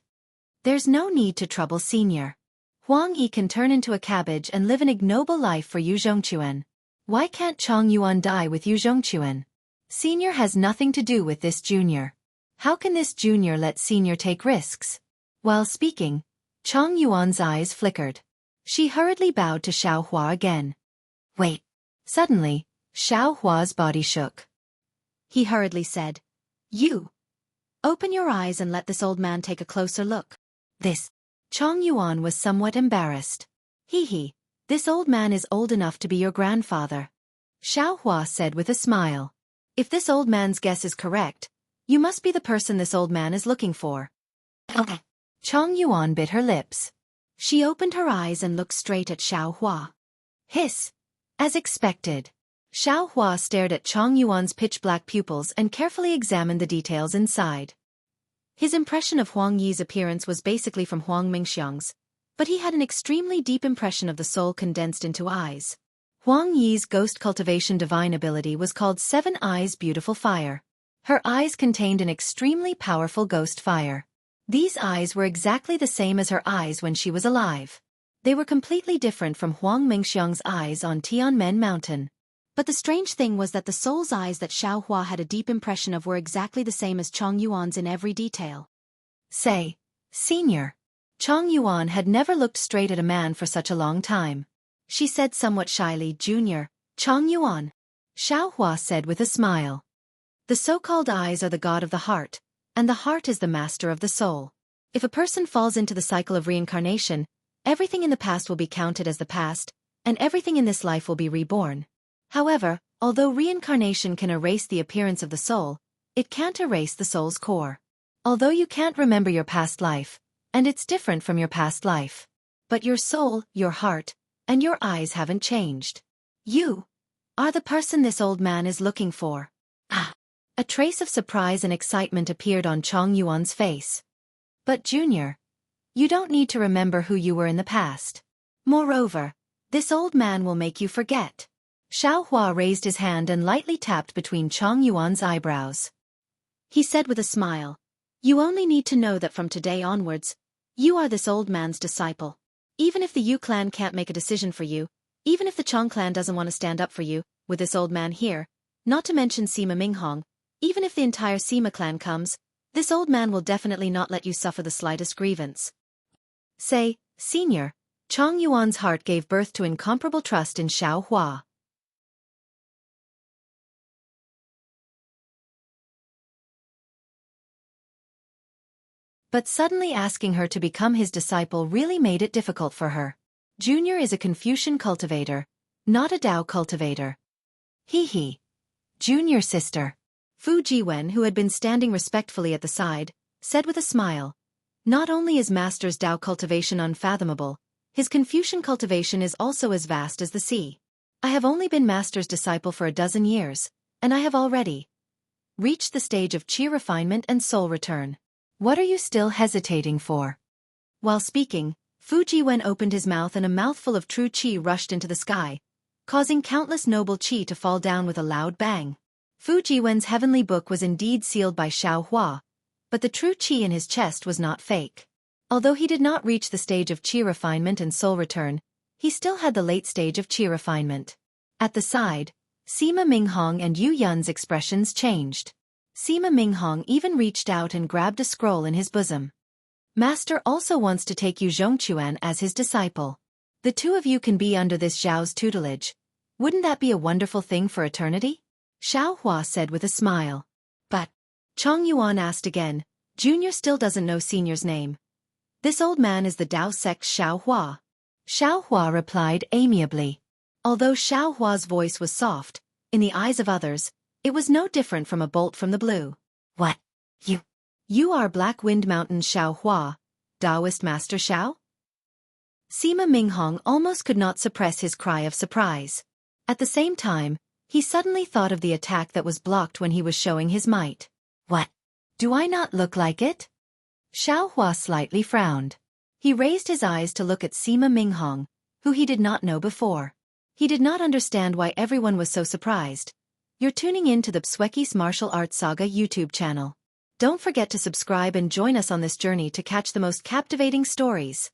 There's no need to trouble senior. Huang Yi can turn into a cabbage and live an ignoble life for Yu Zhongquan. Why can't Chong Yuan die with Yu Zhongquan? Senior has nothing to do with this junior. How can this junior let senior take risks? While speaking, Chong Yuan's eyes flickered. She hurriedly bowed to Xiaohua again. Wait. Suddenly, Xiaohua's body shook. He hurriedly said, You. Open your eyes and let this old man take a closer look. This. Chong Yuan was somewhat embarrassed. This old man is old enough to be your grandfather. Xiaohua said with a smile. If this old man's guess is correct, you must be the person this old man is looking for. Chong Yuan bit her lips. She opened her eyes and looked straight at Xiaohua. Hiss. As expected. Xiaohua stared at Chong Yuan's pitch-black pupils and carefully examined the details inside. His impression of Huang Yi's appearance was basically from Huang Mingxiang's, but he had an extremely deep impression of the soul condensed into eyes. Huang Yi's ghost cultivation divine ability was called Seven Eyes Beautiful Fire. Her eyes contained an extremely powerful ghost fire. These eyes were exactly the same as her eyes when she was alive. They were completely different from Huang Mingxiang's eyes on Tianmen Mountain. But the strange thing was that the soul's eyes that Xiaohua had a deep impression of were exactly the same as Chong Yuan's in every detail. Say, Senior. Chong Yuan had never looked straight at a man for such a long time. She said somewhat shyly, Junior, Chong Yuan. Xiaohua said with a smile. The so-called eyes are the god of the heart, and the heart is the master of the soul. If a person falls into the cycle of reincarnation, everything in the past will be counted as the past, and everything in this life will be reborn. However, although reincarnation can erase the appearance of the soul, it can't erase the soul's core. Although you can't remember your past life, and it's different from your past life, but your soul, your heart, and your eyes haven't changed. You are the person this old man is looking for. Ah! A trace of surprise and excitement appeared on Chong Yuan's face. But Junior, you don't need to remember who you were in the past. Moreover, this old man will make you forget. Xiaohua raised his hand and lightly tapped between Chong Yuan's eyebrows. He said with a smile, You only need to know that from today onwards, you are this old man's disciple. Even if the Yu clan can't make a decision for you, even if the Chong clan doesn't want to stand up for you, with this old man here, not to mention Sima Minghong, even if the entire Sima clan comes, this old man will definitely not let you suffer the slightest grievance. Say, Senior. Chong Yuan's heart gave birth to incomparable trust in Xiaohua. But suddenly asking her to become his disciple really made it difficult for her. Junior is a Confucian cultivator, not a Tao cultivator. Hee. Junior sister. Fu Jiwen, who had been standing respectfully at the side, said with a smile, Not only is Master's Tao cultivation unfathomable, his Confucian cultivation is also as vast as the sea. I have only been Master's disciple for a dozen years, and I have already reached the stage of chi refinement and soul return. What are you still hesitating for? While speaking, Fu Jiwen opened his mouth and a mouthful of true qi rushed into the sky, causing countless noble qi to fall down with a loud bang. Fu Jiwen's heavenly book was indeed sealed by Xiaohua, but the true qi in his chest was not fake. Although he did not reach the stage of qi refinement and soul return, he still had the late stage of qi refinement. At the side, Sima Minghong and Yu Yun's expressions changed. Sima Minghong even reached out and grabbed a scroll in his bosom. Master also wants to take Yu Zhongquan as his disciple. The two of you can be under this Zhao's tutelage. Wouldn't that be a wonderful thing for eternity? Xiaohua said with a smile. But, Chong Yuan asked again, Junior still doesn't know Senior's name. This old man is the Tao sect's Xiaohua. Xiaohua replied amiably. Although Xiaohua's voice was soft, in the eyes of others, it was no different from a bolt from the blue. What? You are Black Wind Mountain's Xiaohua, Taoist Master Xiao? Sima Minghong almost could not suppress his cry of surprise. At the same time, he suddenly thought of the attack that was blocked when he was showing his might. What? Do I not look like it? Xiaohua slightly frowned. He raised his eyes to look at Sima Minghong, who he did not know before. He did not understand why everyone was so surprised. You're tuning in to the Xueqi's Martial Arts Saga YouTube channel. Don't forget to subscribe and join us on this journey to catch the most captivating stories.